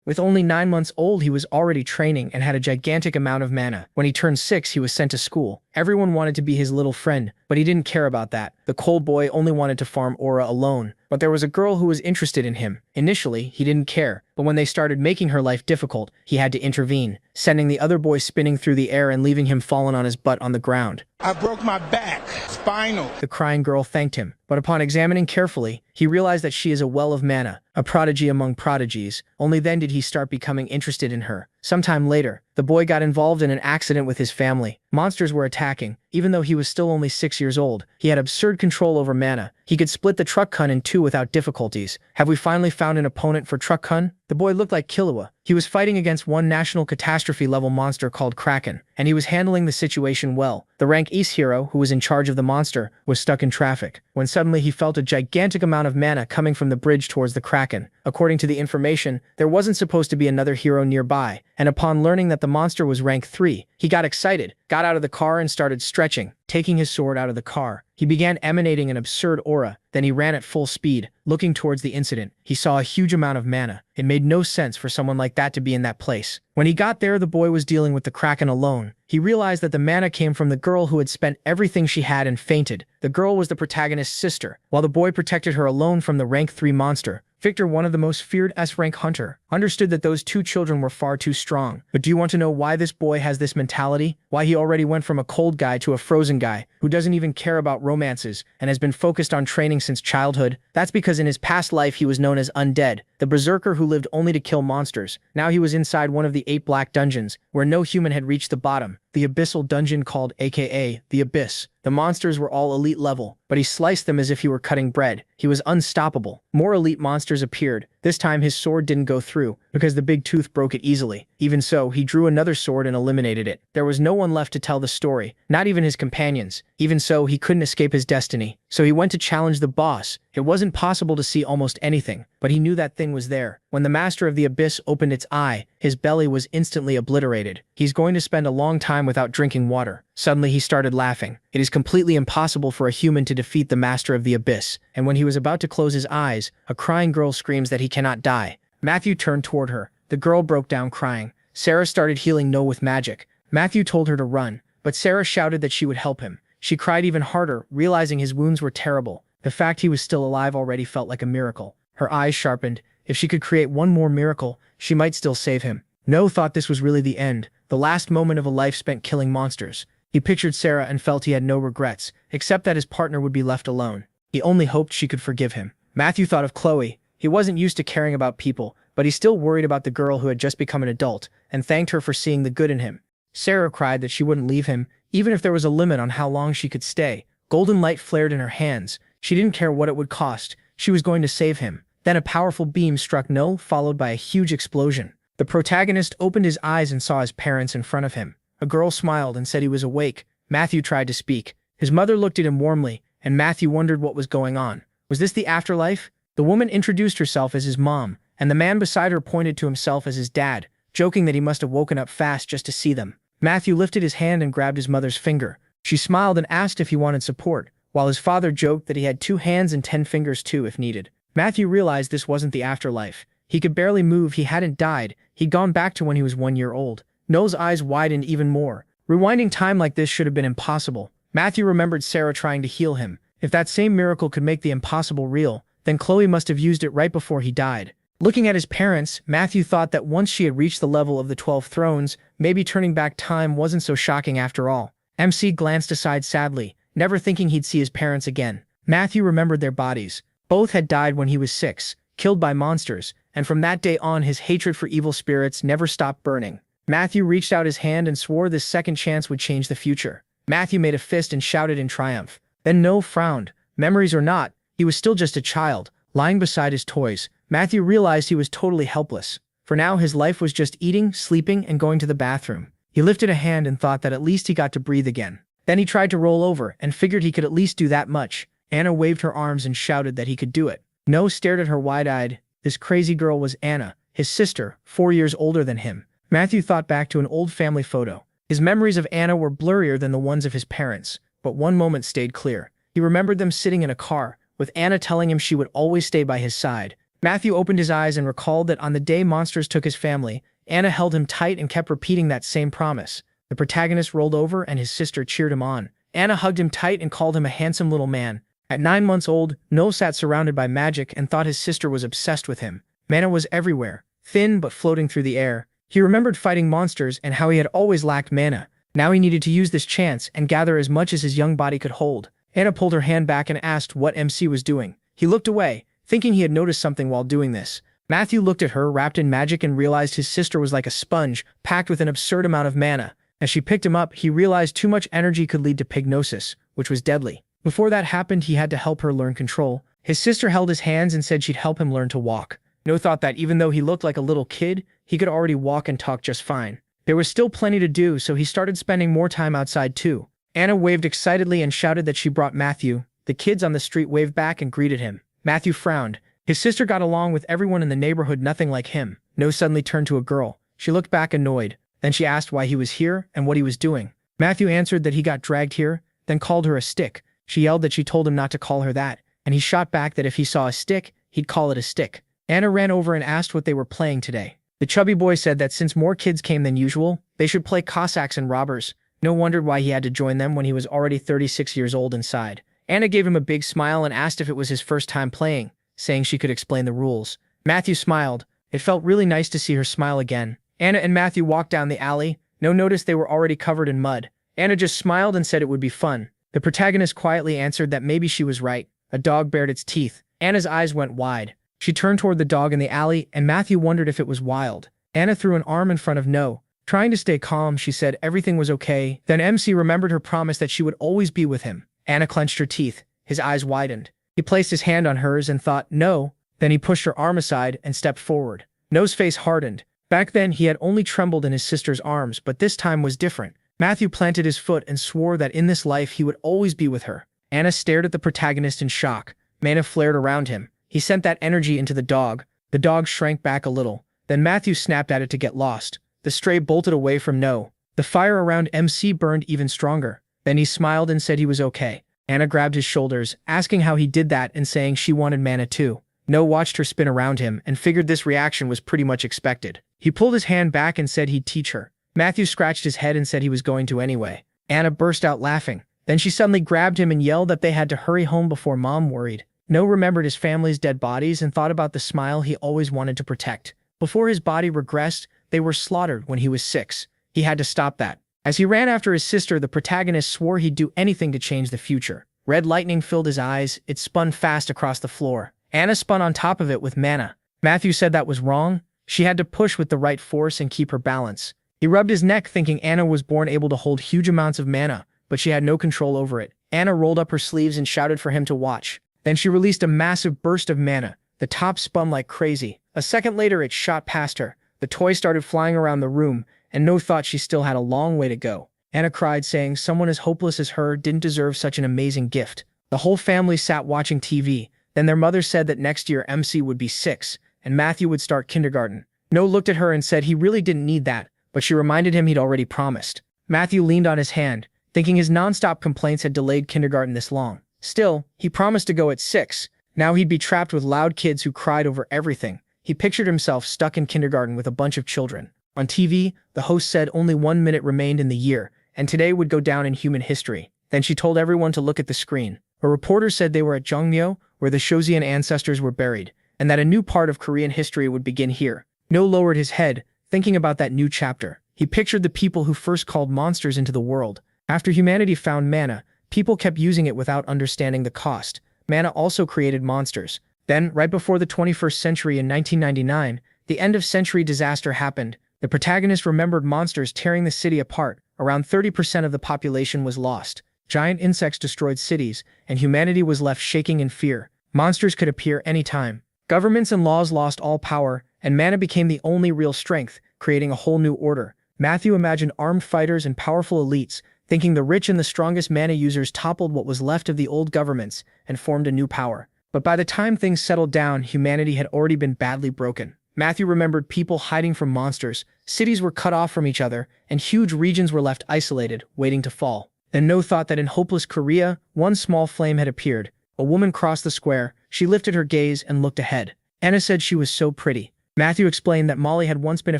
With only 9 months old, he was already training and had a gigantic amount of mana. When he turned 6, he was sent to school. Everyone wanted to be his little friend, but he didn't care about that. The cold boy only wanted to farm aura alone. But there was a girl who was interested in him. Initially, he didn't care, but when they started making her life difficult, he had to intervene, sending the other boy spinning through the air and leaving him fallen on his butt on the ground. I broke my back. Spinal. The crying girl thanked him, but upon examining carefully, he realized that she is a well of mana, a prodigy among prodigies. Only then did he start becoming interested in her. Sometime later, the boy got involved in an accident with his family. Monsters were attacking. Even though he was still only 6 years old, he had absurd control over mana. He could split the Truck-kun in two without difficulties. Have we finally found an opponent for Truck-kun? The boy looked like Killua. He was fighting against one national catastrophe-level monster called Kraken, and he was handling the situation well. The rank East hero, who was in charge of the monster, was stuck in traffic, when suddenly he felt a gigantic amount of mana coming from the bridge towards the Kraken. According to the information, there wasn't supposed to be another hero nearby, and upon learning that the monster was rank 3, he got excited, got out of the car and started stretching. Taking his sword out of the car, he began emanating an absurd aura. Then he ran at full speed, looking towards the incident. He saw a huge amount of mana. It made no sense for someone like that to be in that place. When he got there, the boy was dealing with the Kraken alone. He realized that the mana came from the girl who had spent everything she had and fainted. The girl was the protagonist's sister, while the boy protected her alone from the rank 3 monster. Victor, one of the most feared S-rank hunter, understood that those two children were far too strong. But do you want to know why this boy has this mentality? Why he already went from a cold guy to a frozen guy, who doesn't even care about romances, and has been focused on training since childhood? That's because in his past life he was known as Undead, the berserker who lived only to kill monsters. Now he was inside one of the 8 black dungeons, where no human had reached the bottom. The abyssal dungeon called aka the Abyss. The monsters were all elite level, but he sliced them as if he were cutting bread. He was unstoppable. More elite monsters appeared. This time his sword didn't go through, because the big tooth broke it easily. Even so, he drew another sword and eliminated it. There was no one left to tell the story, not even his companions. Even so, he couldn't escape his destiny. So he went to challenge the boss. It wasn't possible to see almost anything, but he knew that thing was there. When the master of the abyss opened its eye, his belly was instantly obliterated. He's going to spend a long time without drinking water. Suddenly he started laughing. It is completely impossible for a human to defeat the master of the abyss. And when he was about to close his eyes, a crying girl screams that he cannot die. Matthew turned toward her. The girl broke down crying. Sarah started healing No with magic. Matthew told her to run, but Sarah shouted that she would help him. She cried even harder, realizing his wounds were terrible. The fact he was still alive already felt like a miracle. Her eyes sharpened. If she could create one more miracle, she might still save him. No thought this was really the end, the last moment of a life spent killing monsters. He pictured Sarah and felt he had no regrets, except that his partner would be left alone. He only hoped she could forgive him. Matthew thought of Chloe. He wasn't used to caring about people, but he still worried about the girl who had just become an adult, and thanked her for seeing the good in him. Sarah cried that she wouldn't leave him, even if there was a limit on how long she could stay. Golden light flared in her hands. She didn't care what it would cost. She was going to save him. Then a powerful beam struck No, followed by a huge explosion. The protagonist opened his eyes and saw his parents in front of him. A girl smiled and said he was awake. Matthew tried to speak. His mother looked at him warmly, and Matthew wondered what was going on. Was this the afterlife? The woman introduced herself as his mom, and the man beside her pointed to himself as his dad, joking that he must have woken up fast just to see them. Matthew lifted his hand and grabbed his mother's finger. She smiled and asked if he wanted support, while his father joked that he had 2 hands and 10 fingers too if needed. Matthew realized this wasn't the afterlife. He could barely move. He hadn't died. He'd gone back to when he was 1 year old. Noel's eyes widened even more. Rewinding time like this should have been impossible. Matthew remembered Sarah trying to heal him. If that same miracle could make the impossible real, then Chloe must have used it right before he died. Looking at his parents, Matthew thought that once she had reached the level of the 12 thrones, maybe turning back time wasn't so shocking after all. MC glanced aside sadly, never thinking he'd see his parents again. Matthew remembered their bodies. Both had died when he was 6, killed by monsters, and from that day on his hatred for evil spirits never stopped burning. Matthew reached out his hand and swore this second chance would change the future. Matthew made a fist and shouted in triumph. Then Noel frowned. Memories or not, he was still just a child, lying beside his toys. Matthew realized he was totally helpless. For now his life was just eating, sleeping, and going to the bathroom. He lifted a hand and thought that at least he got to breathe again. Then he tried to roll over and figured he could at least do that much. Anna waved her arms and shouted that he could do it. Noel stared at her wide-eyed. This crazy girl was Anna, his sister, 4 years older than him. Matthew thought back to an old family photo. His memories of Anna were blurrier than the ones of his parents, but one moment stayed clear. He remembered them sitting in a car, with Anna telling him she would always stay by his side. Matthew opened his eyes and recalled that on the day monsters took his family, Anna held him tight and kept repeating that same promise. The protagonist rolled over and his sister cheered him on. Anna hugged him tight and called him a handsome little man. At 9 months old, Noel sat surrounded by magic and thought his sister was obsessed with him. Mana was everywhere, thin but floating through the air. He remembered fighting monsters and how he had always lacked mana. Now he needed to use this chance and gather as much as his young body could hold. Anna pulled her hand back and asked what MC was doing. He looked away, thinking he had noticed something while doing this. Matthew looked at her, wrapped in magic, and realized his sister was like a sponge, packed with an absurd amount of mana. As she picked him up, he realized too much energy could lead to pygnosis, which was deadly. Before that happened, he had to help her learn control. His sister held his hands and said she'd help him learn to walk. No thought that even though he looked like a little kid, he could already walk and talk just fine. There was still plenty to do, so he started spending more time outside too. Anna waved excitedly and shouted that she brought Matthew. The kids on the street waved back and greeted him. Matthew frowned. His sister got along with everyone in the neighborhood, nothing like him. No suddenly turned to a girl. She looked back annoyed. Then she asked why he was here and what he was doing. Matthew answered that he got dragged here, then called her a stick. She yelled that she told him not to call her that, and he shot back that if he saw a stick, he'd call it a stick. Anna ran over and asked what they were playing today. The chubby boy said that since more kids came than usual, they should play Cossacks and robbers. No wondered why he had to join them when he was already 36 years old inside. Anna gave him a big smile and asked if it was his first time playing, saying she could explain the rules. Matthew smiled. It felt really nice to see her smile again. Anna and Matthew walked down the alley. No notice they were already covered in mud. Anna just smiled and said it would be fun. The protagonist quietly answered that maybe she was right. A dog bared its teeth. Anna's eyes went wide. She turned toward the dog in the alley, and Matthew wondered if it was wild. Anna threw an arm in front of No. Trying to stay calm, she said everything was okay. Then MC remembered her promise that she would always be with him. Anna clenched her teeth. His eyes widened. He placed his hand on hers and thought, no. Then he pushed her arm aside and stepped forward. No's face hardened. Back then, he had only trembled in his sister's arms, but this time was different. Matthew planted his foot and swore that in this life he would always be with her. Anna stared at the protagonist in shock. Mana flared around him. He sent that energy into the dog. The dog shrank back a little. Then Matthew snapped at it to get lost. The stray bolted away from No. The fire around MC burned even stronger. Then he smiled and said he was okay. Anna grabbed his shoulders, asking how he did that and saying she wanted mana too. No watched her spin around him and figured this reaction was pretty much expected. He pulled his hand back and said he'd teach her. Matthew scratched his head and said he was going to anyway. Anna burst out laughing. Then she suddenly grabbed him and yelled that they had to hurry home before Mom worried. No remembered his family's dead bodies and thought about the smile he always wanted to protect. Before his body regressed, they were slaughtered when he was 6. He had to stop that. As he ran after his sister, the protagonist swore he'd do anything to change the future. Red lightning filled his eyes. It spun fast across the floor. Anna spun on top of it with mana. Matthew said that was wrong. She had to push with the right force and keep her balance. He rubbed his neck thinking Anna was born able to hold huge amounts of mana, but she had no control over it. Anna rolled up her sleeves and shouted for him to watch. Then she released a massive burst of mana. The top spun like crazy. A second later, it shot past her. The toy started flying around the room, and No thought she still had a long way to go. Anna cried, saying someone as hopeless as her didn't deserve such an amazing gift. The whole family sat watching TV. Then their mother said that next year MC would be 6, and Matthew would start kindergarten. No looked at her and said he really didn't need that, but she reminded him he'd already promised. Matthew leaned on his hand, thinking his non-stop complaints had delayed kindergarten this long. Still, he promised to go at 6. Now he'd be trapped with loud kids who cried over everything. He pictured himself stuck in kindergarten with a bunch of children. On TV, the host said only 1 minute remained in the year, and today would go down in human history. Then she told everyone to look at the screen. A reporter said they were at Jongmyo, where the Joseon ancestors were buried, and that a new part of Korean history would begin here. No lowered his head, thinking about that new chapter. He pictured the people who first called monsters into the world. After humanity found mana, people kept using it without understanding the cost. Mana also created monsters. Then, right before the 21st century in 1999, the end-of-century disaster happened. The protagonist remembered monsters tearing the city apart. Around 30% of the population was lost. Giant insects destroyed cities, and humanity was left shaking in fear. Monsters could appear anytime. Governments and laws lost all power, and mana became the only real strength, creating a whole new order. Matthew imagined armed fighters and powerful elites, thinking the rich and the strongest mana users toppled what was left of the old governments and formed a new power. But by the time things settled down, humanity had already been badly broken. Matthew remembered people hiding from monsters, cities were cut off from each other, and huge regions were left isolated, waiting to fall. Then No thought that in hopeless Korea, one small flame had appeared. A woman crossed the square. She lifted her gaze and looked ahead. Anna said she was so pretty. Matthew explained that Molly had once been a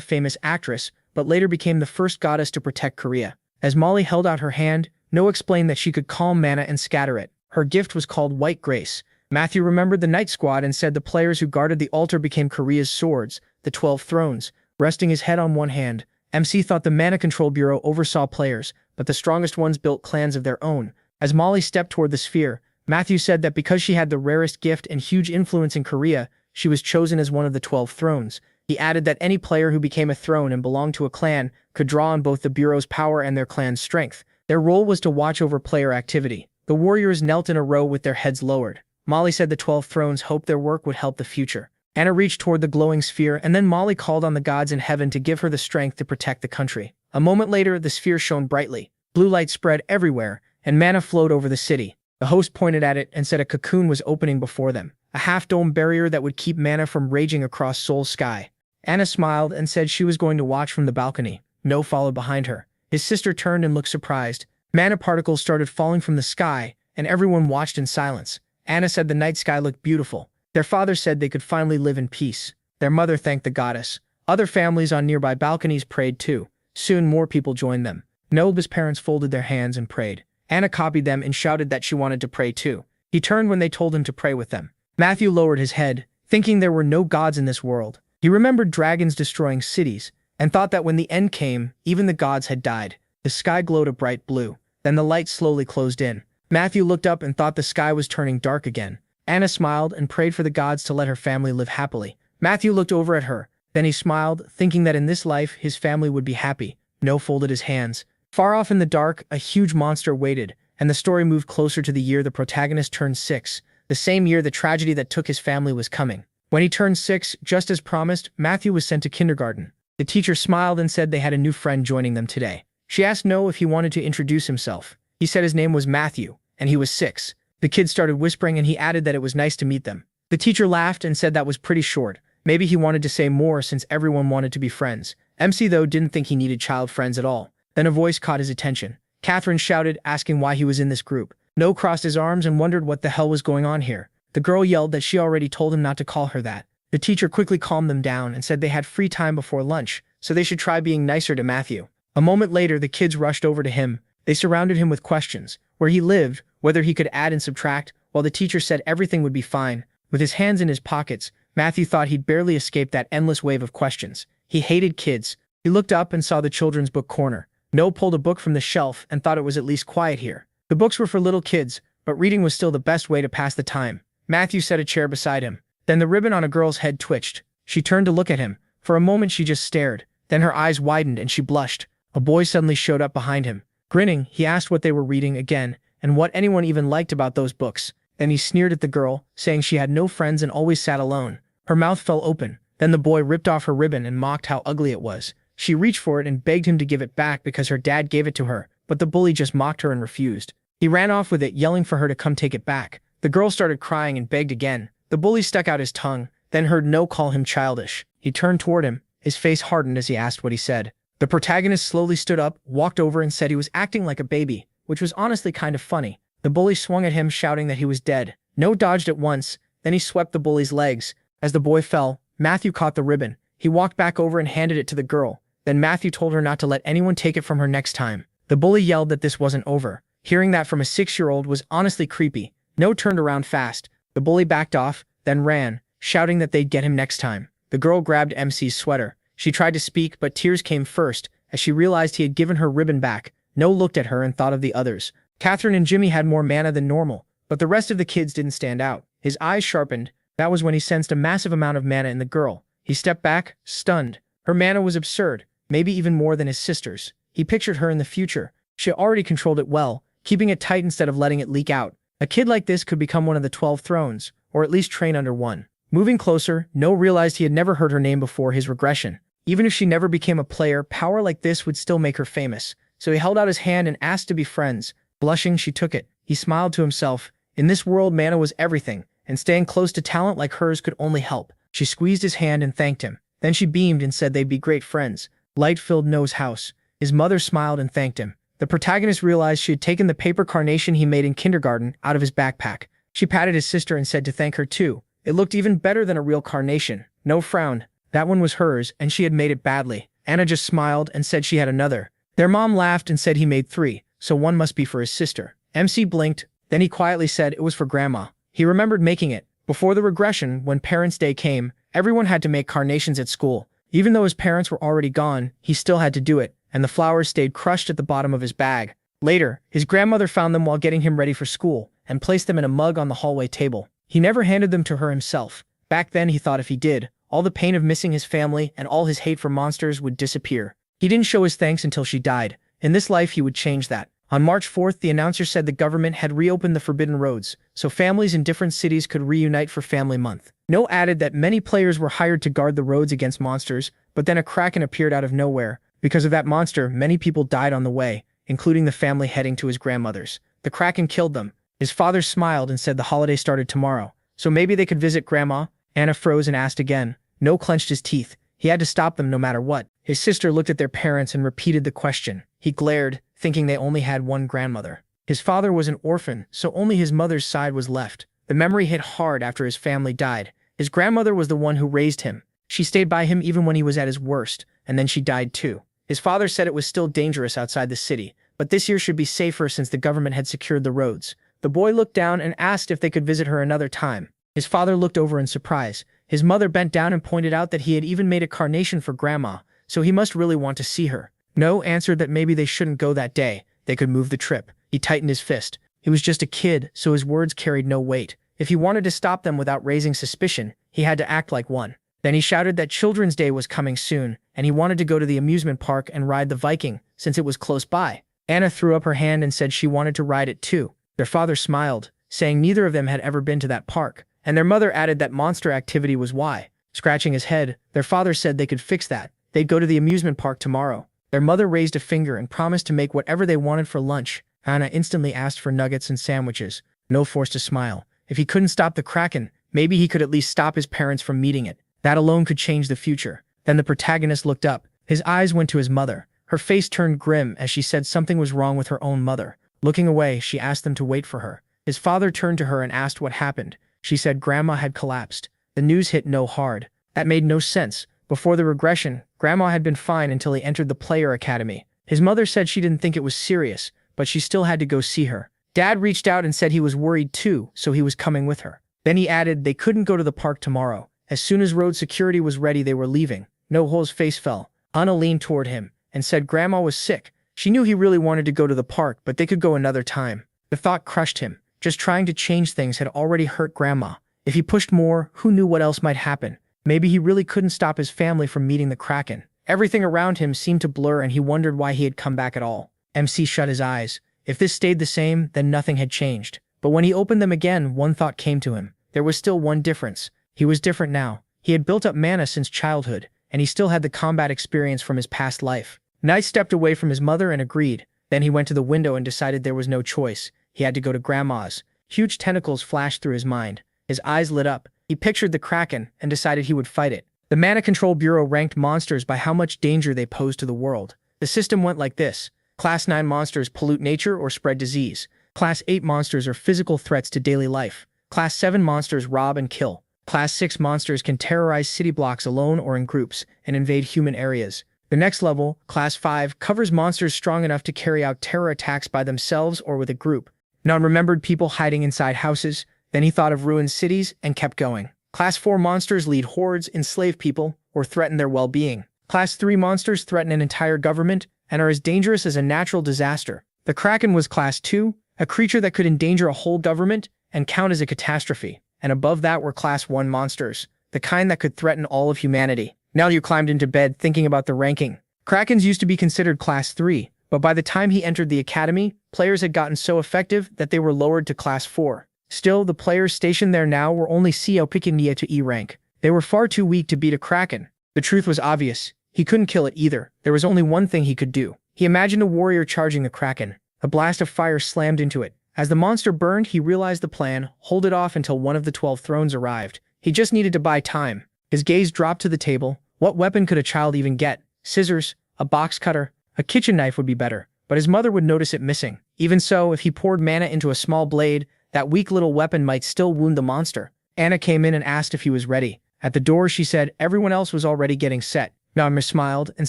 famous actress, but later became the first goddess to protect Korea. As Molly held out her hand, No explained that she could calm mana and scatter it. Her gift was called White Grace. Matthew remembered the Night Squad and said the players who guarded the altar became Korea's swords, the 12 thrones. Resting his head on one hand, MC thought the Mana Control Bureau oversaw players, but the strongest ones built clans of their own. As Molly stepped toward the sphere, Matthew said that because she had the rarest gift and huge influence in Korea, she was chosen as one of the 12 thrones. He added that any player who became a throne and belonged to a clan could draw on both the Bureau's power and their clan's strength. Their role was to watch over player activity. The warriors knelt in a row with their heads lowered. Molly said the 12 thrones hoped their work would help the future. Anna reached toward the glowing sphere, and then Molly called on the gods in heaven to give her the strength to protect the country. A moment later, the sphere shone brightly. Blue light spread everywhere, and mana flowed over the city. The host pointed at it and said a cocoon was opening before them, a half-dome barrier that would keep mana from raging across Seoul's sky. Anna smiled and said she was going to watch from the balcony. No followed behind her. His sister turned and looked surprised. Mana particles started falling from the sky, and everyone watched in silence. Anna said the night sky looked beautiful. Their father said they could finally live in peace. Their mother thanked the goddess. Other families on nearby balconies prayed too. Soon more people joined them. Noel's parents folded their hands and prayed. Anna copied them and shouted that she wanted to pray too. He turned when they told him to pray with them. Matthew lowered his head, thinking there were no gods in this world. He remembered dragons destroying cities, and thought that when the end came, even the gods had died. The sky glowed a bright blue. Then the light slowly closed in. Matthew looked up and thought the sky was turning dark again. Anna smiled and prayed for the gods to let her family live happily. Matthew looked over at her. Then he smiled, thinking that in this life his family would be happy. No folded his hands. Far off in the dark, a huge monster waited, and the story moved closer to the year the protagonist turned 6, the same year the tragedy that took his family was coming. When he turned 6, just as promised, Matthew was sent to kindergarten. The teacher smiled and said they had a new friend joining them today. She asked No if he wanted to introduce himself. He said his name was Matthew, and he was 6. The kids started whispering and he added that it was nice to meet them. The teacher laughed and said that was pretty short. Maybe he wanted to say more since everyone wanted to be friends. MC though didn't think he needed child friends at all. Then a voice caught his attention. Catherine shouted, asking why he was in this group. No crossed his arms and wondered what the hell was going on here. The girl yelled that she already told him not to call her that. The teacher quickly calmed them down and said they had free time before lunch, so they should try being nicer to Matthew. A moment later, the kids rushed over to him. They surrounded him with questions. Where he lived, whether he could add and subtract, while the teacher said everything would be fine. With his hands in his pockets, Matthew thought he'd barely escaped that endless wave of questions. He hated kids. He looked up and saw the children's book corner. No pulled a book from the shelf and thought it was at least quiet here. The books were for little kids, but reading was still the best way to pass the time. Matthew set a chair beside him. Then the ribbon on a girl's head twitched. She turned to look at him. For a moment she just stared. Then her eyes widened and she blushed. A boy suddenly showed up behind him. Grinning, he asked what they were reading again, and what anyone even liked about those books. Then he sneered at the girl, saying she had no friends and always sat alone. Her mouth fell open. Then the boy ripped off her ribbon and mocked how ugly it was. She reached for it and begged him to give it back because her dad gave it to her, but the bully just mocked her and refused. He ran off with it, yelling for her to come take it back. The girl started crying and begged again. The bully stuck out his tongue, then heard No call him childish. He turned toward him. His face hardened as he asked what he said. The protagonist slowly stood up, walked over and said he was acting like a baby, which was honestly kind of funny. The bully swung at him, shouting that he was dead. No dodged at once, then he swept the bully's legs. As the boy fell, Matthew caught the ribbon. He walked back over and handed it to the girl. Then Matthew told her not to let anyone take it from her next time. The bully yelled that this wasn't over. Hearing that from a 6-year-old was honestly creepy. No turned around fast. The bully backed off, then ran, shouting that they'd get him next time. The girl grabbed MC's sweater. She tried to speak, but tears came first as she realized he had given her ribbon back. No looked at her and thought of the others. Catherine and Jimmy had more mana than normal, but the rest of the kids didn't stand out. His eyes sharpened. That was when he sensed a massive amount of mana in the girl. He stepped back, stunned. Her mana was absurd, maybe even more than his sister's. He pictured her in the future. She already controlled it well, keeping it tight instead of letting it leak out. A kid like this could become one of the 12 thrones, or at least train under one. Moving closer, No realized he had never heard her name before his regression. Even if she never became a player, power like this would still make her famous. So he held out his hand and asked to be friends. Blushing, she took it. He smiled to himself. In this world, mana was everything, and staying close to talent like hers could only help. She squeezed his hand and thanked him. Then she beamed and said they'd be great friends. Light filled No's house. His mother smiled and thanked him. The protagonist realized she had taken the paper carnation he made in kindergarten out of his backpack. She patted his sister and said to thank her too. It looked even better than a real carnation. No frown. That one was hers, and she had made it badly. Anna just smiled and said she had another. Their mom laughed and said he made 3, so one must be for his sister. MC blinked, then he quietly said it was for Grandma. He remembered making it. Before the regression, when Parents' Day came, everyone had to make carnations at school. Even though his parents were already gone, he still had to do it, and the flowers stayed crushed at the bottom of his bag. Later, his grandmother found them while getting him ready for school, and placed them in a mug on the hallway table. He never handed them to her himself. Back then he thought if he did, all the pain of missing his family and all his hate for monsters would disappear. He didn't show his thanks until she died. In this life he would change that. On March 4th, the announcer said the government had reopened the forbidden roads, so families in different cities could reunite for Family Month. No added that many players were hired to guard the roads against monsters, but then a kraken appeared out of nowhere. Because of that monster, many people died on the way, including the family heading to his grandmother's. The kraken killed them. His father smiled and said the holiday started tomorrow, so maybe they could visit Grandma. Anna froze and asked again. No clenched his teeth. He had to stop them no matter what. His sister looked at their parents and repeated the question. He glared, thinking they only had one grandmother. His father was an orphan, so only his mother's side was left. The memory hit hard after his family died. His grandmother was the one who raised him. She stayed by him even when he was at his worst, and then she died too. His father said it was still dangerous outside the city, but this year should be safer since the government had secured the roads. The boy looked down and asked if they could visit her another time. His father looked over in surprise. His mother bent down and pointed out that he had even made a carnation for Grandma, so he must really want to see her. No answered that maybe they shouldn't go that day. They could move the trip. He tightened his fist. He was just a kid, so his words carried no weight. If he wanted to stop them without raising suspicion, he had to act like one. Then he shouted that Children's Day was coming soon, and he wanted to go to the amusement park and ride the Viking, since it was close by. Anna threw up her hand and said she wanted to ride it too. Their father smiled, saying neither of them had ever been to that park, and their mother added that monster activity was why. Scratching his head, their father said they could fix that. They'd go to the amusement park tomorrow. Their mother raised a finger and promised to make whatever they wanted for lunch. Anna instantly asked for nuggets and sandwiches. No forced a smile. If he couldn't stop the kraken, maybe he could at least stop his parents from meeting it. That alone could change the future. Then the protagonist looked up. His eyes went to his mother. Her face turned grim as she said something was wrong with her own mother. Looking away, she asked them to wait for her. His father turned to her and asked what happened. She said Grandma had collapsed. The news hit no hard. That made no sense. Before the regression, Grandma had been fine until he entered the player academy. His mother said she didn't think it was serious, but she still had to go see her. Dad reached out and said he was worried too, so he was coming with her. Then he added they couldn't go to the park tomorrow. As soon as road security was ready, they were leaving. No-Ho's face fell. Anna leaned toward him and said Grandma was sick. She knew he really wanted to go to the park, but they could go another time. The thought crushed him. Just trying to change things had already hurt Grandma. If he pushed more, who knew what else might happen? Maybe he really couldn't stop his family from meeting the kraken. Everything around him seemed to blur and he wondered why he had come back at all. MC shut his eyes. If this stayed the same, then nothing had changed. But when he opened them again, one thought came to him. There was still one difference. He was different now. He had built up mana since childhood, and he still had the combat experience from his past life. Knight stepped away from his mother and agreed. Then he went to the window and decided there was no choice. He had to go to Grandma's. Huge tentacles flashed through his mind. His eyes lit up. He pictured the kraken and decided he would fight it. The Mana Control Bureau ranked monsters by how much danger they pose to the world. The system went like this. Class 9 monsters pollute nature or spread disease. Class 8 monsters are physical threats to daily life. Class 7 monsters rob and kill. Class 6 monsters can terrorize city blocks alone or in groups and invade human areas. The next level, Class 5, covers monsters strong enough to carry out terror attacks by themselves or with a group. None remembered people hiding inside houses. Then he thought of ruined cities and kept going. Class 4 monsters lead hordes, enslave people, or threaten their well-being. Class 3 monsters threaten an entire government and are as dangerous as a natural disaster. The kraken was Class 2, a creature that could endanger a whole government and count as a catastrophe. And above that were Class 1 monsters, the kind that could threaten all of humanity. Now you climbed into bed thinking about the ranking. Krakens used to be considered Class 3, but by the time he entered the academy, players had gotten so effective that they were lowered to Class 4. Still, the players stationed there now were only CO Pikinia to E rank. They were far too weak to beat a kraken. The truth was obvious. He couldn't kill it either. There was only one thing he could do. He imagined a warrior charging the kraken. A blast of fire slammed into it. As the monster burned, he realized the plan: hold it off until one of the 12 thrones arrived. He just needed to buy time. His gaze dropped to the table. What weapon could a child even get? Scissors? A box cutter? A kitchen knife would be better, but his mother would notice it missing. Even so, if he poured mana into a small blade, that weak little weapon might still wound the monster. Anna came in and asked if he was ready. At the door, she said everyone else was already getting set. Manhwa smiled and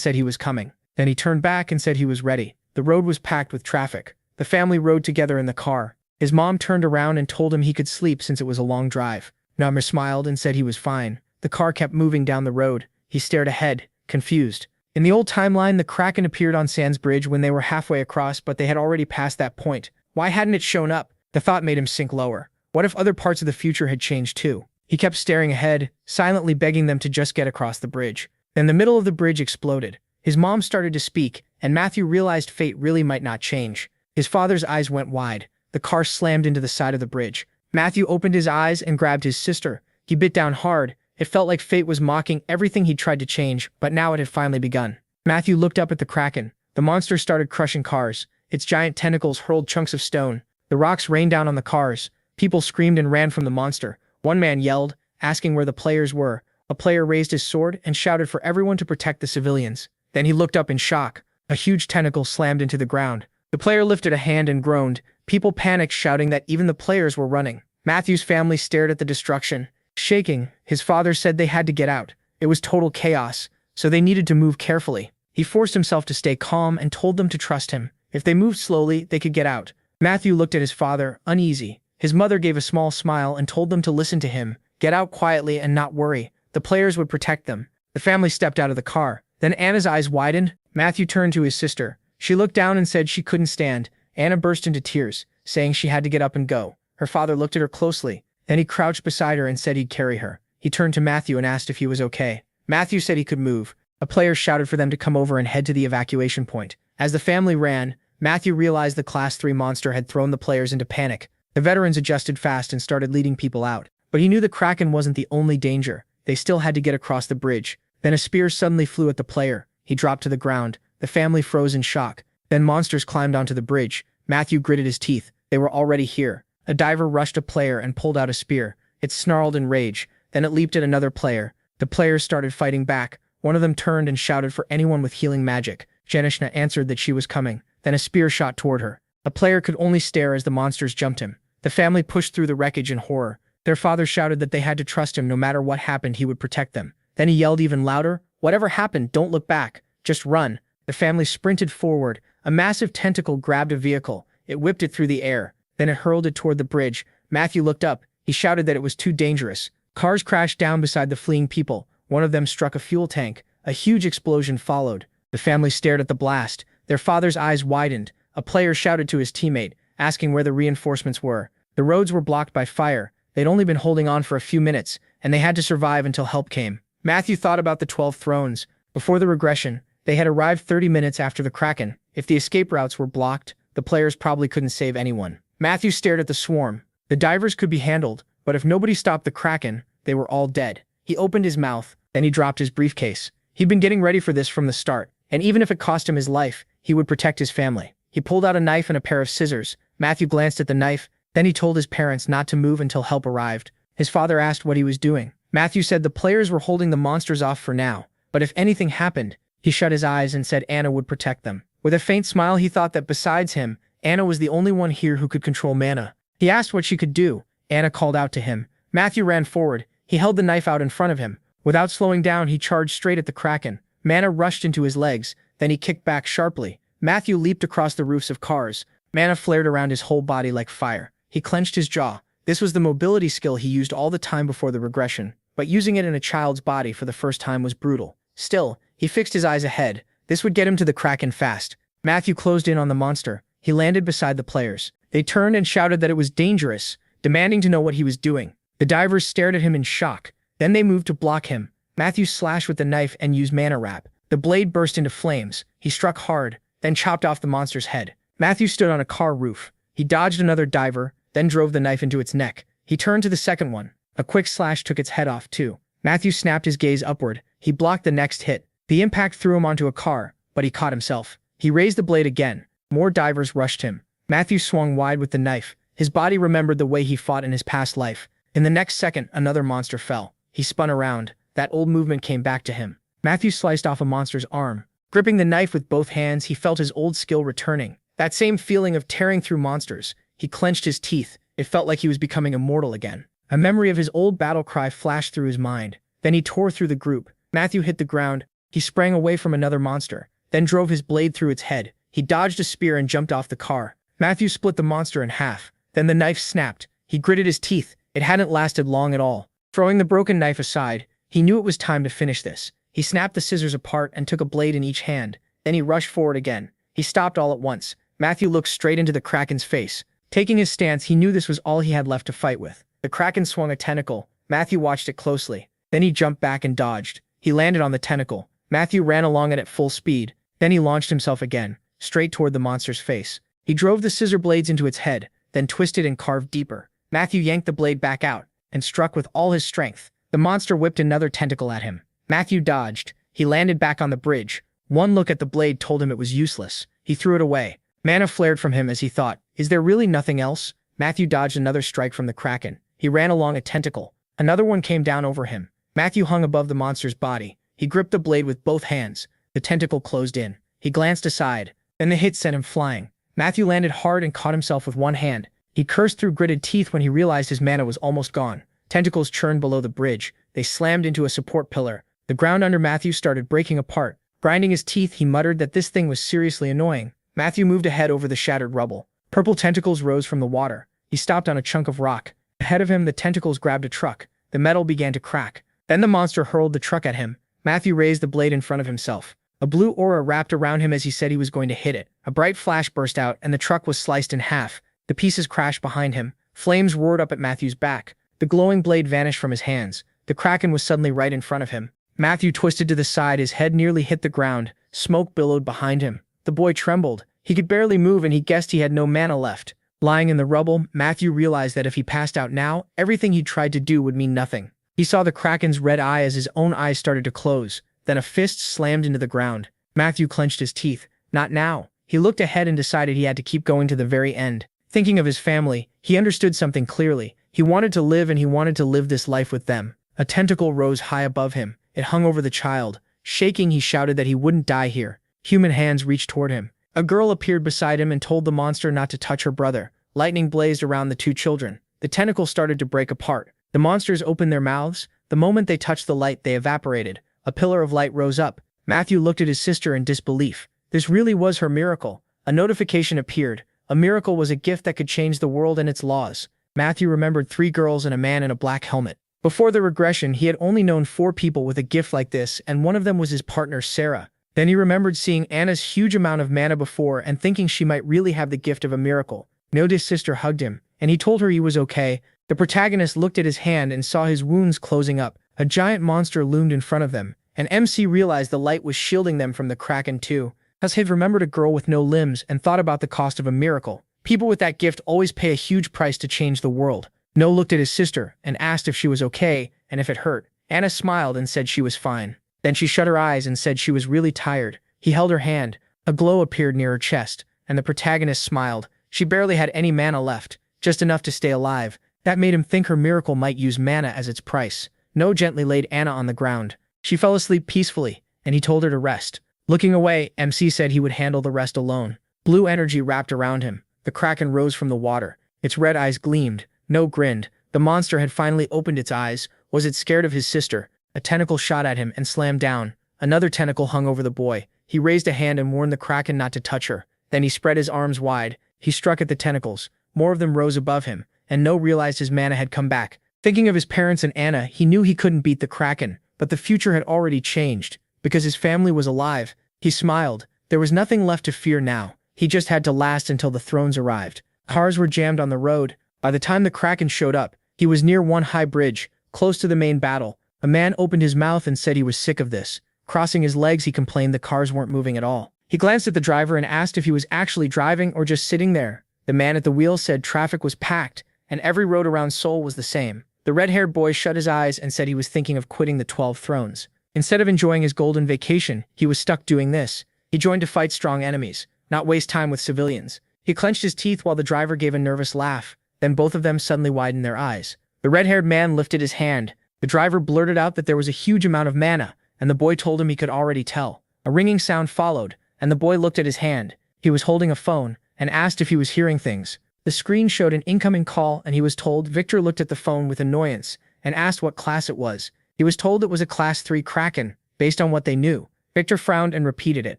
said he was coming. Then he turned back and said he was ready. The road was packed with traffic. The family rode together in the car. His mom turned around and told him he could sleep since it was a long drive. Manhwa smiled and said he was fine. The car kept moving down the road. He stared ahead, confused. In the old timeline, the Kraken appeared on Sans Bridge when they were halfway across, but they had already passed that point. Why hadn't it shown up? The thought made him sink lower. What if other parts of the future had changed too? He kept staring ahead, silently begging them to just get across the bridge. Then the middle of the bridge exploded. His mom started to speak, and Matthew realized fate really might not change. His father's eyes went wide. The car slammed into the side of the bridge. Matthew opened his eyes and grabbed his sister. He bit down hard. It felt like fate was mocking everything he'd tried to change, but now it had finally begun. Matthew looked up at the Kraken. The monster started crushing cars. Its giant tentacles hurled chunks of stone. The rocks rained down on the cars. People screamed and ran from the monster. One man yelled, asking where the players were. A player raised his sword and shouted for everyone to protect the civilians. Then he looked up in shock. A huge tentacle slammed into the ground. The player lifted a hand and groaned. People panicked, shouting that even the players were running. Matthew's family stared at the destruction. Shaking, his father said they had to get out. It was total chaos, so they needed to move carefully. He forced himself to stay calm and told them to trust him. If they moved slowly, they could get out. Matthew looked at his father, uneasy. His mother gave a small smile and told them to listen to him, get out quietly and not worry. The players would protect them. The family stepped out of the car. Then Anna's eyes widened. Matthew turned to his sister. She looked down and said she couldn't stand. Anna burst into tears, saying she had to get up and go. Her father looked at her closely. Then he crouched beside her and said he'd carry her. He turned to Matthew and asked if he was okay. Matthew said he could move. A player shouted for them to come over and head to the evacuation point. As the family ran, Matthew realized the Class 3 monster had thrown the players into panic. The veterans adjusted fast and started leading people out. But he knew the Kraken wasn't the only danger. They still had to get across the bridge. Then a spear suddenly flew at the player. He dropped to the ground. The family froze in shock. Then monsters climbed onto the bridge. Matthew gritted his teeth. They were already here. A diver rushed a player and pulled out a spear. It snarled in rage. Then it leaped at another player. The players started fighting back. One of them turned and shouted for anyone with healing magic. Janishna answered that she was coming. Then a spear shot toward her. A player could only stare as the monsters jumped him. The family pushed through the wreckage in horror. Their father shouted that they had to trust him. No matter what happened, he would protect them. Then he yelled even louder, "Whatever happened, don't look back. Just run." The family sprinted forward. A massive tentacle grabbed a vehicle. It whipped it through the air. Then it hurled it toward the bridge. Matthew looked up. He shouted that it was too dangerous. Cars crashed down beside the fleeing people. One of them struck a fuel tank. A huge explosion followed. The family stared at the blast. Their father's eyes widened. A player shouted to his teammate, asking where the reinforcements were. The roads were blocked by fire. They'd only been holding on for a few minutes, and they had to survive until help came. Matthew thought about the 12 thrones. Before the regression, they had arrived 30 minutes after the Kraken. If the escape routes were blocked, the players probably couldn't save anyone. Matthew stared at the swarm. The divers could be handled, but if nobody stopped the Kraken, they were all dead. He opened his mouth, then he dropped his briefcase. He'd been getting ready for this from the start, and even if it cost him his life, he would protect his family. He pulled out a knife and a pair of scissors. Matthew glanced at the knife, then he told his parents not to move until help arrived. His father asked what he was doing. Matthew said the players were holding the monsters off for now, but if anything happened, he shut his eyes and said Anna would protect them. With a faint smile, he thought that besides him, Anna was the only one here who could control mana. He asked what she could do. Anna called out to him. Matthew ran forward. He held the knife out in front of him. Without slowing down, he charged straight at the Kraken. Mana rushed into his legs. Then he kicked back sharply. Matthew leaped across the roofs of cars. Mana flared around his whole body like fire. He clenched his jaw. This was the mobility skill he used all the time before the regression, but using it in a child's body for the first time was brutal. Still, he fixed his eyes ahead. This would get him to the Kraken fast. Matthew closed in on the monster. He landed beside the players. They turned and shouted that it was dangerous, demanding to know what he was doing. The divers stared at him in shock. Then they moved to block him. Matthew slashed with the knife and used mana wrap. The blade burst into flames. He struck hard, then chopped off the monster's head. Matthew stood on a car roof. He dodged another diver, then drove the knife into its neck. He turned to the second one. A quick slash took its head off too. Matthew snapped his gaze upward. He blocked the next hit. The impact threw him onto a car, but he caught himself. He raised the blade again. More divers rushed him. Matthew swung wide with the knife. His body remembered the way he fought in his past life. In the next second, another monster fell. He spun around. That old movement came back to him. Matthew sliced off a monster's arm. Gripping the knife with both hands, he felt his old skill returning. That same feeling of tearing through monsters. He clenched his teeth. It felt like he was becoming immortal again. A memory of his old battle cry flashed through his mind. Then he tore through the group. Matthew hit the ground. He sprang away from another monster, then drove his blade through its head. He dodged a spear and jumped off the car. Matthew split the monster in half. Then the knife snapped. He gritted his teeth. It hadn't lasted long at all. Throwing the broken knife aside, he knew it was time to finish this. He snapped the scissors apart and took a blade in each hand. Then he rushed forward again. He stopped all at once. Matthew looked straight into the Kraken's face. Taking his stance, he knew this was all he had left to fight with. The Kraken swung a tentacle. Matthew watched it closely. Then he jumped back and dodged. He landed on the tentacle. Matthew ran along it at full speed. Then he launched himself again, straight toward the monster's face. He drove the scissor blades into its head, then twisted and carved deeper. Matthew yanked the blade back out and struck with all his strength. The monster whipped another tentacle at him. Matthew dodged. He landed back on the bridge. One look at the blade told him it was useless. He threw it away. Mana flared from him as he thought, is there really nothing else? Matthew dodged another strike from the Kraken. He ran along a tentacle. Another one came down over him. Matthew hung above the monster's body. He gripped the blade with both hands. The tentacle closed in. He glanced aside. Then the hit sent him flying. Matthew landed hard and caught himself with one hand. He cursed through gritted teeth when he realized his mana was almost gone. Tentacles churned below the bridge. They slammed into a support pillar. The ground under Matthew started breaking apart. Grinding his teeth, he muttered that this thing was seriously annoying. Matthew moved ahead over the shattered rubble. Purple tentacles rose from the water. He stopped on a chunk of rock. Ahead of him, the tentacles grabbed a truck. The metal began to crack. Then the monster hurled the truck at him. Matthew raised the blade in front of himself. A blue aura wrapped around him as he said he was going to hit it. A bright flash burst out, and the truck was sliced in half. The pieces crashed behind him. Flames roared up at Matthew's back. The glowing blade vanished from his hands. The Kraken was suddenly right in front of him. Matthew twisted to the side. His head nearly hit the ground. Smoke billowed behind him. The boy trembled. He could barely move, and he guessed he had no mana left. Lying in the rubble, Matthew realized that if he passed out now, everything he'd tried to do would mean nothing. He saw the Kraken's red eye as his own eyes started to close. Then a fist slammed into the ground. Matthew clenched his teeth. Not now. He looked ahead and decided he had to keep going to the very end. Thinking of his family, he understood something clearly. He wanted to live, and he wanted to live this life with them. A tentacle rose high above him. It hung over the child. Shaking, he shouted that he wouldn't die here. Human hands reached toward him. A girl appeared beside him and told the monster not to touch her brother. Lightning blazed around the two children. The tentacle started to break apart. The monsters opened their mouths. The moment they touched the light, they evaporated. A pillar of light rose up. Matthew looked at his sister in disbelief. This really was her miracle. A notification appeared. A miracle was a gift that could change the world and its laws. Matthew remembered 3 girls and a man in a black helmet. Before the regression, he had only known 4 people with a gift like this, and one of them was his partner, Sarah. Then he remembered seeing Anna's huge amount of mana before and thinking she might really have the gift of a miracle. Noda's sister hugged him, and he told her he was okay. The protagonist looked at his hand and saw his wounds closing up. A giant monster loomed in front of them, and MC realized the light was shielding them from the Kraken too. Thus he remembered a girl with no limbs and thought about the cost of a miracle. People with that gift always pay a huge price to change the world. No looked at his sister and asked if she was okay and if it hurt. Anna smiled and said she was fine. Then she shut her eyes and said she was really tired. He held her hand. A glow appeared near her chest, and the protagonist smiled. She barely had any mana left, just enough to stay alive. That made him think her miracle might use mana as its price. No gently laid Anna on the ground. She fell asleep peacefully, and he told her to rest. Looking away, MC said he would handle the rest alone. Blue energy wrapped around him. The Kraken rose from the water. Its red eyes gleamed. No grinned. The monster had finally opened its eyes. Was it scared of his sister? A tentacle shot at him and slammed down. Another tentacle hung over the boy. He raised a hand and warned the Kraken not to touch her. Then he spread his arms wide. He struck at the tentacles. More of them rose above him, and No realized his mana had come back. Thinking of his parents and Anna, he knew he couldn't beat the Kraken, but the future had already changed. Because his family was alive, he smiled. There was nothing left to fear now. He just had to last until the thrones arrived. Cars were jammed on the road. By the time the Kraken showed up, he was near one high bridge, close to the main battle. A man opened his mouth and said he was sick of this. Crossing his legs, he complained the cars weren't moving at all. He glanced at the driver and asked if he was actually driving or just sitting there. The man at the wheel said traffic was packed, and every road around Seoul was the same. The red-haired boy shut his eyes and said he was thinking of quitting the 12 thrones. Instead of enjoying his golden vacation, he was stuck doing this. He joined to fight strong enemies, not waste time with civilians. He clenched his teeth while the driver gave a nervous laugh. Then both of them suddenly widened their eyes. The red-haired man lifted his hand. The driver blurted out that there was a huge amount of mana, and the boy told him he could already tell. A ringing sound followed, and the boy looked at his hand. He was holding a phone, and asked if he was hearing things. The screen showed an incoming call and he was told. Victor looked at the phone with annoyance and asked what class it was. He was told it was a class 3 Kraken, based on what they knew. Victor frowned and repeated it.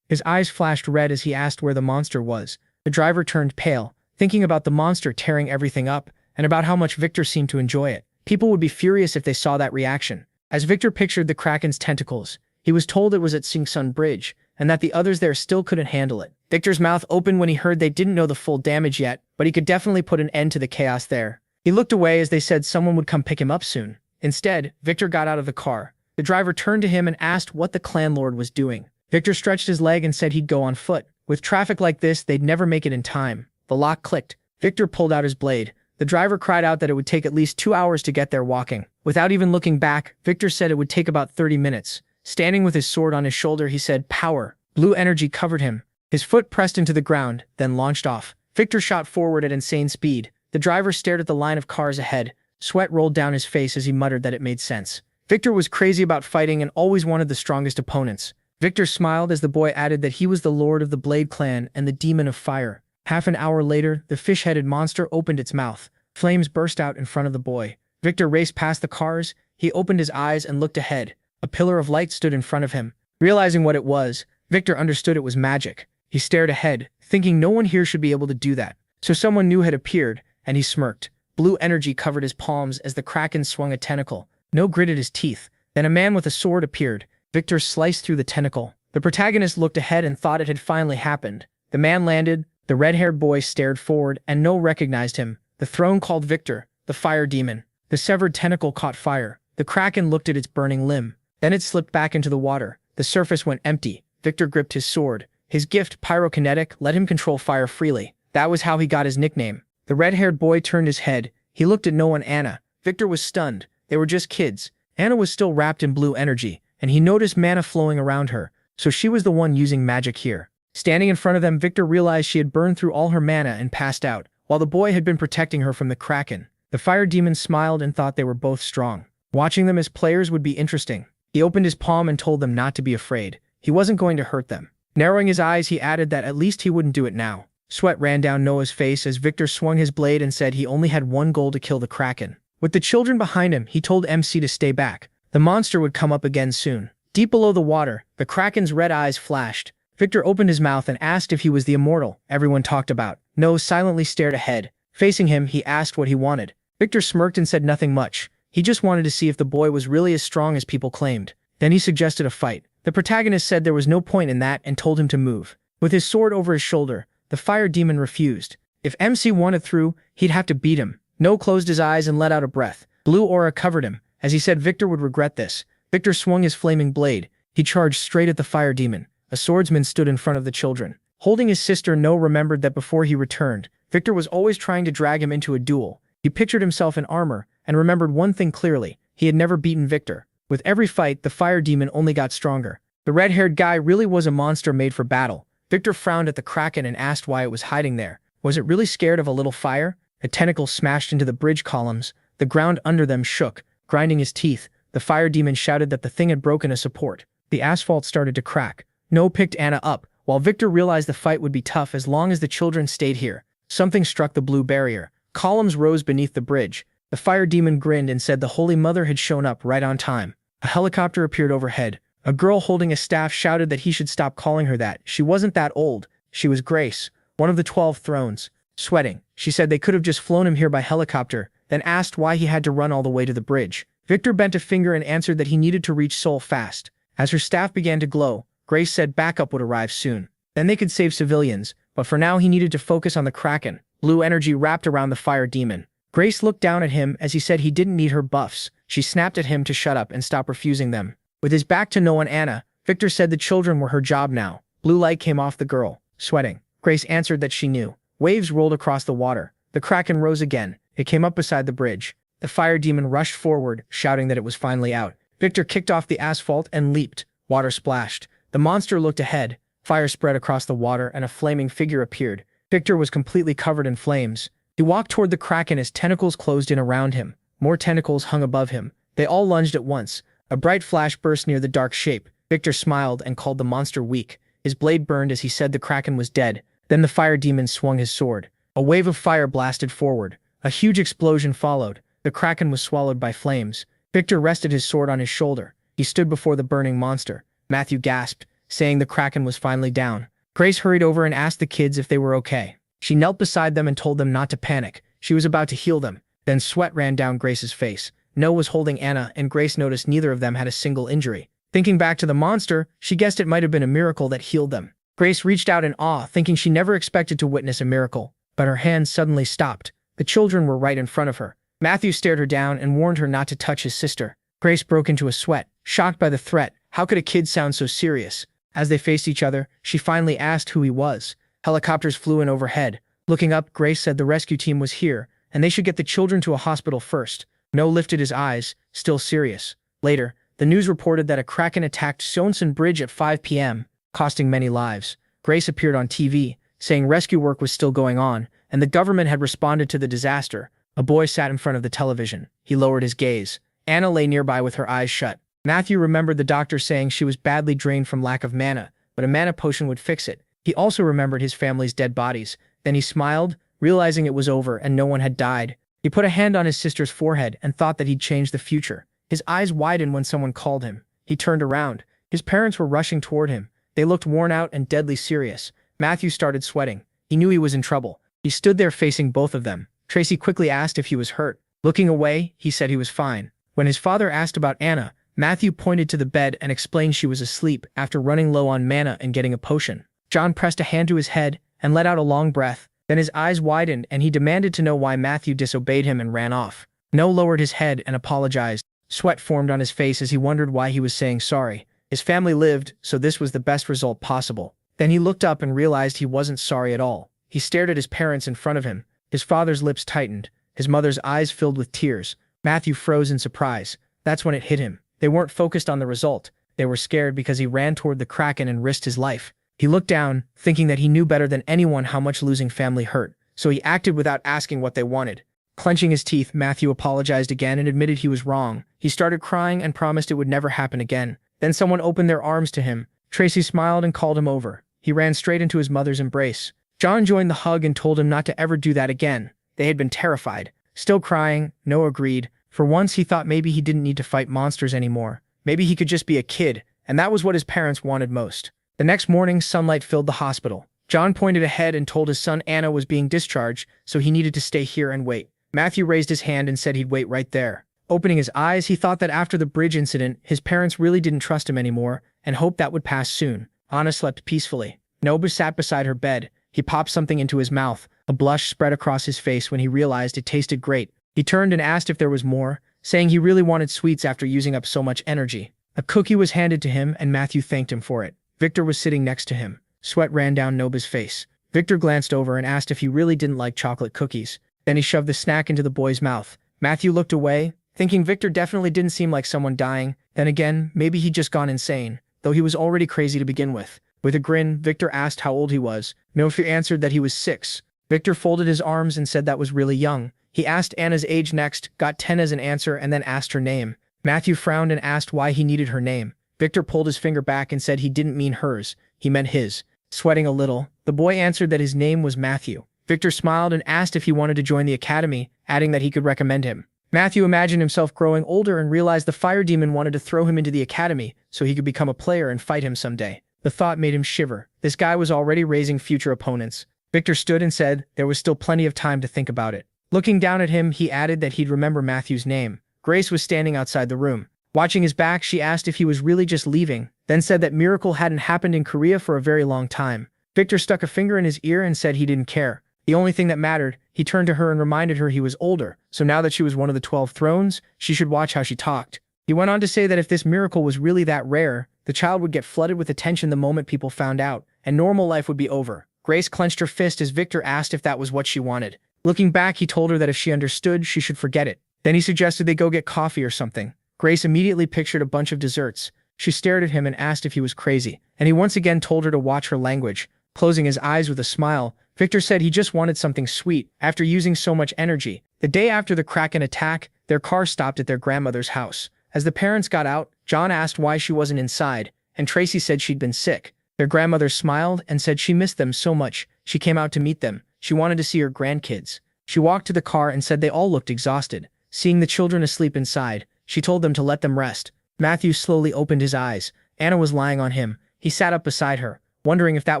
His eyes flashed red as he asked where the monster was. The driver turned pale, thinking about the monster tearing everything up and about how much Victor seemed to enjoy it. People would be furious if they saw that reaction. As Victor pictured the Kraken's tentacles, he was told it was at Sing Sun Bridge and that the others there still couldn't handle it. Victor's mouth opened when he heard they didn't know the full damage yet, but he could definitely put an end to the chaos there. He looked away as they said someone would come pick him up soon. Instead, Victor got out of the car. The driver turned to him and asked what the clan lord was doing. Victor stretched his leg and said he'd go on foot. With traffic like this, they'd never make it in time. The lock clicked. Victor pulled out his blade. The driver cried out that it would take at least 2 hours to get there walking. Without even looking back, Victor said it would take about 30 minutes. Standing with his sword on his shoulder, he said, "Power." Blue energy covered him. His foot pressed into the ground, then launched off. Victor shot forward at insane speed. The driver stared at the line of cars ahead. Sweat rolled down his face as he muttered that it made sense. Victor was crazy about fighting and always wanted the strongest opponents. Victor smiled as the boy added that he was the lord of the Blade Clan and the demon of fire. Half an hour later, the fish-headed monster opened its mouth. Flames burst out in front of the boy. Victor raced past the cars. He opened his eyes and looked ahead. A pillar of light stood in front of him. Realizing what it was, Victor understood it was magic. He stared ahead, thinking no one here should be able to do that. So someone new had appeared, and he smirked. Blue energy covered his palms as the Kraken swung a tentacle. No gritted his teeth. Then a man with a sword appeared. Victor sliced through the tentacle. The protagonist looked ahead and thought it had finally happened. The man landed. The red-haired boy stared forward, and no recognized him. The throne called Victor, the fire demon. The severed tentacle caught fire. The Kraken looked at its burning limb. Then it slipped back into the water. The surface went empty. Victor gripped his sword. His gift, pyrokinetic, let him control fire freely. That was how he got his nickname. The red-haired boy turned his head. He looked at Noah and Anna. Victor was stunned. They were just kids. Anna was still wrapped in blue energy, and he noticed mana flowing around her, so she was the one using magic here. Standing in front of them, Victor realized she had burned through all her mana and passed out, while the boy had been protecting her from the Kraken. The fire demon smiled and thought they were both strong. Watching them as players would be interesting. He opened his palm and told them not to be afraid. He wasn't going to hurt them. Narrowing his eyes, he added that at least he wouldn't do it now. Sweat ran down Noah's face as Victor swung his blade and said he only had one goal: to kill the Kraken. With the children behind him, he told MC to stay back. The monster would come up again soon. Deep below the water, the Kraken's red eyes flashed. Victor opened his mouth and asked if he was the immortal everyone talked about. Noah silently stared ahead. Facing him, he asked what he wanted. Victor smirked and said nothing much. He just wanted to see if the boy was really as strong as people claimed. Then he suggested a fight. The protagonist said there was no point in that and told him to move. With his sword over his shoulder, the fire demon refused. If MC wanted through, he'd have to beat him. Noah closed his eyes and let out a breath. Blue aura covered him. As he said Victor would regret this. Victor swung his flaming blade. He charged straight at the fire demon. A swordsman stood in front of the children. Holding his sister, Noah remembered that before he returned, Victor was always trying to drag him into a duel. He pictured himself in armor, and remembered one thing clearly. He had never beaten Victor. With every fight, the fire demon only got stronger. The red-haired guy really was a monster made for battle. Victor frowned at the Kraken and asked why it was hiding there. Was it really scared of a little fire? A tentacle smashed into the bridge columns. The ground under them shook. Grinding his teeth, the fire demon shouted that the thing had broken a support. The asphalt started to crack. Noah picked Anna up, while Victor realized the fight would be tough as long as the children stayed here. Something struck the blue barrier. Columns rose beneath the bridge. The fire demon grinned and said the Holy Mother had shown up right on time. A helicopter appeared overhead. A girl holding a staff shouted that he should stop calling her that. She wasn't that old. She was Grace, one of the 12 thrones. Sweating, she said they could have just flown him here by helicopter, then asked why he had to run all the way to the bridge. Victor bent a finger and answered that he needed to reach Seoul fast. As her staff began to glow, Grace said backup would arrive soon. Then they could save civilians, but for now he needed to focus on the Kraken. Blue energy wrapped around the fire demon. Grace looked down at him as he said he didn't need her buffs. She snapped at him to shut up and stop refusing them. With his back to Noah and Anna, Victor said the children were her job now. Blue light came off the girl. Sweating, Grace answered that she knew. Waves rolled across the water. The Kraken rose again. It came up beside the bridge. The fire demon rushed forward, shouting that it was finally out. Victor kicked off the asphalt and leaped. Water splashed. The monster looked ahead. Fire spread across the water and a flaming figure appeared. Victor was completely covered in flames. He walked toward the Kraken as tentacles closed in around him. More tentacles hung above him. They all lunged at once. A bright flash burst near the dark shape. Victor smiled and called the monster weak. His blade burned as he said the Kraken was dead. Then the fire demon swung his sword. A wave of fire blasted forward. A huge explosion followed. The Kraken was swallowed by flames. Victor rested his sword on his shoulder. He stood before the burning monster. Matthew gasped, saying the Kraken was finally down. Grace hurried over and asked the kids if they were okay. She knelt beside them and told them not to panic. She was about to heal them. Then sweat ran down Grace's face. Noah was holding Anna, and Grace noticed neither of them had a single injury. Thinking back to the monster, she guessed it might have been a miracle that healed them. Grace reached out in awe, thinking she never expected to witness a miracle. But her hands suddenly stopped. The children were right in front of her. Matthew stared her down and warned her not to touch his sister. Grace broke into a sweat, shocked by the threat. How could a kid sound so serious? As they faced each other, she finally asked who he was. Helicopters flew in overhead. Looking up, Grace said the rescue team was here, and they should get the children to a hospital first. Noah lifted his eyes, still serious. Later, the news reported that a Kraken attacked Seonsan Bridge at 5 p.m., costing many lives. Grace appeared on TV, saying rescue work was still going on, and the government had responded to the disaster. A boy sat in front of the television. He lowered his gaze. Anna lay nearby with her eyes shut. Matthew remembered the doctor saying she was badly drained from lack of mana, but a mana potion would fix it. He also remembered his family's dead bodies. Then he smiled, realizing it was over and no one had died. He put a hand on his sister's forehead and thought that he'd change the future. His eyes widened when someone called him. He turned around. His parents were rushing toward him. They looked worn out and deadly serious. Matthew started sweating. He knew he was in trouble. He stood there facing both of them. Tracy quickly asked if he was hurt. Looking away, he said he was fine. When his father asked about Anna, Matthew pointed to the bed and explained she was asleep after running low on mana and getting a potion. John pressed a hand to his head and let out a long breath. Then his eyes widened and he demanded to know why Matthew disobeyed him and ran off. Noah lowered his head and apologized. Sweat formed on his face as he wondered why he was saying sorry. His family lived, so this was the best result possible. Then he looked up and realized he wasn't sorry at all. He stared at his parents in front of him. His father's lips tightened. His mother's eyes filled with tears. Matthew froze in surprise. That's when it hit him. They weren't focused on the result. They were scared because he ran toward the Kraken and risked his life. He looked down, thinking that he knew better than anyone how much losing family hurt, so he acted without asking what they wanted. Clenching his teeth, Matthew apologized again and admitted he was wrong. He started crying and promised it would never happen again. Then someone opened their arms to him. Tracy smiled and called him over. He ran straight into his mother's embrace. John joined the hug and told him not to ever do that again. They had been terrified. Still crying, Noah agreed. For once, he thought maybe he didn't need to fight monsters anymore. Maybe he could just be a kid, and that was what his parents wanted most. The next morning, sunlight filled the hospital. John pointed ahead and told his son Anna was being discharged, so he needed to stay here and wait. Matthew raised his hand and said he'd wait right there. Opening his eyes, he thought that after the bridge incident, his parents really didn't trust him anymore, and hoped that would pass soon. Anna slept peacefully. Noah sat beside her bed. He popped something into his mouth. A blush spread across his face when he realized it tasted great. He turned and asked if there was more, saying he really wanted sweets after using up so much energy. A cookie was handed to him, and Matthew thanked him for it. Victor was sitting next to him. Sweat ran down Noba's face. Victor glanced over and asked if he really didn't like chocolate cookies. Then he shoved the snack into the boy's mouth. Matthew looked away, thinking Victor definitely didn't seem like someone dying. Then again, maybe he'd just gone insane, though he was already crazy to begin with. With a grin, Victor asked how old he was. Matthew answered that he was 6. Victor folded his arms and said that was really young. He asked Anna's age next, got 10 as an answer, and then asked her name. Matthew frowned and asked why he needed her name. Victor pulled his finger back and said he didn't mean hers, he meant his. Sweating a little, the boy answered that his name was Matthew. Victor smiled and asked if he wanted to join the academy, adding that he could recommend him. Matthew imagined himself growing older and realized the fire demon wanted to throw him into the academy so he could become a player and fight him someday. The thought made him shiver. This guy was already raising future opponents. Victor stood and said there was still plenty of time to think about it. Looking down at him, he added that he'd remember Matthew's name. Grace was standing outside the room. Watching his back, she asked if he was really just leaving, then said that miracle hadn't happened in Korea for a very long time. Victor stuck a finger in his ear and said he didn't care. The only thing that mattered, he turned to her and reminded her he was older, so now that she was one of the 12 thrones, she should watch how she talked. He went on to say that if this miracle was really that rare, the child would get flooded with attention the moment people found out, and normal life would be over. Grace clenched her fist as Victor asked if that was what she wanted. Looking back, he told her that if she understood, she should forget it. Then he suggested they go get coffee or something. Grace immediately pictured a bunch of desserts. She stared at him and asked if he was crazy, and he once again told her to watch her language. Closing his eyes with a smile, Victor said he just wanted something sweet after using so much energy. The day after the Kraken attack, their car stopped at their grandmother's house. As the parents got out, John asked why she wasn't inside, and Tracy said she'd been sick. Their grandmother smiled and said she missed them so much, she came out to meet them. She wanted to see her grandkids. She walked to the car and said they all looked exhausted. Seeing the children asleep inside, she told them to let them rest. Matthew slowly opened his eyes. Anna was lying on him. He sat up beside her, wondering if that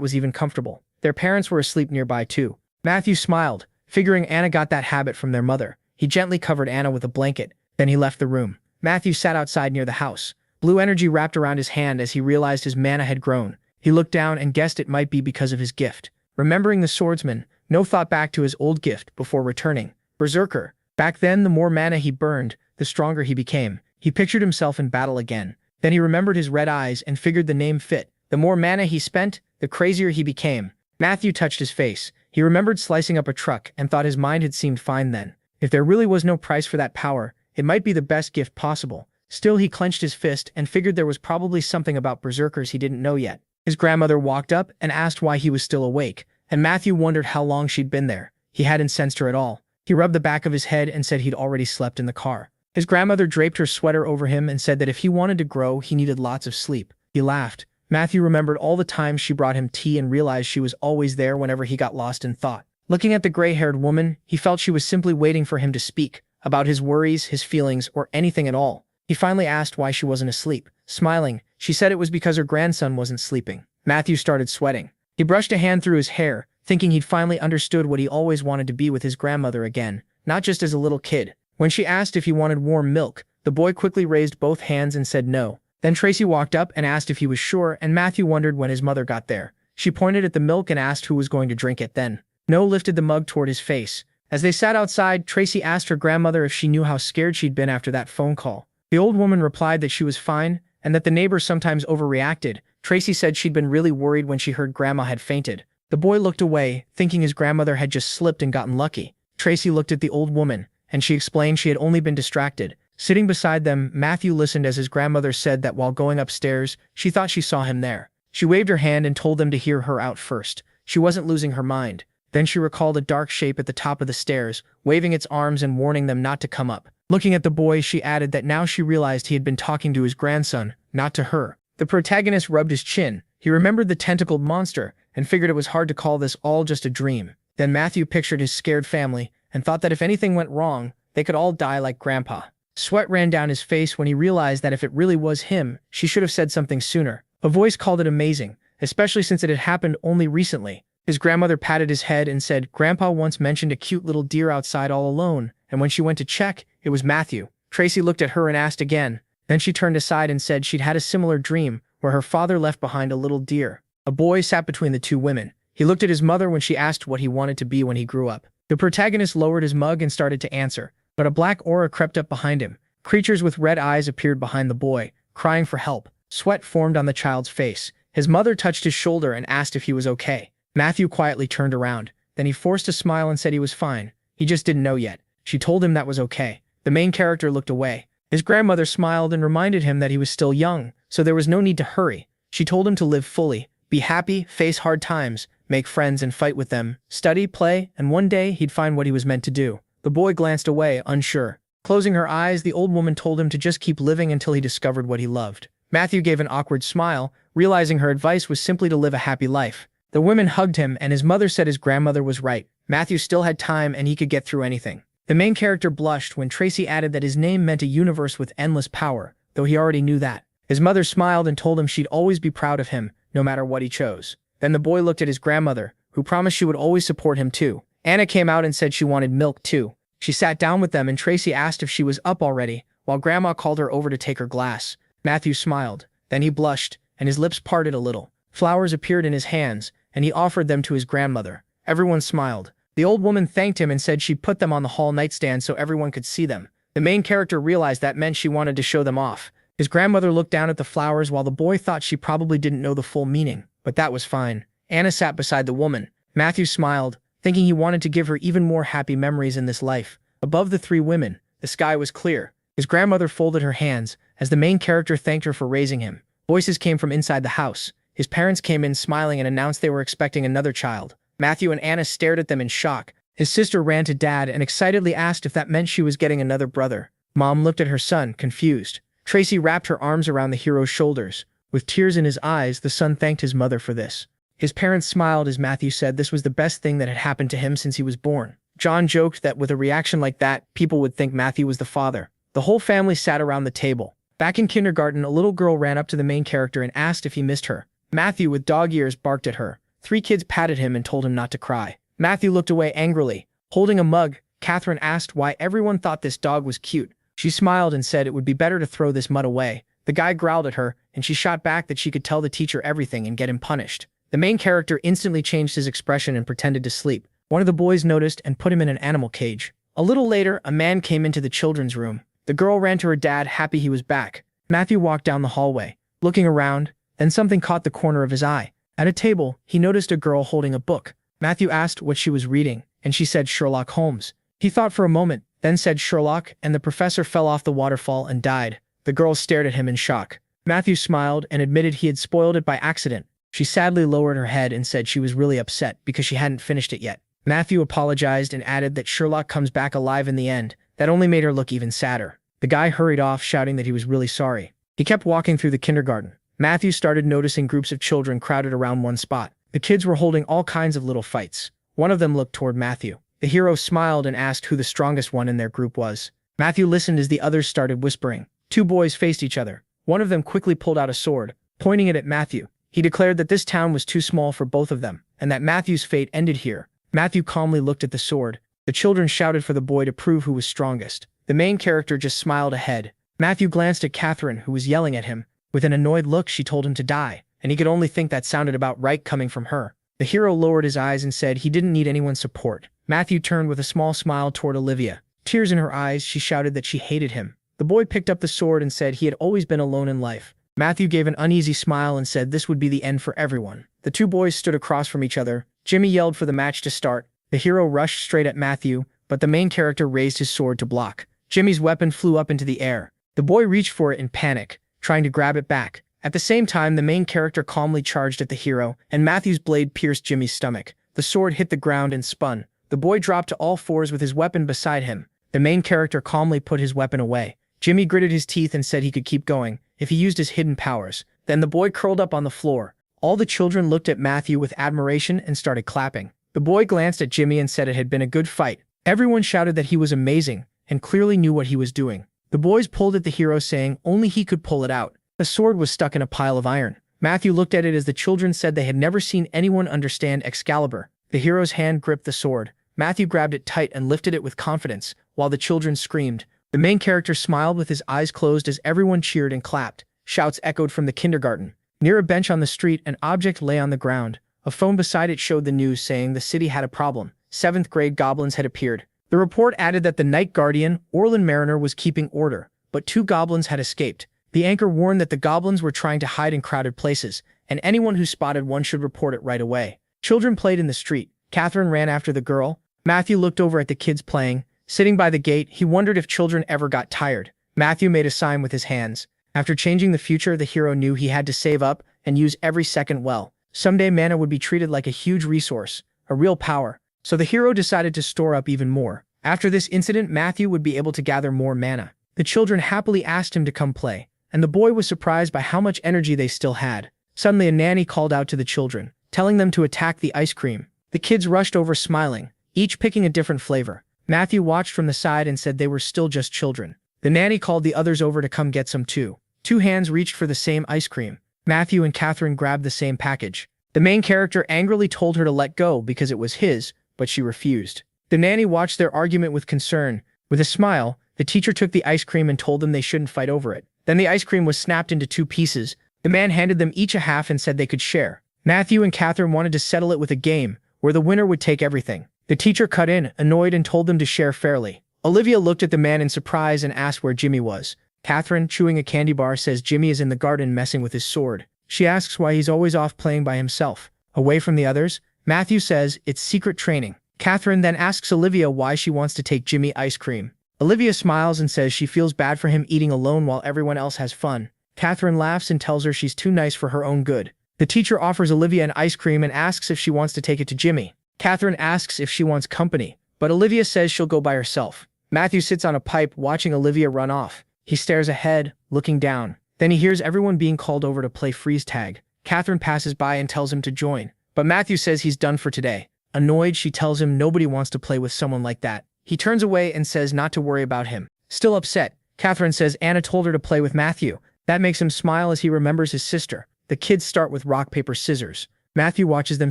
was even comfortable. Their parents were asleep nearby too. Matthew smiled, figuring Anna got that habit from their mother. He gently covered Anna with a blanket. Then he left the room. Matthew sat outside near the house. Blue energy wrapped around his hand as he realized his mana had grown. He looked down and guessed it might be because of his gift. Remembering the swordsman, No thought back to his old gift before returning. Berserker. Back then, the more mana he burned, the stronger he became. He pictured himself in battle again. Then he remembered his red eyes and figured the name fit. The more mana he spent, the crazier he became. Matthew touched his face. He remembered slicing up a truck and thought his mind had seemed fine then. If there really was no price for that power, it might be the best gift possible. Still, he clenched his fist and figured there was probably something about berserkers he didn't know yet. His grandmother walked up and asked why he was still awake, and Matthew wondered how long she'd been there. He hadn't sensed her at all. He rubbed the back of his head and said he'd already slept in the car. His grandmother draped her sweater over him and said that if he wanted to grow, he needed lots of sleep. He laughed. Matthew remembered all the times she brought him tea and realized she was always there whenever he got lost in thought. Looking at the gray-haired woman, he felt she was simply waiting for him to speak about his worries, his feelings, or anything at all. He finally asked why she wasn't asleep. Smiling, she said it was because her grandson wasn't sleeping. Matthew started sweating. He brushed a hand through his hair, thinking he'd finally understood what he always wanted to be with his grandmother again, not just as a little kid. When she asked if he wanted warm milk, the boy quickly raised both hands and said no. Then Tracy walked up and asked if he was sure, and Matthew wondered when his mother got there. She pointed at the milk and asked who was going to drink it then. No lifted the mug toward his face. As they sat outside, Tracy asked her grandmother if she knew how scared she'd been after that phone call. The old woman replied that she was fine, and that the neighbors sometimes overreacted. Tracy said she'd been really worried when she heard Grandma had fainted. The boy looked away, thinking his grandmother had just slipped and gotten lucky. Tracy looked at the old woman, and she explained she had only been distracted. Sitting beside them, Matthew listened as his grandmother said that while going upstairs, she thought she saw him there. She waved her hand and told them to hear her out first. She wasn't losing her mind. Then she recalled a dark shape at the top of the stairs, waving its arms and warning them not to come up. Looking at the boy, she added that now she realized he had been talking to his grandson, not to her. The protagonist rubbed his chin. He remembered the tentacled monster and figured it was hard to call this all just a dream. Then Matthew pictured his scared family and thought that if anything went wrong, they could all die like Grandpa. Sweat ran down his face when he realized that if it really was him, she should have said something sooner. A voice called it amazing, especially since it had happened only recently. His grandmother patted his head and said Grandpa once mentioned a cute little deer outside all alone, and when she went to check, it was Matthew. Tracy looked at her and asked again. Then she turned aside and said she'd had a similar dream where her father left behind a little deer. A boy sat between the two women. He looked at his mother when she asked what he wanted to be when he grew up. The protagonist lowered his mug and started to answer, but a black aura crept up behind him. Creatures with red eyes appeared behind the boy, crying for help. Sweat formed on the child's face. His mother touched his shoulder and asked if he was okay. Matthew quietly turned around. Then he forced a smile and said he was fine. He just didn't know yet. She told him that was okay. The main character looked away. His grandmother smiled and reminded him that he was still young, so there was no need to hurry. She told him to live fully, be happy, face hard times, make friends and fight with them, study, play, and one day he'd find what he was meant to do. The boy glanced away, unsure. Closing her eyes, the old woman told him to just keep living until he discovered what he loved. Matthew gave an awkward smile, realizing her advice was simply to live a happy life. The women hugged him, and his mother said his grandmother was right. Matthew still had time and he could get through anything. The main character blushed when Tracy added that his name meant a universe with endless power, though he already knew that. His mother smiled and told him she'd always be proud of him, no matter what he chose. Then the boy looked at his grandmother, who promised she would always support him too. Anna came out and said she wanted milk too. She sat down with them and Tracy asked if she was up already, while Grandma called her over to take her glass. Matthew smiled. Then he blushed, and his lips parted a little. Flowers appeared in his hands, and he offered them to his grandmother. Everyone smiled. The old woman thanked him and said she'd put them on the hall nightstand so everyone could see them. The main character realized that meant she wanted to show them off. His grandmother looked down at the flowers while the boy thought she probably didn't know the full meaning, but that was fine. Anna sat beside the woman. Matthew smiled, thinking he wanted to give her even more happy memories in this life. Above the three women, the sky was clear. His grandmother folded her hands as the main character thanked her for raising him. Voices came from inside the house. His parents came in smiling and announced they were expecting another child. Matthew and Anna stared at them in shock. His sister ran to Dad and excitedly asked if that meant she was getting another brother. Mom looked at her son, confused. Tracy wrapped her arms around the hero's shoulders. With tears in his eyes, the son thanked his mother for this. His parents smiled as Matthew said this was the best thing that had happened to him since he was born. John joked that with a reaction like that, people would think Matthew was the father. The whole family sat around the table. Back in kindergarten, a little girl ran up to the main character and asked if he missed her. Matthew, with dog ears, barked at her. 3 kids patted him and told him not to cry. Matthew looked away angrily. Holding a mug, Catherine asked why everyone thought this dog was cute. She smiled and said it would be better to throw this mud away. The guy growled at her, and she shot back that she could tell the teacher everything and get him punished. The main character instantly changed his expression and pretended to sleep. One of the boys noticed and put him in an animal cage. A little later, a man came into the children's room. The girl ran to her dad, happy he was back. Matthew walked down the hallway, looking around, then something caught the corner of his eye. At a table, he noticed a girl holding a book. Matthew asked what she was reading, and she said Sherlock Holmes. He thought for a moment, then said Sherlock, and the professor fell off the waterfall and died. The girl stared at him in shock. Matthew smiled and admitted he had spoiled it by accident. She sadly lowered her head and said she was really upset because she hadn't finished it yet. Matthew apologized and added that Sherlock comes back alive in the end. That only made her look even sadder. The guy hurried off, shouting that he was really sorry. He kept walking through the kindergarten. Matthew started noticing groups of children crowded around one spot. The kids were holding all kinds of little fights. One of them looked toward Matthew. The hero smiled and asked who the strongest one in their group was. Matthew listened as the others started whispering. 2 boys faced each other. One of them quickly pulled out a sword, pointing it at Matthew. He declared that this town was too small for both of them, and that Matthew's fate ended here. Matthew calmly looked at the sword. The children shouted for the boy to prove who was strongest. The main character just smiled ahead. Matthew glanced at Catherine, who was yelling at him. With an annoyed look, she told him to die, and he could only think that sounded about right coming from her. The hero lowered his eyes and said he didn't need anyone's support. Matthew turned with a small smile toward Olivia. Tears in her eyes, she shouted that she hated him. The boy picked up the sword and said he had always been alone in life. Matthew gave an uneasy smile and said this would be the end for everyone. The 2 boys stood across from each other. Jimmy yelled for the match to start. The hero rushed straight at Matthew, but the main character raised his sword to block. Jimmy's weapon flew up into the air. The boy reached for it in panic, trying to grab it back. At the same time, the main character calmly charged at the hero, and Matthew's blade pierced Jimmy's stomach. The sword hit the ground and spun. The boy dropped to all fours with his weapon beside him. The main character calmly put his weapon away. Jimmy gritted his teeth and said he could keep going if he used his hidden powers. Then the boy curled up on the floor. All the children looked at Matthew with admiration and started clapping. The boy glanced at Jimmy and said it had been a good fight. Everyone shouted that he was amazing and clearly knew what he was doing. The boys pulled at the hero, saying only he could pull it out. The sword was stuck in a pile of iron. Matthew looked at it as the children said they had never seen anyone understand Excalibur. The hero's hand gripped the sword. Matthew grabbed it tight and lifted it with confidence, while the children screamed. The main character smiled with his eyes closed as everyone cheered and clapped. Shouts echoed from the kindergarten. Near a bench on the street, an object lay on the ground. A phone beside it showed the news saying the city had a problem. 7th grade goblins had appeared. The report added that the night guardian, Orlin Mariner, was keeping order, but 2 goblins had escaped. The anchor warned that the goblins were trying to hide in crowded places, and anyone who spotted one should report it right away. Children played in the street. Catherine ran after the girl. Matthew looked over at the kids playing. Sitting by the gate, he wondered if children ever got tired. Matthew made a sign with his hands. After changing the future, the hero knew he had to save up and use every second well. Someday mana would be treated like a huge resource, a real power. So the hero decided to store up even more. After this incident, Matthew would be able to gather more mana. The children happily asked him to come play, and the boy was surprised by how much energy they still had. Suddenly a nanny called out to the children, telling them to attack the ice cream. The kids rushed over smiling, each picking a different flavor. Matthew watched from the side and said they were still just children. The nanny called the others over to come get some too. 2 hands reached for the same ice cream. Matthew and Catherine grabbed the same package. The main character angrily told her to let go because it was his, but she refused. The nanny watched their argument with concern. With a smile, the teacher took the ice cream and told them they shouldn't fight over it. Then the ice cream was snapped into 2 pieces. The man handed them each a half and said they could share. Matthew and Catherine wanted to settle it with a game, where the winner would take everything. The teacher cut in, annoyed, and told them to share fairly. Olivia looked at the man in surprise and asked where Jimmy was. Catherine, chewing a candy bar, says Jimmy is in the garden messing with his sword. She asks why he's always off playing by himself, away from the others. Matthew says it's secret training. Catherine then asks Olivia why she wants to take Jimmy ice cream. Olivia smiles and says she feels bad for him eating alone while everyone else has fun. Catherine laughs and tells her she's too nice for her own good. The teacher offers Olivia an ice cream and asks if she wants to take it to Jimmy. Catherine asks if she wants company, but Olivia says she'll go by herself. Matthew sits on a pipe watching Olivia run off. He stares ahead, looking down. Then he hears everyone being called over to play freeze tag. Catherine passes by and tells him to join, but Matthew says he's done for today. Annoyed, she tells him nobody wants to play with someone like that. He turns away and says not to worry about him. Still upset, Catherine says Anna told her to play with Matthew. That makes him smile as he remembers his sister. The kids start with rock, paper, scissors. Matthew watches them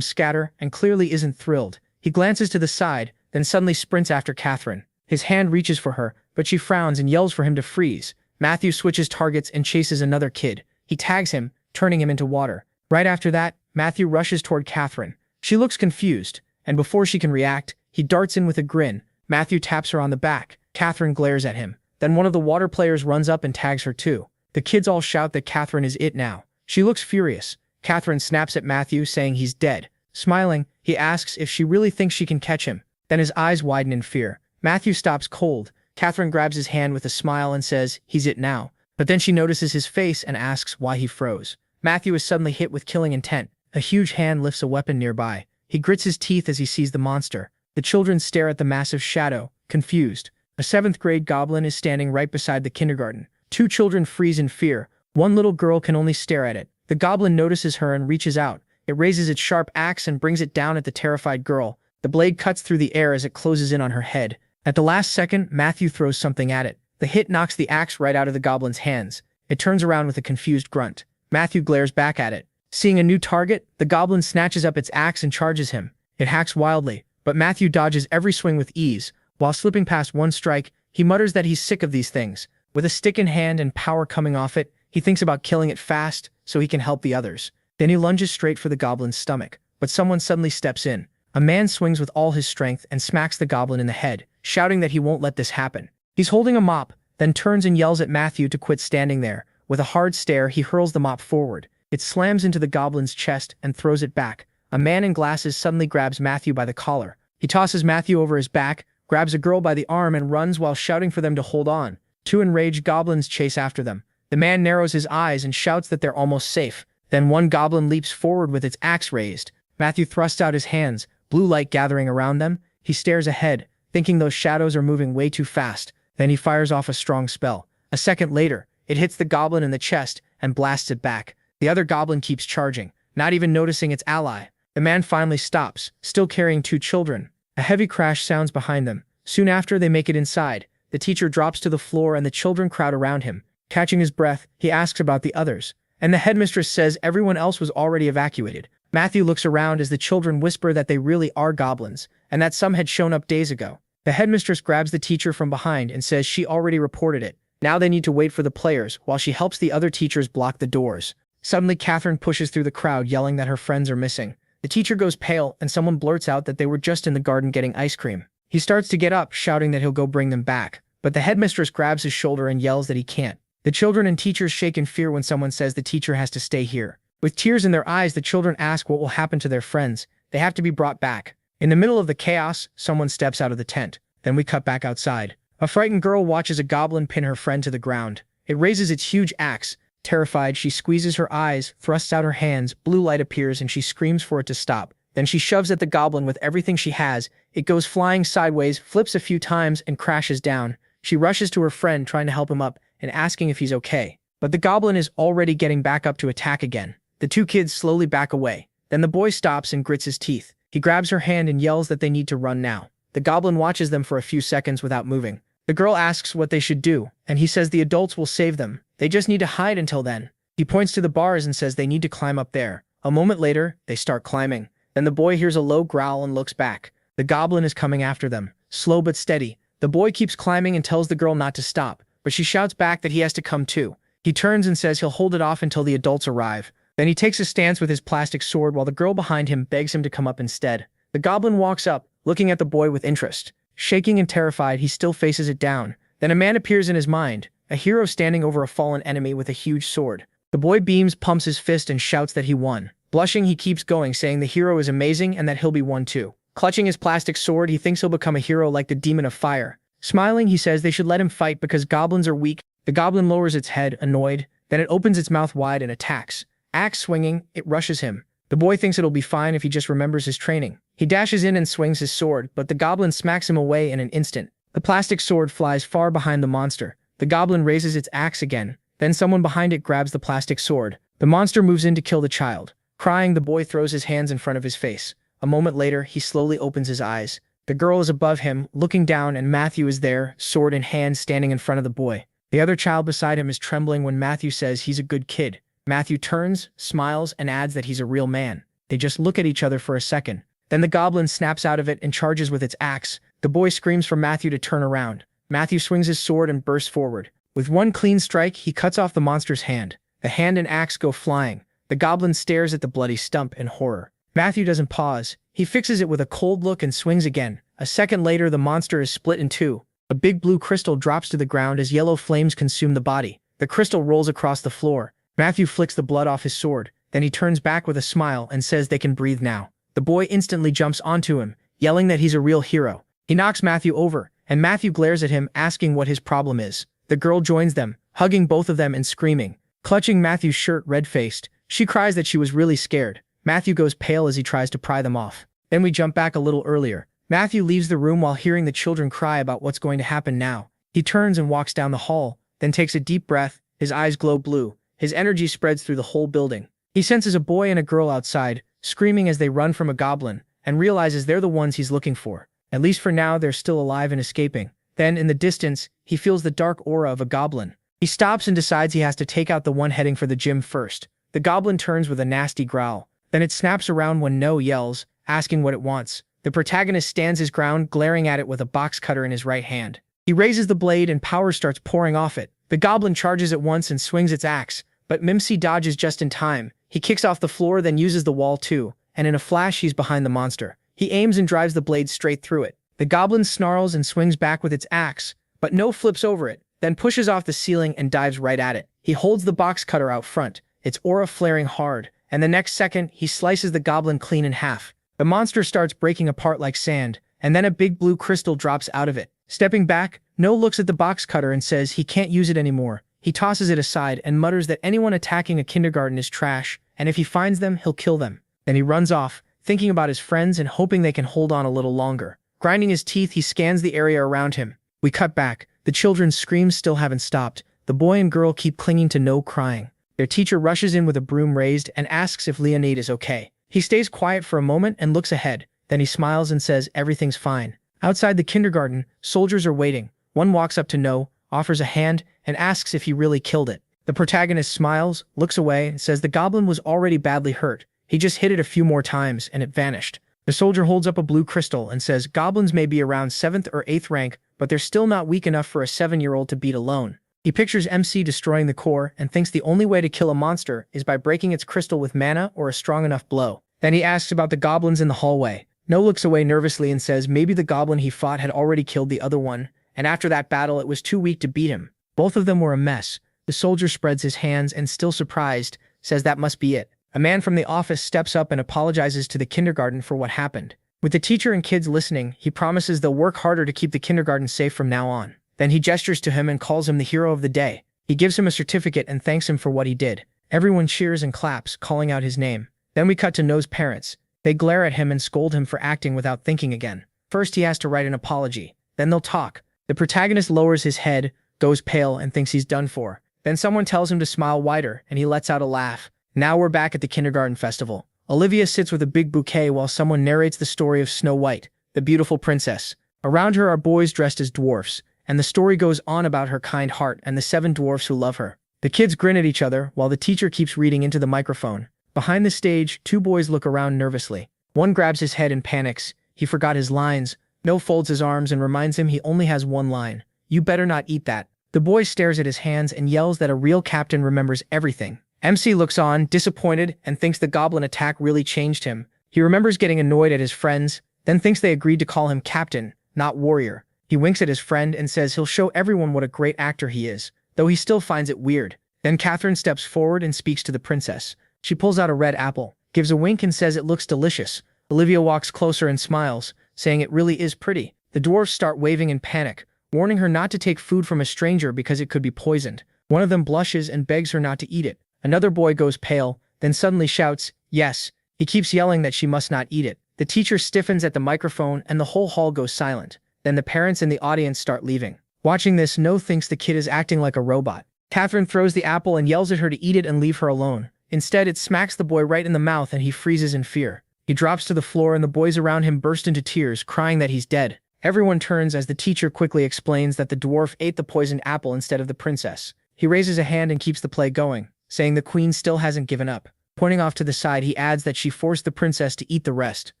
scatter and clearly isn't thrilled. He glances to the side, then suddenly sprints after Catherine. His hand reaches for her, but she frowns and yells for him to freeze. Matthew switches targets and chases another kid. He tags him, turning him into water. Right after that, Matthew rushes toward Catherine. She looks confused, and before she can react, he darts in with a grin. Matthew taps her on the back. Catherine glares at him. Then one of the water players runs up and tags her too. The kids all shout that Catherine is it now. She looks furious. Catherine snaps at Matthew, saying he's dead. Smiling, he asks if she really thinks she can catch him. Then his eyes widen in fear. Matthew stops cold. Catherine grabs his hand with a smile and says, he's it now. But then she notices his face and asks why he froze. Matthew is suddenly hit with killing intent. A huge hand lifts a weapon nearby. He grits his teeth as he sees the monster. The children stare at the massive shadow, confused. A 7th grade goblin is standing right beside the kindergarten. 2 children freeze in fear. One little girl can only stare at it. The goblin notices her and reaches out. It raises its sharp axe and brings it down at the terrified girl. The blade cuts through the air as it closes in on her head. At the last second, Matthew throws something at it. The hit knocks the axe right out of the goblin's hands. It turns around with a confused grunt. Matthew glares back at it. Seeing a new target, the goblin snatches up its axe and charges him. It hacks wildly, but Matthew dodges every swing with ease. While slipping past one strike, he mutters that he's sick of these things. With a stick in hand and power coming off it, he thinks about killing it fast so he can help the others. Then he lunges straight for the goblin's stomach, but someone suddenly steps in. A man swings with all his strength and smacks the goblin in the head, shouting that he won't let this happen. He's holding a mop, then turns and yells at Matthew to quit standing there. With a hard stare, he hurls the mop forward. It slams into the goblin's chest and throws it back. A man in glasses suddenly grabs Matthew by the collar. He tosses Matthew over his back, grabs a girl by the arm and runs while shouting for them to hold on. 2 enraged goblins chase after them. The man narrows his eyes and shouts that they're almost safe. Then one goblin leaps forward with its axe raised. Matthew thrusts out his hands, blue light gathering around them. He stares ahead, thinking those shadows are moving way too fast. Then he fires off a strong spell. A second later, it hits the goblin in the chest and blasts it back. The other goblin keeps charging, not even noticing its ally. The man finally stops, still carrying 2 children. A heavy crash sounds behind them. Soon after, they make it inside. The teacher drops to the floor and the children crowd around him. Catching his breath, he asks about the others. And the headmistress says everyone else was already evacuated. Matthew looks around as the children whisper that they really are goblins, and that some had shown up days ago. The headmistress grabs the teacher from behind and says she already reported it. Now they need to wait for the players, while she helps the other teachers block the doors. Suddenly, Catherine pushes through the crowd, yelling that her friends are missing. The teacher goes pale, and someone blurts out that they were just in the garden getting ice cream. He starts to get up, shouting that he'll go bring them back. But the headmistress grabs his shoulder and yells that he can't. The children and teachers shake in fear when someone says the teacher has to stay here. With tears in their eyes, the children ask what will happen to their friends. They have to be brought back. In the middle of the chaos, someone steps out of the tent. Then we cut back outside. A frightened girl watches a goblin pin her friend to the ground. It raises its huge axe. Terrified, she squeezes her eyes, thrusts out her hands, blue light appears and she screams for it to stop. Then she shoves at the goblin with everything she has. It goes flying sideways, flips a few times, and crashes down. She rushes to her friend, trying to help him up and asking if he's okay. But the goblin is already getting back up to attack again. The 2 kids slowly back away. Then the boy stops and grits his teeth. He grabs her hand and yells that they need to run now. The goblin watches them for a few seconds without moving. The girl asks what they should do, and he says the adults will save them. They just need to hide until then. He points to the bars and says they need to climb up there. A moment later, they start climbing. Then the boy hears a low growl and looks back. The goblin is coming after them, slow but steady. The boy keeps climbing and tells the girl not to stop, but she shouts back that he has to come too. He turns and says he'll hold it off until the adults arrive. Then he takes a stance with his plastic sword while the girl behind him begs him to come up instead. The goblin walks up, looking at the boy with interest. Shaking and terrified, he still faces it down. Then a man appears in his mind, a hero standing over a fallen enemy with a huge sword. The boy beams, pumps his fist, and shouts that he won. Blushing, he keeps going, saying the hero is amazing and that he'll be one too. Clutching his plastic sword, he thinks he'll become a hero like the demon of fire. Smiling, he says they should let him fight because goblins are weak. The goblin lowers its head, annoyed. Then it opens its mouth wide and attacks. Axe swinging, it rushes him. The boy thinks it'll be fine if he just remembers his training. He dashes in and swings his sword, but the goblin smacks him away in an instant. The plastic sword flies far behind the monster. The goblin raises its axe again. Then someone behind it grabs the plastic sword. The monster moves in to kill the child. Crying, the boy throws his hands in front of his face. A moment later, he slowly opens his eyes. The girl is above him, looking down, and Matthew is there, sword in hand, standing in front of the boy. The other child beside him is trembling when Matthew says he's a good kid. Matthew turns, smiles, and adds that he's a real man. They just look at each other for a second. Then the goblin snaps out of it and charges with its axe. The boy screams for Matthew to turn around. Matthew swings his sword and bursts forward. With one clean strike, he cuts off the monster's hand. The hand and axe go flying. The goblin stares at the bloody stump in horror. Matthew doesn't pause. He fixes it with a cold look and swings again. A second later, the monster is split in two. A big blue crystal drops to the ground as yellow flames consume the body. The crystal rolls across the floor. Matthew flicks the blood off his sword. Then he turns back with a smile and says they can breathe now. The boy instantly jumps onto him, yelling that he's a real hero. He knocks Matthew over, and Matthew glares at him, asking what his problem is. The girl joins them, hugging both of them and screaming. Clutching Matthew's shirt, red-faced, she cries that she was really scared. Matthew goes pale as he tries to pry them off. Then we jump back a little earlier. Matthew leaves the room while hearing the children cry about what's going to happen now. He turns and walks down the hall, then takes a deep breath. His eyes glow blue. His energy spreads through the whole building. He senses a boy and a girl outside, screaming as they run from a goblin, and realizes they're the ones he's looking for. At least for now, they're still alive and escaping. Then, in the distance, he feels the dark aura of a goblin. He stops and decides he has to take out the one heading for the gym first. The goblin turns with a nasty growl. Then it snaps around when No yells, asking what it wants. The protagonist stands his ground, glaring at it with a box cutter in his right hand. He raises the blade and power starts pouring off it. The goblin charges at once and swings its axe, but Mimsy dodges just in time. He kicks off the floor, then uses the wall too, and in a flash he's behind the monster. He aims and drives the blade straight through it. The goblin snarls and swings back with its axe, but No flips over it, then pushes off the ceiling and dives right at it. He holds the box cutter out front, its aura flaring hard, and the next second, he slices the goblin clean in half. The monster starts breaking apart like sand, and then a big blue crystal drops out of it. Stepping back, No looks at the box cutter and says he can't use it anymore. He tosses it aside and mutters that anyone attacking a kindergarten is trash, and if he finds them, he'll kill them. Then he runs off, thinking about his friends and hoping they can hold on a little longer. Grinding his teeth, he scans the area around him. We cut back. The children's screams still haven't stopped. The boy and girl keep clinging to No, crying. Their teacher rushes in with a broom raised and asks if Leonid is okay. He stays quiet for a moment and looks ahead. Then he smiles and says everything's fine. Outside the kindergarten, soldiers are waiting. One walks up to No, offers a hand, and asks if he really killed it. The protagonist smiles, looks away, and says the goblin was already badly hurt. He just hit it a few more times, and it vanished. The soldier holds up a blue crystal and says goblins may be around 7th or 8th rank, but they're still not weak enough for a 7-year-old to beat alone. He pictures MC destroying the core and thinks the only way to kill a monster is by breaking its crystal with mana or a strong enough blow. Then he asks about the goblins in the hallway. No looks away nervously and says maybe the goblin he fought had already killed the other one, and after that battle it was too weak to beat him. Both of them were a mess. The soldier spreads his hands and, still surprised, says that must be it. A man from the office steps up and apologizes to the kindergarten for what happened. With the teacher and kids listening, he promises they'll work harder to keep the kindergarten safe from now on. Then he gestures to him and calls him the hero of the day. He gives him a certificate and thanks him for what he did. Everyone cheers and claps, calling out his name. Then we cut to No's parents. They glare at him and scold him for acting without thinking again. First he has to write an apology. Then they'll talk. The protagonist lowers his head, goes pale, and thinks he's done for. Then someone tells him to smile wider, and he lets out a laugh. Now we're back at the kindergarten festival. Olivia sits with a big bouquet while someone narrates the story of Snow White, the beautiful princess. Around her are boys dressed as dwarfs, and the story goes on about her kind heart and the 7 dwarfs who love her. The kids grin at each other while the teacher keeps reading into the microphone. Behind the stage, 2 boys look around nervously. One grabs his head and panics. He forgot his lines. No folds his arms and reminds him he only has one line. You better not eat that. The boy stares at his hands and yells that a real captain remembers everything. MC looks on, disappointed, and thinks the goblin attack really changed him. He remembers getting annoyed at his friends, then thinks they agreed to call him captain, not warrior. He winks at his friend and says he'll show everyone what a great actor he is, though he still finds it weird. Then Catherine steps forward and speaks to the princess. She pulls out a red apple, gives a wink and says it looks delicious. Olivia walks closer and smiles, saying it really is pretty. The dwarfs start waving in panic, warning her not to take food from a stranger because it could be poisoned. One of them blushes and begs her not to eat it. Another boy goes pale, then suddenly shouts, yes. He keeps yelling that she must not eat it. The teacher stiffens at the microphone and the whole hall goes silent. Then the parents and the audience start leaving. Watching this, No thinks the kid is acting like a robot. Catherine throws the apple and yells at her to eat it and leave her alone. Instead, it smacks the boy right in the mouth and he freezes in fear. He drops to the floor and the boys around him burst into tears, crying that he's dead. Everyone turns as the teacher quickly explains that the dwarf ate the poisoned apple instead of the princess. He raises a hand and keeps the play going, saying the queen still hasn't given up. Pointing off to the side, he adds that she forced the princess to eat the rest.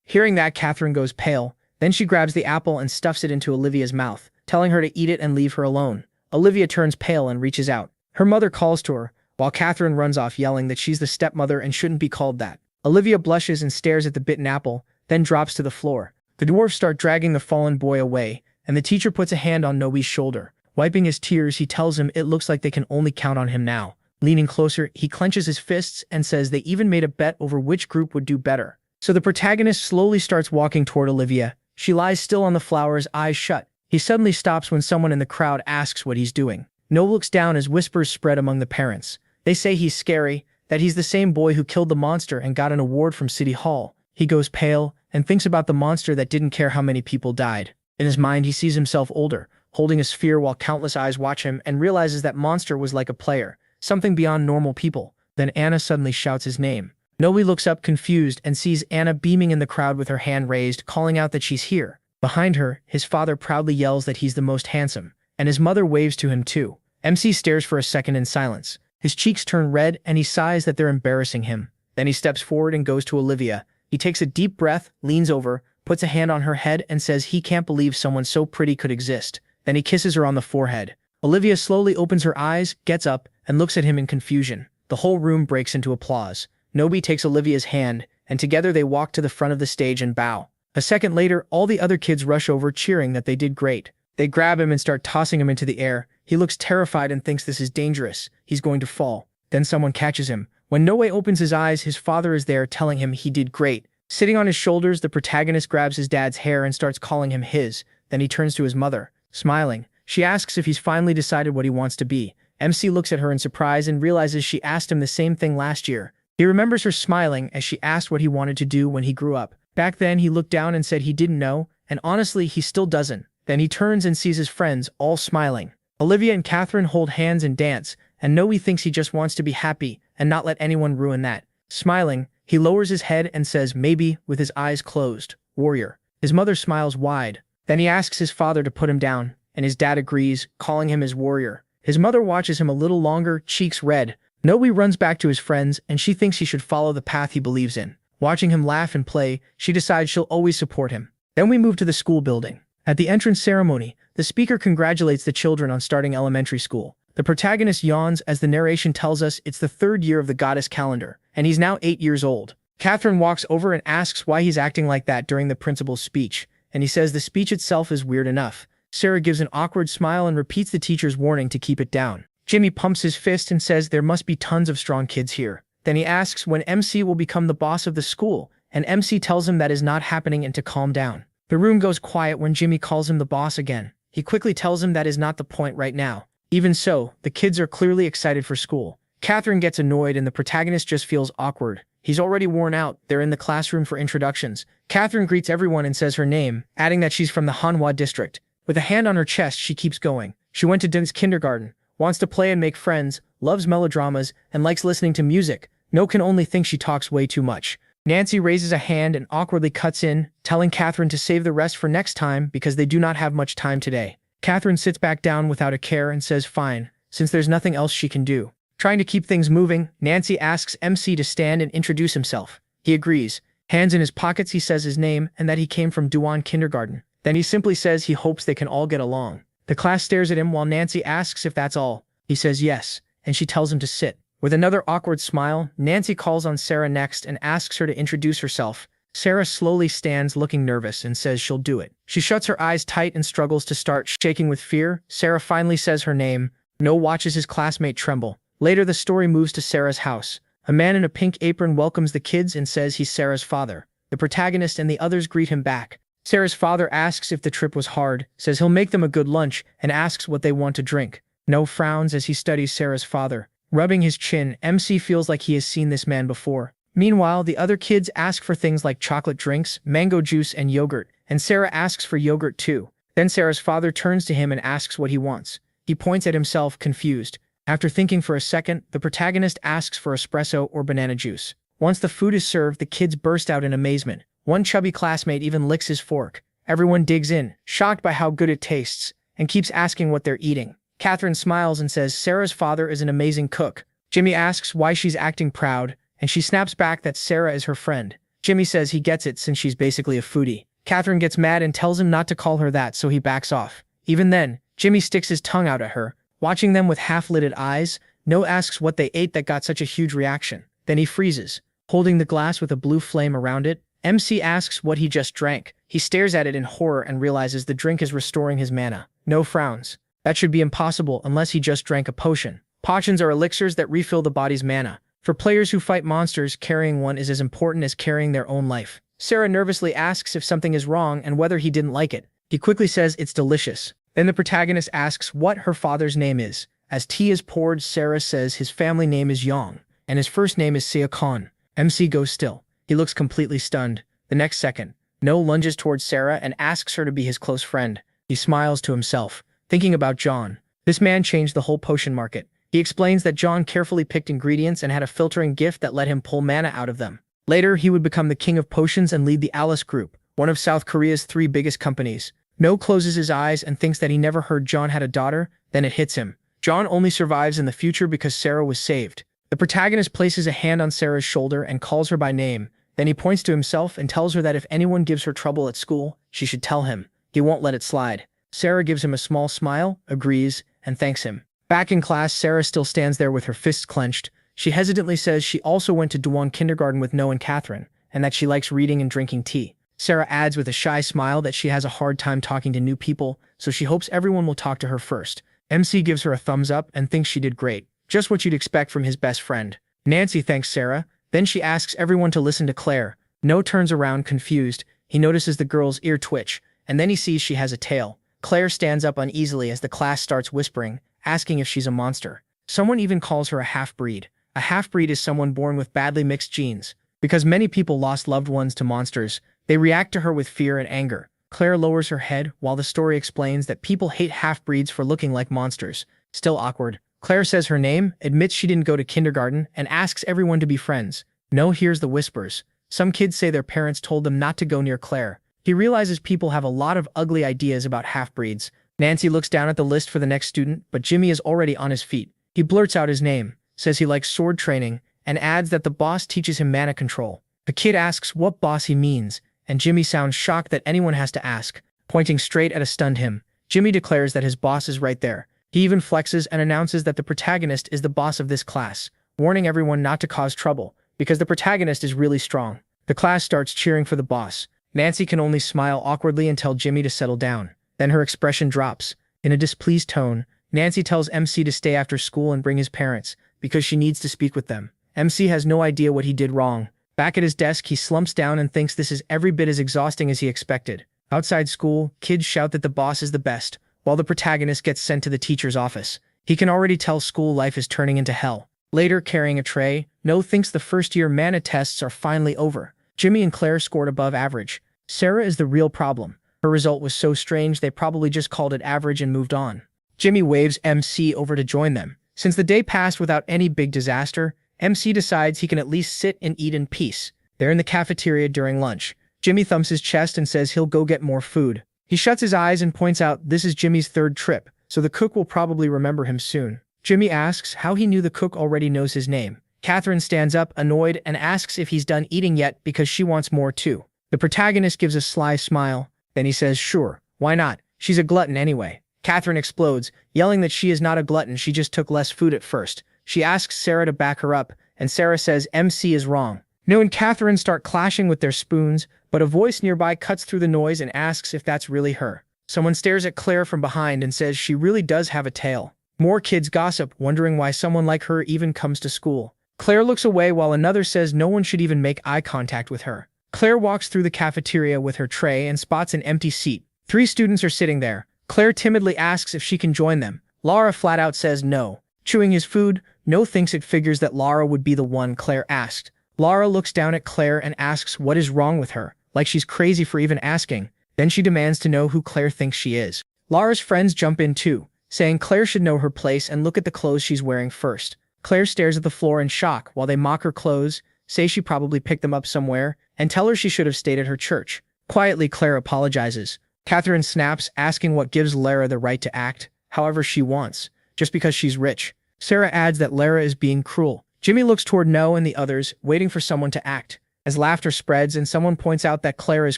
Hearing that, Catherine goes pale. Then she grabs the apple and stuffs it into Olivia's mouth, telling her to eat it and leave her alone. Olivia turns pale and reaches out. Her mother calls to her, while Catherine runs off yelling that she's the stepmother and shouldn't be called that. Olivia blushes and stares at the bitten apple, then drops to the floor. The dwarfs start dragging the fallen boy away, and the teacher puts a hand on Noe's shoulder. Wiping his tears, he tells him it looks like they can only count on him now. Leaning closer, he clenches his fists and says they even made a bet over which group would do better. So the protagonist slowly starts walking toward Olivia. She lies still on the flowers, eyes shut. He suddenly stops when someone in the crowd asks what he's doing. Noe looks down as whispers spread among the parents. They say he's scary, that he's the same boy who killed the monster and got an award from City Hall. He goes pale and thinks about the monster that didn't care how many people died. In his mind, he sees himself older, holding a sphere while countless eyes watch him, and realizes that monster was like a player, something beyond normal people. Then Anna suddenly shouts his name. Noe looks up confused and sees Anna beaming in the crowd with her hand raised, calling out that she's here. Behind her, his father proudly yells that he's the most handsome, and his mother waves to him too. MC stares for a second in silence. His cheeks turn red and he sighs that they're embarrassing him. Then he steps forward and goes to Olivia. He takes a deep breath, leans over, puts a hand on her head and says he can't believe someone so pretty could exist. Then he kisses her on the forehead. Olivia slowly opens her eyes, gets up, and looks at him in confusion. The whole room breaks into applause. Noe takes Olivia's hand, and together they walk to the front of the stage and bow. A second later, all the other kids rush over, cheering that they did great. They grab him and start tossing him into the air. He looks terrified and thinks this is dangerous. He's going to fall. Then someone catches him. When Noe opens his eyes, his father is there telling him he did great. Sitting on his shoulders, the protagonist grabs his dad's hair and starts calling him his. Then he turns to his mother. Smiling, she asks if he's finally decided what he wants to be. MC looks at her in surprise and realizes she asked him the same thing last year. He remembers her smiling as she asked what he wanted to do when he grew up. Back then, he looked down and said he didn't know, and honestly, he still doesn't. Then he turns and sees his friends, all smiling. Olivia and Catherine hold hands and dance, and Noe thinks he just wants to be happy and not let anyone ruin that. Smiling, he lowers his head and says maybe, with his eyes closed, warrior. His mother smiles wide. Then he asks his father to put him down, and his dad agrees, calling him his warrior. His mother watches him a little longer, cheeks red. Noe runs back to his friends, and she thinks he should follow the path he believes in. Watching him laugh and play, she decides she'll always support him. Then we move to the school building. At the entrance ceremony, the speaker congratulates the children on starting elementary school. The protagonist yawns as the narration tells us it's the third year of the goddess calendar, and he's now 8 years old. Catherine walks over and asks why he's acting like that during the principal's speech, and he says the speech itself is weird enough. Sarah gives an awkward smile and repeats the teacher's warning to keep it down. Jimmy pumps his fist and says there must be tons of strong kids here. Then he asks when MC will become the boss of the school, and MC tells him that is not happening and to calm down. The room goes quiet when Jimmy calls him the boss again. He quickly tells him that is not the point right now. Even so, the kids are clearly excited for school. Catherine gets annoyed and the protagonist just feels awkward. He's already worn out. They're in the classroom for introductions. Catherine greets everyone and says her name, adding that she's from the Manhwa district. With a hand on her chest, she keeps going. She went to dance kindergarten, wants to play and make friends, loves melodramas, and likes listening to music. No can only think she talks way too much. Nancy raises a hand and awkwardly cuts in, telling Catherine to save the rest for next time because they do not have much time today. Catherine sits back down without a care and says fine, since there's nothing else she can do. Trying to keep things moving, Nancy asks MC to stand and introduce himself. He agrees. Hands in his pockets, he says his name and that he came from Duan kindergarten. Then he simply says he hopes they can all get along. The class stares at him while Nancy asks if that's all. He says yes, and she tells him to sit. With another awkward smile, Nancy calls on Sarah next and asks her to introduce herself. Sarah slowly stands looking nervous and says she'll do it. She shuts her eyes tight and struggles to start, shaking with fear. Sarah finally says her name. Noe watches his classmate tremble. Later, the story moves to Sarah's house. A man in a pink apron welcomes the kids and says he's Sarah's father. The protagonist and the others greet him back. Sarah's father asks if the trip was hard, says he'll make them a good lunch, and asks what they want to drink. Noe frowns as he studies Sarah's father. Rubbing his chin, MC feels like he has seen this man before. Meanwhile, the other kids ask for things like chocolate drinks, mango juice, and yogurt, and Sarah asks for yogurt too. Then Sarah's father turns to him and asks what he wants. He points at himself, confused. After thinking for a second, the protagonist asks for espresso or banana juice. Once the food is served, the kids burst out in amazement. One chubby classmate even licks his fork. Everyone digs in, shocked by how good it tastes, and keeps asking what they're eating. Catherine smiles and says Sarah's father is an amazing cook. Jimmy asks why she's acting proud, and she snaps back that Sarah is her friend. Jimmy says he gets it since she's basically a foodie. Catherine gets mad and tells him not to call her that, so he backs off. Even then, Jimmy sticks his tongue out at her, watching them with half-lidded eyes. No asks what they ate that got such a huge reaction. Then he freezes, holding the glass with a blue flame around it. MC asks what he just drank. He stares at it in horror and realizes the drink is restoring his mana. No frowns. That should be impossible unless he just drank a potion. Potions are elixirs that refill the body's mana. For players who fight monsters, carrying one is as important as carrying their own life. Sarah nervously asks if something is wrong and whether he didn't like it. He quickly says it's delicious. Then the protagonist asks what her father's name is. As tea is poured, Sarah says his family name is Yong, and his first name is Sia Khan. MC goes still. He looks completely stunned. The next second, No lunges towards Sarah and asks her to be his close friend. He smiles to himself, thinking about John. This man changed the whole potion market. He explains that John carefully picked ingredients and had a filtering gift that let him pull mana out of them. Later, he would become the king of potions and lead the Alice Group, one of South Korea's 3 biggest companies. No closes his eyes and thinks that he never heard John had a daughter. Then it hits him. John only survives in the future because Sarah was saved. The protagonist places a hand on Sarah's shoulder and calls her by name. Then he points to himself and tells her that if anyone gives her trouble at school, she should tell him. He won't let it slide. Sarah gives him a small smile, agrees, and thanks him. Back in class, Sarah still stands there with her fists clenched. She hesitantly says she also went to Dwon kindergarten with No and Catherine, and that she likes reading and drinking tea. Sarah adds with a shy smile that she has a hard time talking to new people, so she hopes everyone will talk to her first. MC gives her a thumbs up and thinks she did great. Just what you'd expect from his best friend. Nancy thanks Sarah. Then she asks everyone to listen to Claire. No turns around confused. He notices the girl's ear twitch, and then he sees she has a tail. Claire stands up uneasily as the class starts whispering, asking if she's a monster. Someone even calls her a half-breed. A half-breed is someone born with badly mixed genes. Because many people lost loved ones to monsters, they react to her with fear and anger. Claire lowers her head while the story explains that people hate half-breeds for looking like monsters. Still awkward. Claire says her name, admits she didn't go to kindergarten, and asks everyone to be friends. No hears the whispers. Some kids say their parents told them not to go near Claire. He realizes people have a lot of ugly ideas about half-breeds. Nancy looks down at the list for the next student, but Jimmy is already on his feet. He blurts out his name, says he likes sword training, and adds that the boss teaches him mana control. The kid asks what boss he means, and Jimmy sounds shocked that anyone has to ask. Pointing straight at a stunned him, Jimmy declares that his boss is right there. He even flexes and announces that the protagonist is the boss of this class, warning everyone not to cause trouble, because the protagonist is really strong. The class starts cheering for the boss. Nancy can only smile awkwardly and tell Jimmy to settle down. Then her expression drops. In a displeased tone, Nancy tells MC to stay after school and bring his parents, because she needs to speak with them. MC has no idea what he did wrong. Back at his desk, he slumps down and thinks this is every bit as exhausting as he expected. Outside school, kids shout that the boss is the best, while the protagonist gets sent to the teacher's office. He can already tell school life is turning into hell. Later, carrying a tray, No thinks the first-year mana tests are finally over. Jimmy and Claire scored above average. Sarah is the real problem. Her result was so strange they probably just called it average and moved on. Jimmy waves MC over to join them. Since the day passed without any big disaster, MC decides he can at least sit and eat in peace. They're in the cafeteria during lunch. Jimmy thumps his chest and says he'll go get more food. He shuts his eyes and points out this is Jimmy's 3rd trip, so the cook will probably remember him soon. Jimmy asks how he knew the cook already knows his name. Catherine stands up, annoyed, and asks if he's done eating yet because she wants more too. The protagonist gives a sly smile. Then he says, sure, why not? She's a glutton anyway. Catherine explodes, yelling that she is not a glutton, she just took less food at first. She asks Sarah to back her up, and Sarah says MC is wrong. No and Catherine start clashing with their spoons, but a voice nearby cuts through the noise and asks if that's really her. Someone stares at Claire from behind and says she really does have a tail. More kids gossip, wondering why someone like her even comes to school. Claire looks away while another says no one should even make eye contact with her. Claire walks through the cafeteria with her tray and spots an empty seat. 3 students are sitting there. Claire timidly asks if she can join them. Lara flat out says no. Chewing his food, No thinks it figures that Lara would be the one Claire asked. Lara looks down at Claire and asks what is wrong with her, like she's crazy for even asking. Then she demands to know who Claire thinks she is. Lara's friends jump in too, saying Claire should know her place and look at the clothes she's wearing first. Claire stares at the floor in shock while they mock her clothes, say she probably picked them up somewhere, and tell her she should have stayed at her church. Quietly, Claire apologizes. Catherine snaps, asking what gives Lara the right to act however she wants, just because she's rich. Sarah adds that Lara is being cruel. Jimmy looks toward No and the others, waiting for someone to act. As laughter spreads and someone points out that Claire is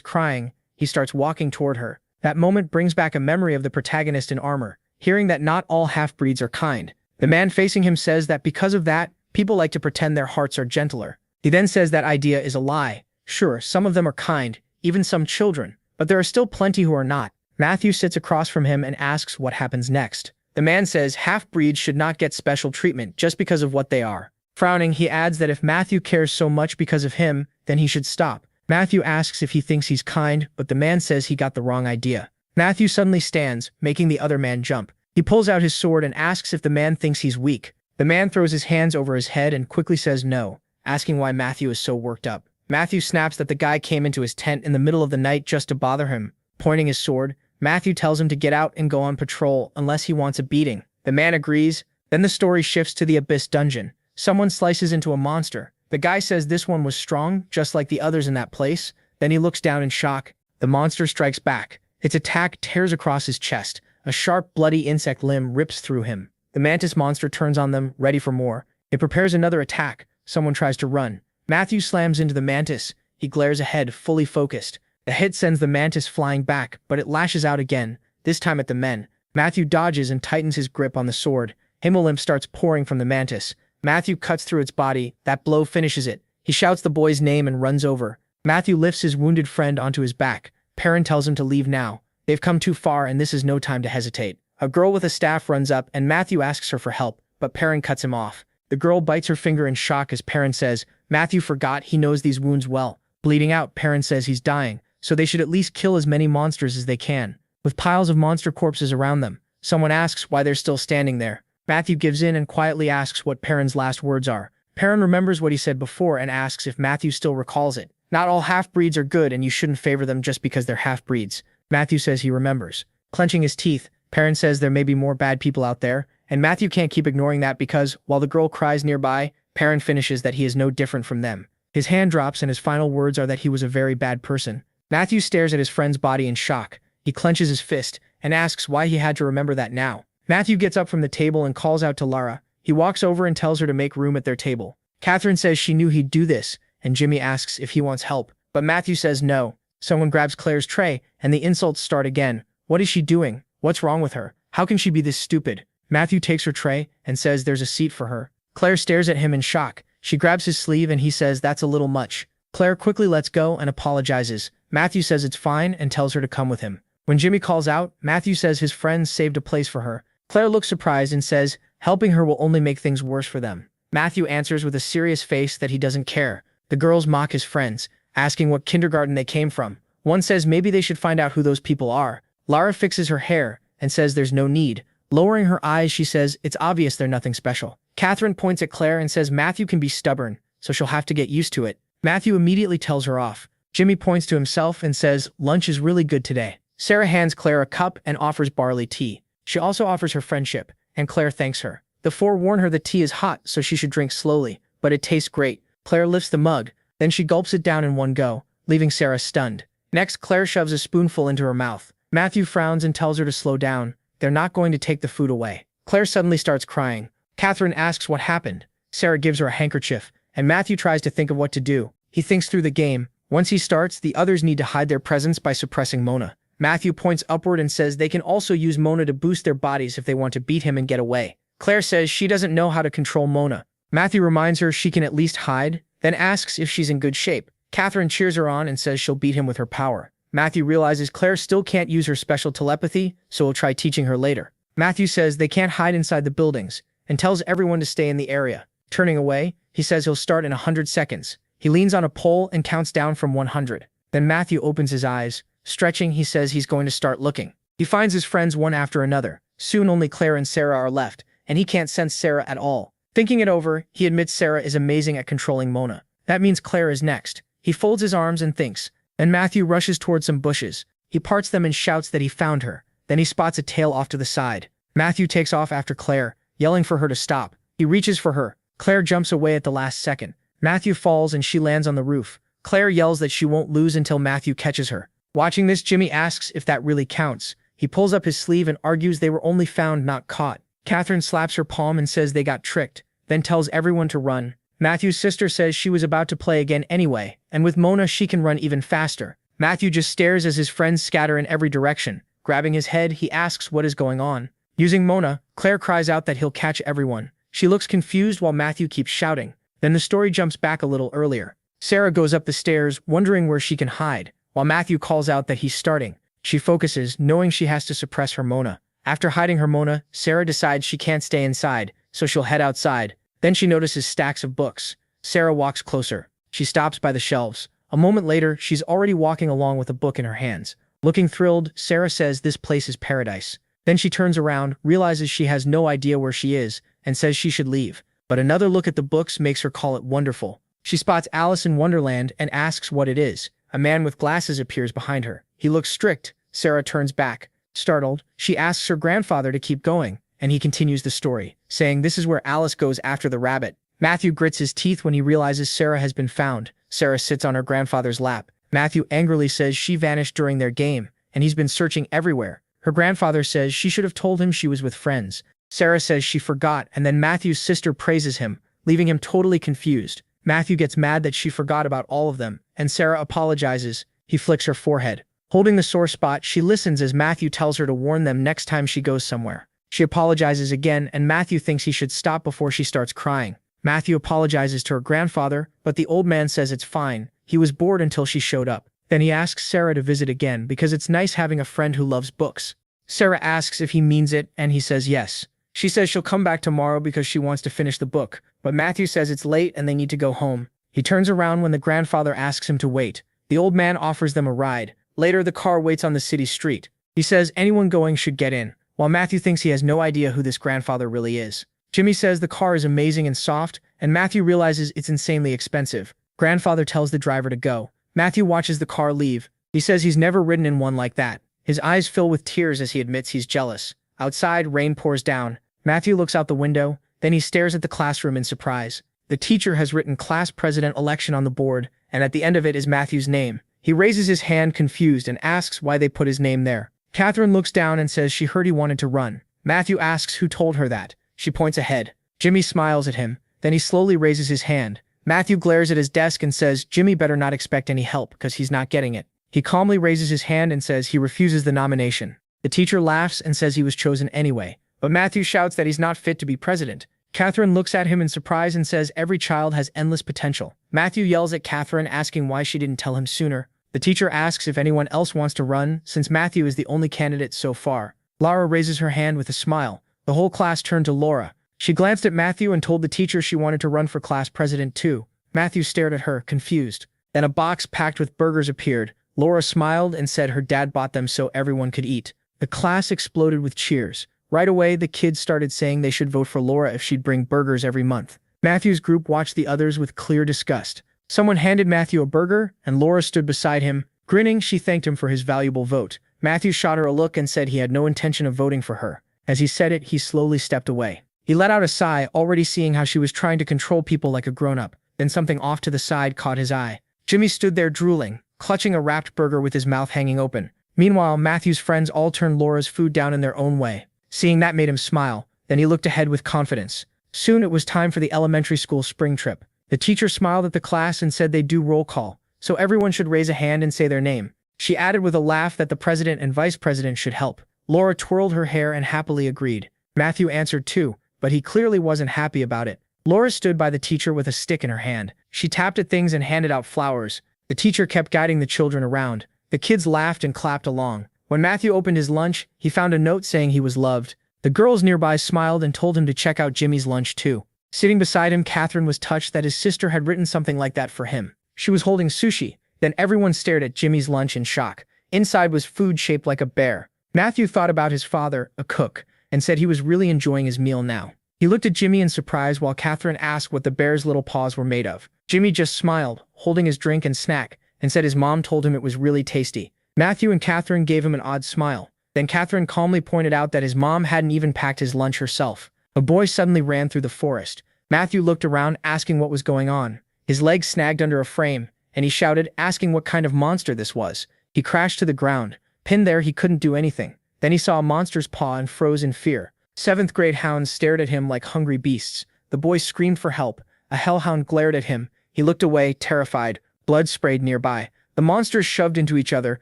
crying, he starts walking toward her. That moment brings back a memory of the protagonist in armor, hearing that not all half-breeds are kind. The man facing him says that because of that, people like to pretend their hearts are gentler. He then says that idea is a lie. Sure, some of them are kind, even some children, but there are still plenty who are not. Matthew sits across from him and asks what happens next. The man says half-breeds should not get special treatment just because of what they are. Frowning, he adds that if Matthew cares so much because of him, then he should stop. Matthew asks if he thinks he's kind, but the man says he got the wrong idea. Matthew suddenly stands, making the other man jump. He pulls out his sword and asks if the man thinks he's weak. The man throws his hands over his head and quickly says no, asking why Matthew is so worked up. Matthew snaps that the guy came into his tent in the middle of the night just to bother him. Pointing his sword, Matthew tells him to get out and go on patrol unless he wants a beating. The man agrees. Then the story shifts to the Abyss dungeon. Someone slices into a monster. The guy says this one was strong, just like the others in that place. Then he looks down in shock. The monster strikes back. Its attack tears across his chest. A sharp, bloody insect limb rips through him. The mantis monster turns on them, ready for more. It prepares another attack. Someone tries to run. Matthew slams into the mantis. He glares ahead, fully focused. The hit sends the mantis flying back, but it lashes out again, this time at the men. Matthew dodges and tightens his grip on the sword. Hemolymph starts pouring from the mantis. Matthew cuts through its body. That blow finishes it. He shouts the boy's name and runs over. Matthew lifts his wounded friend onto his back. Perrin tells him to leave now. They've come too far and this is no time to hesitate. A girl with a staff runs up and Matthew asks her for help, but Perrin cuts him off. The girl bites her finger in shock as Perrin says, Matthew forgot he knows these wounds well. Bleeding out, Perrin says he's dying, so they should at least kill as many monsters as they can. With piles of monster corpses around them, someone asks why they're still standing there. Matthew gives in and quietly asks what Perrin's last words are. Perrin remembers what he said before and asks if Matthew still recalls it. Not all half-breeds are good and you shouldn't favor them just because they're half-breeds. Matthew says he remembers. Clenching his teeth, Perrin says there may be more bad people out there, and Matthew can't keep ignoring that because, while the girl cries nearby, Perrin finishes that he is no different from them. His hand drops and his final words are that he was a very bad person. Matthew stares at his friend's body in shock. He clenches his fist and asks why he had to remember that now. Matthew gets up from the table and calls out to Lara. He walks over and tells her to make room at their table. Catherine says she knew he'd do this, and Jimmy asks if he wants help, but Matthew says no. Someone grabs Claire's tray, and the insults start again. What is she doing? What's wrong with her? How can she be this stupid? Matthew takes her tray and says there's a seat for her. Claire stares at him in shock. She grabs his sleeve and he says that's a little much. Claire quickly lets go and apologizes. Matthew says it's fine and tells her to come with him. When Jimmy calls out, Matthew says his friends saved a place for her. Claire looks surprised and says helping her will only make things worse for them. Matthew answers with a serious face that he doesn't care. The girls mock his friends, asking what kindergarten they came from. One says maybe they should find out who those people are. Lara fixes her hair and says there's no need. Lowering her eyes, she says it's obvious they're nothing special. Catherine points at Claire and says Matthew can be stubborn, so she'll have to get used to it. Matthew immediately tells her off. Jimmy points to himself and says lunch is really good today. Sarah hands Claire a cup and offers barley tea. She also offers her friendship, and Claire thanks her. The four warn her the tea is hot, so she should drink slowly, but it tastes great. Claire lifts the mug, then she gulps it down in one go, leaving Sarah stunned. Next, Claire shoves a spoonful into her mouth. Matthew frowns and tells her to slow down. They're not going to take the food away. Claire suddenly starts crying. Catherine asks what happened. Sarah gives her a handkerchief, and Matthew tries to think of what to do. He thinks through the game. Once he starts, the others need to hide their presence by suppressing Mona. Matthew points upward and says they can also use Mona to boost their bodies if they want to beat him and get away. Claire says she doesn't know how to control Mona. Matthew reminds her she can at least hide, then asks if she's in good shape. Catherine cheers her on and says she'll beat him with her power. Matthew realizes Claire still can't use her special telepathy, so he'll try teaching her later. Matthew says they can't hide inside the buildings, and tells everyone to stay in the area. Turning away, he says he'll start in 100 seconds. He leans on a pole and counts down from 100. Then Matthew opens his eyes. Stretching, he says he's going to start looking. He finds his friends one after another. Soon only Claire and Sarah are left, and he can't sense Sarah at all. Thinking it over, he admits Sarah is amazing at controlling Mona. That means Claire is next. He folds his arms and thinks. Then Matthew rushes towards some bushes. He parts them and shouts that he found her. Then he spots a tail off to the side. Matthew takes off after Claire, yelling for her to stop. He reaches for her. Claire jumps away at the last second. Matthew falls and she lands on the roof. Claire yells that she won't lose until Matthew catches her. Watching this, Jimmy asks if that really counts. He pulls up his sleeve and argues they were only found, not caught. Catherine slaps her palm and says they got tricked, then tells everyone to run. Matthew's sister says she was about to play again anyway, and with Mona she can run even faster. Matthew just stares as his friends scatter in every direction. Grabbing his head, he asks what is going on. Using Mona, Claire cries out that he'll catch everyone. She looks confused while Matthew keeps shouting. Then the story jumps back a little earlier. Sarah goes up the stairs, wondering where she can hide, while Matthew calls out that he's starting. She focuses, knowing she has to suppress her Mona. After hiding her Mona, Sarah decides she can't stay inside, so she'll head outside. Then she notices stacks of books. Sarah walks closer. She stops by the shelves. A moment later, she's already walking along with a book in her hands. Looking thrilled, Sarah says this place is paradise. Then she turns around, realizes she has no idea where she is, and says she should leave. But another look at the books makes her call it wonderful. She spots Alice in Wonderland and asks what it is. A man with glasses appears behind her. He looks strict. Sarah turns back. Startled, she asks her grandfather to keep going, and he continues the story, saying this is where Alice goes after the rabbit. Matthew grits his teeth when he realizes Sarah has been found. Sarah sits on her grandfather's lap. Matthew angrily says she vanished during their game, and he's been searching everywhere. Her grandfather says she should have told him she was with friends. Sarah says she forgot, and then Matthew's sister praises him, leaving him totally confused. Matthew gets mad that she forgot about all of them, and Sarah apologizes. He flicks her forehead. Holding the sore spot, she listens as Matthew tells her to warn them next time she goes somewhere. She apologizes again, and Matthew thinks he should stop before she starts crying. Matthew apologizes to her grandfather, but the old man says it's fine. He was bored until she showed up. Then he asks Sarah to visit again because it's nice having a friend who loves books. Sarah asks if he means it, and he says yes. She says she'll come back tomorrow because she wants to finish the book, but Matthew says it's late and they need to go home. He turns around when the grandfather asks him to wait. The old man offers them a ride. Later, the car waits on the city street. He says anyone going should get in, while Matthew thinks he has no idea who this grandfather really is. Jimmy says the car is amazing and soft, and Matthew realizes it's insanely expensive. Grandfather tells the driver to go. Matthew watches the car leave. He says he's never ridden in one like that. His eyes fill with tears as he admits he's jealous. Outside, rain pours down. Matthew looks out the window, then he stares at the classroom in surprise. The teacher has written class president election on the board, and at the end of it is Matthew's name. He raises his hand confused and asks why they put his name there. Catherine looks down and says she heard he wanted to run. Matthew asks who told her that. She points ahead. Jimmy smiles at him. Then he slowly raises his hand. Matthew glares at his desk and says Jimmy better not expect any help because he's not getting it. He calmly raises his hand and says he refuses the nomination. The teacher laughs and says he was chosen anyway. But Matthew shouts that he's not fit to be president. Catherine looks at him in surprise and says every child has endless potential. Matthew yells at Catherine asking why she didn't tell him sooner. The teacher asks if anyone else wants to run, since Matthew is the only candidate so far. Laura raises her hand with a smile. The whole class turned to Laura. She glanced at Matthew and told the teacher she wanted to run for class president too. Matthew stared at her, confused. Then a box packed with burgers appeared. Laura smiled and said her dad bought them so everyone could eat. The class exploded with cheers. Right away, the kids started saying they should vote for Laura if she'd bring burgers every month. Matthew's group watched the others with clear disgust. Someone handed Matthew a burger, and Laura stood beside him. Grinning, she thanked him for his valuable vote. Matthew shot her a look and said he had no intention of voting for her. As he said it, he slowly stepped away. He let out a sigh, already seeing how she was trying to control people like a grown-up. Then something off to the side caught his eye. Jimmy stood there drooling, clutching a wrapped burger with his mouth hanging open. Meanwhile, Matthew's friends all turned Laura's food down in their own way. Seeing that made him smile. Then he looked ahead with confidence. Soon it was time for the elementary school spring trip. The teacher smiled at the class and said they'd do roll call, so everyone should raise a hand and say their name. She added with a laugh that the president and vice president should help. Laura twirled her hair and happily agreed. Matthew answered too, but he clearly wasn't happy about it. Laura stood by the teacher with a stick in her hand. She tapped at things and handed out flowers. The teacher kept guiding the children around. The kids laughed and clapped along. When Matthew opened his lunch, he found a note saying he was loved. The girls nearby smiled and told him to check out Jimmy's lunch too. Sitting beside him, Catherine was touched that his sister had written something like that for him. She was holding sushi. Then everyone stared at Jimmy's lunch in shock. Inside was food shaped like a bear. Matthew thought about his father, a cook, and said he was really enjoying his meal now. He looked at Jimmy in surprise while Catherine asked what the bear's little paws were made of. Jimmy just smiled, holding his drink and snack, and said his mom told him it was really tasty. Matthew and Catherine gave him an odd smile. Then Catherine calmly pointed out that his mom hadn't even packed his lunch herself. A boy suddenly ran through the forest. Matthew looked around, asking what was going on. His legs snagged under a frame, and he shouted, asking what kind of monster this was. He crashed to the ground. Pinned there, he couldn't do anything. Then he saw a monster's paw and froze in fear. Seventh-grade hounds stared at him like hungry beasts. The boy screamed for help. A hellhound glared at him. He looked away, terrified. Blood sprayed nearby. The monsters shoved into each other,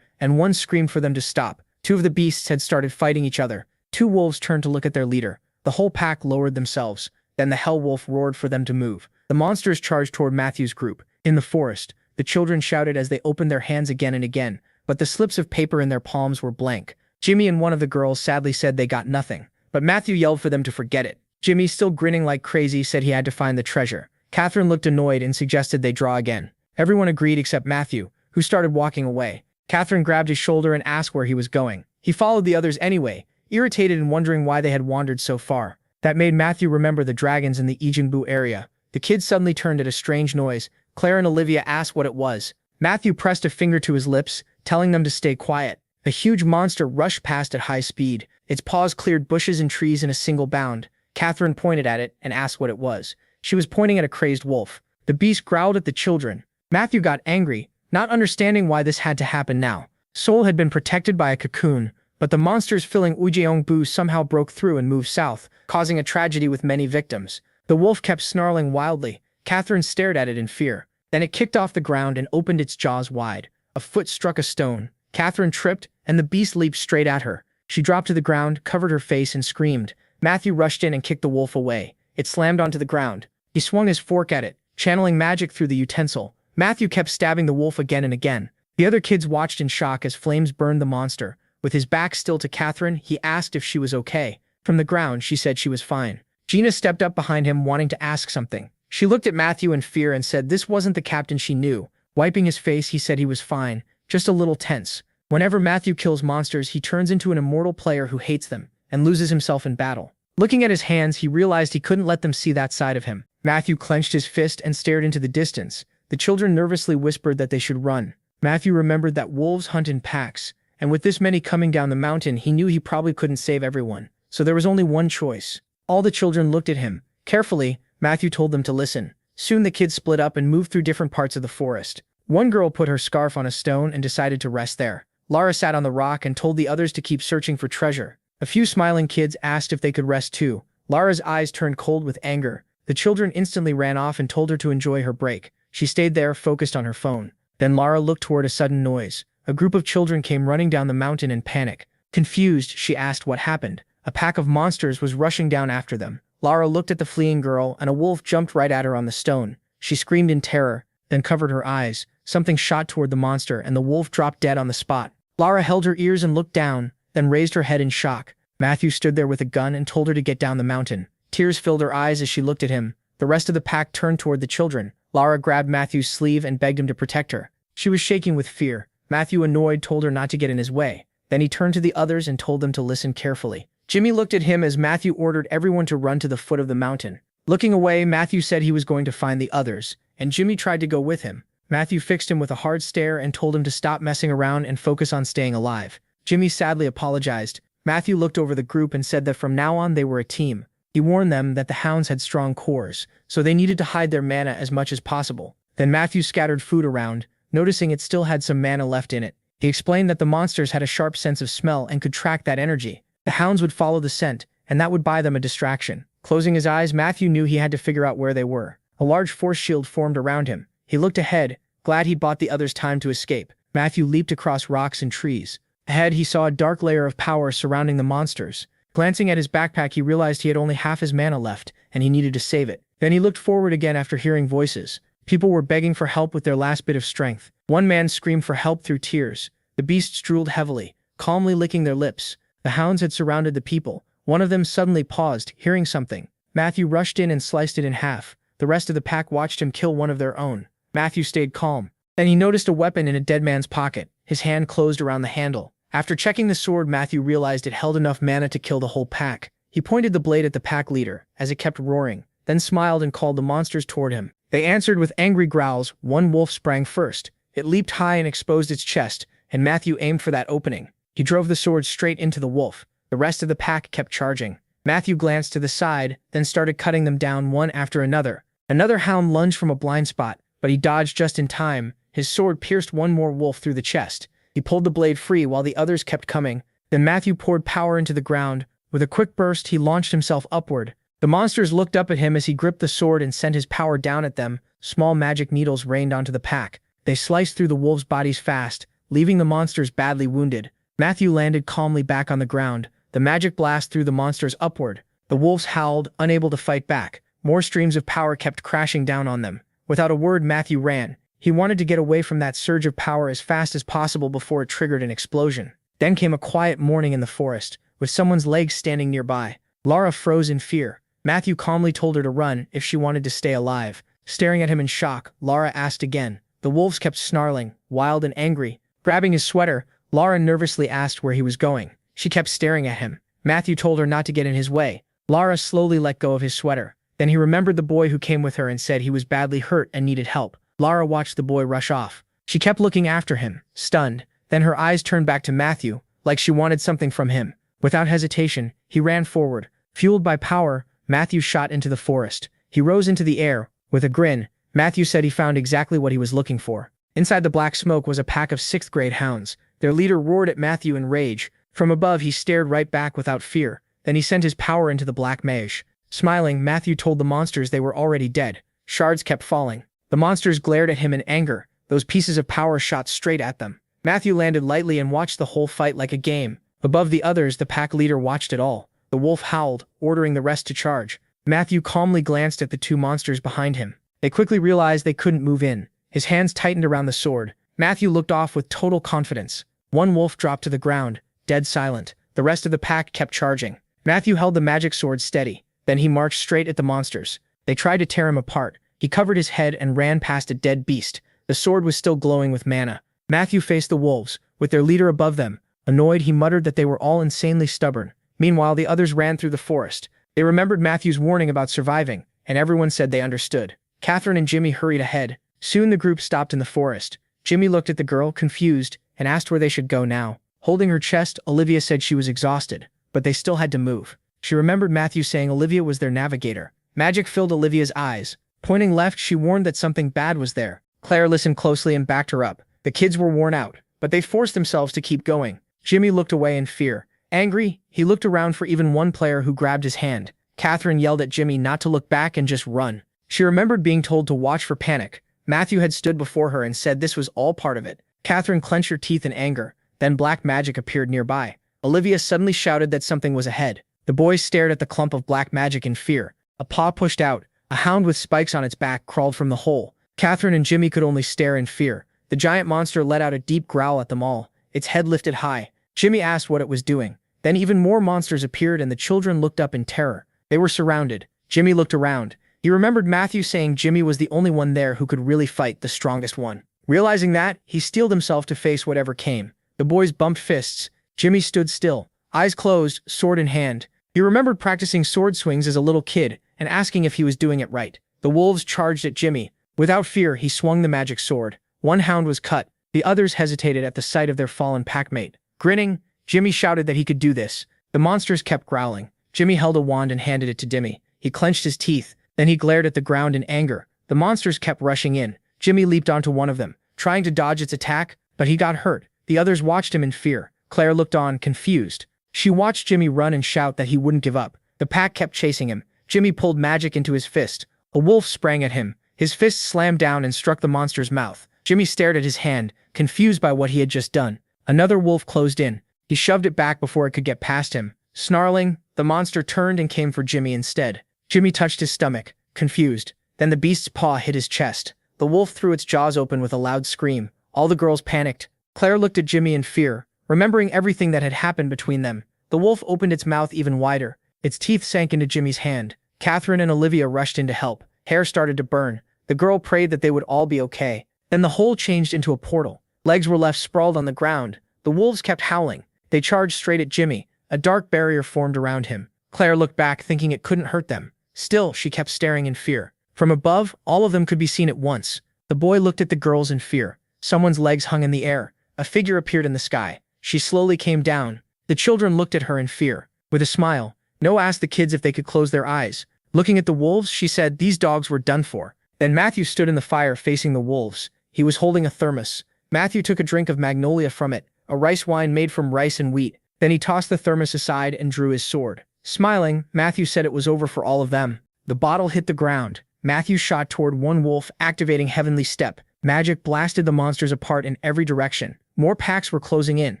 and one screamed for them to stop. Two of the beasts had started fighting each other. Two wolves turned to look at their leader. The whole pack lowered themselves. Then the hell wolf roared for them to move. The monsters charged toward Matthew's group. In the forest, the children shouted as they opened their hands again and again, but the slips of paper in their palms were blank. Jimmy and one of the girls sadly said they got nothing, but Matthew yelled for them to forget it. Jimmy, still grinning like crazy, said he had to find the treasure. Catherine looked annoyed and suggested they draw again. Everyone agreed except Matthew, who started walking away. Catherine grabbed his shoulder and asked where he was going. He followed the others anyway, irritated and wondering why they had wandered so far. That made Matthew remember the dragons in the Ijinbu area. The kids suddenly turned at a strange noise. Claire and Olivia asked what it was. Matthew pressed a finger to his lips, telling them to stay quiet. A huge monster rushed past at high speed. Its paws cleared bushes and trees in a single bound. Catherine pointed at it and asked what it was. She was pointing at a crazed wolf. The beast growled at the children. Matthew got angry, not understanding why this had to happen now. Seoul had been protected by a cocoon, but the monsters filling Ujeongbu somehow broke through and moved south, causing a tragedy with many victims. The wolf kept snarling wildly. Catherine stared at it in fear. Then it kicked off the ground and opened its jaws wide. A foot struck a stone. Catherine tripped, and the beast leaped straight at her. She dropped to the ground, covered her face, and screamed. Matthew rushed in and kicked the wolf away. It slammed onto the ground. He swung his fork at it, channeling magic through the utensil. Matthew kept stabbing the wolf again and again. The other kids watched in shock as flames burned the monster. With his back still to Catherine, he asked if she was okay. From the ground, she said she was fine. Gina stepped up behind him, wanting to ask something. She looked at Matthew in fear and said this wasn't the captain she knew. Wiping his face, he said he was fine, just a little tense. Whenever Matthew kills monsters, he turns into an immortal player who hates them and loses himself in battle. Looking at his hands, he realized he couldn't let them see that side of him. Matthew clenched his fist and stared into the distance. The children nervously whispered that they should run. Matthew remembered that wolves hunt in packs, and with this many coming down the mountain, he knew he probably couldn't save everyone. So there was only one choice. All the children looked at him. Carefully, Matthew told them to listen. Soon the kids split up and moved through different parts of the forest. One girl put her scarf on a stone and decided to rest there. Lara sat on the rock and told the others to keep searching for treasure. A few smiling kids asked if they could rest too. Lara's eyes turned cold with anger. The children instantly ran off and told her to enjoy her break. She stayed there, focused on her phone. Then Lara looked toward a sudden noise. A group of children came running down the mountain in panic. Confused, she asked what happened. A pack of monsters was rushing down after them. Lara looked at the fleeing girl, and a wolf jumped right at her on the stone. She screamed in terror, then covered her eyes. Something shot toward the monster, and the wolf dropped dead on the spot. Lara held her ears and looked down, then raised her head in shock. Matthew stood there with a gun and told her to get down the mountain. Tears filled her eyes as she looked at him. The rest of the pack turned toward the children. Lara grabbed Matthew's sleeve and begged him to protect her. She was shaking with fear. Matthew, annoyed, told her not to get in his way. Then he turned to the others and told them to listen carefully. Jimmy looked at him as Matthew ordered everyone to run to the foot of the mountain. Looking away, Matthew said he was going to find the others, and Jimmy tried to go with him. Matthew fixed him with a hard stare and told him to stop messing around and focus on staying alive. Jimmy sadly apologized. Matthew looked over the group and said that from now on they were a team. He warned them that the hounds had strong cores, so they needed to hide their mana as much as possible. Then Matthew scattered food around, noticing it still had some mana left in it. He explained that the monsters had a sharp sense of smell and could track that energy. The hounds would follow the scent, and that would buy them a distraction. Closing his eyes, Matthew knew he had to figure out where they were. A large force shield formed around him. He looked ahead, glad he bought the others time to escape. Matthew leaped across rocks and trees. Ahead, he saw a dark layer of power surrounding the monsters. Glancing at his backpack, he realized he had only half his mana left, and he needed to save it. Then he looked forward again after hearing voices. People were begging for help with their last bit of strength. One man screamed for help through tears. The beasts drooled heavily, calmly licking their lips. The hounds had surrounded the people. One of them suddenly paused, hearing something. Matthew rushed in and sliced it in half. The rest of the pack watched him kill one of their own. Matthew stayed calm. Then he noticed a weapon in a dead man's pocket. His hand closed around the handle. After checking the sword, Matthew realized it held enough mana to kill the whole pack. He pointed the blade at the pack leader, as it kept roaring, then smiled and called the monsters toward him. They answered with angry growls. One wolf sprang first. It leaped high and exposed its chest, and Matthew aimed for that opening. He drove the sword straight into the wolf. The rest of the pack kept charging. Matthew glanced to the side, then started cutting them down one after another. Another hound lunged from a blind spot, but he dodged just in time. His sword pierced one more wolf through the chest. He pulled the blade free while the others kept coming. Then Matthew poured power into the ground. With a quick burst, he launched himself upward. The monsters looked up at him as he gripped the sword and sent his power down at them. Small magic needles rained onto the pack. They sliced through the wolves' bodies fast, leaving the monsters badly wounded. Matthew landed calmly back on the ground. The magic blast threw the monsters upward. The wolves howled, unable to fight back. More streams of power kept crashing down on them. Without a word, Matthew ran. He wanted to get away from that surge of power as fast as possible before it triggered an explosion. Then came a quiet morning in the forest, with someone's legs standing nearby. Lara froze in fear. Matthew calmly told her to run if she wanted to stay alive. Staring at him in shock, Lara asked again. The wolves kept snarling, wild and angry. Grabbing his sweater, Lara nervously asked where he was going. She kept staring at him. Matthew told her not to get in his way. Lara slowly let go of his sweater. Then he remembered the boy who came with her and said he was badly hurt and needed help. Lara watched the boy rush off. She kept looking after him, stunned. Then her eyes turned back to Matthew, like she wanted something from him. Without hesitation, he ran forward. Fueled by power, Matthew shot into the forest. He rose into the air. With a grin, Matthew said he found exactly what he was looking for. Inside the black smoke was a pack of 6th-grade hounds. Their leader roared at Matthew in rage. From above, he stared right back without fear. Then he sent his power into the black mage. Smiling, Matthew told the monsters they were already dead. Shards kept falling. The monsters glared at him in anger. Those pieces of power shot straight at them. Matthew landed lightly and watched the whole fight like a game. Above the others, the pack leader watched it all. The wolf howled, ordering the rest to charge. Matthew calmly glanced at the two monsters behind him. They quickly realized they couldn't move in. His hands tightened around the sword. Matthew looked off with total confidence. One wolf dropped to the ground, dead silent. The rest of the pack kept charging. Matthew held the magic sword steady. Then he marched straight at the monsters. They tried to tear him apart. He covered his head and ran past a dead beast. The sword was still glowing with mana. Matthew faced the wolves, with their leader above them. Annoyed, he muttered that they were all insanely stubborn. Meanwhile, the others ran through the forest. They remembered Matthew's warning about surviving, and everyone said they understood. Catherine and Jimmy hurried ahead. Soon the group stopped in the forest. Jimmy looked at the girl, confused, and asked where they should go now. Holding her chest, Olivia said she was exhausted, but they still had to move. She remembered Matthew saying Olivia was their navigator. Magic filled Olivia's eyes. Pointing left, she warned that something bad was there. Claire listened closely and backed her up. The kids were worn out, but they forced themselves to keep going. Jimmy looked away in fear. Angry, he looked around for even one player who grabbed his hand. Catherine yelled at Jimmy not to look back and just run. She remembered being told to watch for panic. Matthew had stood before her and said this was all part of it. Catherine clenched her teeth in anger. Then black magic appeared nearby. Olivia suddenly shouted that something was ahead. The boys stared at the clump of black magic in fear. A paw pushed out. A hound with spikes on its back crawled from the hole. Catherine and Jimmy could only stare in fear. The giant monster let out a deep growl at them all, its head lifted high. Jimmy asked what it was doing. Then even more monsters appeared and the children looked up in terror. They were surrounded. Jimmy looked around. He remembered Matthew saying Jimmy was the only one there who could really fight, the strongest one. Realizing that, he steeled himself to face whatever came. The boys bumped fists. Jimmy stood still, eyes closed, sword in hand. He remembered practicing sword swings as a little kid and asking if he was doing it right. The wolves charged at Jimmy. Without fear, he swung the magic sword. One hound was cut. The others hesitated at the sight of their fallen packmate. Grinning, Jimmy shouted that he could do this. The monsters kept growling. Jimmy held a wand and handed it to Jimmy. He clenched his teeth. Then he glared at the ground in anger. The monsters kept rushing in. Jimmy leaped onto one of them, trying to dodge its attack, but he got hurt. The others watched him in fear. Claire looked on, confused. She watched Jimmy run and shout that he wouldn't give up. The pack kept chasing him. Jimmy pulled magic into his fist. A wolf sprang at him. His fist slammed down and struck the monster's mouth. Jimmy stared at his hand, confused by what he had just done. Another wolf closed in. He shoved it back before it could get past him. Snarling, the monster turned and came for Jimmy instead. Jimmy touched his stomach, confused. Then the beast's paw hit his chest. The wolf threw its jaws open with a loud scream. All the girls panicked. Claire looked at Jimmy in fear, remembering everything that had happened between them. The wolf opened its mouth even wider. Its teeth sank into Jimmy's hand. Catherine and Olivia rushed in to help. Hair started to burn. The girl prayed that they would all be okay. Then the hole changed into a portal. Legs were left sprawled on the ground. The wolves kept howling. They charged straight at Jimmy. A dark barrier formed around him. Claire looked back, thinking it couldn't hurt them. Still, she kept staring in fear. From above, all of them could be seen at once. The boy looked at the girls in fear. Someone's legs hung in the air. A figure appeared in the sky. She slowly came down. The children looked at her in fear. With a smile, No asked the kids if they could close their eyes. Looking at the wolves, she said these dogs were done for. Then Matthew stood in the fire facing the wolves. He was holding a thermos. Matthew took a drink of magnolia from it, a rice wine made from rice and wheat. Then he tossed the thermos aside and drew his sword. Smiling, Matthew said it was over for all of them. The bottle hit the ground. Matthew shot toward one wolf, activating Heavenly Step. Magic blasted the monsters apart in every direction. More packs were closing in.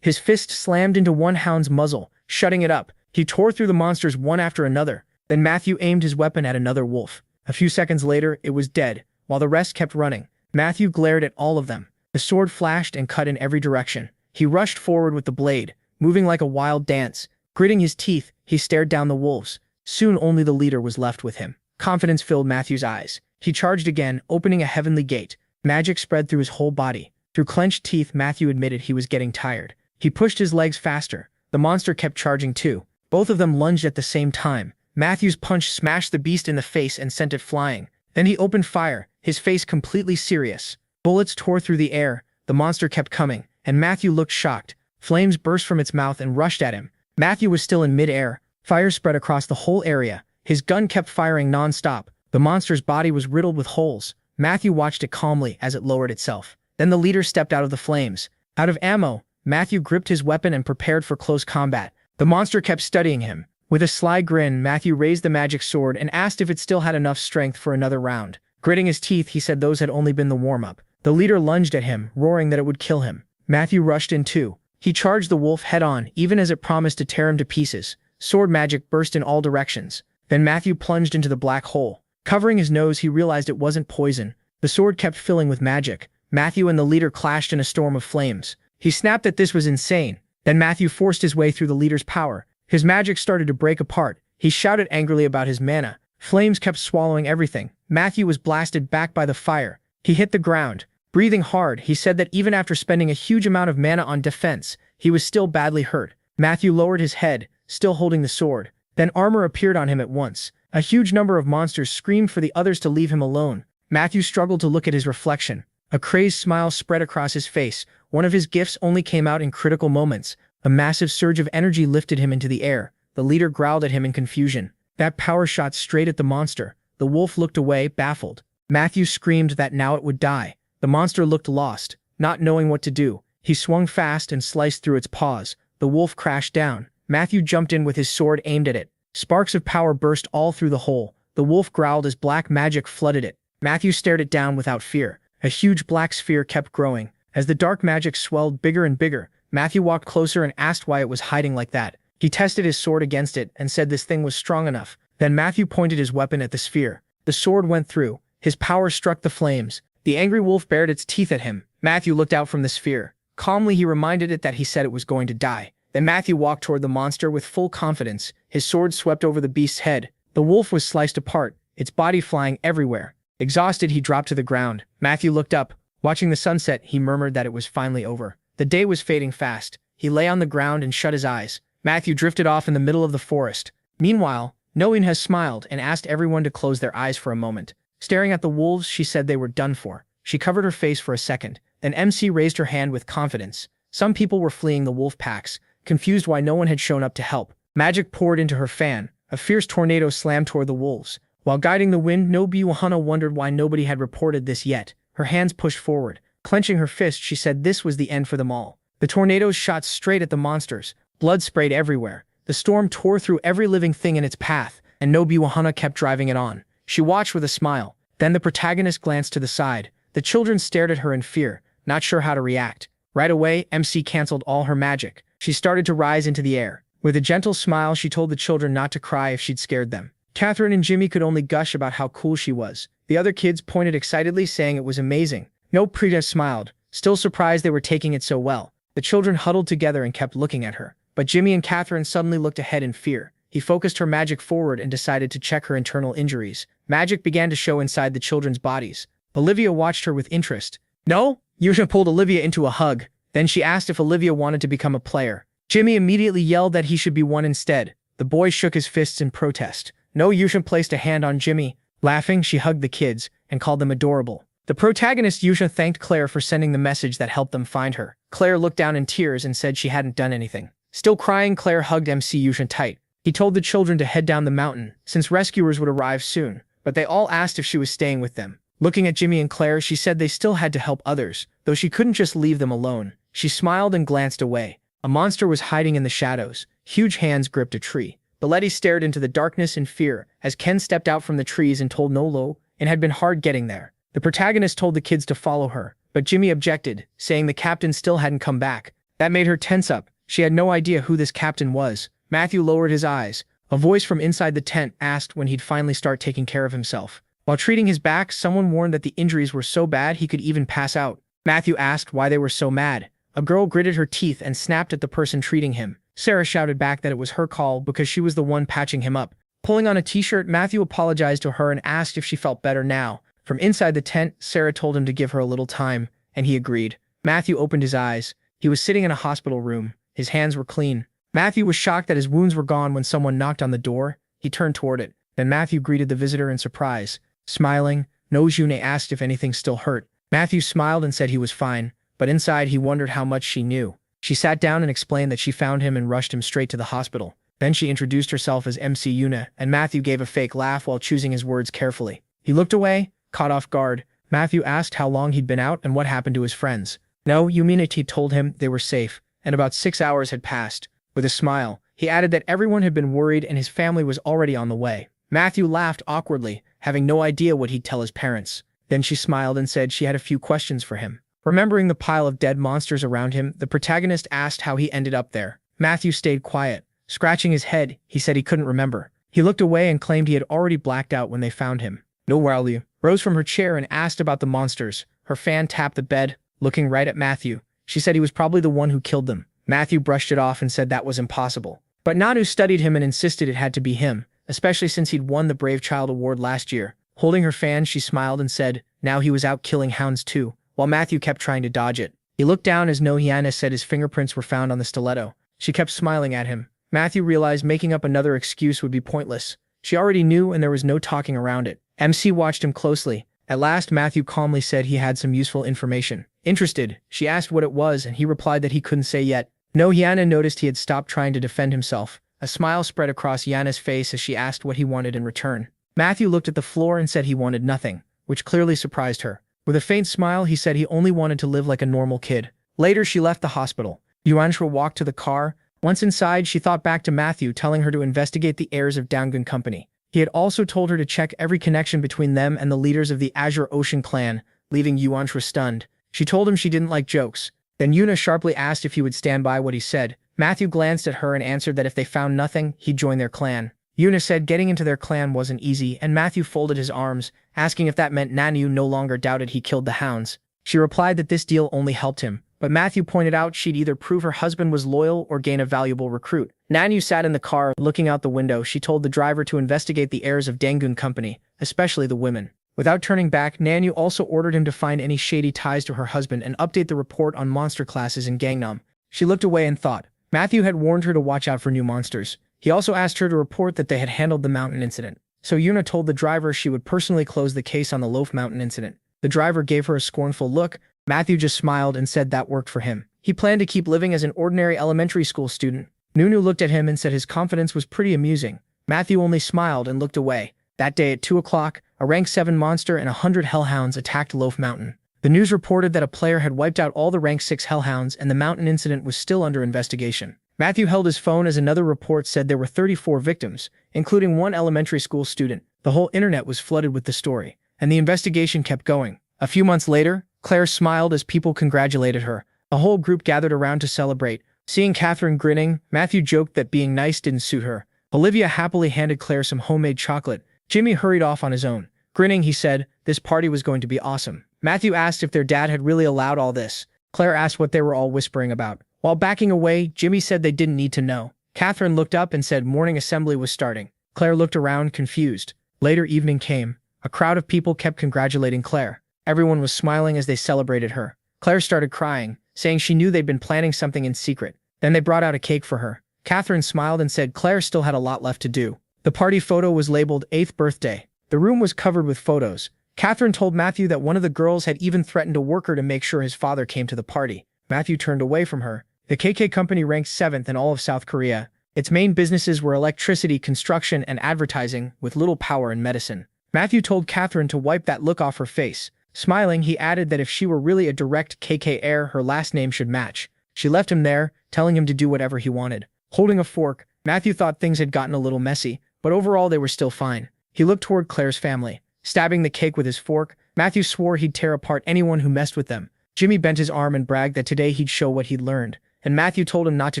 His fist slammed into one hound's muzzle, shutting it up. He tore through the monsters one after another. Then Matthew aimed his weapon at another wolf. A few seconds later, it was dead, while the rest kept running. Matthew glared at all of them. The sword flashed and cut in every direction. He rushed forward with the blade, moving like a wild dance. Gritting his teeth, he stared down the wolves. Soon only the leader was left with him. Confidence filled Matthew's eyes. He charged again, opening a heavenly gate. Magic spread through his whole body. Through clenched teeth, Matthew admitted he was getting tired. He pushed his legs faster. The monster kept charging too. Both of them lunged at the same time. Matthew's punch smashed the beast in the face and sent it flying. Then he opened fire, his face completely serious. Bullets tore through the air. The monster kept coming, and Matthew looked shocked. Flames burst from its mouth and rushed at him. Matthew was still in mid-air. Fire spread across the whole area. His gun kept firing non-stop. The monster's body was riddled with holes. Matthew watched it calmly as it lowered itself. Then the leader stepped out of the flames. Out of ammo, Matthew gripped his weapon and prepared for close combat. The monster kept studying him. With a sly grin, Matthew raised the magic sword and asked if it still had enough strength for another round. Gritting his teeth, he said those had only been the warm-up. The leader lunged at him, roaring that it would kill him. Matthew rushed in too. He charged the wolf head-on, even as it promised to tear him to pieces. Sword magic burst in all directions. Then Matthew plunged into the black hole. Covering his nose, he realized it wasn't poison. The sword kept filling with magic. Matthew and the leader clashed in a storm of flames. He snapped that this was insane. Then Matthew forced his way through the leader's power. His magic started to break apart. He shouted angrily about his mana. Flames kept swallowing everything. Matthew was blasted back by the fire. He hit the ground. Breathing hard, he said that even after spending a huge amount of mana on defense, he was still badly hurt. Matthew lowered his head, still holding the sword. Then armor appeared on him at once. A huge number of monsters screamed for the others to leave him alone. Matthew struggled to look at his reflection. A crazed smile spread across his face. One of his gifts only came out in critical moments. A massive surge of energy lifted him into the air. The leader growled at him in confusion. That power shot straight at the monster. The wolf looked away, baffled. Matthew screamed that now it would die. The monster looked lost, not knowing what to do. He swung fast and sliced through its paws. The wolf crashed down. Matthew jumped in with his sword aimed at it. Sparks of power burst all through the hole. The wolf growled as black magic flooded it. Matthew stared it down without fear. A huge black sphere kept growing. As the dark magic swelled bigger and bigger, Matthew walked closer and asked why it was hiding like that. He tested his sword against it and said this thing was strong enough. Then Matthew pointed his weapon at the sphere. The sword went through. His power struck the flames. The angry wolf bared its teeth at him. Matthew looked out from the sphere. Calmly, he reminded it that he said it was going to die. Then Matthew walked toward the monster with full confidence. His sword swept over the beast's head. The wolf was sliced apart, its body flying everywhere. Exhausted, he dropped to the ground. Matthew looked up. Watching the sunset, he murmured that it was finally over. The day was fading fast. He lay on the ground and shut his eyes. Matthew drifted off in the middle of the forest. Meanwhile, Noin has smiled and asked everyone to close their eyes for a moment. Staring at the wolves, she said they were done for. She covered her face for a second. Then MC raised her hand with confidence. Some people were fleeing the wolf packs, confused why no one had shown up to help. Magic poured into her fan. A fierce tornado slammed toward the wolves. While guiding the wind, Nobuhana wondered why nobody had reported this yet. Her hands pushed forward. Clenching her fist, she said this was the end for them all. The tornadoes shot straight at the monsters. Blood sprayed everywhere. The storm tore through every living thing in its path, and Nobuhana kept driving it on. She watched with a smile. Then the protagonist glanced to the side. The children stared at her in fear, not sure how to react. Right away, MC canceled all her magic. She started to rise into the air. With a gentle smile, she told the children not to cry if she'd scared them. Catherine and Jimmy could only gush about how cool she was. The other kids pointed excitedly, saying it was amazing. No Prita smiled, still surprised they were taking it so well. The children huddled together and kept looking at her. But Jimmy and Catherine suddenly looked ahead in fear. He focused her magic forward and decided to check her internal injuries. Magic began to show inside the children's bodies. Olivia watched her with interest. No? Yusha pulled Olivia into a hug. Then she asked if Olivia wanted to become a player. Jimmy immediately yelled that he should be one instead. The boy shook his fists in protest. No, Yusha placed a hand on Jimmy. Laughing, she hugged the kids and called them adorable. The protagonist Yusha thanked Claire for sending the message that helped them find her. Claire looked down in tears and said she hadn't done anything. Still crying, Claire hugged MC Yusha tight. He told the children to head down the mountain, since rescuers would arrive soon, but they all asked if she was staying with them. Looking at Jimmy and Claire, she said they still had to help others, though she couldn't just leave them alone. She smiled and glanced away. A monster was hiding in the shadows. Huge hands gripped a tree. The Letty stared into the darkness in fear as Ken stepped out from the trees and told Nolo it had been hard getting there. The protagonist told the kids to follow her, but Jimmy objected, saying the captain still hadn't come back. That made her tense up. She had no idea who this captain was. Matthew lowered his eyes. A voice from inside the tent asked when he'd finally start taking care of himself. While treating his back, someone warned that the injuries were so bad he could even pass out. Matthew asked why they were so mad. A girl gritted her teeth and snapped at the person treating him. Sarah shouted back that it was her call because she was the one patching him up. Pulling on a t-shirt, Matthew apologized to her and asked if she felt better now. From inside the tent, Sarah told him to give her a little time, and he agreed. Matthew opened his eyes. He was sitting in a hospital room. His hands were clean. Matthew was shocked that his wounds were gone when someone knocked on the door. He turned toward it. Then Matthew greeted the visitor in surprise. Smiling, Nojune asked if anything still hurt. Matthew smiled and said he was fine, but inside he wondered how much she knew. She sat down and explained that she found him and rushed him straight to the hospital. Then she introduced herself as MC Yuna, and Matthew gave a fake laugh while choosing his words carefully. He looked away, caught off guard. Matthew asked how long he'd been out and what happened to his friends. No, Yuminati told him they were safe, and about 6 hours had passed. With a smile, he added that everyone had been worried and his family was already on the way. Matthew laughed awkwardly, having no idea what he'd tell his parents. Then she smiled and said she had a few questions for him. Remembering the pile of dead monsters around him, the protagonist asked how he ended up there. Matthew stayed quiet. Scratching his head, he said he couldn't remember. He looked away and claimed he had already blacked out when they found him. No Rowley rose from her chair and asked about the monsters. Her fan tapped the bed, looking right at Matthew. She said he was probably the one who killed them. Matthew brushed it off and said that was impossible. But Nanu studied him and insisted it had to be him, especially since he'd won the Brave Child Award last year. Holding her fan, she smiled and said, now he was out killing hounds too, while Matthew kept trying to dodge it. He looked down as Nohiana said his fingerprints were found on the stiletto. She kept smiling at him. Matthew realized making up another excuse would be pointless. She already knew and there was no talking around it. MC watched him closely. At last, Matthew calmly said he had some useful information. Interested, she asked what it was and he replied that he couldn't say yet. Nohiana noticed he had stopped trying to defend himself. A smile spread across Yana's face as she asked what he wanted in return. Matthew looked at the floor and said he wanted nothing, which clearly surprised her. With a faint smile, he said he only wanted to live like a normal kid. Later, she left the hospital. Yuanshua walked to the car. Once inside, she thought back to Matthew telling her to investigate the heirs of Dangun Company. He had also told her to check every connection between them and the leaders of the Azure Ocean clan, leaving Yuanshua stunned. She told him she didn't like jokes. Then Yuna sharply asked if he would stand by what he said. Matthew glanced at her and answered that if they found nothing, he'd join their clan. Yuna said getting into their clan wasn't easy, and Matthew folded his arms, asking if that meant Nanu no longer doubted he killed the hounds. She replied that this deal only helped him, but Matthew pointed out she'd either prove her husband was loyal or gain a valuable recruit. Nanu sat in the car, looking out the window. She told the driver to investigate the heirs of Dangun Company, especially the women. Without turning back, Nanu also ordered him to find any shady ties to her husband and update the report on monster classes in Gangnam. She looked away and thought. Matthew had warned her to watch out for new monsters. He also asked her to report that they had handled the mountain incident. So Yuna told the driver she would personally close the case on the Loaf Mountain incident. The driver gave her a scornful look. Matthew just smiled and said that worked for him. He planned to keep living as an ordinary elementary school student. Nunu looked at him and said his confidence was pretty amusing. Matthew only smiled and looked away. That day at 2 o'clock, a rank 7 monster and 100 hellhounds attacked Loaf Mountain. The news reported that a player had wiped out all the rank 6 hellhounds and the mountain incident was still under investigation. Matthew held his phone as another report said there were 34 victims, including one elementary school student. The whole internet was flooded with the story, and the investigation kept going. A few months later, Claire smiled as people congratulated her. A whole group gathered around to celebrate. Seeing Catherine grinning, Matthew joked that being nice didn't suit her. Olivia happily handed Claire some homemade chocolate. Jimmy hurried off on his own. Grinning, he said, this party was going to be awesome. Matthew asked if their dad had really allowed all this. Claire asked what they were all whispering about. While backing away, Jimmy said they didn't need to know. Catherine looked up and said morning assembly was starting. Claire looked around, confused. Later evening came. A crowd of people kept congratulating Claire. Everyone was smiling as they celebrated her. Claire started crying, saying she knew they'd been planning something in secret. Then they brought out a cake for her. Catherine smiled and said Claire still had a lot left to do. The party photo was labeled 8th birthday. The room was covered with photos. Catherine told Matthew that one of the girls had even threatened a worker to make sure his father came to the party. Matthew turned away from her. The KK company ranked 7th in all of South Korea. Its main businesses were electricity, construction, and advertising, with little power in medicine. Matthew told Catherine to wipe that look off her face. Smiling, he added that if she were really a direct KK heir, her last name should match. She left him there, telling him to do whatever he wanted. Holding a fork, Matthew thought things had gotten a little messy, but overall they were still fine. He looked toward Claire's family. Stabbing the cake with his fork, Matthew swore he'd tear apart anyone who messed with them. Jimmy bent his arm and bragged that today he'd show what he'd learned, and Matthew told him not to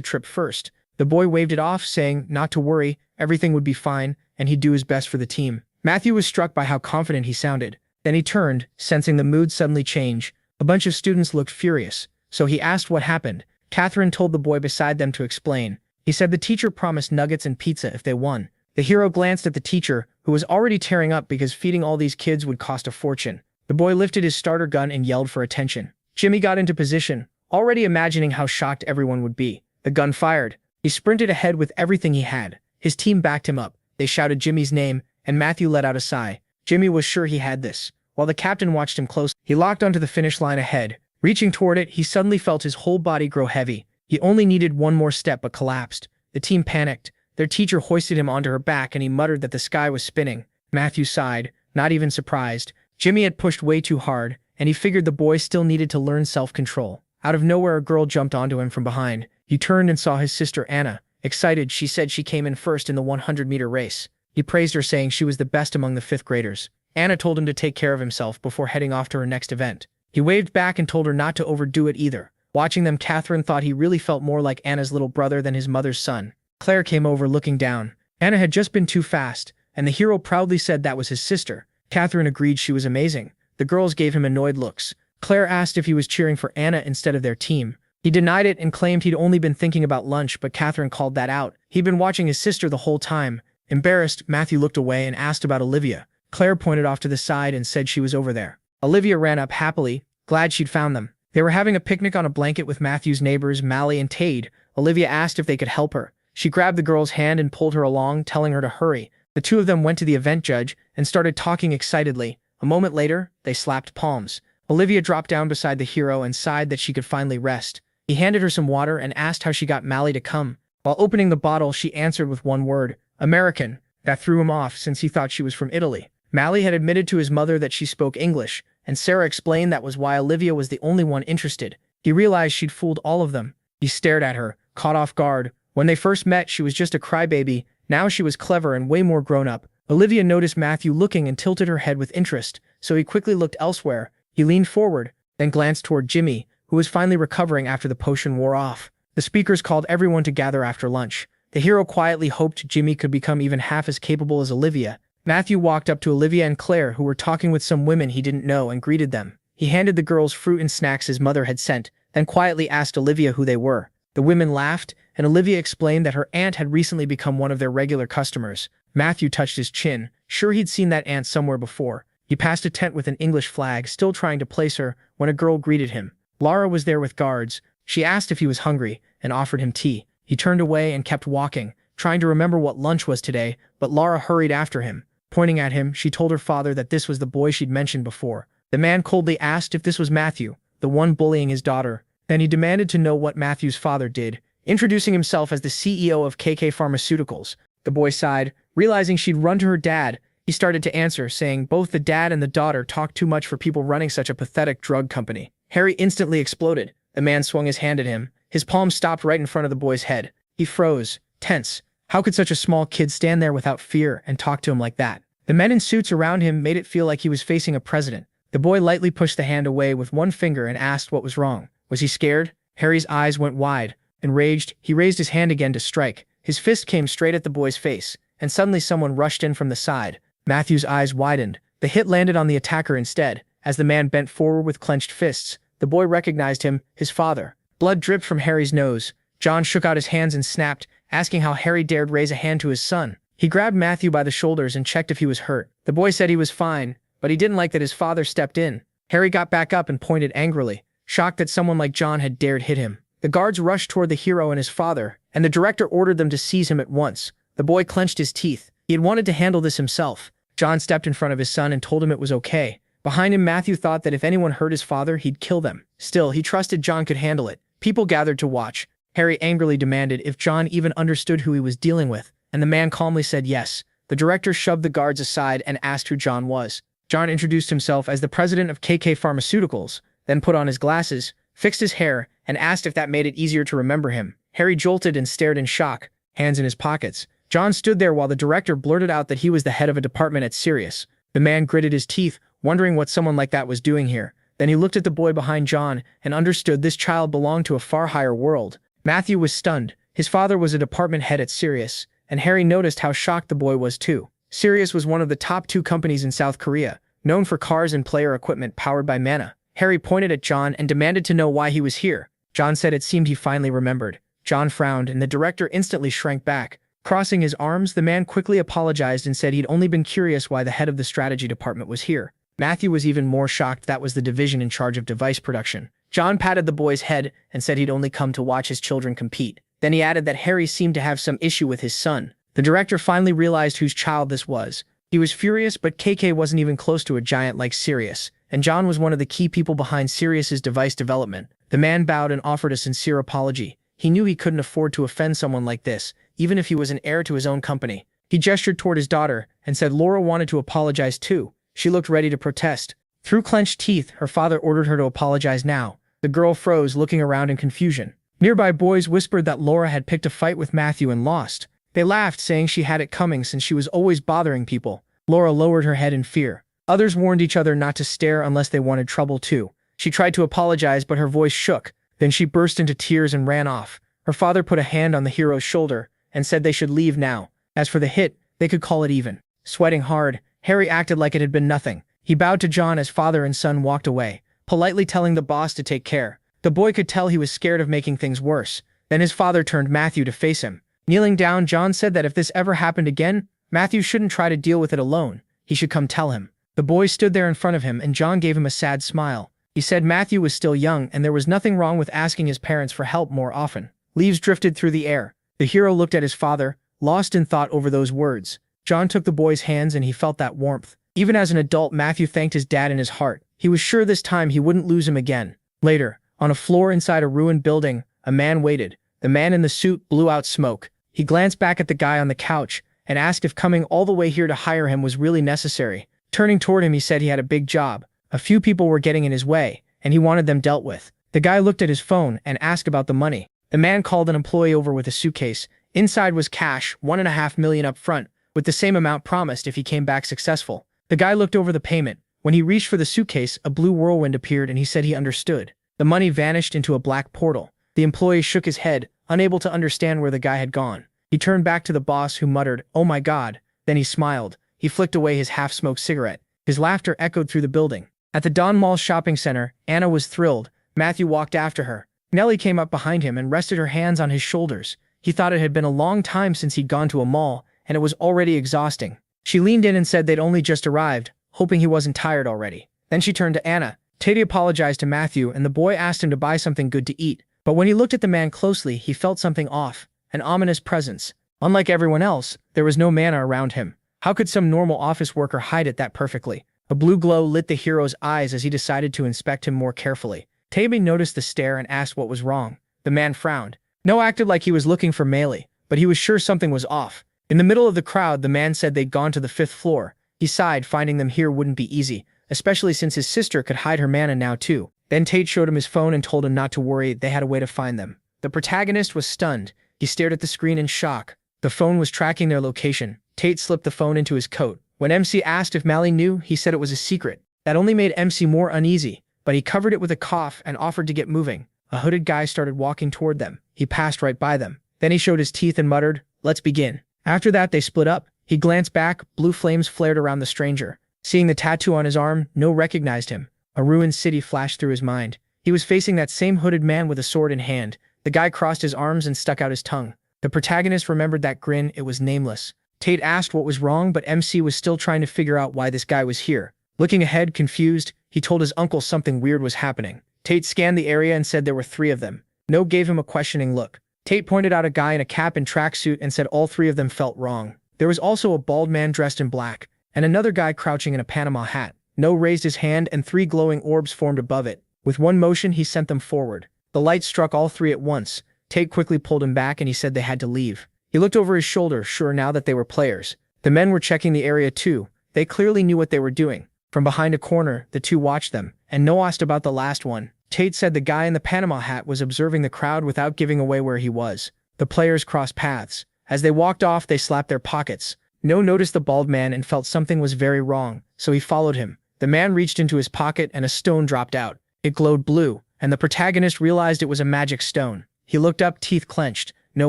trip first. The boy waved it off, saying not to worry, everything would be fine, and he'd do his best for the team. Matthew was struck by how confident he sounded. Then he turned, sensing the mood suddenly change. A bunch of students looked furious, so he asked what happened. Catherine told the boy beside them to explain. He said the teacher promised nuggets and pizza if they won. The hero glanced at the teacher, who was already tearing up because feeding all these kids would cost a fortune. The boy lifted his starter gun and yelled for attention. Jimmy got into position, already imagining how shocked everyone would be. The gun fired. He sprinted ahead with everything he had. His team backed him up. They shouted Jimmy's name, and Matthew let out a sigh. Jimmy was sure he had this. While the captain watched him closely, he locked onto the finish line ahead. Reaching toward it, he suddenly felt his whole body grow heavy. He only needed one more step but collapsed. The team panicked. Their teacher hoisted him onto her back and he muttered that the sky was spinning. Matthew sighed, not even surprised. Jimmy had pushed way too hard, and he figured the boy still needed to learn self-control. Out of nowhere, a girl jumped onto him from behind. He turned and saw his sister Anna. Excited, she said she came in first in the 100-meter race. He praised her, saying she was the best among the 5th graders. Anna told him to take care of himself before heading off to her next event. He waved back and told her not to overdo it either. Watching them, Catherine thought he really felt more like Anna's little brother than his mother's son. Claire came over, looking down. Anna had just been too fast, and the hero proudly said that was his sister. Catherine agreed she was amazing. The girls gave him annoyed looks. Claire asked if he was cheering for Anna instead of their team. He denied it and claimed he'd only been thinking about lunch, but Catherine called that out. He'd been watching his sister the whole time. Embarrassed, Matthew looked away and asked about Olivia. Claire pointed off to the side and said she was over there. Olivia ran up happily, glad she'd found them. They were having a picnic on a blanket with Matthew's neighbors, Mally and Tade. Olivia asked if they could help her. She grabbed the girl's hand and pulled her along, telling her to hurry. The two of them went to the event judge and started talking excitedly. A moment later, they slapped palms. Olivia dropped down beside the hero and sighed that she could finally rest. He handed her some water and asked how she got Mally to come. While opening the bottle, she answered with one word, American. That threw him off since he thought she was from Italy. Mally had admitted to his mother that she spoke English, and Sarah explained that was why Olivia was the only one interested. He realized she'd fooled all of them. He stared at her, caught off guard. When they first met, she was just a crybaby. Now she was clever and way more grown up. Olivia noticed Matthew looking and tilted her head with interest, so he quickly looked elsewhere. He leaned forward, then glanced toward Jimmy, who was finally recovering after the potion wore off. The speakers called everyone to gather after lunch. The hero quietly hoped Jimmy could become even half as capable as Olivia. Matthew walked up to Olivia and Claire, who were talking with some women he didn't know, and greeted them. He handed the girls fruit and snacks his mother had sent, then quietly asked Olivia who they were. The women laughed, and Olivia explained that her aunt had recently become one of their regular customers. Matthew touched his chin, sure he'd seen that aunt somewhere before. He passed a tent with an English flag, still trying to place her, when a girl greeted him. Lara was there with guards. She asked if he was hungry, and offered him tea. He turned away and kept walking, trying to remember what lunch was today, but Lara hurried after him. Pointing at him, she told her father that this was the boy she'd mentioned before. The man coldly asked if this was Matthew, the one bullying his daughter. Then he demanded to know what Matthew's father did, introducing himself as the CEO of KK Pharmaceuticals. The boy sighed, realizing she'd run to her dad. He started to answer, saying both the dad and the daughter talk too much for people running such a pathetic drug company. Harry instantly exploded. The man swung his hand at him. His palm stopped right in front of the boy's head. He froze, tense. How could such a small kid stand there without fear and talk to him like that? The men in suits around him made it feel like he was facing a president. The boy lightly pushed the hand away with one finger and asked what was wrong. Was he scared? Harry's eyes went wide. Enraged, he raised his hand again to strike. His fist came straight at the boy's face, and suddenly someone rushed in from the side. Matthew's eyes widened. The hit landed on the attacker instead. As the man bent forward with clenched fists, the boy recognized him, his father. Blood dripped from Harry's nose. John shook out his hands and snapped, asking how Harry dared raise a hand to his son. He grabbed Matthew by the shoulders and checked if he was hurt. The boy said he was fine, but he didn't like that his father stepped in. Harry got back up and pointed angrily, shocked that someone like John had dared hit him. The guards rushed toward the hero and his father, and the director ordered them to seize him at once. The boy clenched his teeth. He had wanted to handle this himself. John stepped in front of his son and told him it was okay, Behind him, Matthew thought that if anyone hurt his father, he'd kill them. Still, he trusted John could handle it. People gathered to watch. Harry angrily demanded if John even understood who he was dealing with, and the man calmly said yes. The director shoved the guards aside and asked who John was. John introduced himself as the president of KK Pharmaceuticals, then put on his glasses, fixed his hair, and asked if that made it easier to remember him. Harry jolted and stared in shock, hands in his pockets. John stood there while the director blurted out that he was the head of a department at Sirius. The man gritted his teeth, wondering what someone like that was doing here. Then he looked at the boy behind John and understood this child belonged to a far higher world. Matthew was stunned. His father was a department head at Sirius, and Harry noticed how shocked the boy was too. Sirius was one of the top 2 companies in South Korea, known for cars and player equipment powered by manhwa. Harry pointed at John and demanded to know why he was here. John said it seemed he finally remembered. John frowned, and the director instantly shrank back. Crossing his arms, the man quickly apologized and said he'd only been curious why the head of the strategy department was here. Matthew was even more shocked that was the division in charge of device production. John patted the boy's head and said he'd only come to watch his children compete. Then he added that Harry seemed to have some issue with his son. The director finally realized whose child this was. He was furious, but KK wasn't even close to a giant like Sirius, and John was one of the key people behind Sirius's device development. The man bowed and offered a sincere apology. He knew he couldn't afford to offend someone like this, even if he was an heir to his own company. He gestured toward his daughter and said Laura wanted to apologize too. She looked ready to protest. Through clenched teeth, her father ordered her to apologize now. The girl froze, looking around in confusion. Nearby boys whispered that Laura had picked a fight with Matthew and lost. They laughed, saying she had it coming since she was always bothering people. Laura lowered her head in fear. Others warned each other not to stare unless they wanted trouble too. She tried to apologize, but her voice shook. Then she burst into tears and ran off. Her father put a hand on the hero's shoulder and said they should leave now. As for the hit, they could call it even. Sweating hard, Harry acted like it had been nothing. He bowed to John as father and son walked away, politely telling the boss to take care. The boy could tell he was scared of making things worse. Then his father turned Matthew to face him. Kneeling down, John said that if this ever happened again, Matthew shouldn't try to deal with it alone. He should come tell him. The boy stood there in front of him, and John gave him a sad smile. He said Matthew was still young and there was nothing wrong with asking his parents for help more often. Leaves drifted through the air. The hero looked at his father, lost in thought over those words. John took the boy's hands and he felt that warmth. Even as an adult, Matthew thanked his dad in his heart. He was sure this time he wouldn't lose him again. Later, on a floor inside a ruined building, a man waited. The man in the suit blew out smoke. He glanced back at the guy on the couch and asked if coming all the way here to hire him was really necessary. Turning toward him, he said he had a big job. A few people were getting in his way, and he wanted them dealt with. The guy looked at his phone and asked about the money. The man called an employee over with a suitcase. Inside was cash, $1.5 million up front, with the same amount promised if he came back successful. The guy looked over the payment. When he reached for the suitcase, a blue whirlwind appeared and he said he understood. The money vanished into a black portal. The employee shook his head, unable to understand where the guy had gone. He turned back to the boss, who muttered, "Oh my God." Then he smiled. He flicked away his half-smoked cigarette. His laughter echoed through the building. At the Don Mall shopping center, Anna was thrilled. Matthew walked after her. Nellie came up behind him and rested her hands on his shoulders. He thought it had been a long time since he'd gone to a mall, and it was already exhausting. She leaned in and said they'd only just arrived, hoping he wasn't tired already. Then she turned to Anna. Teddy apologized to Matthew, and the boy asked him to buy something good to eat. But when he looked at the man closely, he felt something off, an ominous presence. Unlike everyone else, there was no manna around him. How could some normal office worker hide it that perfectly? A blue glow lit the hero's eyes as he decided to inspect him more carefully. Teddy noticed the stare and asked what was wrong. The man frowned. No acted like he was looking for Meili, but he was sure something was off. In the middle of the crowd, the man said they'd gone to the 5th floor. He sighed, finding them here wouldn't be easy, especially since his sister could hide her manna now too. Then Tate showed him his phone and told him not to worry, they had a way to find them. The protagonist was stunned. He stared at the screen in shock. The phone was tracking their location. Tate slipped the phone into his coat. When MC asked if Meili knew, he said it was a secret. That only made MC more uneasy, but he covered it with a cough and offered to get moving. A hooded guy started walking toward them. He passed right by them. Then he showed his teeth and muttered, "Let's begin." After that, they split up. He glanced back. Blue flames flared around the stranger. Seeing the tattoo on his arm, No recognized him. A ruined city flashed through his mind. He was facing that same hooded man with a sword in hand. The guy crossed his arms and stuck out his tongue. The protagonist remembered that grin. It was nameless. Tate asked what was wrong, but MC was still trying to figure out why this guy was here. Looking ahead, confused, he told his uncle something weird was happening. Tate scanned the area and said there were 3 of them. No gave him a questioning look. Tate pointed out a guy in a cap and tracksuit and said all 3 of them felt wrong. There was also a bald man dressed in black, and another guy crouching in a Panama hat. No raised his hand and 3 glowing orbs formed above it. With one motion, he sent them forward. The light struck all 3 at once. Tate quickly pulled him back and he said they had to leave. He looked over his shoulder, sure now that they were players. The men were checking the area too. They clearly knew what they were doing. From behind a corner, the 2 watched them, and no asked about the last one. Tate said the guy in the Panama hat was observing the crowd without giving away where he was. The players crossed paths. As they walked off, they slapped their pockets. No noticed the bald man and felt something was very wrong, so he followed him. The man reached into his pocket and a stone dropped out. It glowed blue, and the protagonist realized it was a magic stone. He looked up, teeth clenched. No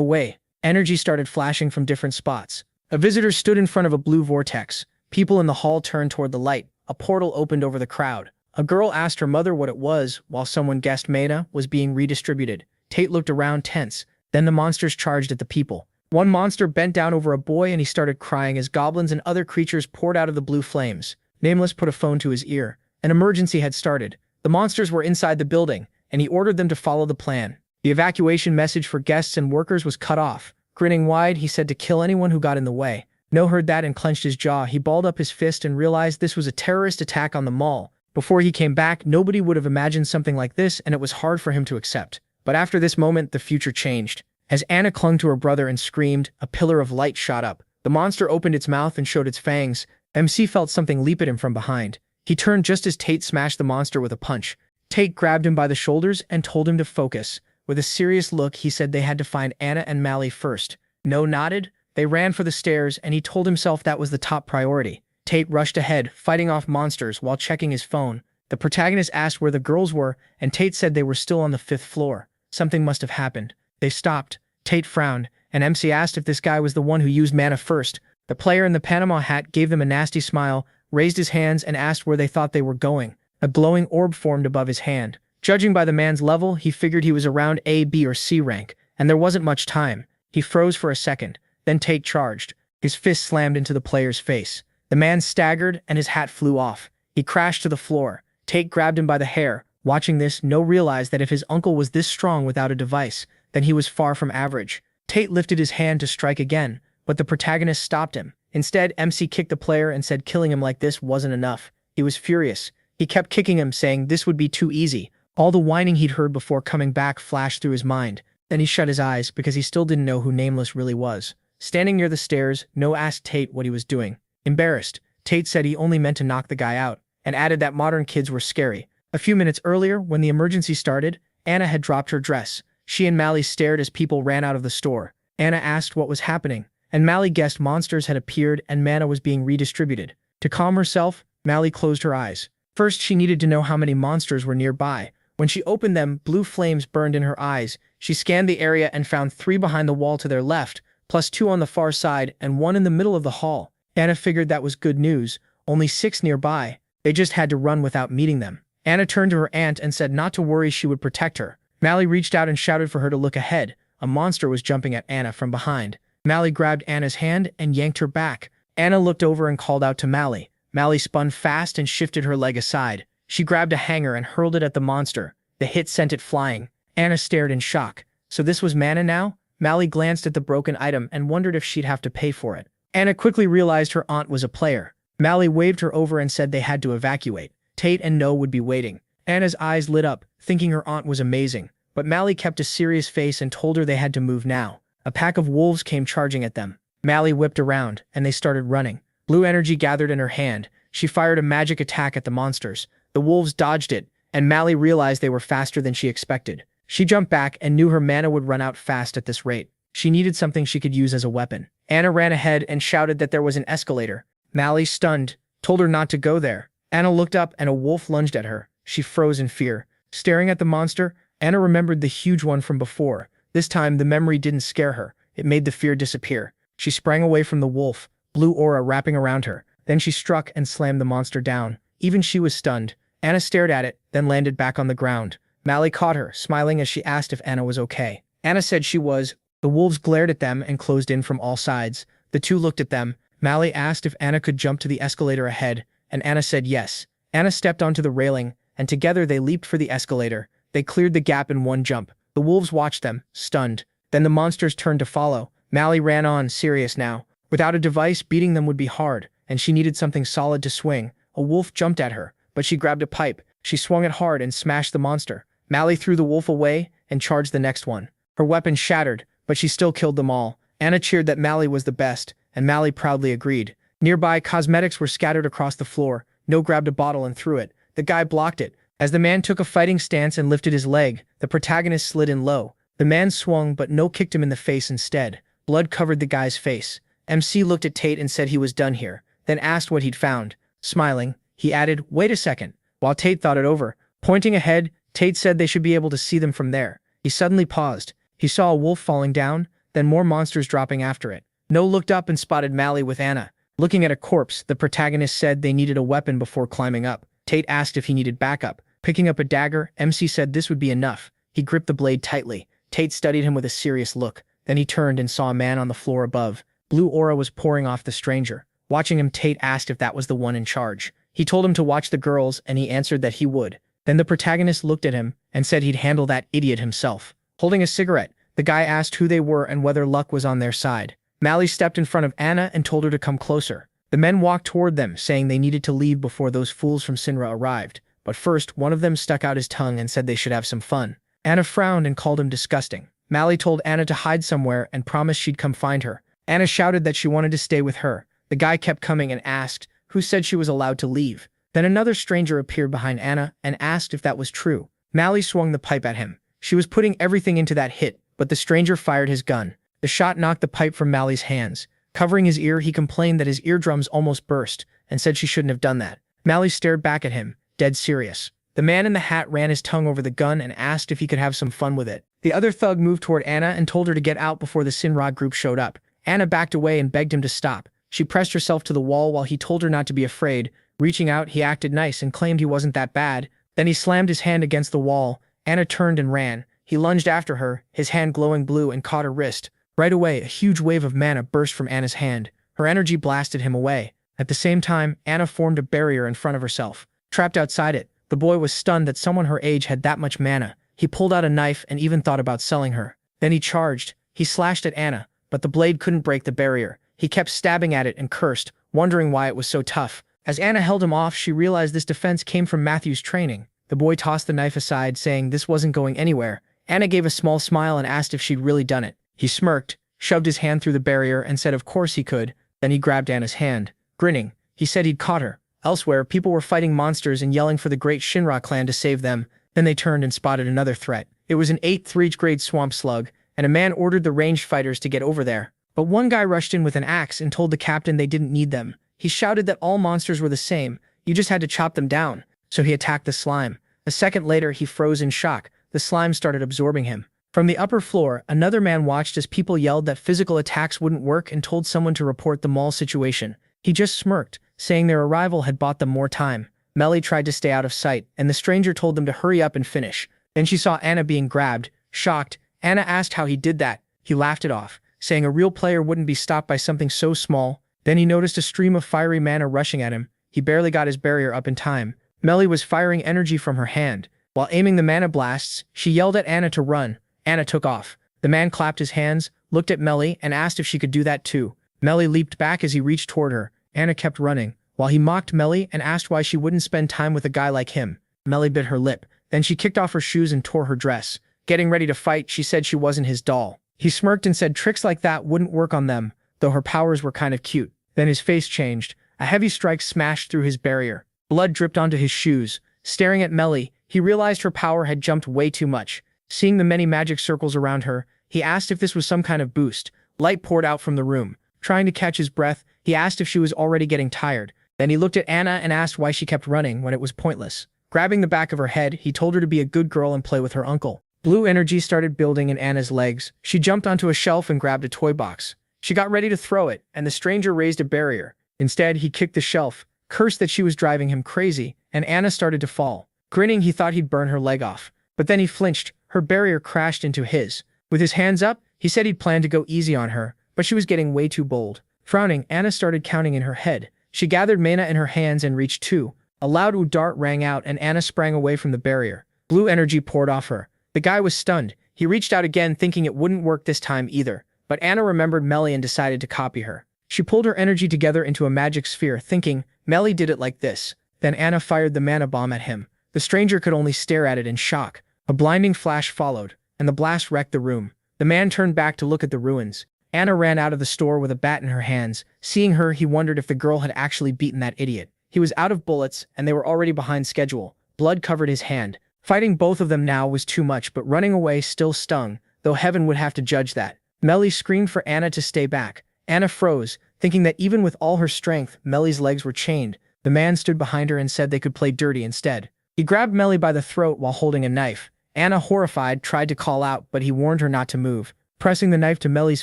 way. Energy started flashing from different spots. A visitor stood in front of a blue vortex. People in the hall turned toward the light. A portal opened over the crowd. A girl asked her mother what it was, while someone guessed mana was being redistributed. Tate looked around tense. Then the monsters charged at the people. One monster bent down over a boy and he started crying as goblins and other creatures poured out of the blue flames. Nameless put a phone to his ear. An emergency had started. The monsters were inside the building, and he ordered them to follow the plan. The evacuation message for guests and workers was cut off. Grinning wide, he said to kill anyone who got in the way. No heard that and clenched his jaw. He balled up his fist and realized this was a terrorist attack on the mall. Before he came back, nobody would have imagined something like this, and it was hard for him to accept. But after this moment, the future changed. As Anna clung to her brother and screamed, a pillar of light shot up. The monster opened its mouth and showed its fangs. MC felt something leap at him from behind. He turned just as Tate smashed the monster with a punch. Tate grabbed him by the shoulders and told him to focus. With a serious look, he said they had to find Anna and Mally first. No nodded. They ran for the stairs, and he told himself that was the top priority. Tate rushed ahead, fighting off monsters while checking his phone. The protagonist asked where the girls were, and Tate said they were still on the 5th floor. Something must have happened. They stopped. Tate frowned, and MC asked if this guy was the one who used mana first. The player in the Panama hat gave them a nasty smile, raised his hands, and asked where they thought they were going. A glowing orb formed above his hand. Judging by the man's level, he figured he was around A, B, or C rank, and there wasn't much time. He froze for a second. Then Tate charged. His fist slammed into the player's face. The man staggered, and his hat flew off. He crashed to the floor. Tate grabbed him by the hair. Watching this, No realized that if his uncle was this strong without a device, then he was far from average. Tate lifted his hand to strike again, but the protagonist stopped him. Instead, MC kicked the player and said killing him like this wasn't enough. He was furious. He kept kicking him, saying this would be too easy. All the whining he'd heard before coming back flashed through his mind. Then he shut his eyes because he still didn't know who Nameless really was. Standing near the stairs, No asked Tate what he was doing. Embarrassed, Tate said he only meant to knock the guy out, and added that modern kids were scary. A few minutes earlier, when the emergency started, Anna had dropped her dress. She and Mally stared as people ran out of the store. Anna asked what was happening, and Mally guessed monsters had appeared and mana was being redistributed. To calm herself, Mally closed her eyes. First, she needed to know how many monsters were nearby. When she opened them, blue flames burned in her eyes. She scanned the area and found 3 behind the wall to their left, plus 2 on the far side and 1 in the middle of the hall. Anna figured that was good news. Only 6 nearby. They just had to run without meeting them. Anna turned to her aunt and said not to worry, she would protect her. Mally reached out and shouted for her to look ahead. A monster was jumping at Anna from behind. Mally grabbed Anna's hand and yanked her back. Anna looked over and called out to Mally. Mally spun fast and shifted her leg aside. She grabbed a hanger and hurled it at the monster. The hit sent it flying. Anna stared in shock. So this was mana now? Mally glanced at the broken item and wondered if she'd have to pay for it. Anna quickly realized her aunt was a player. Mally waved her over and said they had to evacuate. Tate and No would be waiting. Anna's eyes lit up, thinking her aunt was amazing. But Mally kept a serious face and told her they had to move now. A pack of wolves came charging at them. Mally whipped around, and they started running. Blue energy gathered in her hand. She fired a magic attack at the monsters. The wolves dodged it, and Mally realized they were faster than she expected. She jumped back and knew her mana would run out fast at this rate. She needed something she could use as a weapon. Anna ran ahead and shouted that there was an escalator. Mally, stunned, told her not to go there. Anna looked up and a wolf lunged at her. She froze in fear. Staring at the monster, Anna remembered the huge one from before. This time, the memory didn't scare her. It made the fear disappear. She sprang away from the wolf, blue aura wrapping around her. Then she struck and slammed the monster down. Even she was stunned. Anna stared at it, then landed back on the ground. Mally caught her, smiling as she asked if Anna was okay. Anna said she was. The wolves glared at them and closed in from all sides. The 2 looked at them. Mally asked if Anna could jump to the escalator ahead, and Anna said yes. Anna stepped onto the railing, and together they leaped for the escalator. They cleared the gap in one jump. The wolves watched them, stunned. Then the monsters turned to follow. Mally ran on, serious now. Without a device, beating them would be hard, and she needed something solid to swing. a wolf jumped at her, but she grabbed a pipe. She swung it hard and smashed the monster. Mally threw the wolf away and charged the next one. Her weapon shattered, but she still killed them all. Anna cheered that Mally was the best, and Mally proudly agreed. Nearby, cosmetics were scattered across the floor. No grabbed a bottle and threw it. The guy blocked it. As the man took a fighting stance and lifted his leg, the protagonist slid in low. The man swung, but No kicked him in the face instead. Blood covered the guy's face. MC looked at Tate and said he was done here, then asked what he'd found. Smiling, he added, "Wait a second," while Tate thought it over. Pointing ahead, Tate said they should be able to see them from there. He suddenly paused. He saw a wolf falling down, then more monsters dropping after it. No looked up and spotted Mally with Anna. Looking at a corpse, the protagonist said they needed a weapon before climbing up. Tate asked if he needed backup. Picking up a dagger, MC said this would be enough. He gripped the blade tightly. Tate studied him with a serious look. Then he turned and saw a man on the floor above. Blue aura was pouring off the stranger. Watching him, Tate asked if that was the one in charge. He told him to watch the girls, and he answered that he would. Then the protagonist looked at him and said he'd handle that idiot himself. Holding a cigarette, the guy asked who they were and whether luck was on their side. Mally stepped in front of Anna and told her to come closer. The men walked toward them, saying they needed to leave before those fools from Sinra arrived. But first, one of them stuck out his tongue and said they should have some fun. Anna frowned and called him disgusting. Mally told Anna to hide somewhere and promised she'd come find her. Anna shouted that she wanted to stay with her. The guy kept coming and asked who said she was allowed to leave. Then another stranger appeared behind Anna and asked if that was true. Mally swung the pipe at him. She was putting everything into that hit, but the stranger fired his gun. The shot knocked the pipe from Mally's hands. Covering his ear, he complained that his eardrums almost burst and said she shouldn't have done that. Mally stared back at him, dead serious. The man in the hat ran his tongue over the gun and asked if he could have some fun with it. The other thug moved toward Anna and told her to get out before the Sinrod group showed up. Anna backed away and begged him to stop. She pressed herself to the wall while he told her not to be afraid. Reaching out, he acted nice and claimed he wasn't that bad. Then he slammed his hand against the wall. Anna turned and ran. He lunged after her, his hand glowing blue, and caught her wrist. Right away, a huge wave of mana burst from Anna's hand. Her energy blasted him away. At the same time, Anna formed a barrier in front of herself. Trapped outside it, the boy was stunned that someone her age had that much mana. He pulled out a knife and even thought about selling her. Then he charged. He slashed at Anna, but the blade couldn't break the barrier. He kept stabbing at it and cursed, wondering why it was so tough. As Anna held him off, she realized this defense came from Matthew's training. The boy tossed the knife aside, saying this wasn't going anywhere. Anna gave a small smile and asked if she'd really done it. He smirked, shoved his hand through the barrier, and said of course he could. Then he grabbed Anna's hand. Grinning, he said he'd caught her. Elsewhere, people were fighting monsters and yelling for the great Shinra clan to save them. Then they turned and spotted another threat. It was an 8th grade swamp slug, and a man ordered the ranged fighters to get over there. But one guy rushed in with an axe and told the captain they didn't need them. He shouted that all monsters were the same, you just had to chop them down. So he attacked the slime. A second later, he froze in shock. The slime started absorbing him. From the upper floor, another man watched as people yelled that physical attacks wouldn't work and told someone to report the mall situation. He just smirked, saying their arrival had bought them more time. Melly tried to stay out of sight, and the stranger told them to hurry up and finish. Then she saw Anna being grabbed. Shocked, Anna asked how he did that. He laughed it off, saying a real player wouldn't be stopped by something so small. Then he noticed a stream of fiery mana rushing at him. He barely got his barrier up in time. Melly was firing energy from her hand. While aiming the mana blasts, she yelled at Anna to run. Anna took off. The man clapped his hands, looked at Melly, and asked if she could do that too. Melly leaped back as he reached toward her. Anna kept running, while he mocked Melly and asked why she wouldn't spend time with a guy like him. Melly bit her lip. Then she kicked off her shoes and tore her dress. Getting ready to fight, she said she wasn't his doll. He smirked and said tricks like that wouldn't work on them, though her powers were kind of cute. Then his face changed. A heavy strike smashed through his barrier. Blood dripped onto his shoes. Staring at Melly, he realized her power had jumped way too much. Seeing the many magic circles around her, he asked if this was some kind of boost. Light poured out from the room. Trying to catch his breath, he asked if she was already getting tired. Then he looked at Anna and asked why she kept running when it was pointless. Grabbing the back of her head, he told her to be a good girl and play with her uncle. Blue energy started building in Anna's legs. She jumped onto a shelf and grabbed a toy box. She got ready to throw it, and the stranger raised a barrier. Instead, he kicked the shelf, cursed that she was driving him crazy, and Anna started to fall. Grinning, he thought he'd burn her leg off. But then he flinched. Her barrier crashed into his. With his hands up, he said he'd planned to go easy on her, but she was getting way too bold. Frowning, Anna started counting in her head. She gathered mana in her hands and reached 2. A loud "oo" dart rang out and Anna sprang away from the barrier. Blue energy poured off her. The guy was stunned. He reached out again thinking it wouldn't work this time either. But Anna remembered Melly and decided to copy her. She pulled her energy together into a magic sphere thinking, Melly did it like this. Then Anna fired the mana bomb at him. The stranger could only stare at it in shock. A blinding flash followed, and the blast wrecked the room. The man turned back to look at the ruins. Anna ran out of the store with a bat in her hands. Seeing her, he wondered if the girl had actually beaten that idiot. He was out of bullets, and they were already behind schedule. Blood covered his hand. Fighting both of them now was too much, but running away still stung, though heaven would have to judge that. Melly screamed for Anna to stay back. Anna froze, thinking that even with all her strength, Melly's legs were chained. The man stood behind her and said they could play dirty instead. He grabbed Melly by the throat while holding a knife. Anna, horrified, tried to call out, but he warned her not to move. Pressing the knife to Melly's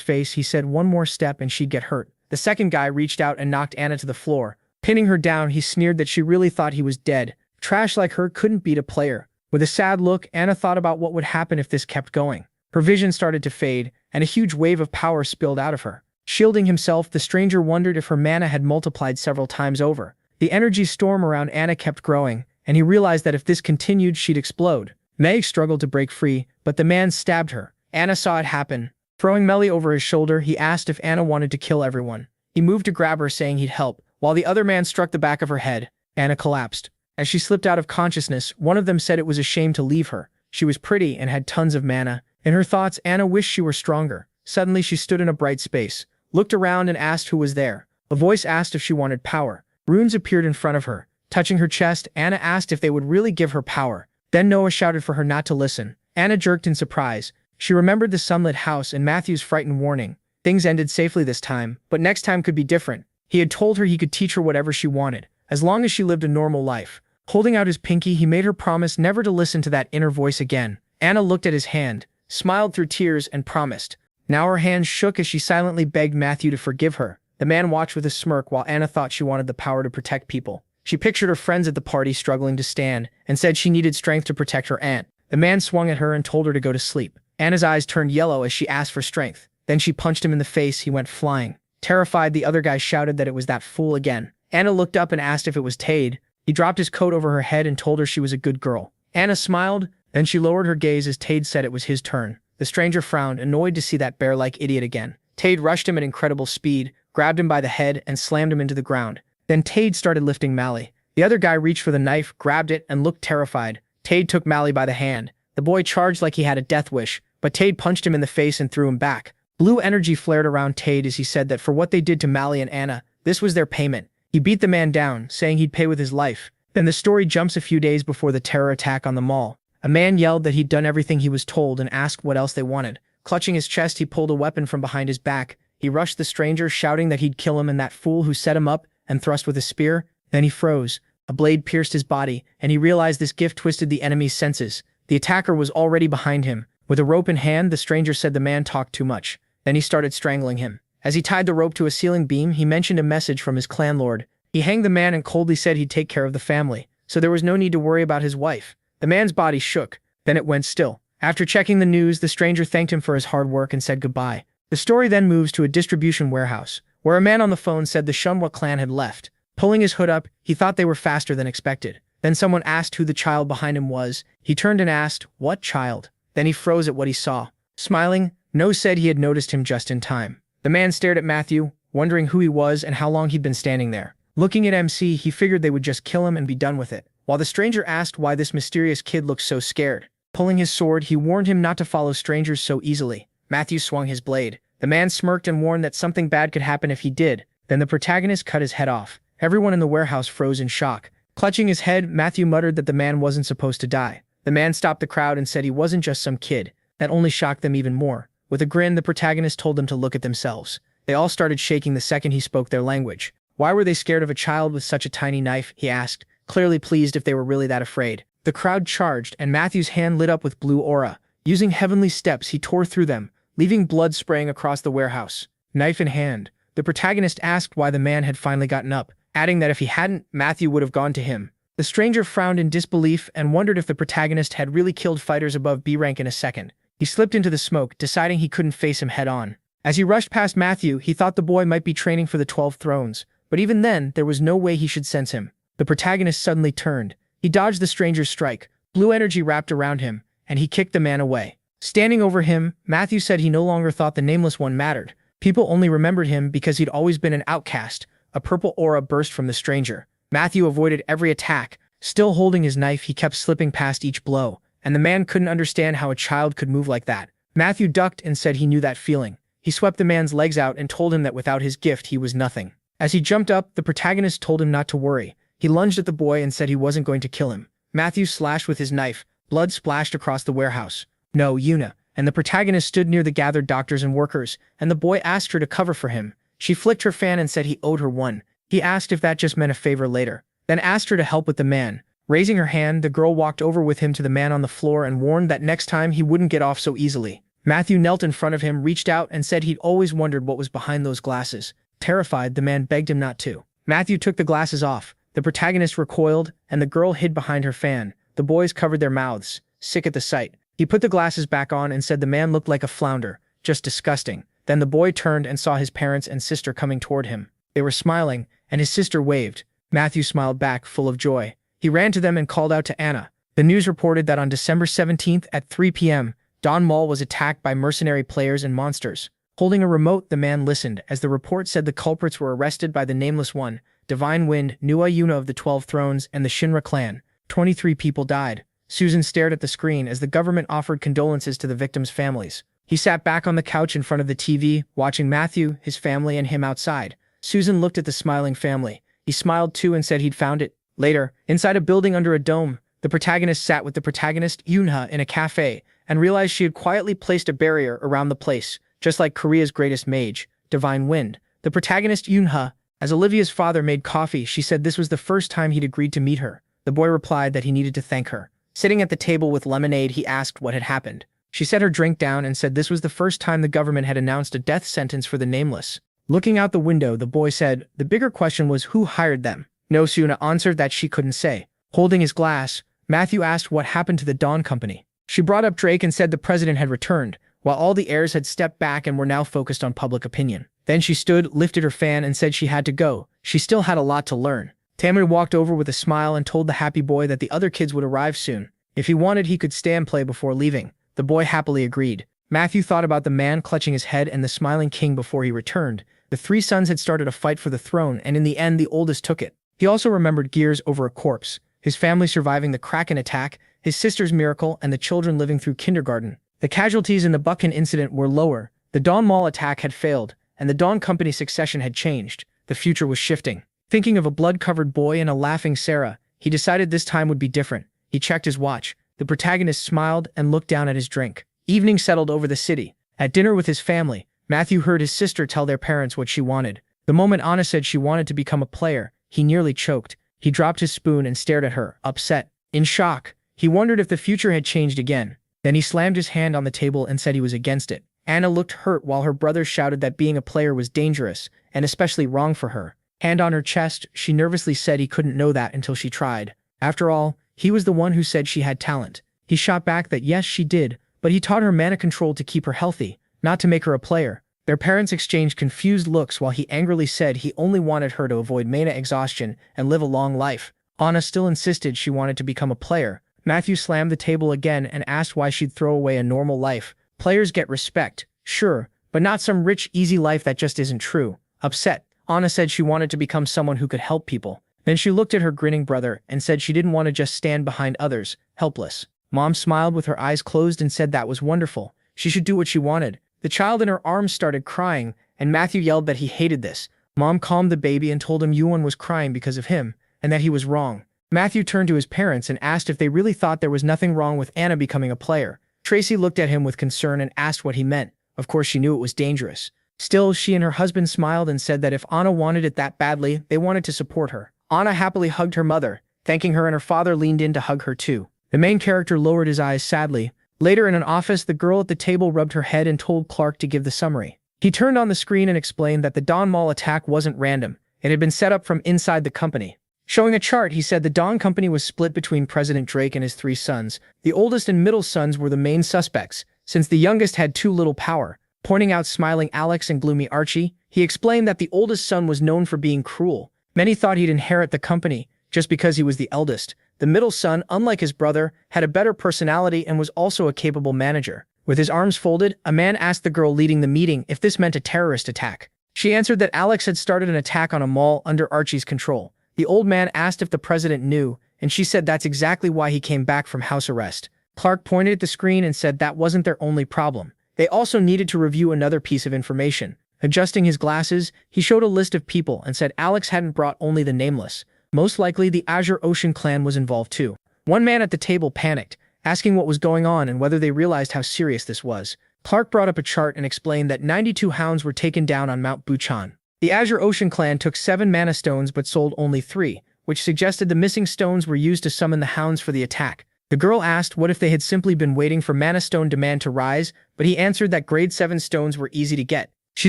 face, he said one more step and she'd get hurt. The second guy reached out and knocked Anna to the floor. Pinning her down, he sneered that she really thought he was dead. Trash like her couldn't beat a player. With a sad look, Anna thought about what would happen if this kept going. Her vision started to fade, and a huge wave of power spilled out of her. Shielding himself, the stranger wondered if her mana had multiplied several times over. The energy storm around Anna kept growing, and he realized that if this continued, she'd explode. Meg struggled to break free, but the man stabbed her. Anna saw it happen. Throwing Melly over his shoulder, he asked if Anna wanted to kill everyone. He moved to grab her, saying he'd help. While the other man struck the back of her head, Anna collapsed. As she slipped out of consciousness, one of them said it was a shame to leave her. She was pretty and had tons of mana. In her thoughts, Anna wished she were stronger. Suddenly, she stood in a bright space, looked around and asked who was there. A voice asked if she wanted power. Runes appeared in front of her. Touching her chest, Anna asked if they would really give her power. Then Noah shouted for her not to listen. Anna jerked in surprise. She remembered the sunlit house and Matthew's frightened warning. Things ended safely this time, but next time could be different. He had told her he could teach her whatever she wanted, as long as she lived a normal life. Holding out his pinky, he made her promise never to listen to that inner voice again. Anna looked at his hand, smiled through tears, and promised. Now her hands shook as she silently begged Matthew to forgive her. The man watched with a smirk while Anna thought she wanted the power to protect people. She pictured her friends at the party struggling to stand, and said she needed strength to protect her aunt. The man swung at her and told her to go to sleep. Anna's eyes turned yellow as she asked for strength. Then she punched him in the face. He went flying. Terrified, the other guy shouted that it was that fool again. Anna looked up and asked if it was Tade. He dropped his coat over her head and told her she was a good girl. Anna smiled, then she lowered her gaze as Tade said it was his turn. The stranger frowned, annoyed to see that bear-like idiot again. Tade rushed him at incredible speed, grabbed him by the head, and slammed him into the ground. Then Tade started lifting Mally. The other guy reached for the knife, grabbed it, and looked terrified. Tade took Mally by the hand. The boy charged like he had a death wish, but Tade punched him in the face and threw him back. Blue energy flared around Tade as he said that for what they did to Mally and Anna, this was their payment. He beat the man down, saying he'd pay with his life. Then the story jumps a few days before the terror attack on the mall. A man yelled that he'd done everything he was told and asked what else they wanted. Clutching his chest, he pulled a weapon from behind his back. He rushed the stranger, shouting that he'd kill him and that fool who set him up and thrust with a spear. Then he froze. A blade pierced his body, and he realized this gift twisted the enemy's senses. The attacker was already behind him. With a rope in hand, the stranger said the man talked too much. Then he started strangling him. As he tied the rope to a ceiling beam, he mentioned a message from his clan lord. He hanged the man and coldly said he'd take care of the family, so there was no need to worry about his wife. The man's body shook. Then it went still. After checking the news, the stranger thanked him for his hard work and said goodbye. The story then moves to a distribution warehouse, where a man on the phone said the Shunwa clan had left. Pulling his hood up, he thought they were faster than expected. Then someone asked who the child behind him was. He turned and asked, "What child?" Then he froze at what he saw. Smiling, No said he had noticed him just in time. The man stared at Matthew, wondering who he was and how long he'd been standing there. Looking at MC, he figured they would just kill him and be done with it, while the stranger asked why this mysterious kid looked so scared. Pulling his sword, he warned him not to follow strangers so easily. Matthew swung his blade. The man smirked and warned that something bad could happen if he did. Then the protagonist cut his head off. Everyone in the warehouse froze in shock. Clutching his head, Matthew muttered that the man wasn't supposed to die. The man stopped the crowd and said he wasn't just some kid. That only shocked them even more. With a grin, the protagonist told them to look at themselves. They all started shaking the second he spoke their language. Why were they scared of a child with such a tiny knife, he asked, clearly pleased if they were really that afraid. The crowd charged, and Matthew's hand lit up with blue aura. Using heavenly steps, he tore through them, leaving blood spraying across the warehouse. Knife in hand, the protagonist asked why the man had finally gotten up, adding that if he hadn't, Matthew would have gone to him. The stranger frowned in disbelief and wondered if the protagonist had really killed fighters above B rank in a second. He slipped into the smoke, deciding he couldn't face him head-on. As he rushed past Matthew, he thought the boy might be training for the 12 thrones, but even then, there was no way he should sense him. The protagonist suddenly turned. He dodged the stranger's strike. Blue energy wrapped around him, and he kicked the man away. Standing over him, Matthew said he no longer thought the Nameless One mattered. People only remembered him because he'd always been an outcast. A purple aura burst from the stranger. Matthew avoided every attack. Still holding his knife, he kept slipping past each blow, and the man couldn't understand how a child could move like that. Matthew ducked and said he knew that feeling. He swept the man's legs out and told him that without his gift he was nothing. As he jumped up, the protagonist told him not to worry. He lunged at the boy and said he wasn't going to kill him. Matthew slashed with his knife. Blood splashed across the warehouse. "No, Yuna." And the protagonist stood near the gathered doctors and workers, and the boy asked her to cover for him. She flicked her fan and said he owed her one. He asked if that just meant a favor later, then asked her to help with the man. Raising her hand, the girl walked over with him to the man on the floor and warned that next time he wouldn't get off so easily. Matthew knelt in front of him, reached out, and said he'd always wondered what was behind those glasses. Terrified, the man begged him not to. Matthew took the glasses off. The protagonist recoiled, and the girl hid behind her fan. The boys covered their mouths, sick at the sight. He put the glasses back on and said the man looked like a flounder, just disgusting. Then the boy turned and saw his parents and sister coming toward him. They were smiling, and his sister waved. Matthew smiled back, full of joy. He ran to them and called out to Anna. The news reported that on December 17th at 3 p.m., Dawn Mall was attacked by mercenary players and monsters. Holding a remote, the man listened, as the report said the culprits were arrested by the Nameless One, Divine Wind, Manhwa Yuna of the 12 Thrones, and the Shinra clan. 23 people died. Susan stared at the screen as the government offered condolences to the victims' families. He sat back on the couch in front of the TV, watching Matthew, his family, and him outside. Susan looked at the smiling family. He smiled too and said he'd found it. Later, inside a building under a dome, the protagonist sat with the protagonist, Yunha, in a cafe, and realized she had quietly placed a barrier around the place, just like Korea's greatest mage, Divine Wind. The protagonist, Yunha, as Olivia's father made coffee, she said this was the first time he'd agreed to meet her. The boy replied that he needed to thank her. Sitting at the table with lemonade, he asked what had happened. She set her drink down and said this was the first time the government had announced a death sentence for the Nameless. Looking out the window, the boy said, the bigger question was who hired them. No, Suna answered that she couldn't say. Holding his glass, Matthew asked what happened to the Dawn Company. She brought up Drake and said the president had returned, while all the heirs had stepped back and were now focused on public opinion. Then she stood, lifted her fan, and said she had to go. She still had a lot to learn. Tammy walked over with a smile and told the happy boy that the other kids would arrive soon. If he wanted, he could stay and play before leaving. The boy happily agreed. Matthew thought about the man clutching his head and the smiling king before he returned. The three sons had started a fight for the throne, and in the end, the oldest took it. He also remembered Gears over a corpse, his family surviving the Kraken attack, his sister's miracle, and the children living through kindergarten. The casualties in the Buchan incident were lower. The Dawn Mall attack had failed, and the Dawn Company succession had changed. The future was shifting. Thinking of a blood-covered boy and a laughing Sarah, he decided this time would be different. He checked his watch. The protagonist smiled and looked down at his drink. Evening settled over the city. At dinner with his family, Matthew heard his sister tell their parents what she wanted. The moment Anna said she wanted to become a player, he nearly choked. He dropped his spoon and stared at her, upset. In shock, he wondered if the future had changed again. Then he slammed his hand on the table and said he was against it. Anna looked hurt while her brother shouted that being a player was dangerous, and especially wrong for her. Hand on her chest, she nervously said he couldn't know that until she tried. After all, he was the one who said she had talent. He shot back that yes, she did, but he taught her mana control to keep her healthy, not to make her a player. Their parents exchanged confused looks while he angrily said he only wanted her to avoid mana exhaustion and live a long life. Anna still insisted she wanted to become a player. Matthew slammed the table again and asked why she'd throw away a normal life. Players get respect, sure, but not some rich, easy life that just isn't true. Upset, Anna said she wanted to become someone who could help people. Then she looked at her grinning brother and said she didn't want to just stand behind others, helpless. Mom smiled with her eyes closed and said that was wonderful. She should do what she wanted. The child in her arms started crying, and Matthew yelled that he hated this. Mom calmed the baby and told him Yuan was crying because of him, and that he was wrong. Matthew turned to his parents and asked if they really thought there was nothing wrong with Anna becoming a player. Tracy looked at him with concern and asked what he meant. Of course she knew it was dangerous. Still, she and her husband smiled and said that if Anna wanted it that badly, they wanted to support her. Anna happily hugged her mother, thanking her, and her father leaned in to hug her too. The main character lowered his eyes sadly. Later in an office, the girl at the table rubbed her head and told Clark to give the summary. He turned on the screen and explained that the Dawn Mall attack wasn't random. It had been set up from inside the company. Showing a chart, he said the Dawn Company was split between President Drake and his three sons. The oldest and middle sons were the main suspects, since the youngest had too little power. Pointing out smiling Alex and gloomy Archie, he explained that the oldest son was known for being cruel. Many thought he'd inherit the company, just because he was the eldest. The middle son, unlike his brother, had a better personality and was also a capable manager. With his arms folded, a man asked the girl leading the meeting if this meant a terrorist attack. She answered that Alex had started an attack on a mall under Archie's control. The old man asked if the president knew, and she said that's exactly why he came back from house arrest. Clark pointed at the screen and said that wasn't their only problem. They also needed to review another piece of information. Adjusting his glasses, he showed a list of people and said Alex hadn't brought only the nameless. Most likely the Azure Ocean clan was involved too. One man at the table panicked, asking what was going on and whether they realized how serious this was. Clark brought up a chart and explained that 92 hounds were taken down on Mount Buchan. The Azure Ocean clan took 7 mana stones but sold only 3, which suggested the missing stones were used to summon the hounds for the attack. The girl asked what if they had simply been waiting for mana stone demand to rise, but he answered that grade 7 stones were easy to get. She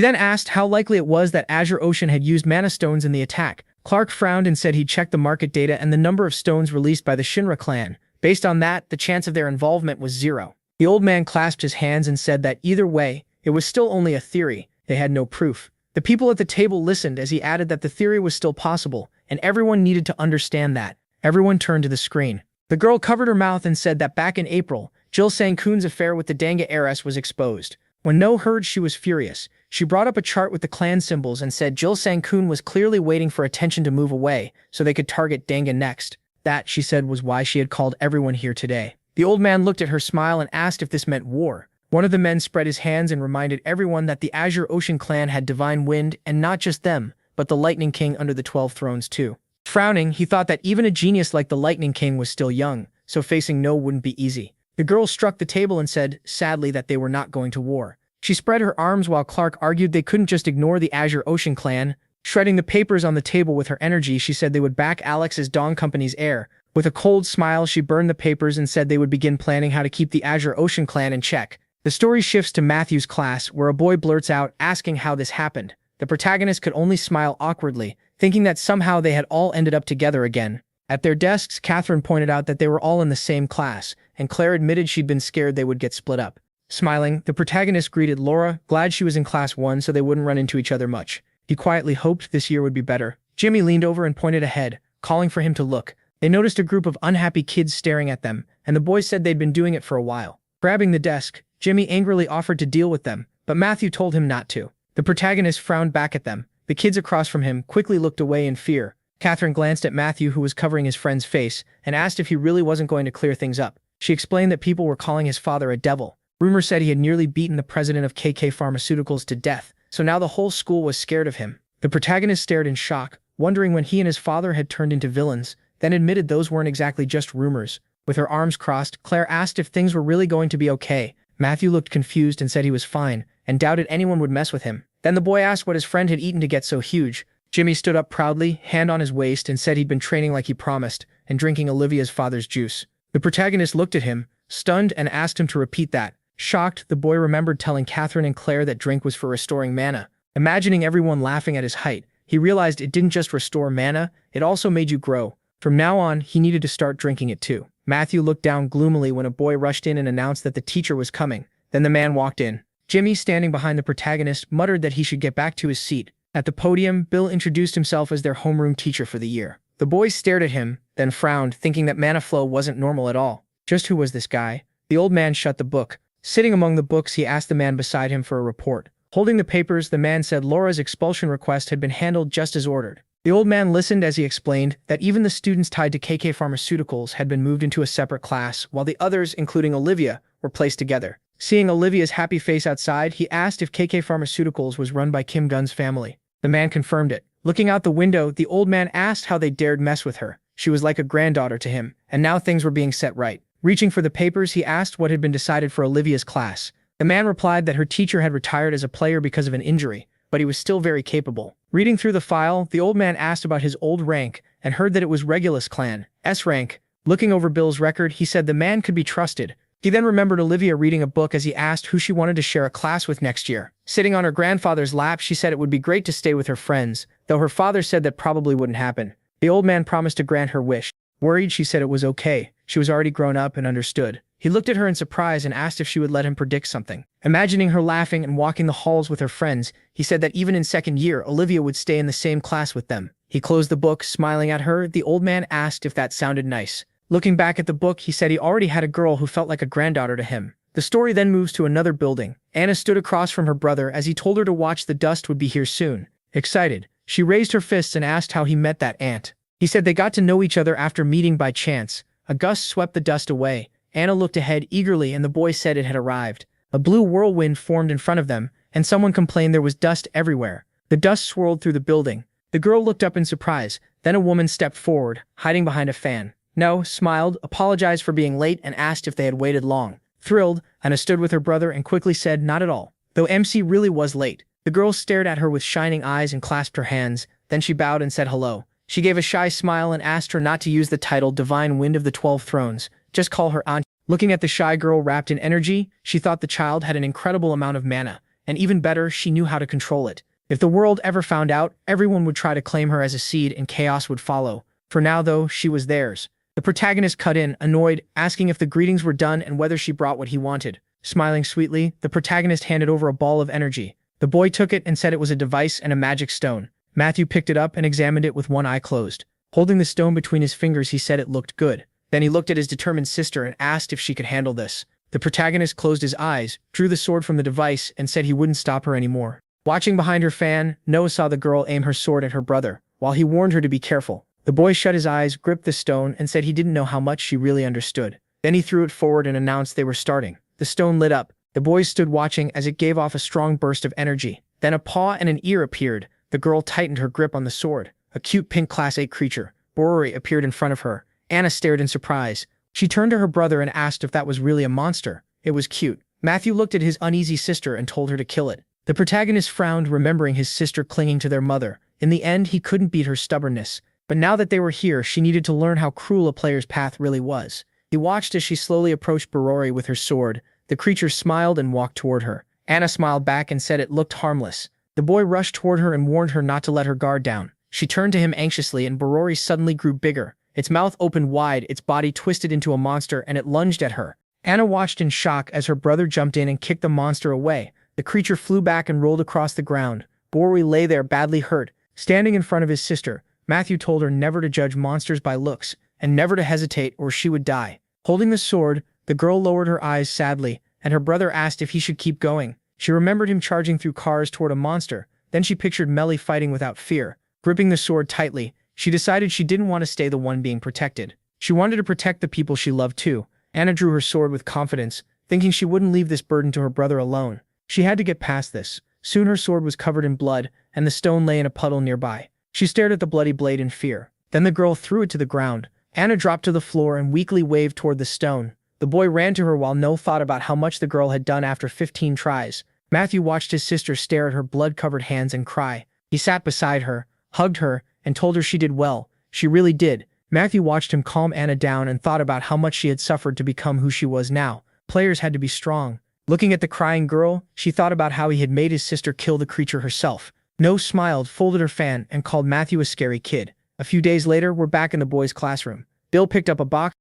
then asked how likely it was that Azure Ocean had used mana stones in the attack. Clark frowned and said he'd checked the market data and the number of stones released by the Shinra clan. Based on that, the chance of their involvement was 0. The old man clasped his hands and said that either way, it was still only a theory. They had no proof. The people at the table listened as he added that the theory was still possible, and everyone needed to understand that. Everyone turned to the screen. The girl covered her mouth and said that back in April, Jill Sang-kun's affair with the Danga heiress was exposed. When No heard, she was furious. She brought up a chart with the clan symbols and said Jill Sang-kun was clearly waiting for attention to move away so they could target Danga next. That, she said, was why she had called everyone here today. The old man looked at her, smile, and asked if this meant war. One of the men spread his hands and reminded everyone that the Azure Ocean clan had divine wind, and not just them, but the Lightning King under the 12 thrones too. Frowning, he thought that even a genius like the Lightning King was still young, so facing No wouldn't be easy. The girl struck the table and said, sadly, that they were not going to war. She spread her arms while Clark argued they couldn't just ignore the Azure Ocean clan. Shredding the papers on the table with her energy, she said they would back Alex as Dawn Company's heir. With a cold smile, she burned the papers and said they would begin planning how to keep the Azure Ocean clan in check. The story shifts to Matthew's class, where a boy blurts out, asking how this happened. The protagonist could only smile awkwardly, thinking that somehow they had all ended up together again. At their desks, Catherine pointed out that they were all in the same class, and Claire admitted she'd been scared they would get split up. Smiling, the protagonist greeted Laura, glad she was in class 1 so they wouldn't run into each other much. He quietly hoped this year would be better. Jimmy leaned over and pointed ahead, calling for him to look. They noticed a group of unhappy kids staring at them, and the boys said they'd been doing it for a while. Grabbing the desk, Jimmy angrily offered to deal with them, but Matthew told him not to. The protagonist frowned back at them. The kids across from him quickly looked away in fear. Catherine glanced at Matthew, who was covering his friend's face, and asked if he really wasn't going to clear things up. She explained that people were calling his father a devil. Rumors said he had nearly beaten the president of KK Pharmaceuticals to death, so now the whole school was scared of him. The protagonist stared in shock, wondering when he and his father had turned into villains, then admitted those weren't exactly just rumors. With her arms crossed, Claire asked if things were really going to be okay. Matthew looked confused and said he was fine, and doubted anyone would mess with him. Then the boy asked what his friend had eaten to get so huge. Jimmy stood up proudly, hand on his waist, and said he'd been training like he promised, and drinking Olivia's father's juice. The protagonist looked at him, stunned, and asked him to repeat that. Shocked, the boy remembered telling Catherine and Claire that drink was for restoring mana. Imagining everyone laughing at his height, he realized it didn't just restore mana, it also made you grow. From now on, he needed to start drinking it too. Matthew looked down gloomily when a boy rushed in and announced that the teacher was coming. Then the man walked in. Jimmy, standing behind the protagonist, muttered that he should get back to his seat. At the podium, Bill introduced himself as their homeroom teacher for the year. The boys stared at him, then frowned, thinking that mana flow wasn't normal at all. Just who was this guy? The old man shut the book. Sitting among the books, he asked the man beside him for a report. Holding the papers, the man said Laura's expulsion request had been handled just as ordered. The old man listened as he explained that even the students tied to KK Pharmaceuticals had been moved into a separate class, while the others, including Olivia, were placed together. Seeing Olivia's happy face outside, he asked if KK Pharmaceuticals was run by Kim Gun's family. The man confirmed it. Looking out the window, the old man asked how they dared mess with her. She was like a granddaughter to him, and now things were being set right. Reaching for the papers, he asked what had been decided for Olivia's class. The man replied that her teacher had retired as a player because of an injury, but he was still very capable. Reading through the file, the old man asked about his old rank and heard that it was Regulus clan, S rank. Looking over Bill's record, he said the man could be trusted. He then remembered Olivia reading a book as he asked who she wanted to share a class with next year. Sitting on her grandfather's lap, she said it would be great to stay with her friends, though her father said that probably wouldn't happen. The old man promised to grant her wish. Worried, she said it was okay. She was already grown up and understood. He looked at her in surprise and asked if she would let him predict something. Imagining her laughing and walking the halls with her friends, he said that even in second year, Olivia would stay in the same class with them. He closed the book, smiling at her. The old man asked if that sounded nice. Looking back at the book, he said he already had a girl who felt like a granddaughter to him. The story then moves to another building. Anna stood across from her brother as he told her to watch, the dust would be here soon. Excited, she raised her fists and asked how he met that aunt. He said they got to know each other after meeting by chance. A gust swept the dust away. Anna looked ahead eagerly and the boy said it had arrived. A blue whirlwind formed in front of them, and someone complained there was dust everywhere. The dust swirled through the building. The girl looked up in surprise. Then a woman stepped forward, hiding behind a fan. No, smiled, apologized for being late, and asked if they had waited long. Thrilled, Anna stood with her brother and quickly said not at all. Though MC really was late. The girl stared at her with shining eyes and clasped her hands. Then she bowed and said hello. She gave a shy smile and asked her not to use the title Divine Wind of the 12 Thrones. Just call her Aunt. Looking at the shy girl wrapped in energy, she thought the child had an incredible amount of mana. And even better, she knew how to control it. If the world ever found out, everyone would try to claim her as a seed and chaos would follow. For now, though, she was theirs. The protagonist cut in, annoyed, asking if the greetings were done and whether she brought what he wanted. Smiling sweetly, the protagonist handed over a ball of energy. The boy took it and said it was a device and a magic stone. Matthew picked it up and examined it with one eye closed. Holding the stone between his fingers, he said it looked good. Then he looked at his determined sister and asked if she could handle this. The protagonist closed his eyes, drew the sword from the device, and said he wouldn't stop her anymore. Watching behind her fan, Noah saw the girl aim her sword at her brother, while he warned her to be careful. The boy shut his eyes, gripped the stone, and said he didn't know how much she really understood. Then he threw it forward and announced they were starting. The stone lit up. The boys stood watching as it gave off a strong burst of energy. Then a paw and an ear appeared. The girl tightened her grip on the sword. A cute pink Class 8 creature, Borori, appeared in front of her. Anna stared in surprise. She turned to her brother and asked if that was really a monster. It was cute. Matthew looked at his uneasy sister and told her to kill it. The protagonist frowned, remembering his sister clinging to their mother. In the end, he couldn't beat her stubbornness. But now that they were here, she needed to learn how cruel a player's path really was. He watched as she slowly approached Borori with her sword. The creature smiled and walked toward her. Anna smiled back and said it looked harmless. The boy rushed toward her and warned her not to let her guard down. She turned to him anxiously and Borori suddenly grew bigger. Its mouth opened wide, its body twisted into a monster, and it lunged at her. Anna watched in shock as her brother jumped in and kicked the monster away. The creature flew back and rolled across the ground. Borori lay there badly hurt. Standing in front of his sister, Matthew told her never to judge monsters by looks, and never to hesitate or she would die. Holding the sword, the girl lowered her eyes sadly, and her brother asked if he should keep going. She remembered him charging through cars toward a monster. Then she pictured Melly fighting without fear. Gripping the sword tightly, she decided she didn't want to stay the one being protected. She wanted to protect the people she loved too. Anna drew her sword with confidence, thinking she wouldn't leave this burden to her brother alone. She had to get past this. Soon her sword was covered in blood, and the stone lay in a puddle nearby. She stared at the bloody blade in fear. Then the girl threw it to the ground. Anna dropped to the floor and weakly waved toward the stone. The boy ran to her while No thought about how much the girl had done after 15 tries. Matthew watched his sister stare at her blood-covered hands and cry. He sat beside her, hugged her, and told her she did well. She really did. Matthew watched him calm Anna down and thought about how much she had suffered to become who she was now. Players had to be strong. Looking at the crying girl, she thought about how he had made his sister kill the creature herself. No smiled, folded her fan, and called Matthew a scary kid. A few days later, we're back in the boys' classroom. Bill picked up a box.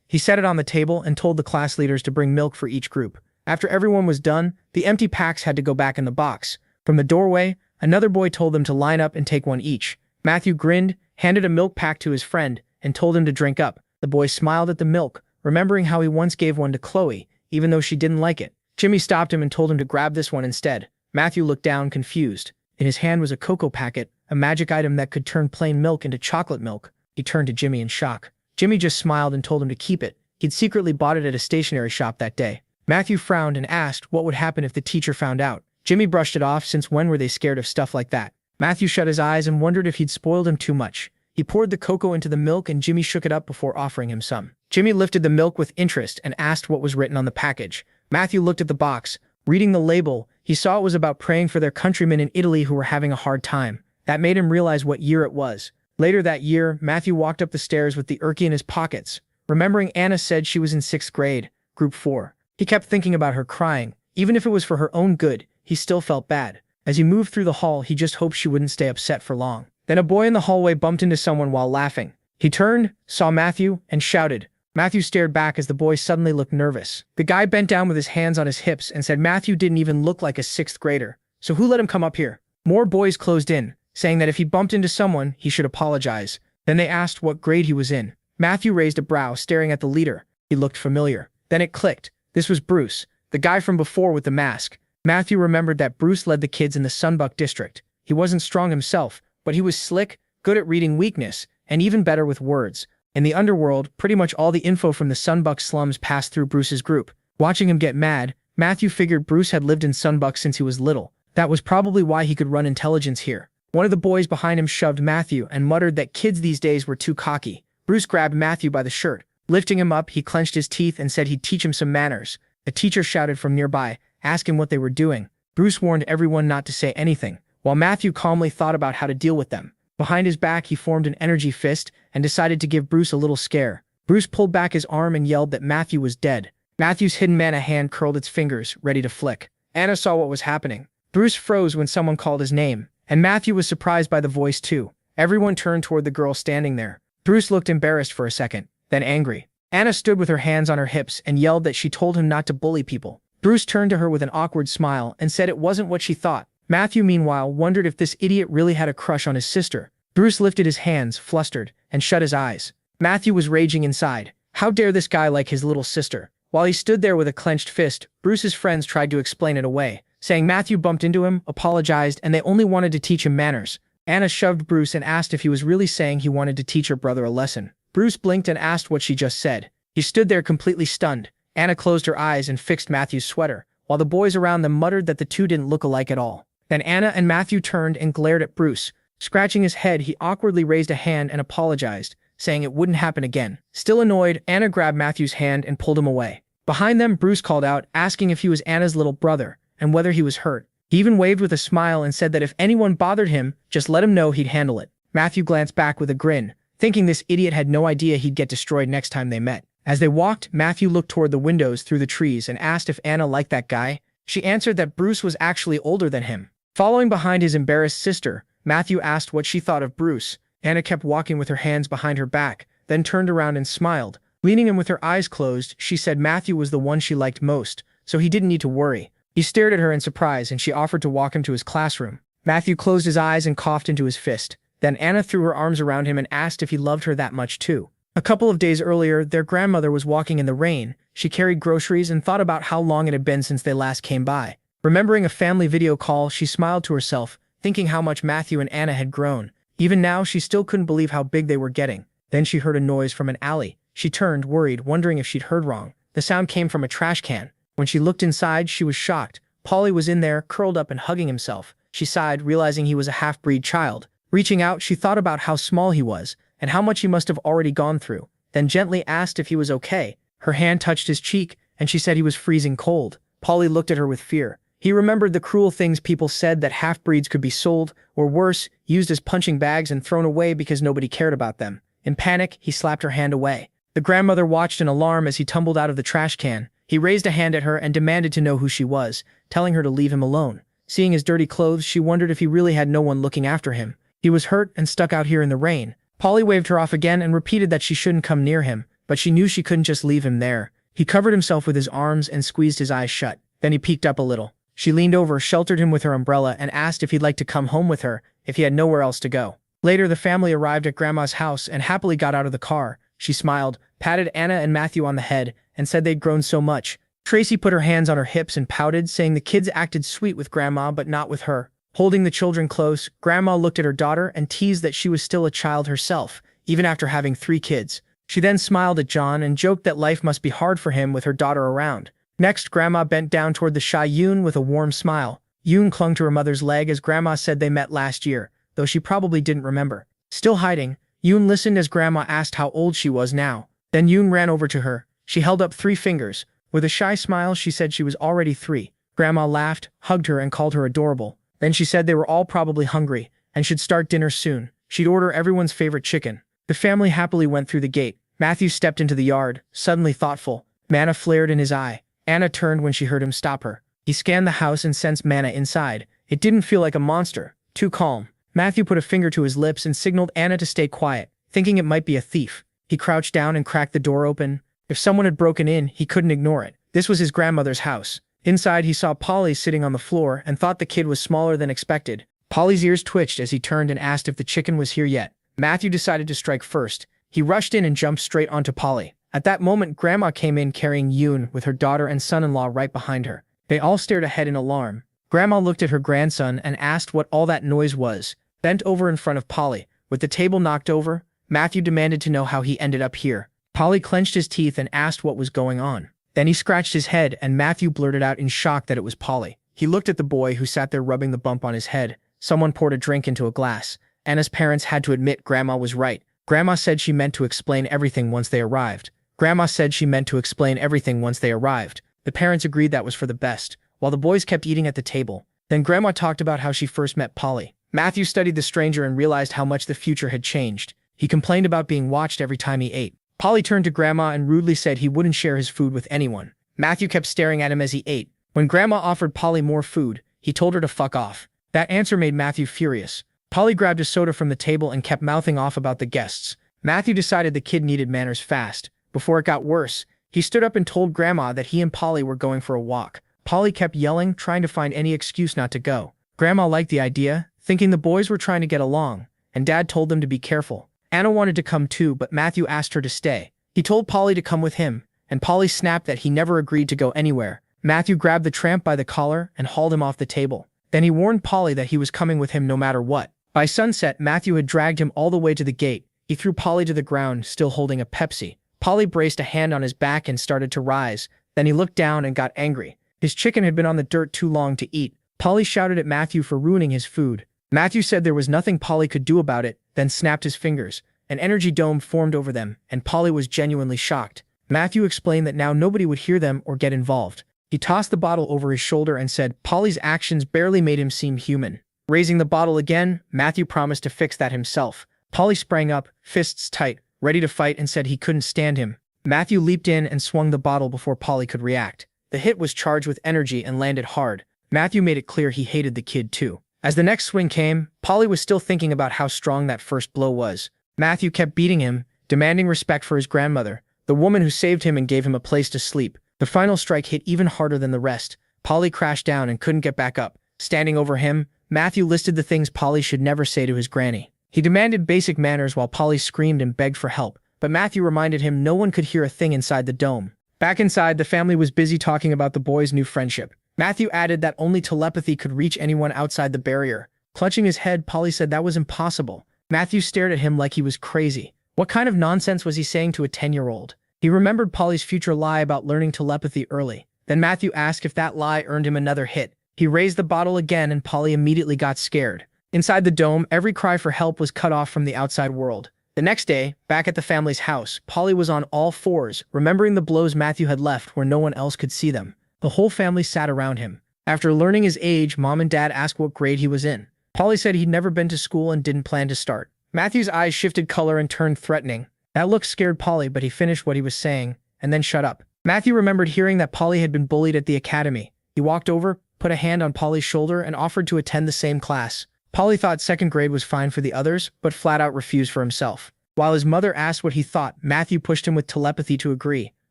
He set it on the table and told the class leaders to bring milk for each group. After everyone was done, the empty packs had to go back in the box. From the doorway, another boy told them to line up and take one each. Matthew grinned, handed a milk pack to his friend, and told him to drink up. The boy smiled at the milk, remembering how he once gave one to Chloe, even though she didn't like it. Jimmy stopped him and told him to grab this one instead. Matthew looked down, confused. In his hand was a cocoa packet, a magic item that could turn plain milk into chocolate milk. He turned to Jimmy in shock. Jimmy just smiled and told him to keep it. He'd secretly bought it at a stationery shop that day. Matthew frowned and asked what would happen if the teacher found out. Jimmy brushed it off, since when were they scared of stuff like that? Matthew shut his eyes and wondered if he'd spoiled him too much. He poured the cocoa into the milk and Jimmy shook it up before offering him some. Jimmy lifted the milk with interest and asked what was written on the package. Matthew looked at the box. Reading the label, he saw it was about praying for their countrymen in Italy who were having a hard time. That made him realize what year it was. Later that year, Matthew walked up the stairs with the Urki in his pockets, remembering Anna said she was in 6th grade, group 4. He kept thinking about her crying. Even if it was for her own good, he still felt bad. As he moved through the hall, he just hoped she wouldn't stay upset for long. Then a boy in the hallway bumped into someone while laughing. He turned, saw Matthew, and shouted. Matthew stared back as the boy suddenly looked nervous. The guy bent down with his hands on his hips and said Matthew didn't even look like a 6th grader. So who let him come up here? More boys closed in, saying that if he bumped into someone, he should apologize. Then they asked what grade he was in. Matthew raised a brow, staring at the leader. He looked familiar. Then it clicked. This was Bruce, the guy from before with the mask. Matthew remembered that Bruce led the kids in the Sunbuck district. He wasn't strong himself, but he was slick, good at reading weakness, and even better with words. In the underworld, pretty much all the info from the Sunbuck slums passed through Bruce's group. Watching him get mad, Matthew figured Bruce had lived in Sunbuck since he was little. That was probably why he could run intelligence here. One of the boys behind him shoved Matthew and muttered that kids these days were too cocky. Bruce grabbed Matthew by the shirt. Lifting him up, he clenched his teeth and said he'd teach him some manners. A teacher shouted from nearby, asking what they were doing. Bruce warned everyone not to say anything, while Matthew calmly thought about how to deal with them. Behind his back, he formed an energy fist and decided to give Bruce a little scare. Bruce pulled back his arm and yelled that Matthew was dead. Matthew's hidden mana hand curled its fingers, ready to flick. Anna saw what was happening. Bruce froze when someone called his name, and Matthew was surprised by the voice too. Everyone turned toward the girl standing there. Bruce looked embarrassed for a second, then angry. Anna stood with her hands on her hips and yelled that she told him not to bully people. Bruce turned to her with an awkward smile and said it wasn't what she thought. Matthew, meanwhile, wondered if this idiot really had a crush on his sister. Bruce lifted his hands, flustered, and shut his eyes. Matthew was raging inside. How dare this guy like his little sister? While he stood there with a clenched fist, Bruce's friends tried to explain it away, saying Matthew bumped into him, apologized, and they only wanted to teach him manners. Anna shoved Bruce and asked if he was really saying he wanted to teach her brother a lesson. Bruce blinked and asked what she just said. He stood there completely stunned. Anna closed her eyes and fixed Matthew's sweater, while the boys around them muttered that the two didn't look alike at all. Then Anna and Matthew turned and glared at Bruce. Scratching his head, he awkwardly raised a hand and apologized, saying it wouldn't happen again. Still annoyed, Anna grabbed Matthew's hand and pulled him away. Behind them, Bruce called out, asking if he was Anna's little brother, and whether he was hurt. He even waved with a smile and said that if anyone bothered him, just let him know he'd handle it. Matthew glanced back with a grin, thinking this idiot had no idea he'd get destroyed next time they met. As they walked, Matthew looked toward the windows through the trees and asked if Anna liked that guy. She answered that Bruce was actually older than him. Following behind his embarrassed sister, Matthew asked what she thought of Bruce. Anna kept walking with her hands behind her back, then turned around and smiled. Leaning in with her eyes closed, she said Matthew was the one she liked most, so he didn't need to worry. He stared at her in surprise and she offered to walk him to his classroom. Matthew closed his eyes and coughed into his fist. Then Anna threw her arms around him and asked if he loved her that much too. A couple of days earlier, their grandmother was walking in the rain. She carried groceries and thought about how long it had been since they last came by. Remembering a family video call, she smiled to herself, thinking how much Matthew and Anna had grown. Even now, she still couldn't believe how big they were getting. Then she heard a noise from an alley. She turned, worried, wondering if she'd heard wrong. The sound came from a trash can. When she looked inside, she was shocked. Polly was in there, curled up and hugging himself. She sighed, realizing he was a half-breed child. Reaching out, she thought about how small he was, and how much he must have already gone through, then gently asked if he was okay. Her hand touched his cheek, and she said he was freezing cold. Polly looked at her with fear. He remembered the cruel things people said, that half-breeds could be sold, or worse, used as punching bags and thrown away because nobody cared about them. In panic, he slapped her hand away. The grandmother watched in alarm as he tumbled out of the trash can. He raised a hand at her and demanded to know who she was, telling her to leave him alone. Seeing his dirty clothes, she wondered if he really had no one looking after him. He was hurt and stuck out here in the rain. Polly waved her off again and repeated that she shouldn't come near him, but she knew she couldn't just leave him there. He covered himself with his arms and squeezed his eyes shut. Then he peeked up a little. She leaned over, sheltered him with her umbrella, and asked if he'd like to come home with her, if he had nowhere else to go. Later, the family arrived at Grandma's house and happily got out of the car. She smiled, patted Anna and Matthew on the head, and said they'd grown so much. Tracy put her hands on her hips and pouted, saying the kids acted sweet with Grandma but not with her. Holding the children close, Grandma looked at her daughter and teased that she was still a child herself, even after having 3 kids. She then smiled at John and joked that life must be hard for him with her daughter around. Next, Grandma bent down toward the shy Yoon with a warm smile. Yoon clung to her mother's leg as Grandma said they met last year, though she probably didn't remember. Still hiding, Yoon listened as Grandma asked how old she was now. Then Yoon ran over to her. She held up 3 fingers. With a shy smile, she said she was already 3. Grandma laughed, hugged her, and called her adorable. Then she said they were all probably hungry and should start dinner soon. She'd order everyone's favorite chicken. The family happily went through the gate. Matthew stepped into the yard, suddenly thoughtful. Mana flared in his eye. Anna turned when she heard him stop her. He scanned the house and sensed Mana inside. It didn't feel like a monster. Too calm. Matthew put a finger to his lips and signaled Anna to stay quiet, thinking it might be a thief. He crouched down and cracked the door open. If someone had broken in, he couldn't ignore it. This was his grandmother's house. Inside, he saw Polly sitting on the floor and thought the kid was smaller than expected. Polly's ears twitched as he turned and asked if the chicken was here yet. Matthew decided to strike first. He rushed in and jumped straight onto Polly. At that moment, Grandma came in carrying Yoon with her daughter and son-in-law right behind her. They all stared ahead in alarm. Grandma looked at her grandson and asked what all that noise was, bent over in front of Polly. With the table knocked over, Matthew demanded to know how he ended up here. Polly clenched his teeth and asked what was going on. Then he scratched his head and Matthew blurted out in shock that it was Polly. He looked at the boy who sat there rubbing the bump on his head. Someone poured a drink into a glass. Anna's parents had to admit Grandma was right. Grandma said she meant to explain everything once they arrived. Grandma said she meant to explain everything once they arrived. The parents agreed that was for the best, while the boys kept eating at the table. Then Grandma talked about how she first met Polly. Matthew studied the stranger and realized how much the future had changed. He complained about being watched every time he ate. Polly turned to Grandma and rudely said he wouldn't share his food with anyone. Matthew kept staring at him as he ate. When Grandma offered Polly more food, he told her to fuck off. That answer made Matthew furious. Polly grabbed a soda from the table and kept mouthing off about the guests. Matthew decided the kid needed manners fast. Before it got worse, he stood up and told Grandma that he and Polly were going for a walk. Polly kept yelling, trying to find any excuse not to go. Grandma liked the idea, thinking the boys were trying to get along, and Dad told them to be careful. Anna wanted to come too, but Matthew asked her to stay. He told Polly to come with him, and Polly snapped that he never agreed to go anywhere. Matthew grabbed the tramp by the collar and hauled him off the table. Then he warned Polly that he was coming with him no matter what. By sunset, Matthew had dragged him all the way to the gate. He threw Polly to the ground, still holding a Pepsi. Polly braced a hand on his back and started to rise. Then he looked down and got angry. His chicken had been on the dirt too long to eat. Polly shouted at Matthew for ruining his food. Matthew said there was nothing Polly could do about it, then snapped his fingers. An energy dome formed over them, and Polly was genuinely shocked. Matthew explained that now nobody would hear them or get involved. He tossed the bottle over his shoulder and said Polly's actions barely made him seem human. Raising the bottle again, Matthew promised to fix that himself. Polly sprang up, fists tight, ready to fight, and said he couldn't stand him. Matthew leaped in and swung the bottle before Polly could react. The hit was charged with energy and landed hard. Matthew made it clear he hated the kid too. As the next swing came, Polly was still thinking about how strong that first blow was. Matthew kept beating him, demanding respect for his grandmother, the woman who saved him and gave him a place to sleep. The final strike hit even harder than the rest. Polly crashed down and couldn't get back up. Standing over him, Matthew listed the things Polly should never say to his granny. He demanded basic manners while Polly screamed and begged for help, but Matthew reminded him no one could hear a thing inside the dome. Back inside, the family was busy talking about the boys' new friendship. Matthew added that only telepathy could reach anyone outside the barrier. Clutching his head, Polly said that was impossible. Matthew stared at him like he was crazy. What kind of nonsense was he saying to a 10-year-old? He remembered Polly's future lie about learning telepathy early. Then Matthew asked if that lie earned him another hit. He raised the bottle again and Polly immediately got scared. Inside the dome, every cry for help was cut off from the outside world. The next day, back at the family's house, Polly was on all fours, remembering the blows Matthew had left where no one else could see them. The whole family sat around him. After learning his age, Mom and Dad asked what grade he was in. Polly said he'd never been to school and didn't plan to start. Matthew's eyes shifted color and turned threatening. That look scared Polly, but he finished what he was saying, and then shut up. Matthew remembered hearing that Polly had been bullied at the academy. He walked over, put a hand on Polly's shoulder, and offered to attend the same class. Polly thought second grade was fine for the others, but flat out refused for himself. While his mother asked what he thought, Matthew pushed him with telepathy to agree.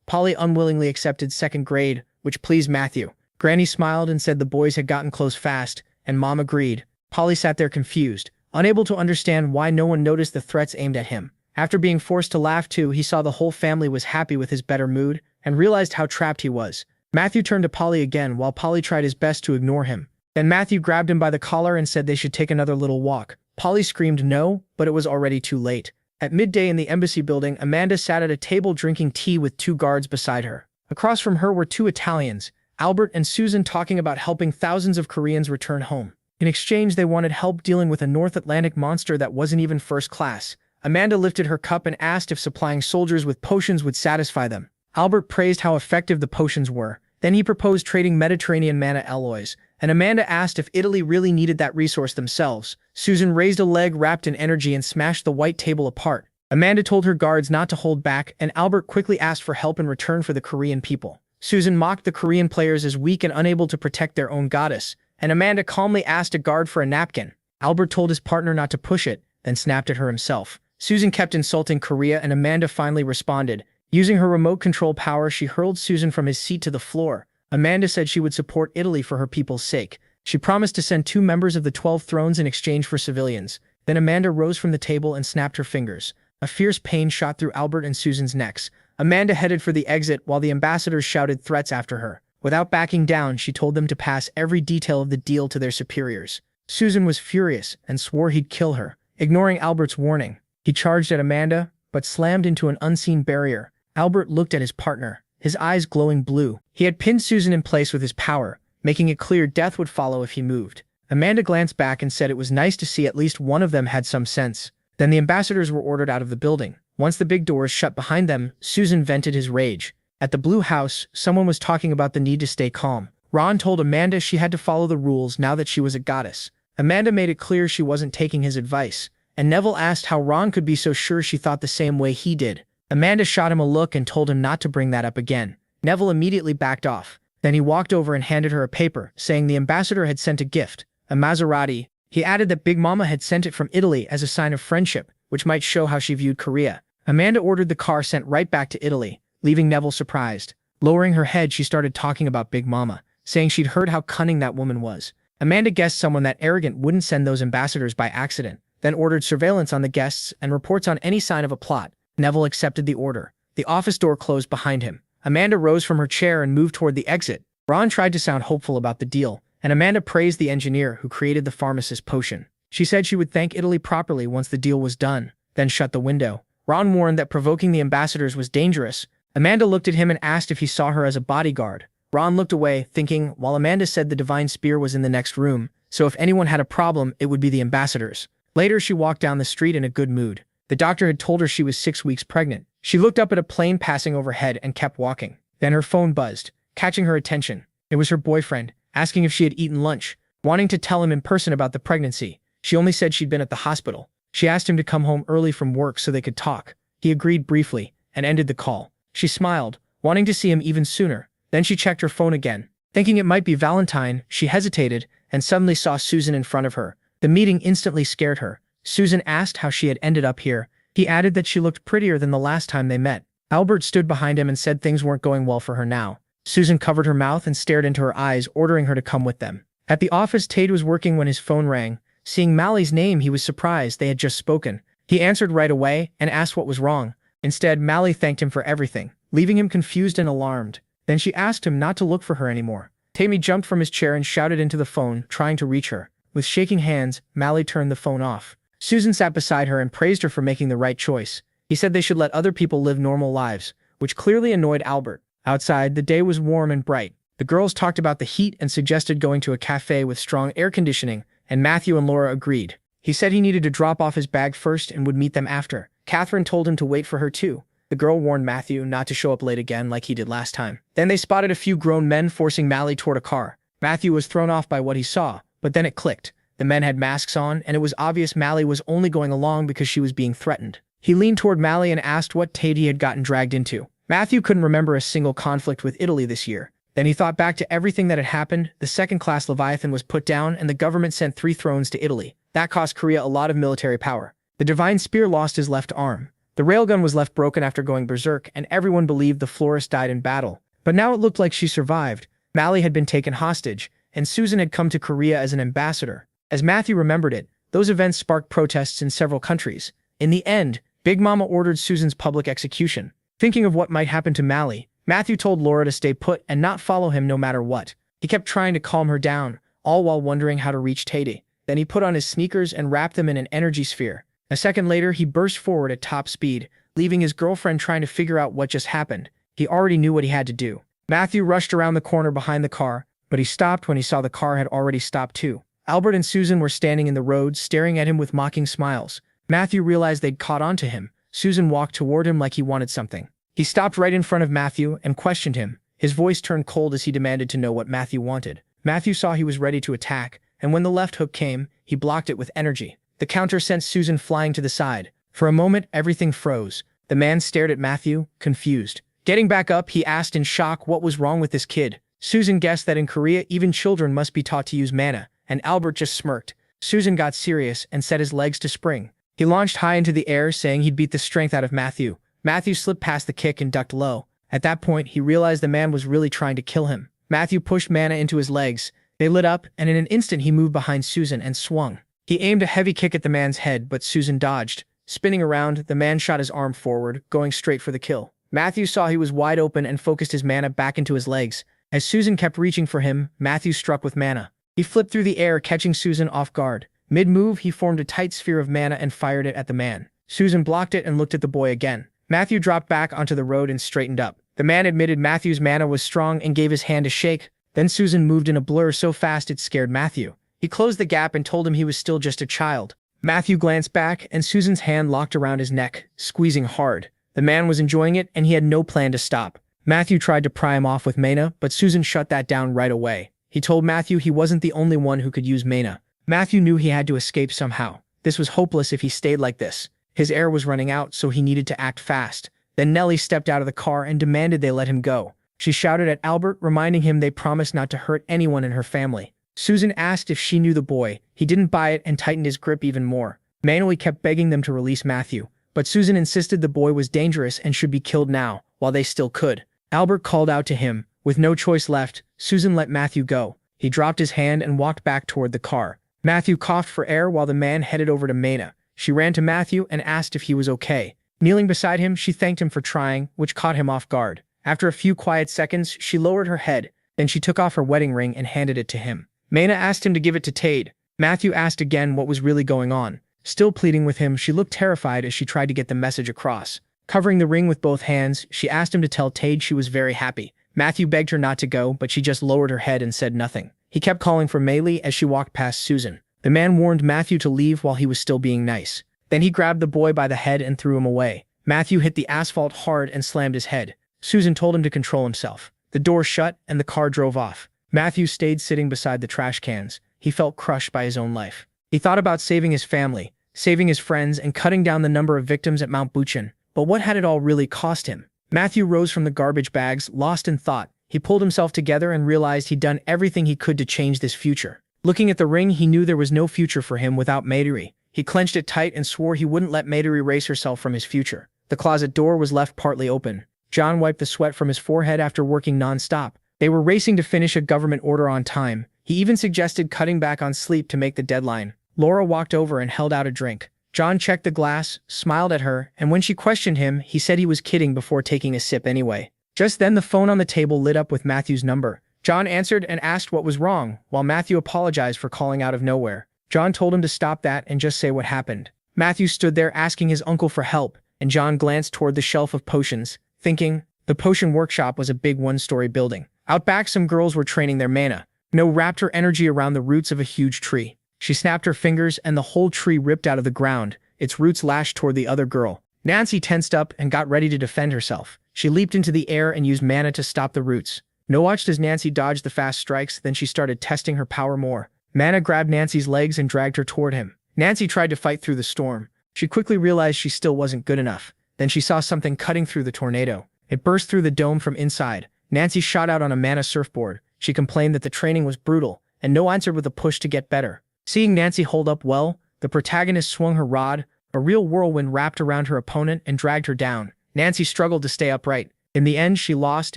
Polly unwillingly accepted second grade, which pleased Matthew. Granny smiled and said the boys had gotten close fast, and Mom agreed. Polly sat there confused, unable to understand why no one noticed the threats aimed at him. After being forced to laugh too, he saw the whole family was happy with his better mood, and realized how trapped he was. Matthew turned to Polly again while Polly tried his best to ignore him. Then Matthew grabbed him by the collar and said they should take another little walk. Polly screamed no, but it was already too late. At midday in the embassy building, Amanda sat at a table drinking tea with two guards beside her. Across from her were two Italians, Albert and Susan, talking about helping thousands of Koreans return home. In exchange, they wanted help dealing with a North Atlantic monster that wasn't even first class. Amanda lifted her cup and asked if supplying soldiers with potions would satisfy them. Albert praised how effective the potions were. Then he proposed trading Mediterranean mana alloys, and Amanda asked if Italy really needed that resource themselves. Susan raised a leg wrapped in energy and smashed the white table apart. Amanda told her guards not to hold back, and Albert quickly asked for help in return for the Korean people. Susan mocked the Korean players as weak and unable to protect their own goddess, and Amanda calmly asked a guard for a napkin. Albert told his partner not to push it, then snapped at her himself. Susan kept insulting Korea, and Amanda finally responded. Using her remote control power, she hurled Susan from his seat to the floor. Amanda said she would support Italy for her people's sake. She promised to send 2 members of the 12 thrones in exchange for civilians. Then Amanda rose from the table and snapped her fingers. A fierce pain shot through Albert and Susan's necks. Amanda headed for the exit while the ambassadors shouted threats after her. Without backing down, she told them to pass every detail of the deal to their superiors. Susan was furious and swore he'd kill her. Ignoring Albert's warning, He charged at Amanda, but slammed into an unseen barrier. Albert looked at his partner, his eyes glowing blue. He had pinned Susan in place with his power, making it clear death would follow if he moved. Amanda glanced back and said it was nice to see at least one of them had some sense. Then the ambassadors were ordered out of the building. Once the big doors shut behind them, Susan vented his rage. At the Blue House, someone was talking about the need to stay calm. Ron told Amanda she had to follow the rules now that she was a goddess. Amanda made it clear she wasn't taking his advice, and Neville asked how Ron could be so sure she thought the same way he did. Amanda shot him a look and told him not to bring that up again. Neville immediately backed off. Then he walked over and handed her a paper, saying the ambassador had sent a gift, a Maserati. He added that Big Mama had sent it from Italy as a sign of friendship, which might show how she viewed Korea. Amanda ordered the car sent right back to Italy, leaving Neville surprised. Lowering her head, she started talking about Big Mama, saying she'd heard how cunning that woman was. Amanda guessed someone that arrogant wouldn't send those ambassadors by accident, then ordered surveillance on the guests and reports on any sign of a plot. Neville accepted the order. The office door closed behind him. Amanda rose from her chair and moved toward the exit. Ron tried to sound hopeful about the deal, and Amanda praised the engineer who created the pharmacist potion. She said she would thank Italy properly once the deal was done, then shut the window. Ron warned that provoking the ambassadors was dangerous. Amanda looked at him and asked if he saw her as a bodyguard. Ron looked away, thinking, while Amanda said the divine spear was in the next room, so if anyone had a problem, it would be the ambassadors. Later, she walked down the street in a good mood. The doctor had told her she was 6 weeks pregnant. She looked up at a plane passing overhead and kept walking. Then her phone buzzed, catching her attention. It was her boyfriend, asking if she had eaten lunch, wanting to tell him in person about the pregnancy. She only said she'd been at the hospital. She asked him to come home early from work so they could talk. He agreed briefly and ended the call. She smiled, wanting to see him even sooner. Then she checked her phone again. Thinking it might be Valentine, she hesitated and suddenly saw Susan in front of her. The meeting instantly scared her. Susan asked how she had ended up here. He added that she looked prettier than the last time they met. Albert stood behind him and said things weren't going well for her now. Susan covered her mouth and stared into her eyes, ordering her to come with them. At the office, Tate was working when his phone rang. Seeing Mally's name, he was surprised they had just spoken. He answered right away and asked what was wrong. Instead, Mally thanked him for everything, leaving him confused and alarmed. Then she asked him not to look for her anymore. Tammy jumped from his chair and shouted into the phone, trying to reach her. With shaking hands, Mally turned the phone off. Susan sat beside her and praised her for making the right choice. He said they should let other people live normal lives, which clearly annoyed Albert. Outside, the day was warm and bright. The girls talked about the heat and suggested going to a cafe with strong air conditioning, and Matthew and Laura agreed. He said he needed to drop off his bag first and would meet them after. Catherine told him to wait for her too. The girl warned Matthew not to show up late again like he did last time. Then they spotted a few grown men forcing Mally toward a car. Matthew was thrown off by what he saw, but then it clicked. The men had masks on, and it was obvious Mally was only going along because she was being threatened. He leaned toward Mally and asked what Tate he had gotten dragged into. Matthew couldn't remember a single conflict with Italy this year. Then he thought back to everything that had happened. The second-class Leviathan was put down, and the government sent 3 thrones to Italy. That cost Korea a lot of military power. The divine spear lost his left arm. The railgun was left broken after going berserk, and everyone believed the florist died in battle. But now it looked like she survived. Mally had been taken hostage, and Susan had come to Korea as an ambassador. As Matthew remembered it, those events sparked protests in several countries. In the end, Big Mama ordered Susan's public execution. Thinking of what might happen to Mally, Matthew told Laura to stay put and not follow him no matter what. He kept trying to calm her down, all while wondering how to reach Tate. Then he put on his sneakers and wrapped them in an energy sphere. A second later, he burst forward at top speed, leaving his girlfriend trying to figure out what just happened. He already knew what he had to do. Matthew rushed around the corner behind the car, but he stopped when he saw the car had already stopped too. Albert and Susan were standing in the road, staring at him with mocking smiles. Matthew realized they'd caught on to him. Susan walked toward him like he wanted something. He stopped right in front of Matthew and questioned him. His voice turned cold as he demanded to know what Matthew wanted. Matthew saw he was ready to attack, and when the left hook came, he blocked it with energy. The counter sent Susan flying to the side. For a moment, everything froze. The man stared at Matthew, confused. Getting back up, he asked in shock what was wrong with this kid. Susan guessed that in Korea, even children must be taught to use mana, and Albert just smirked. Susan got serious and set his legs to spring. He launched high into the air, saying he'd beat the strength out of Matthew. Matthew slipped past the kick and ducked low. At that point, he realized the man was really trying to kill him. Matthew pushed mana into his legs. They lit up, and in an instant he moved behind Susan and swung. He aimed a heavy kick at the man's head, but Susan dodged. Spinning around, the man shot his arm forward, going straight for the kill. Matthew saw he was wide open and focused his mana back into his legs. As Susan kept reaching for him, Matthew struck with mana. He flipped through the air, catching Susan off guard. Mid-move, he formed a tight sphere of mana and fired it at the man. Susan blocked it and looked at the boy again. Matthew dropped back onto the road and straightened up. The man admitted Matthew's mana was strong and gave his hand a shake. Then Susan moved in a blur so fast it scared Matthew. He closed the gap and told him he was still just a child. Matthew glanced back, and Susan's hand locked around his neck, squeezing hard. The man was enjoying it, and he had no plan to stop. Matthew tried to pry him off with mana, but Susan shut that down right away. He told Matthew he wasn't the only one who could use mana. Matthew knew he had to escape somehow. This was hopeless if he stayed like this. His air was running out, so he needed to act fast. Then Nellie stepped out of the car and demanded they let him go. She shouted at Albert, reminding him they promised not to hurt anyone in her family. Susan asked if she knew the boy. He didn't buy it and tightened his grip even more. Manhwa kept begging them to release Matthew, but Susan insisted the boy was dangerous and should be killed now, while they still could. Albert called out to him. With no choice left, Susan let Matthew go. He dropped his hand and walked back toward the car. Matthew coughed for air while the man headed over to Mana. She ran to Matthew and asked if he was okay. Kneeling beside him, she thanked him for trying, which caught him off guard. After a few quiet seconds, she lowered her head. Then she took off her wedding ring and handed it to him. Mana asked him to give it to Tade. Matthew asked again what was really going on. Still pleading with him, she looked terrified as she tried to get the message across. Covering the ring with both hands, she asked him to tell Tade she was very happy. Matthew begged her not to go, but she just lowered her head and said nothing. He kept calling for Maylee as she walked past Susan. The man warned Matthew to leave while he was still being nice. Then he grabbed the boy by the head and threw him away. Matthew hit the asphalt hard and slammed his head. Susan told him to control himself. The door shut and the car drove off. Matthew stayed sitting beside the trash cans. He felt crushed by his own life. He thought about saving his family, saving his friends, and cutting down the number of victims at Mount Buchan. But what had it all really cost him? Matthew rose from the garbage bags, lost in thought. He pulled himself together and realized he'd done everything he could to change this future. Looking at the ring, he knew there was no future for him without Mayuri. He clenched it tight and swore he wouldn't let Mayuri erase herself from his future. The closet door was left partly open. John wiped the sweat from his forehead after working non-stop. They were racing to finish a government order on time. He even suggested cutting back on sleep to make the deadline. Laura walked over and held out a drink. John checked the glass, smiled at her, and when she questioned him, he said he was kidding before taking a sip anyway. Just then the phone on the table lit up with Matthew's number. John answered and asked what was wrong, while Matthew apologized for calling out of nowhere. John told him to stop that and just say what happened. Matthew stood there asking his uncle for help, and John glanced toward the shelf of potions, thinking. The potion workshop was a big one-story building. Out back, some girls were training their mana. No wrapped her energy around the roots of a huge tree. She snapped her fingers and the whole tree ripped out of the ground, its roots lashed toward the other girl. Nancy tensed up and got ready to defend herself. She leaped into the air and used mana to stop the roots. No watched as Nancy dodged the fast strikes, then she started testing her power more. Mana grabbed Nancy's legs and dragged her toward him. Nancy tried to fight through the storm. She quickly realized she still wasn't good enough. Then she saw something cutting through the tornado. It burst through the dome from inside. Nancy shot out on a mana surfboard. She complained that the training was brutal, and No answered with a push to get better. Seeing Nancy hold up well, the protagonist swung her rod. A real whirlwind wrapped around her opponent and dragged her down. Nancy struggled to stay upright. In the end, she lost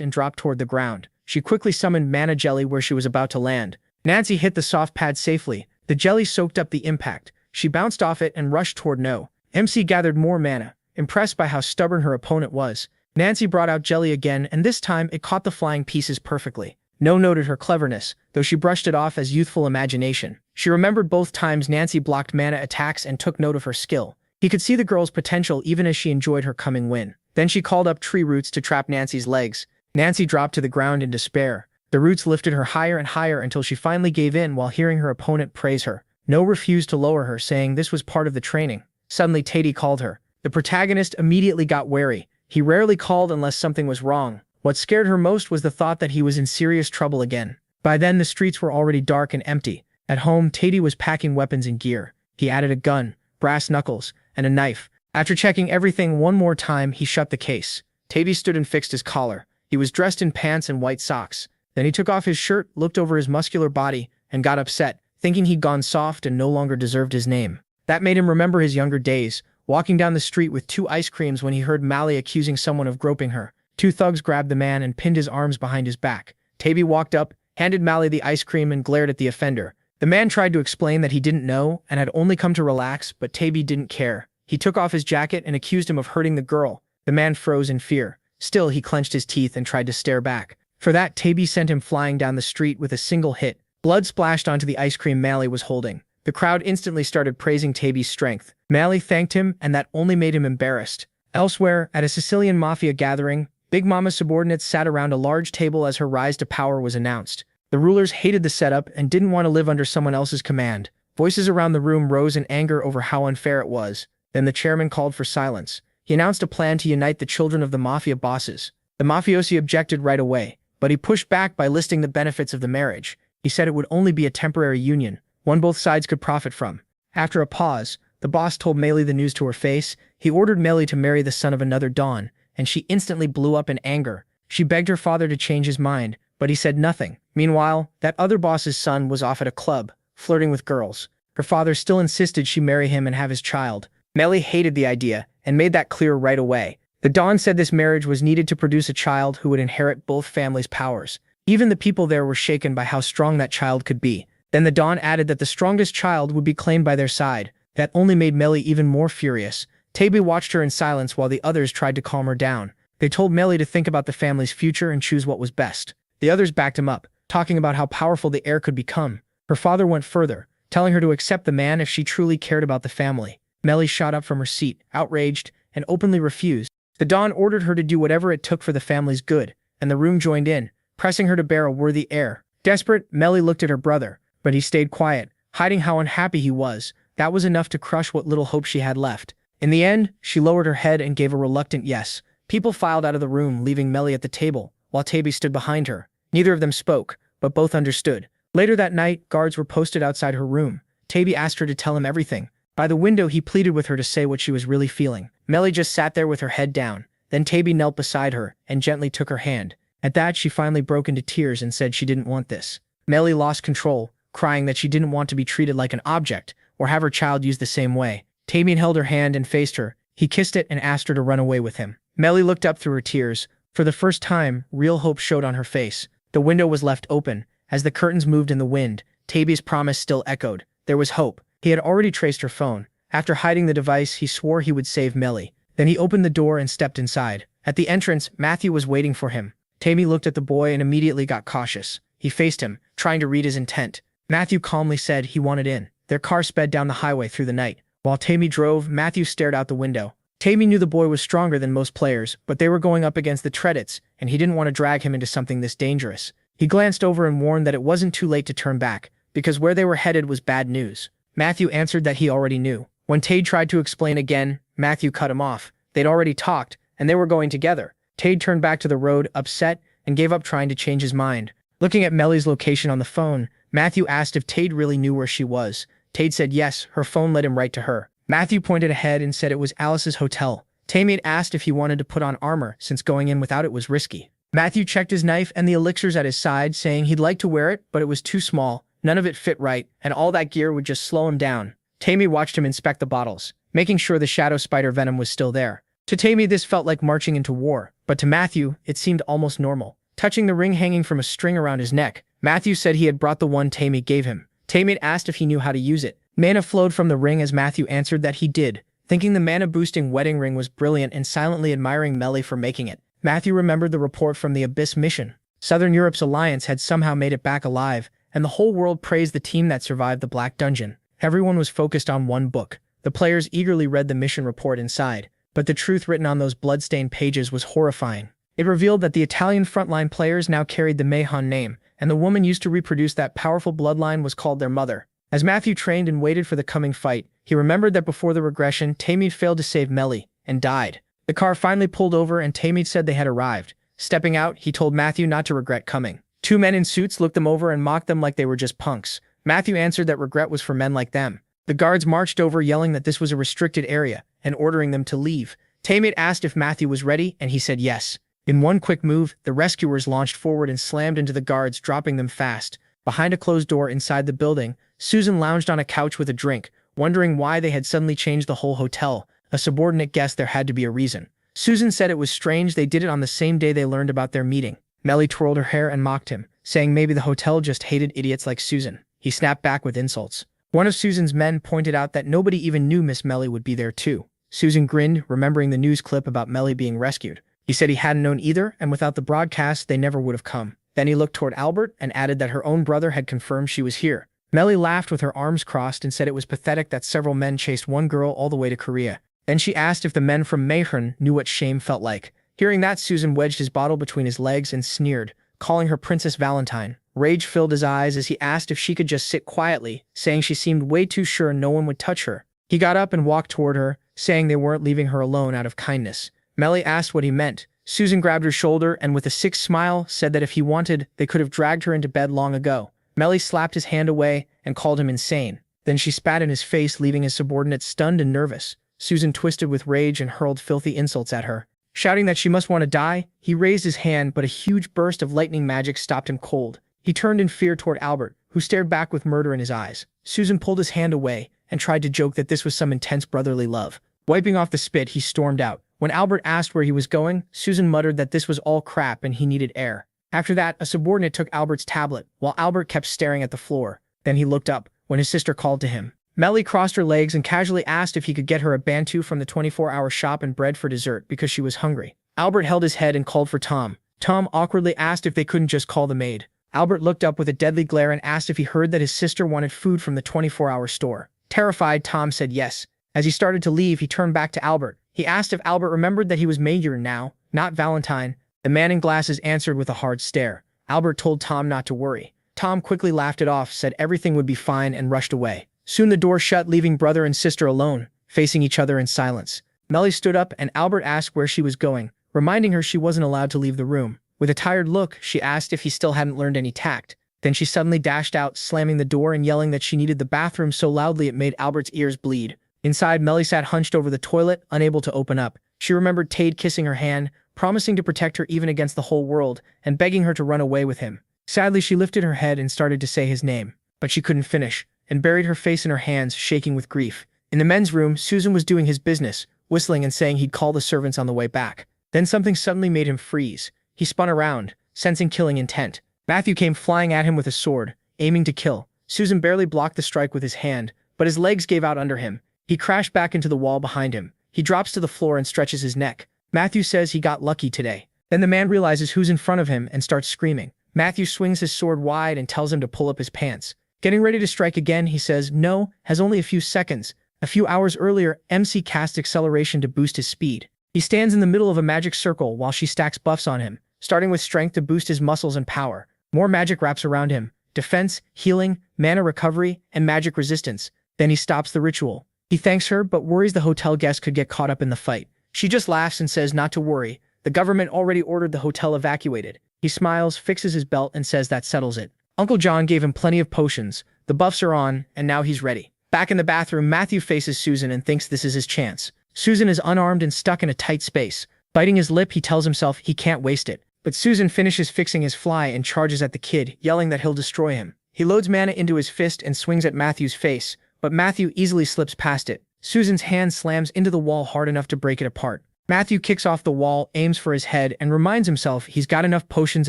and dropped toward the ground. She quickly summoned mana jelly where she was about to land. Nancy hit the soft pad safely. The jelly soaked up the impact. She bounced off it and rushed toward No. MC gathered more mana. Impressed by how stubborn her opponent was, Nancy brought out jelly again, and this time it caught the flying pieces perfectly. No noted her cleverness, though she brushed it off as youthful imagination. She remembered both times Nancy blocked mana attacks and took note of her skill. He could see the girl's potential even as she enjoyed her coming win. Then she called up tree roots to trap Nancy's legs. Nancy dropped to the ground in despair. The roots lifted her higher and higher until she finally gave in while hearing her opponent praise her. No refused to lower her, saying this was part of the training. Suddenly Tade called her. The protagonist immediately got wary. He rarely called unless something was wrong. What scared her most was the thought that he was in serious trouble again. By then the streets were already dark and empty. At home, Tade was packing weapons and gear. He added a gun, brass knuckles, and a knife. After checking everything one more time, he shut the case. Tade stood and fixed his collar. He was dressed in pants and white socks. Then he took off his shirt, looked over his muscular body, and got upset, thinking he'd gone soft and no longer deserved his name. That made him remember his younger days, walking down the street with 2 ice creams when he heard Mally accusing someone of groping her. 2 thugs grabbed the man and pinned his arms behind his back. Tade walked up, handed Mally the ice cream and glared at the offender. The man tried to explain that he didn't know and had only come to relax, but Tade didn't care. He took off his jacket and accused him of hurting the girl. The man froze in fear. Still, he clenched his teeth and tried to stare back. For that, Tade sent him flying down the street with a single hit. Blood splashed onto the ice cream Mally was holding. The crowd instantly started praising Taby's strength. Melly thanked him, and that only made him embarrassed. Elsewhere, at a Sicilian mafia gathering, Big Mama's subordinates sat around a large table as her rise to power was announced. The rulers hated the setup and didn't want to live under someone else's command. Voices around the room rose in anger over how unfair it was. Then the chairman called for silence. He announced a plan to unite the children of the mafia bosses. The mafiosi objected right away, but he pushed back by listing the benefits of the marriage. He said it would only be a temporary union, one both sides could profit from. After a pause, the boss told Melly the news to her face. He ordered Melly to marry the son of another Don, and she instantly blew up in anger. She begged her father to change his mind, but he said nothing. Meanwhile, that other boss's son was off at a club, flirting with girls. Her father still insisted she marry him and have his child. Melly hated the idea, and made that clear right away. The Don said this marriage was needed to produce a child who would inherit both families' powers. Even the people there were shaken by how strong that child could be. Then the Don added that the strongest child would be claimed by their side. That only made Melly even more furious. Taby watched her in silence while the others tried to calm her down. They told Melly to think about the family's future and choose what was best. The others backed him up, talking about how powerful the heir could become. Her father went further, telling her to accept the man if she truly cared about the family. Melly shot up from her seat, outraged, and openly refused. The Don ordered her to do whatever it took for the family's good, and the room joined in, pressing her to bear a worthy heir. Desperate, Melly looked at her brother, but he stayed quiet, hiding how unhappy he was. That was enough to crush what little hope she had left. In the end, she lowered her head and gave a reluctant yes. People filed out of the room, leaving Melly at the table, while Taby stood behind her. Neither of them spoke, but both understood. Later that night, guards were posted outside her room. Taby asked her to tell him everything. By the window, he pleaded with her to say what she was really feeling. Melly just sat there with her head down. Then Taby knelt beside her and gently took her hand. At that, she finally broke into tears and said she didn't want this. Melly lost control, crying that she didn't want to be treated like an object or have her child used the same way. Taby held her hand and faced her. He kissed it and asked her to run away with him. Melly looked up through her tears. For the first time, real hope showed on her face. The window was left open. As the curtains moved in the wind, Taby's promise still echoed. There was hope. He had already traced her phone. After hiding the device, he swore he would save Melly. Then he opened the door and stepped inside. At the entrance, Matthew was waiting for him. Taby looked at the boy and immediately got cautious. He faced him, trying to read his intent. Matthew calmly said he wanted in. Their car sped down the highway through the night. While Taby drove, Matthew stared out the window. Taby knew the boy was stronger than most players, but they were going up against the Treadits, and he didn't want to drag him into something this dangerous. He glanced over and warned that it wasn't too late to turn back, because where they were headed was bad news. Matthew answered that he already knew. When Tade tried to explain again, Matthew cut him off. They'd already talked, and they were going together. Tade turned back to the road, upset, and gave up trying to change his mind. Looking at Melly's location on the phone, Matthew asked if Tade really knew where she was. Tade said yes, her phone led him right to her. Matthew pointed ahead and said it was Alice's hotel. Taby had asked if he wanted to put on armor, since going in without it was risky. Matthew checked his knife and the elixirs at his side, saying he'd like to wear it, but it was too small, none of it fit right, and all that gear would just slow him down. Taby watched him inspect the bottles, making sure the shadow spider venom was still there. To Taby, this felt like marching into war, but to Matthew, it seemed almost normal. Touching the ring hanging from a string around his neck, Matthew said he had brought the one Taby gave him. Taby asked if he knew how to use it. Mana flowed from the ring as Matthew answered that he did, thinking the mana-boosting wedding ring was brilliant and silently admiring Melly for making it. Matthew remembered the report from the Abyss mission. Southern Europe's alliance had somehow made it back alive, and the whole world praised the team that survived the Black Dungeon. Everyone was focused on one book. The players eagerly read the mission report inside, but the truth written on those blood-stained pages was horrifying. It revealed that the Italian frontline players now carried the Mahon name, and the woman used to reproduce that powerful bloodline was called their mother. As Matthew trained and waited for the coming fight, he remembered that before the regression, Taby failed to save Melly, and died. The car finally pulled over and Taby said they had arrived. Stepping out, he told Matthew not to regret coming. Two men in suits looked them over and mocked them like they were just punks. Matthew answered that regret was for men like them. The guards marched over yelling that this was a restricted area, and ordering them to leave. Taby asked if Matthew was ready, and he said yes. In one quick move, the rescuers launched forward and slammed into the guards, dropping them fast. Behind a closed door inside the building, Susan lounged on a couch with a drink, wondering why they had suddenly changed the whole hotel. A subordinate guessed there had to be a reason. Susan said it was strange they did it on the same day they learned about their meeting. Melly twirled her hair and mocked him, saying maybe the hotel just hated idiots like Susan. He snapped back with insults. One of Susan's men pointed out that nobody even knew Miss Melly would be there too. Susan grinned, remembering the news clip about Melly being rescued. He said he hadn't known either, and without the broadcast, they never would have come. Then he looked toward Albert and added that her own brother had confirmed she was here. Melly laughed with her arms crossed and said it was pathetic that several men chased one girl all the way to Korea. Then she asked if the men from Mayhern knew what shame felt like. Hearing that, Susan wedged his bottle between his legs and sneered, calling her Princess Valentine. Rage filled his eyes as he asked if she could just sit quietly, saying she seemed way too sure no one would touch her. He got up and walked toward her, saying they weren't leaving her alone out of kindness. Melly asked what he meant. Susan grabbed her shoulder and with a sick smile said that if he wanted, they could have dragged her into bed long ago. Melly slapped his hand away and called him insane. Then she spat in his face, leaving his subordinate stunned and nervous. Susan twisted with rage and hurled filthy insults at her. Shouting that she must want to die, he raised his hand, but a huge burst of lightning magic stopped him cold. He turned in fear toward Albert, who stared back with murder in his eyes. Susan pulled his hand away and tried to joke that this was some intense brotherly love. Wiping off the spit, he stormed out. When Albert asked where he was going, Susan muttered that this was all crap and he needed air. After that, a subordinate took Albert's tablet, while Albert kept staring at the floor. Then he looked up, when his sister called to him. Melly crossed her legs and casually asked if he could get her a bantu from the 24-hour shop and bread for dessert because she was hungry. Albert held his head and called for Tom. Tom awkwardly asked if they couldn't just call the maid. Albert looked up with a deadly glare and asked if he heard that his sister wanted food from the 24-hour store. Terrified, Tom said yes. As he started to leave, he turned back to Albert. He asked if Albert remembered that he was Major now, not Valentine. The man in glasses answered with a hard stare. Albert told Tom not to worry. Tom quickly laughed it off, said everything would be fine, and rushed away. Soon the door shut, leaving brother and sister alone, facing each other in silence. Melly stood up and Albert asked where she was going, reminding her she wasn't allowed to leave the room. With a tired look, she asked if he still hadn't learned any tact. Then she suddenly dashed out, slamming the door and yelling that she needed the bathroom so loudly it made Albert's ears bleed. Inside, Melly sat hunched over the toilet, unable to open up. She remembered Tade kissing her hand, promising to protect her even against the whole world, and begging her to run away with him. Sadly, she lifted her head and started to say his name, but she couldn't finish, and buried her face in her hands, shaking with grief. In the men's room, Susan was doing his business, whistling and saying he'd call the servants on the way back. Then something suddenly made him freeze. He spun around, sensing killing intent. Matthew came flying at him with a sword, aiming to kill. Susan barely blocked the strike with his hand, but his legs gave out under him. He crashed back into the wall behind him. He drops to the floor and stretches his neck. Matthew says he got lucky today. Then the man realizes who's in front of him and starts screaming. Matthew swings his sword wide and tells him to pull up his pants. Getting ready to strike again, he says no, has only a few seconds. A few hours earlier, MC cast acceleration to boost his speed. He stands in the middle of a magic circle while she stacks buffs on him, starting with strength to boost his muscles and power. More magic wraps around him. Defense, healing, mana recovery, and magic resistance. Then he stops the ritual. He thanks her, but worries the hotel guest could get caught up in the fight. She just laughs and says not to worry. The government already ordered the hotel evacuated. He smiles, fixes his belt, and says that settles it. Uncle John gave him plenty of potions. The buffs are on, and now he's ready. Back in the bathroom, Matthew faces Susan and thinks this is his chance. Susan is unarmed and stuck in a tight space. Biting his lip, he tells himself he can't waste it. But Susan finishes fixing his fly and charges at the kid, yelling that he'll destroy him. He loads mana into his fist and swings at Matthew's face, but Matthew easily slips past it. Susan's hand slams into the wall hard enough to break it apart. Matthew kicks off the wall, aims for his head, and reminds himself he's got enough potions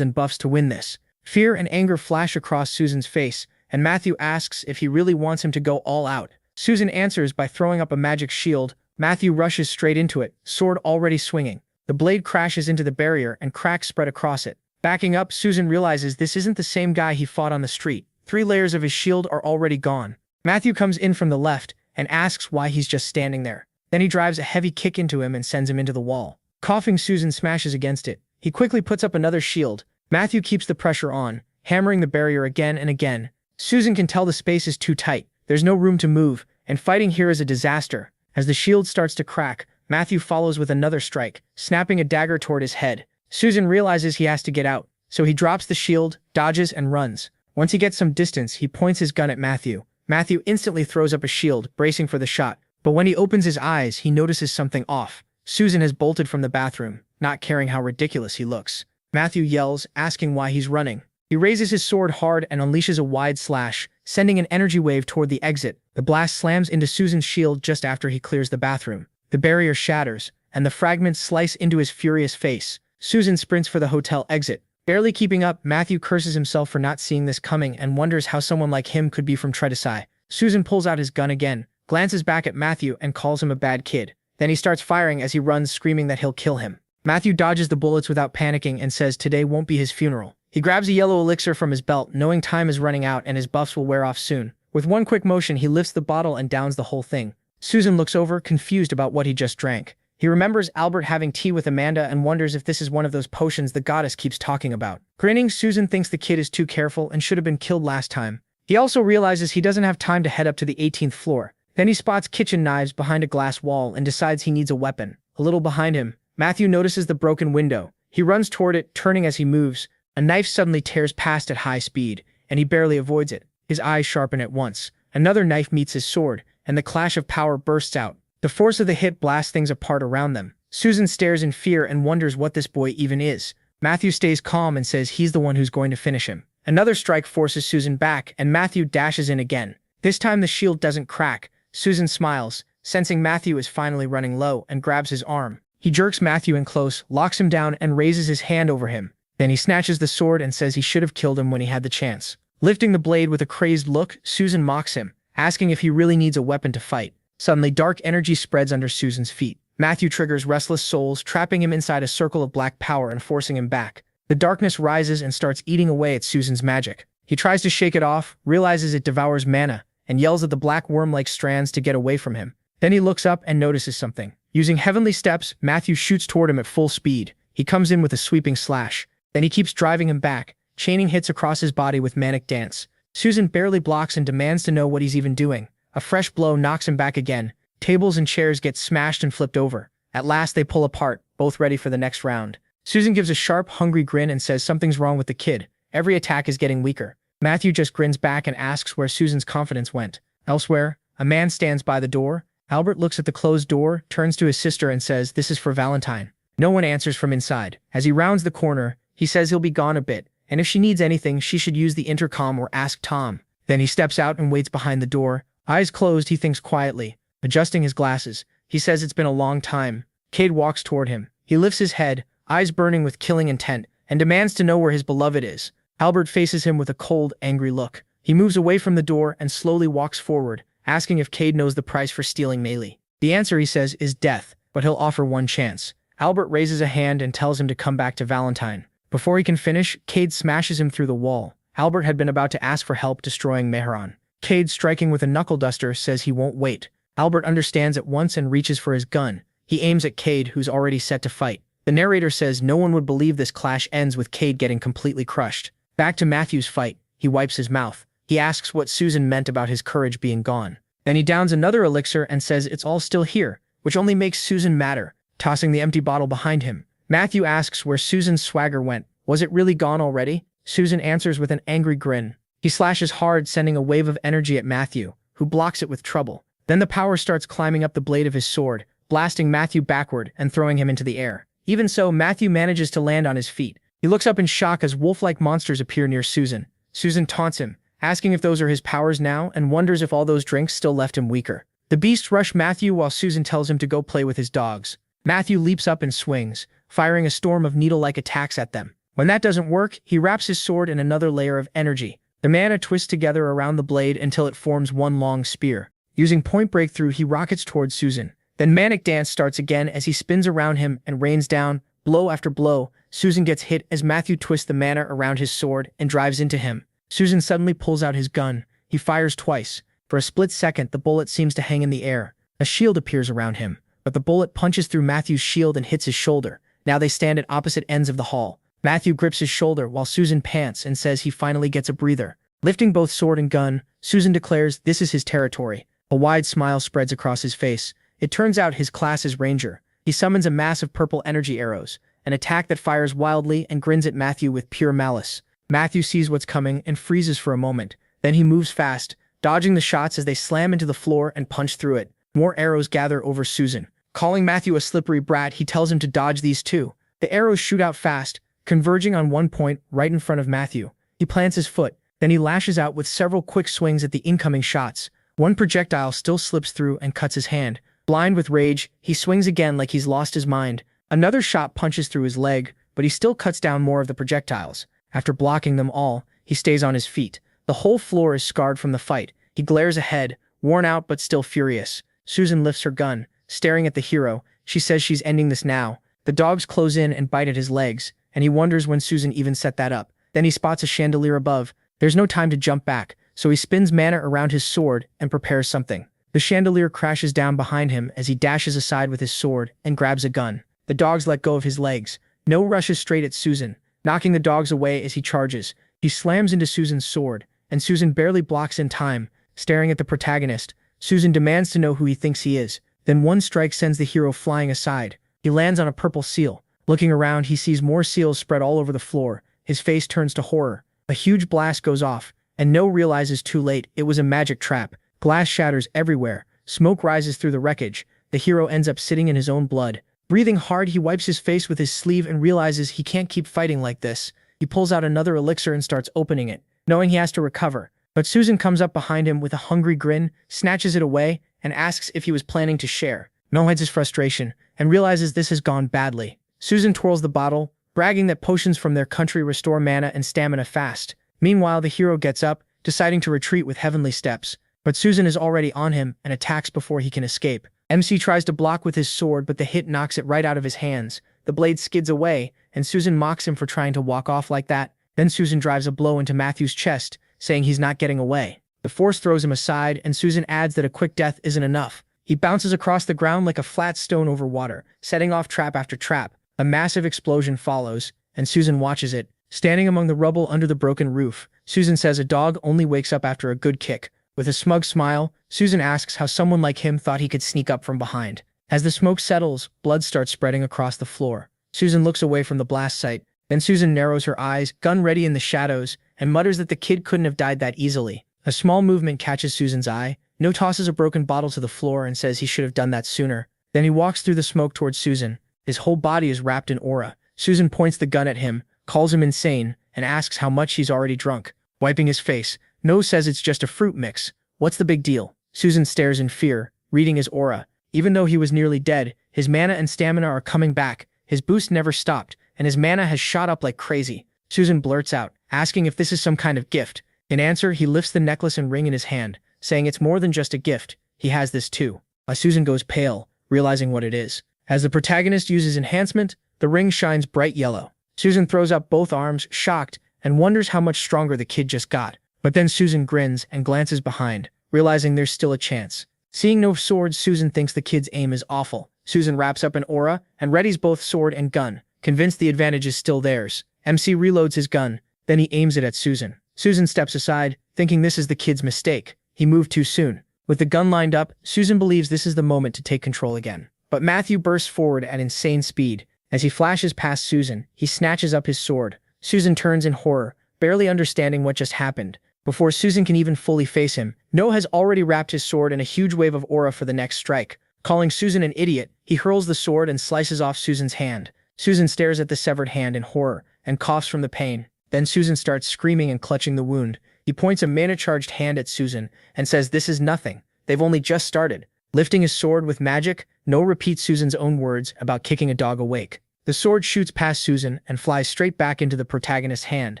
and buffs to win this. Fear and anger flash across Susan's face, and Matthew asks if he really wants him to go all out. Susan answers by throwing up a magic shield. Matthew rushes straight into it, sword already swinging. The blade crashes into the barrier and cracks spread across it. Backing up, Susan realizes this isn't the same guy he fought on the street. 3 layers of his shield are already gone. Matthew comes in from the left and asks why he's just standing there. Then he drives a heavy kick into him and sends him into the wall. Coughing, Susan smashes against it. He quickly puts up another shield. Matthew keeps the pressure on, hammering the barrier again and again. Susan can tell the space is too tight. There's no room to move, and fighting here is a disaster. As the shield starts to crack, Matthew follows with another strike, snapping a dagger toward his head. Susan realizes he has to get out, so he drops the shield, dodges, and runs. Once he gets some distance, he points his gun at Matthew. Matthew instantly throws up a shield, bracing for the shot. But when he opens his eyes, he notices something off. Susan has bolted from the bathroom, not caring how ridiculous he looks. Matthew yells, asking why he's running. He raises his sword hard and unleashes a wide slash, sending an energy wave toward the exit. The blast slams into Susan's shield just after he clears the bathroom. The barrier shatters, and the fragments slice into his furious face. Susan sprints for the hotel exit. Barely keeping up, Matthew curses himself for not seeing this coming and wonders how someone like him could be from Tredesai. Susan pulls out his gun again, glances back at Matthew and calls him a bad kid. Then he starts firing as he runs, screaming that he'll kill him. Matthew dodges the bullets without panicking and says today won't be his funeral. He grabs a yellow elixir from his belt, knowing time is running out and his buffs will wear off soon. With one quick motion, he lifts the bottle and downs the whole thing. Susan looks over, confused about what he just drank. He remembers Albert having tea with Amanda and wonders if this is one of those potions the goddess keeps talking about. Grinning, Susan thinks the kid is too careful and should have been killed last time. He also realizes he doesn't have time to head up to the 18th floor. Then he spots kitchen knives behind a glass wall and decides he needs a weapon. A little behind him, Matthew notices the broken window. He runs toward it, turning as he moves. A knife suddenly tears past at high speed, and he barely avoids it. His eyes sharpen at once. Another knife meets his sword, and the clash of power bursts out. The force of the hit blasts things apart around them. Susan stares in fear and wonders what this boy even is. Matthew stays calm and says he's the one who's going to finish him. Another strike forces Susan back, and Matthew dashes in again. This time the shield doesn't crack. Susan smiles, sensing Matthew is finally running low, and grabs his arm. He jerks Matthew in close, locks him down, and raises his hand over him. Then he snatches the sword and says he should have killed him when he had the chance. Lifting the blade with a crazed look, Susan mocks him, asking if he really needs a weapon to fight. Suddenly, dark energy spreads under Susan's feet. Matthew triggers Restless Souls, trapping him inside a circle of black power and forcing him back. The darkness rises and starts eating away at Susan's magic. He tries to shake it off, realizes it devours mana, and yells at the black worm-like strands to get away from him. Then he looks up and notices something. Using heavenly steps, Matthew shoots toward him at full speed. He comes in with a sweeping slash. Then he keeps driving him back, chaining hits across his body with manic dance. Susan barely blocks and demands to know what he's even doing. A fresh blow knocks him back again. Tables and chairs get smashed and flipped over. At last they pull apart, both ready for the next round. Susan gives a sharp, hungry grin and says something's wrong with the kid. Every attack is getting weaker. Matthew just grins back and asks where Susan's confidence went. Elsewhere, a man stands by the door. Albert looks at the closed door, turns to his sister and says, "This is for Valentine." No one answers from inside. As he rounds the corner, he says he'll be gone a bit, and if she needs anything, she should use the intercom or ask Tom. Then he steps out and waits behind the door. Eyes closed, he thinks quietly. Adjusting his glasses, he says it's been a long time. Cade walks toward him. He lifts his head, eyes burning with killing intent, and demands to know where his beloved is. Albert faces him with a cold, angry look. He moves away from the door and slowly walks forward, asking if Cade knows the price for stealing Maylee. The answer, he says, is death, but he'll offer one chance. Albert raises a hand and tells him to come back to Valentine. Before he can finish, Cade smashes him through the wall. Albert had been about to ask for help destroying Mehran. Cade, striking with a knuckle duster, says he won't wait. Albert understands at once and reaches for his gun. He aims at Cade, who's already set to fight. The narrator says no one would believe this clash ends with Cade getting completely crushed. Back to Matthew's fight, he wipes his mouth. He asks what Susan meant about his courage being gone. Then he downs another elixir and says it's all still here, which only makes Susan madder, tossing the empty bottle behind him. Matthew asks where Susan's swagger went. Was it really gone already? Susan answers with an angry grin. He slashes hard, sending a wave of energy at Matthew, who blocks it with trouble. Then the power starts climbing up the blade of his sword, blasting Matthew backward and throwing him into the air. Even so, Matthew manages to land on his feet. He looks up in shock as wolf-like monsters appear near Susan. Susan taunts him, asking if those are his powers now, and wonders if all those drinks still left him weaker. The beasts rush Matthew while Susan tells him to go play with his dogs. Matthew leaps up and swings, firing a storm of needle-like attacks at them. When that doesn't work, he wraps his sword in another layer of energy. The mana twists together around the blade until it forms one long spear. Using point breakthrough, he rockets towards Susan. Then manic dance starts again as he spins around him and rains down, blow after blow. Susan gets hit as Matthew twists the mana around his sword and drives into him. Susan suddenly pulls out his gun. He fires twice. For a split second, the bullet seems to hang in the air. A shield appears around him, but the bullet punches through Matthew's shield and hits his shoulder. Now they stand at opposite ends of the hall. Matthew grips his shoulder while Susan pants and says he finally gets a breather. Lifting both sword and gun, Susan declares this is his territory. A wide smile spreads across his face. It turns out his class is Ranger. He summons a mass of purple energy arrows, an attack that fires wildly and grins at Matthew with pure malice. Matthew sees what's coming and freezes for a moment. Then he moves fast, dodging the shots as they slam into the floor and punch through it. More arrows gather over Susan. Calling Matthew a slippery brat, he tells him to dodge these too. The arrows shoot out fast, converging on one point right in front of Matthew. He plants his foot, then he lashes out with several quick swings at the incoming shots. One projectile still slips through and cuts his hand. Blind with rage, he swings again like he's lost his mind. Another shot punches through his leg, but he still cuts down more of the projectiles. After blocking them all, he stays on his feet. The whole floor is scarred from the fight. He glares ahead, worn out but still furious. Susan lifts her gun, staring at the hero. She says she's ending this now. The dogs close in and bite at his legs, and he wonders when Susan even set that up. Then he spots a chandelier above. There's no time to jump back, so he spins mana around his sword and prepares something. The chandelier crashes down behind him as he dashes aside with his sword and grabs a gun. The dogs let go of his legs. No rushes straight at Susan, knocking the dogs away as he charges. He slams into Susan's sword, and Susan barely blocks in time, staring at the protagonist. Susan demands to know who he thinks he is. Then one strike sends the hero flying aside. He lands on a purple seal. Looking around, he sees more seals spread all over the floor. His face turns to horror. A huge blast goes off, and No realizes too late it was a magic trap. Glass shatters everywhere. Smoke rises through the wreckage. The hero ends up sitting in his own blood. Breathing hard, he wipes his face with his sleeve and realizes he can't keep fighting like this. He pulls out another elixir and starts opening it, knowing he has to recover. But Susan comes up behind him with a hungry grin, snatches it away, and asks if he was planning to share. No hides his frustration, and realizes this has gone badly. Susan twirls the bottle, bragging that potions from their country restore mana and stamina fast. Meanwhile, the hero gets up, deciding to retreat with heavenly steps. But Susan is already on him and attacks before he can escape. MC tries to block with his sword, but the hit knocks it right out of his hands. The blade skids away, and Susan mocks him for trying to walk off like that. Then Susan drives a blow into Matthew's chest, saying he's not getting away. The force throws him aside, and Susan adds that a quick death isn't enough. He bounces across the ground like a flat stone over water, setting off trap after trap. A massive explosion follows, and Susan watches it. Standing among the rubble under the broken roof, Susan says a dog only wakes up after a good kick. With a smug smile, Susan asks how someone like him thought he could sneak up from behind. As the smoke settles, blood starts spreading across the floor. Susan looks away from the blast site. Then Susan narrows her eyes, gun ready in the shadows, and mutters that the kid couldn't have died that easily. A small movement catches Susan's eye. No tosses a broken bottle to the floor and says he should have done that sooner. Then he walks through the smoke towards Susan. His whole body is wrapped in aura. Susan points the gun at him, calls him insane, and asks how much he's already drunk. Wiping his face, No says it's just a fruit mix. What's the big deal? Susan stares in fear, reading his aura. Even though he was nearly dead, his mana and stamina are coming back. His boost never stopped, and his mana has shot up like crazy. Susan blurts out, asking if this is some kind of gift. In answer, he lifts the necklace and ring in his hand, saying it's more than just a gift. He has this too. Susan goes pale, realizing what it is. As the protagonist uses enhancement, the ring shines bright yellow. Susan throws up both arms, shocked, and wonders how much stronger the kid just got. But then Susan grins and glances behind, realizing there's still a chance. Seeing no swords, Susan thinks the kid's aim is awful. Susan wraps up an aura and readies both sword and gun, convinced the advantage is still theirs. MC reloads his gun, then he aims it at Susan. Susan steps aside, thinking this is the kid's mistake. He moved too soon. With the gun lined up, Susan believes this is the moment to take control again. But Matthew bursts forward at insane speed. As he flashes past Susan, he snatches up his sword. Susan turns in horror, barely understanding what just happened. Before Susan can even fully face him, No has already wrapped his sword in a huge wave of aura for the next strike. Calling Susan an idiot, he hurls the sword and slices off Susan's hand. Susan stares at the severed hand in horror and coughs from the pain. Then Susan starts screaming and clutching the wound. He points a mana-charged hand at Susan and says this is nothing. They've only just started. Lifting his sword with magic, No repeats Susan's own words about kicking a dog awake. The sword shoots past Susan and flies straight back into the protagonist's hand.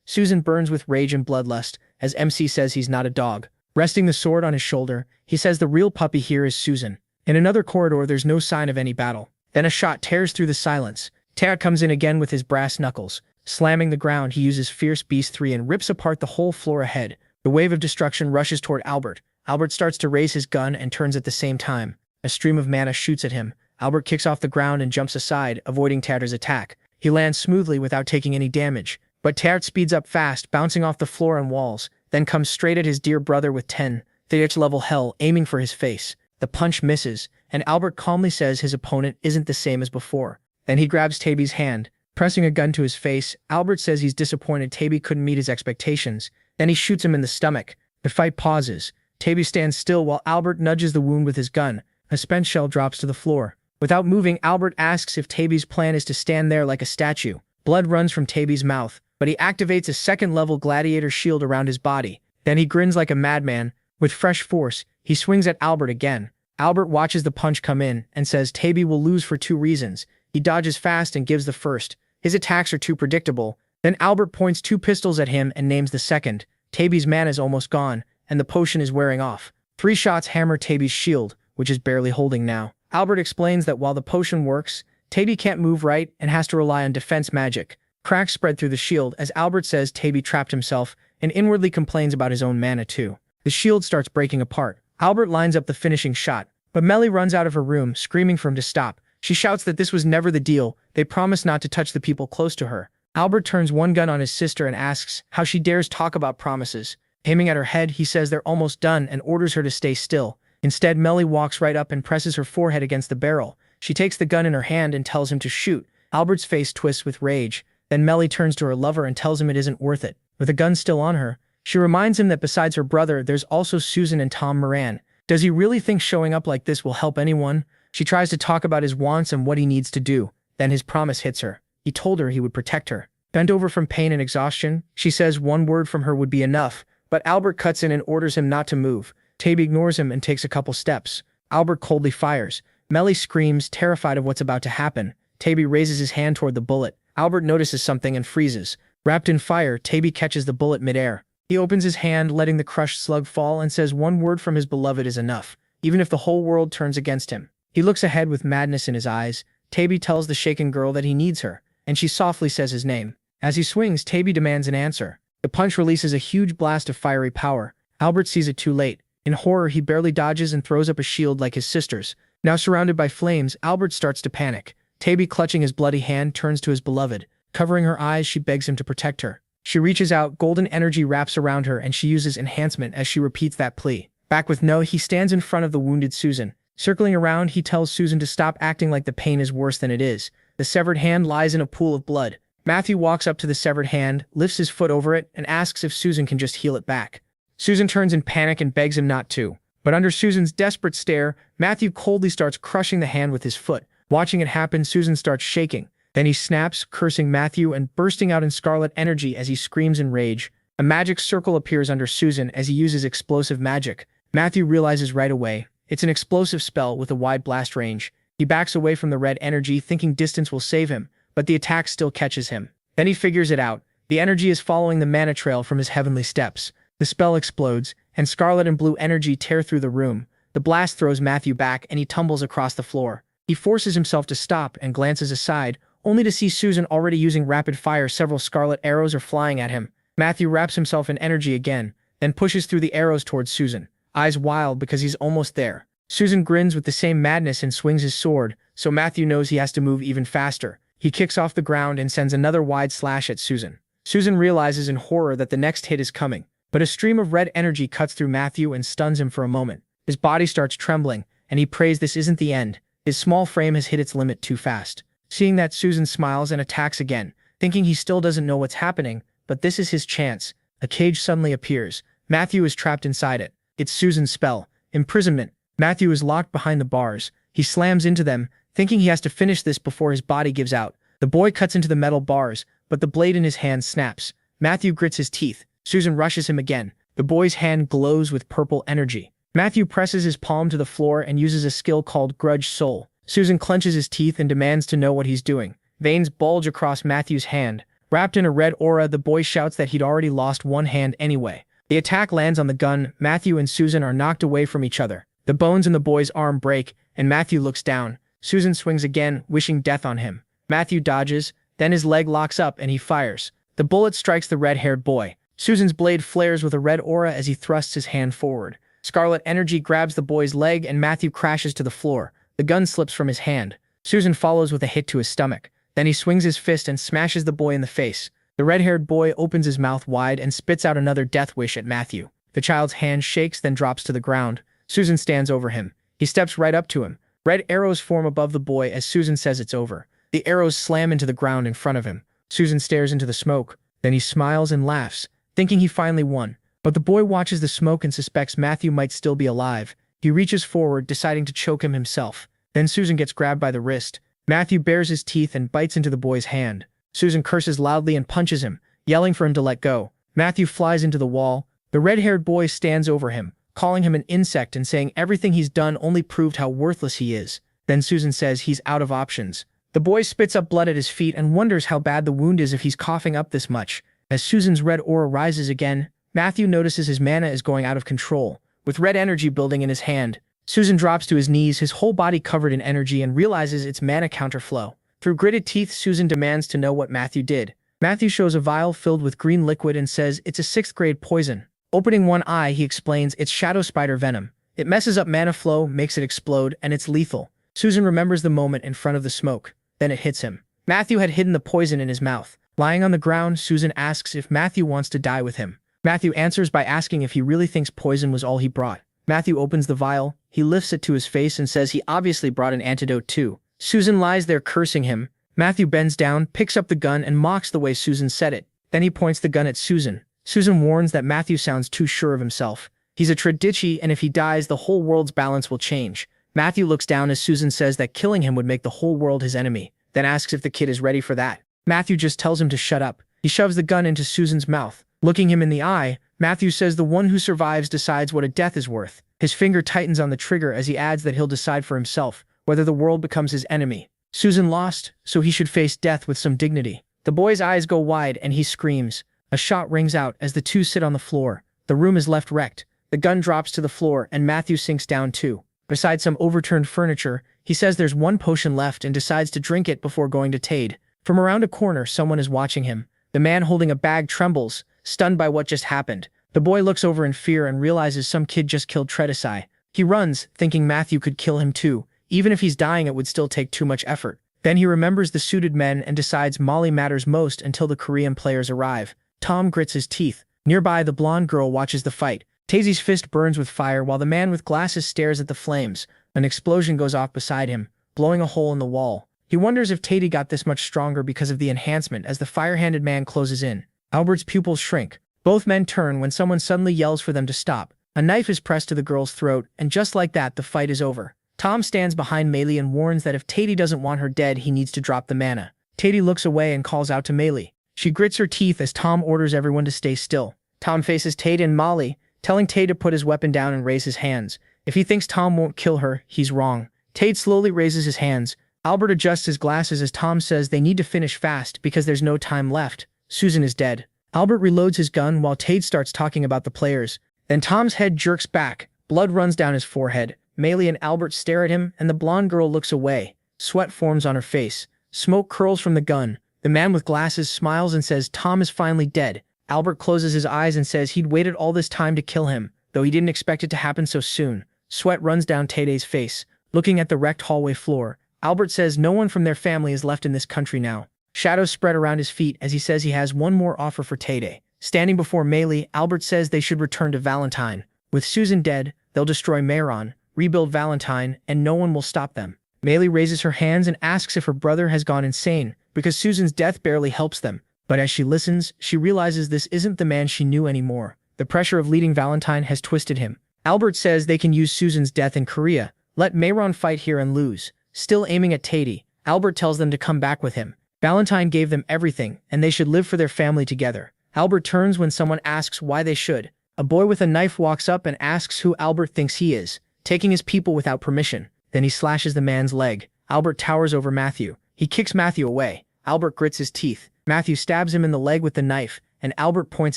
Susan burns with rage and bloodlust as MC says he's not a dog. Resting the sword on his shoulder, he says the real puppy here is Susan. In another corridor, there's no sign of any battle. Then a shot tears through the silence. Tara comes in again with his brass knuckles. Slamming the ground, he uses Fierce Beast 3 and rips apart the whole floor ahead. The wave of destruction rushes toward Albert. Albert starts to raise his gun and turns at the same time. A stream of mana shoots at him. Albert kicks off the ground and jumps aside, avoiding Tartar's attack. He lands smoothly without taking any damage. But Tart speeds up fast, bouncing off the floor and walls, then comes straight at his dear brother with 10 th level hell, aiming for his face. The punch misses, and Albert calmly says his opponent isn't the same as before. Then he grabs Taby's hand. Pressing a gun to his face, Albert says he's disappointed Taby couldn't meet his expectations. Then he shoots him in the stomach. The fight pauses. Taby stands still while Albert nudges the wound with his gun. A spent shell drops to the floor. Without moving, Albert asks if Taby's plan is to stand there like a statue. Blood runs from Taby's mouth, but he activates a second-level gladiator shield around his body. Then he grins like a madman. With fresh force, he swings at Albert again. Albert watches the punch come in and says Taby will lose for 2 reasons. He dodges fast and gives the first. His attacks are too predictable. Then Albert points 2 pistols at him and names the second. Taby's mana is almost gone, and the potion is wearing off. 3 shots hammer Taby's shield, which is barely holding now. Albert explains that while the potion works, Taby can't move right and has to rely on defense magic. Cracks spread through the shield as Albert says Taby trapped himself and inwardly complains about his own mana too. The shield starts breaking apart. Albert lines up the finishing shot, but Melly runs out of her room, screaming for him to stop. She shouts that this was never the deal. They promised not to touch the people close to her. Albert turns one gun on his sister and asks how she dares talk about promises. Aiming at her head, he says they're almost done and orders her to stay still. Instead, Melly walks right up and presses her forehead against the barrel. She takes the gun in her hand and tells him to shoot. Albert's face twists with rage. Then Melly turns to her lover and tells him it isn't worth it. With the gun still on her, she reminds him that besides her brother, there's also Susan and Tom Moran. Does he really think showing up like this will help anyone? She tries to talk about his wants and what he needs to do. Then his promise hits her. He told her he would protect her. Bent over from pain and exhaustion, she says one word from her would be enough, but Albert cuts in and orders him not to move. Taby ignores him and takes a couple steps. Albert coldly fires. Melly screams, terrified of what's about to happen. Taby raises his hand toward the bullet. Albert notices something and freezes. Wrapped in fire, Taby catches the bullet midair. He opens his hand, letting the crushed slug fall, and says one word from his beloved is enough, even if the whole world turns against him. He looks ahead with madness in his eyes. Taby tells the shaken girl that he needs her, and she softly says his name. As he swings, Taby demands an answer. The punch releases a huge blast of fiery power. Albert sees it too late. In horror, he barely dodges and throws up a shield like his sister's. Now surrounded by flames, Albert starts to panic. Taby, clutching his bloody hand, turns to his beloved. Covering her eyes, she begs him to protect her. She reaches out, golden energy wraps around her, and she uses enhancement as she repeats that plea. Back with no, he stands in front of the wounded Susan. Circling around, he tells Susan to stop acting like the pain is worse than it is. The severed hand lies in a pool of blood. Matthew walks up to the severed hand, lifts his foot over it, and asks if Susan can just heal it back. Susan turns in panic and begs him not to. But under Susan's desperate stare, Matthew coldly starts crushing the hand with his foot. Watching it happen, Susan starts shaking. Then he snaps, cursing Matthew and bursting out in scarlet energy as he screams in rage. A magic circle appears under Susan as he uses explosive magic. Matthew realizes right away. It's an explosive spell with a wide blast range. He backs away from the red energy, thinking distance will save him, but the attack still catches him. Then he figures it out. The energy is following the mana trail from his heavenly steps. The spell explodes, and scarlet and blue energy tear through the room. The blast throws Matthew back, and he tumbles across the floor. He forces himself to stop and glances aside, only to see Susan already using rapid fire. Several scarlet arrows are flying at him. Matthew wraps himself in energy again, then pushes through the arrows towards Susan, eyes wild because he's almost there. Susan grins with the same madness and swings his sword, so Matthew knows he has to move even faster. He kicks off the ground and sends another wide slash at Susan. Susan realizes in horror that the next hit is coming, but a stream of red energy cuts through Matthew and stuns him for a moment. His body starts trembling, and he prays this isn't the end. His small frame has hit its limit too fast. Seeing that, Susan smiles and attacks again, thinking he still doesn't know what's happening, but this is his chance. A cage suddenly appears. Matthew is trapped inside it. It's Susan's spell. Imprisonment. Matthew is locked behind the bars. He slams into them, thinking he has to finish this before his body gives out. The boy cuts into the metal bars, but the blade in his hand snaps. Matthew grits his teeth. Susan rushes him again. The boy's hand glows with purple energy. Matthew presses his palm to the floor and uses a skill called Grudge Soul. Susan clenches his teeth and demands to know what he's doing. Veins bulge across Matthew's hand. Wrapped in a red aura, the boy shouts that he'd already lost one hand anyway. The attack lands on the gun. Matthew and Susan are knocked away from each other. The bones in the boy's arm break, and Matthew looks down. Susan swings again, wishing death on him. Matthew dodges, then his leg locks up and he fires. The bullet strikes the red-haired boy. Susan's blade flares with a red aura as he thrusts his hand forward. Scarlet energy grabs the boy's leg and Matthew crashes to the floor. The gun slips from his hand. Susan follows with a hit to his stomach. Then he swings his fist and smashes the boy in the face. The red-haired boy opens his mouth wide and spits out another death wish at Matthew. The child's hand shakes, then drops to the ground. Susan stands over him. He steps right up to him. Red arrows form above the boy as Susan says it's over. The arrows slam into the ground in front of him. Susan stares into the smoke. Then he smiles and laughs, thinking he finally won. But the boy watches the smoke and suspects Matthew might still be alive. He reaches forward, deciding to choke him himself. Then Susan gets grabbed by the wrist. Matthew bares his teeth and bites into the boy's hand. Susan curses loudly and punches him, yelling for him to let go. Matthew flies into the wall. The red-haired boy stands over him, calling him an insect and saying everything he's done only proved how worthless he is. Then Susan says he's out of options. The boy spits up blood at his feet and wonders how bad the wound is if he's coughing up this much. As Susan's red aura rises again, Matthew notices his mana is going out of control, with red energy building in his hand. Susan drops to his knees, his whole body covered in energy, and realizes it's mana counterflow. Through gritted teeth, Susan demands to know what Matthew did. Matthew shows a vial filled with green liquid and says it's a 6th grade poison. Opening one eye, he explains it's shadow spider venom. It messes up mana flow, makes it explode, and it's lethal. Susan remembers the moment in front of the smoke. Then it hits him. Matthew had hidden the poison in his mouth. Lying on the ground, Susan asks if Matthew wants to die with him. Matthew answers by asking if he really thinks poison was all he brought. Matthew opens the vial, he lifts it to his face and says he obviously brought an antidote too. Susan lies there cursing him. Matthew bends down, picks up the gun and mocks the way Susan said it. Then he points the gun at Susan. Susan warns that Matthew sounds too sure of himself. He's a traditchy and if he dies, the whole world's balance will change. Matthew looks down as Susan says that killing him would make the whole world his enemy, then asks if the kid is ready for that. Matthew just tells him to shut up. He shoves the gun into Susan's mouth. Looking him in the eye, Matthew says the one who survives decides what a death is worth. His finger tightens on the trigger as he adds that he'll decide for himself whether the world becomes his enemy. Susan lost, so he should face death with some dignity. The boy's eyes go wide and he screams. A shot rings out as the two sit on the floor. The room is left wrecked. The gun drops to the floor and Matthew sinks down too. Beside some overturned furniture, he says there's one potion left and decides to drink it before going to Tade. From around a corner, someone is watching him. The man holding a bag trembles, stunned by what just happened. The boy looks over in fear and realizes some kid just killed Tredesai. He runs, thinking Matthew could kill him too. Even if he's dying, it would still take too much effort. Then he remembers the suited men and decides Molly matters most until the Korean players arrive. Tom grits his teeth. Nearby, the blonde girl watches the fight. Tazy's fist burns with fire while the man with glasses stares at the flames. An explosion goes off beside him, blowing a hole in the wall. He wonders if Tady got this much stronger because of the enhancement as the fire-handed man closes in. Albert's pupils shrink. Both men turn when someone suddenly yells for them to stop. A knife is pressed to the girl's throat, and just like that, the fight is over. Tom stands behind Meili and warns that if Tady doesn't want her dead, he needs to drop the mana. Tady looks away and calls out to Meili. She grits her teeth as Tom orders everyone to stay still. Tom faces Tade and Molly, telling Tade to put his weapon down and raise his hands. If he thinks Tom won't kill her, he's wrong. Tade slowly raises his hands. Albert adjusts his glasses as Tom says they need to finish fast because there's no time left. Susan is dead. Albert reloads his gun while Tade starts talking about the players. Then Tom's head jerks back. Blood runs down his forehead. Meili and Albert stare at him, and the blonde girl looks away. Sweat forms on her face. Smoke curls from the gun. The man with glasses smiles and says Tom is finally dead. Albert closes his eyes and says he'd waited all this time to kill him, though he didn't expect it to happen so soon. Sweat runs down Tade's face. Looking at the wrecked hallway floor, Albert says no one from their family is left in this country now. Shadows spread around his feet as he says he has one more offer for Tade. Standing before Meili, Albert says they should return to Valentine. With Susan dead, they'll destroy Mayron, rebuild Valentine, and no one will stop them. Meili raises her hands and asks if her brother has gone insane, because Susan's death barely helps them. But as she listens, she realizes this isn't the man she knew anymore. The pressure of leading Valentine has twisted him. Albert says they can use Susan's death in Korea. Let Mayron fight here and lose. Still aiming at Tady, Albert tells them to come back with him. Valentine gave them everything, and they should live for their family together. Albert turns when someone asks why they should. A boy with a knife walks up and asks who Albert thinks he is, taking his people without permission. Then he slashes the man's leg. Albert towers over Matthew. He kicks Matthew away. Albert grits his teeth. Matthew stabs him in the leg with the knife, and Albert points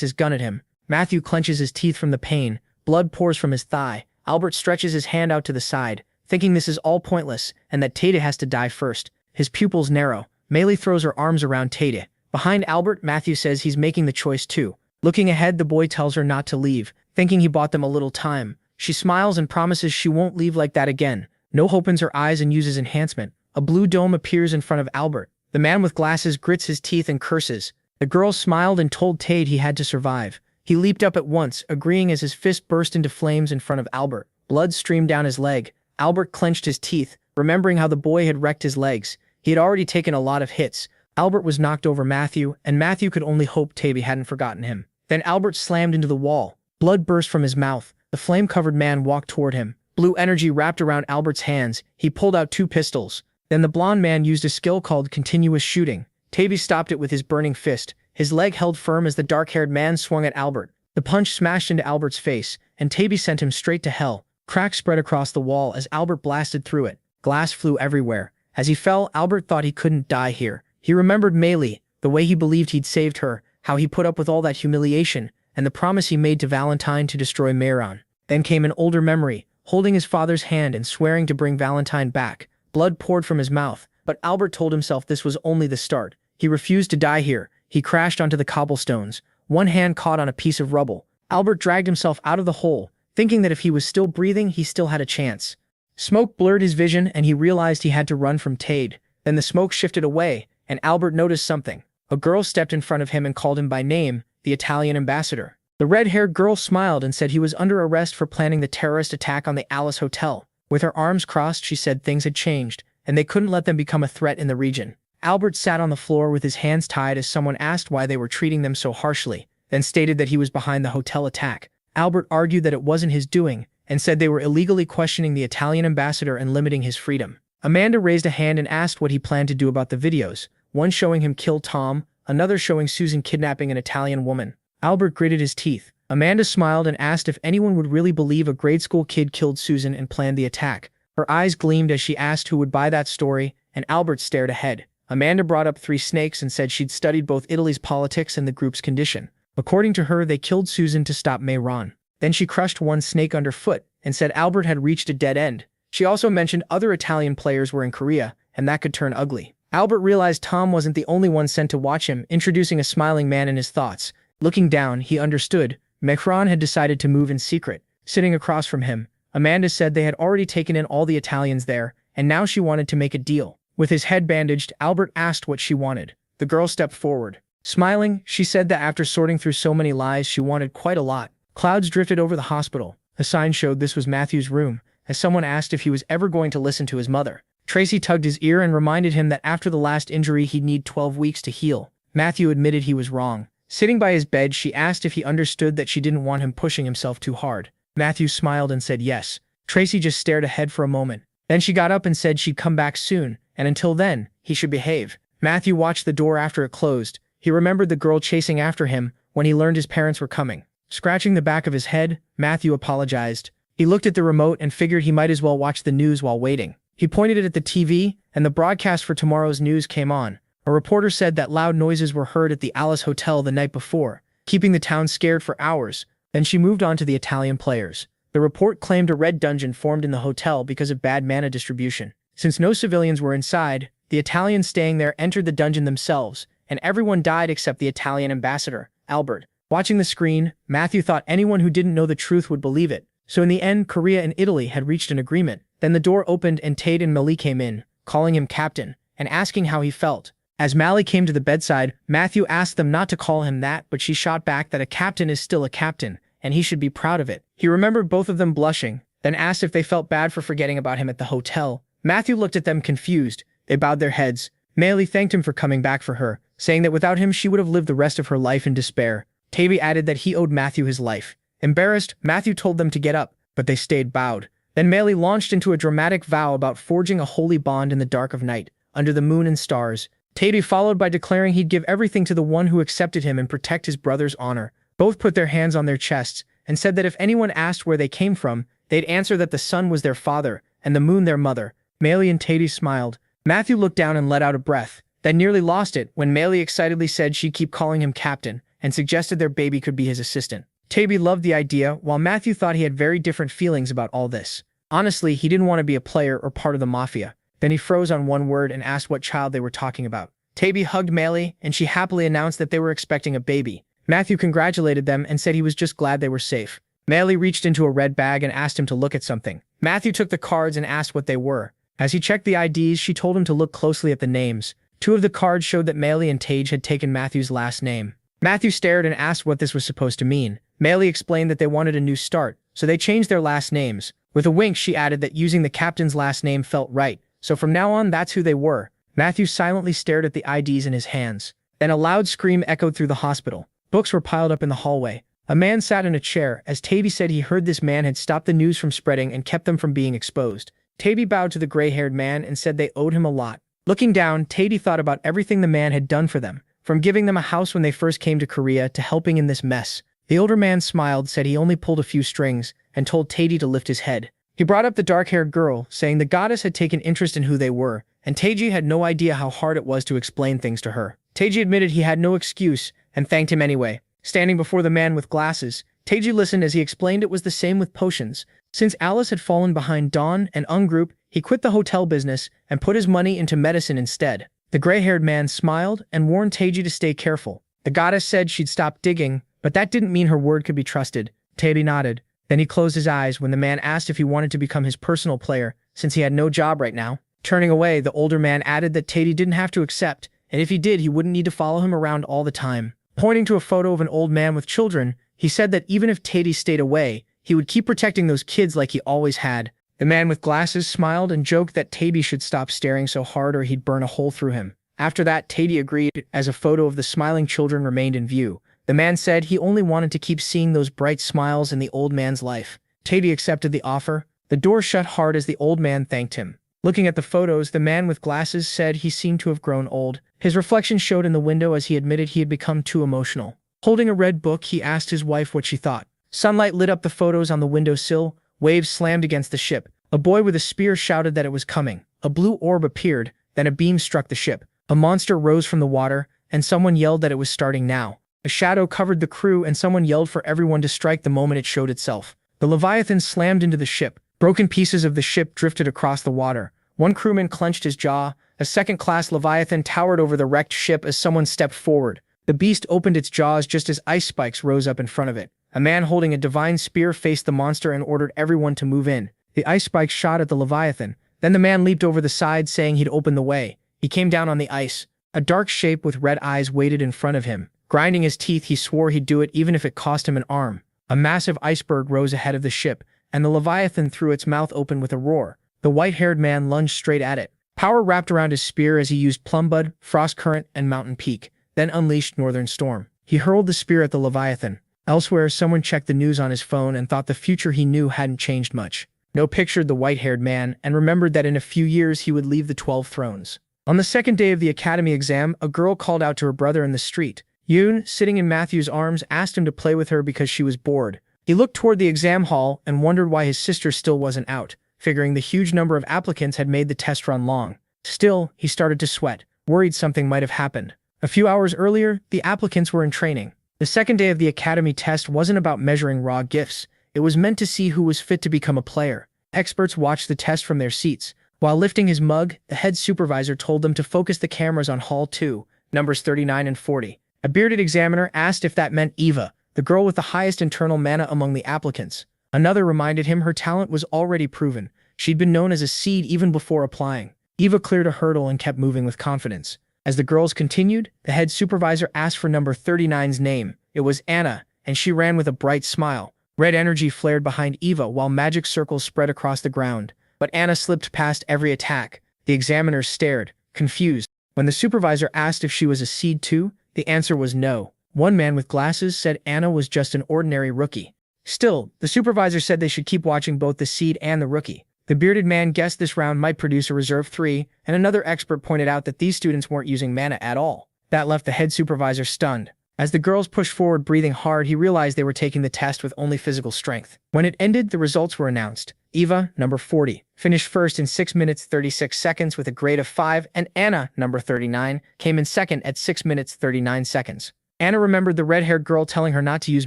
his gun at him. Matthew clenches his teeth from the pain. Blood pours from his thigh. Albert stretches his hand out to the side, thinking this is all pointless and that Tade has to die first. His pupils narrow. Meili throws her arms around Tade. Behind Albert, Matthew says he's making the choice too. Looking ahead, the boy tells her not to leave, thinking he bought them a little time. She smiles and promises she won't leave like that again. No opens her eyes and uses enhancement. A blue dome appears in front of Albert. The man with glasses grits his teeth and curses. The girl smiled and told Tade he had to survive. He leaped up at once, agreeing as his fist burst into flames in front of Albert. Blood streamed down his leg. Albert clenched his teeth, remembering how the boy had wrecked his legs. He had already taken a lot of hits. Albert was knocked over Matthew, and Matthew could only hope Tavy hadn't forgotten him. Then Albert slammed into the wall. Blood burst from his mouth. The flame-covered man walked toward him. Blue energy wrapped around Albert's hands. He pulled out 2 pistols. Then the blonde man used a skill called continuous shooting. Tavy stopped it with his burning fist. His leg held firm as the dark-haired man swung at Albert. The punch smashed into Albert's face, and Tavy sent him straight to hell. Cracks spread across the wall as Albert blasted through it. Glass flew everywhere. As he fell, Albert thought he couldn't die here. He remembered Meili, the way he believed he'd saved her, how he put up with all that humiliation, and the promise he made to Valentine to destroy Mayron. Then came an older memory, holding his father's hand and swearing to bring Valentine back. Blood poured from his mouth. but Albert told himself this was only the start. He refused to die here. He crashed onto the cobblestones, one hand caught on a piece of rubble. Albert dragged himself out of the hole, thinking that if he was still breathing, he still had a chance. Smoke blurred his vision and he realized he had to run from Tade. Then the smoke shifted away, and Albert noticed something. A girl stepped in front of him and called him by name, the Italian ambassador. The red-haired girl smiled and said he was under arrest for planning the terrorist attack on the Alice Hotel. With her arms crossed, she said things had changed, and they couldn't let them become a threat in the region. Albert sat on the floor with his hands tied as someone asked why they were treating them so harshly, then stated that he was behind the hotel attack. Albert argued that it wasn't his doing, and said they were illegally questioning the Italian ambassador and limiting his freedom. Amanda raised a hand and asked what he planned to do about the videos, one showing him kill Tom, another showing Susan kidnapping an Italian woman. Albert gritted his teeth. Amanda smiled and asked if anyone would really believe a grade school kid killed Susan and planned the attack. Her eyes gleamed as she asked who would buy that story, and Albert stared ahead. Amanda brought up 3 snakes and said she'd studied both Italy's politics and the group's condition. According to her, they killed Susan to stop Mayron. Then she crushed one snake underfoot and said Albert had reached a dead end. She also mentioned other Italian players were in Korea, and that could turn ugly. Albert realized Tom wasn't the only one sent to watch him, introducing a smiling man in his thoughts. Looking down, he understood. Mayron had decided to move in secret. Sitting across from him, Amanda said they had already taken in all the Italians there, and now she wanted to make a deal. With his head bandaged, Albert asked what she wanted. The girl stepped forward. Smiling, she said that after sorting through so many lies, she wanted quite a lot. Clouds drifted over the hospital. A sign showed this was Matthew's room, as someone asked if he was ever going to listen to his mother. Tracy tugged his ear and reminded him that after the last injury he'd need 12 weeks to heal. Matthew admitted he was wrong. Sitting by his bed, she asked if he understood that she didn't want him pushing himself too hard. Matthew smiled and said yes. Tracy just stared ahead for a moment. Then she got up and said she'd come back soon, and until then, he should behave. Matthew watched the door after it closed. He remembered the girl chasing after him when he learned his parents were coming. Scratching the back of his head, Matthew apologized. He looked at the remote and figured he might as well watch the news while waiting. He pointed it at the TV, and the broadcast for tomorrow's news came on. A reporter said that loud noises were heard at the Alice Hotel the night before, keeping the town scared for hours. Then she moved on to the Italian players. The report claimed a red dungeon formed in the hotel because of bad mana distribution. Since no civilians were inside, the Italians staying there entered the dungeon themselves, and everyone died except the Italian ambassador, Albert. Watching the screen, Matthew thought anyone who didn't know the truth would believe it. So in the end, Korea and Italy had reached an agreement. Then the door opened and Tade and Mali came in, calling him captain, and asking how he felt. As Mali came to the bedside, Matthew asked them not to call him that, but she shot back that a captain is still a captain, and he should be proud of it. He remembered both of them blushing, then asked if they felt bad for forgetting about him at the hotel. Matthew looked at them confused. They bowed their heads. Mali thanked him for coming back for her, saying that without him she would have lived the rest of her life in despair. Tavi added that he owed Matthew his life. Embarrassed, Matthew told them to get up, but they stayed bowed. Then Mali launched into a dramatic vow about forging a holy bond in the dark of night, under the moon and stars. Tavi followed by declaring he'd give everything to the one who accepted him and protect his brother's honor. Both put their hands on their chests and said that if anyone asked where they came from, they'd answer that the sun was their father and the moon their mother. Mali and Tavi smiled. Matthew looked down and let out a breath, then nearly lost it when Mali excitedly said she'd keep calling him captain and suggested their baby could be his assistant. Tavi loved the idea, while Matthew thought he had very different feelings about all this. Honestly, he didn't want to be a player or part of the mafia. Then he froze on one word and asked what child they were talking about. Tavi hugged Mali, and she happily announced that they were expecting a baby. Matthew congratulated them and said he was just glad they were safe. Mali reached into a red bag and asked him to look at something. Matthew took the cards and asked what they were. As he checked the IDs, she told him to look closely at the names. 2 of the cards showed that Mali and Tage had taken Matthew's last name. Matthew stared and asked what this was supposed to mean. Mali explained that they wanted a new start, so they changed their last names. With a wink, she added that using the captain's last name felt right, so from now on, that's who they were. Matthew silently stared at the IDs in his hands. Then a loud scream echoed through the hospital. Books were piled up in the hallway. A man sat in a chair, as Tavi said he heard this man had stopped the news from spreading and kept them from being exposed. Tavi bowed to the gray-haired man and said they owed him a lot. Looking down, Tavi thought about everything the man had done for them, from giving them a house when they first came to Korea to helping in this mess. The older man smiled, said he only pulled a few strings, and told Tavi to lift his head. He brought up the dark-haired girl, saying the goddess had taken interest in who they were, and Taji had no idea how hard it was to explain things to her. Taji admitted he had no excuse, and thanked him anyway. Standing before the man with glasses, Taji listened as he explained it was the same with potions. Since Alice had fallen behind Dawn and Ung group, he quit the hotel business and put his money into medicine instead. The gray-haired man smiled and warned Teiji to stay careful. The goddess said she'd stop digging, but that didn't mean her word could be trusted. Teiji nodded. Then he closed his eyes when the man asked if he wanted to become his personal player, since he had no job right now. Turning away, the older man added that Teiji didn't have to accept, and if he did, he wouldn't need to follow him around all the time. Pointing to a photo of an old man with children, he said that even if Teiji stayed away, he would keep protecting those kids like he always had. The man with glasses smiled and joked that Teiji should stop staring so hard or he'd burn a hole through him. After that, Teiji agreed as a photo of the smiling children remained in view. The man said he only wanted to keep seeing those bright smiles in the old man's life. Teiji accepted the offer. The door shut hard as the old man thanked him. Looking at the photos, the man with glasses said he seemed to have grown old. His reflection showed in the window as he admitted he had become too emotional. Holding a red book, he asked his wife what she thought. Sunlight lit up the photos on the windowsill. Waves slammed against the ship. A boy with a spear shouted that it was coming. A blue orb appeared, then a beam struck the ship. A monster rose from the water, and someone yelled that it was starting now. A shadow covered the crew, and someone yelled for everyone to strike the moment it showed itself. The Leviathan slammed into the ship. Broken pieces of the ship drifted across the water. One crewman clenched his jaw. A second-class Leviathan towered over the wrecked ship as someone stepped forward. The beast opened its jaws just as ice spikes rose up in front of it. A man holding a divine spear faced the monster and ordered everyone to move in. The ice spikes shot at the Leviathan. Then the man leaped over the side, saying he'd open the way. He came down on the ice. A dark shape with red eyes waited in front of him. Grinding his teeth, he swore he'd do it even if it cost him an arm. A massive iceberg rose ahead of the ship, and the Leviathan threw its mouth open with a roar. The white-haired man lunged straight at it. Power wrapped around his spear as he used Plumbud, Frost Current, and Mountain Peak, then unleashed Northern Storm. He hurled the spear at the Leviathan. Elsewhere, someone checked the news on his phone and thought the future he knew hadn't changed much. No pictured the white-haired man and remembered that in a few years he would leave the 12 thrones. On the second day of the academy exam, a girl called out to her brother in the street. Yoon, sitting in Matthew's arms, asked him to play with her because she was bored. He looked toward the exam hall and wondered why his sister still wasn't out, figuring the huge number of applicants had made the test run long. Still, he started to sweat, worried something might have happened. A few hours earlier, the applicants were in training. The second day of the academy test wasn't about measuring raw gifts. It was meant to see who was fit to become a player. Experts watched the test from their seats. While lifting his mug, the head supervisor told them to focus the cameras on Hall 2, numbers 39 and 40. A bearded examiner asked if that meant Eva, the girl with the highest internal mana among the applicants. Another reminded him her talent was already proven. She'd been known as a seed even before applying. Eva cleared a hurdle and kept moving with confidence. As the girls continued, the head supervisor asked for number 39's name. It was Anna, and she ran with a bright smile. Red energy flared behind Eva while magic circles spread across the ground. But Anna slipped past every attack. The examiners stared, confused. When the supervisor asked if she was a seed too, the answer was no. One man with glasses said Anna was just an ordinary rookie. Still, the supervisor said they should keep watching both the seed and the rookie. The bearded man guessed this round might produce a reserve 3, and another expert pointed out that these students weren't using mana at all. That left the head supervisor stunned. As the girls pushed forward breathing hard, he realized they were taking the test with only physical strength. When it ended, the results were announced. Eva, number 40, finished first in 6 minutes 36 seconds with a grade of 5, and Anna, number 39, came in second at 6 minutes 39 seconds. Anna remembered the red-haired girl telling her not to use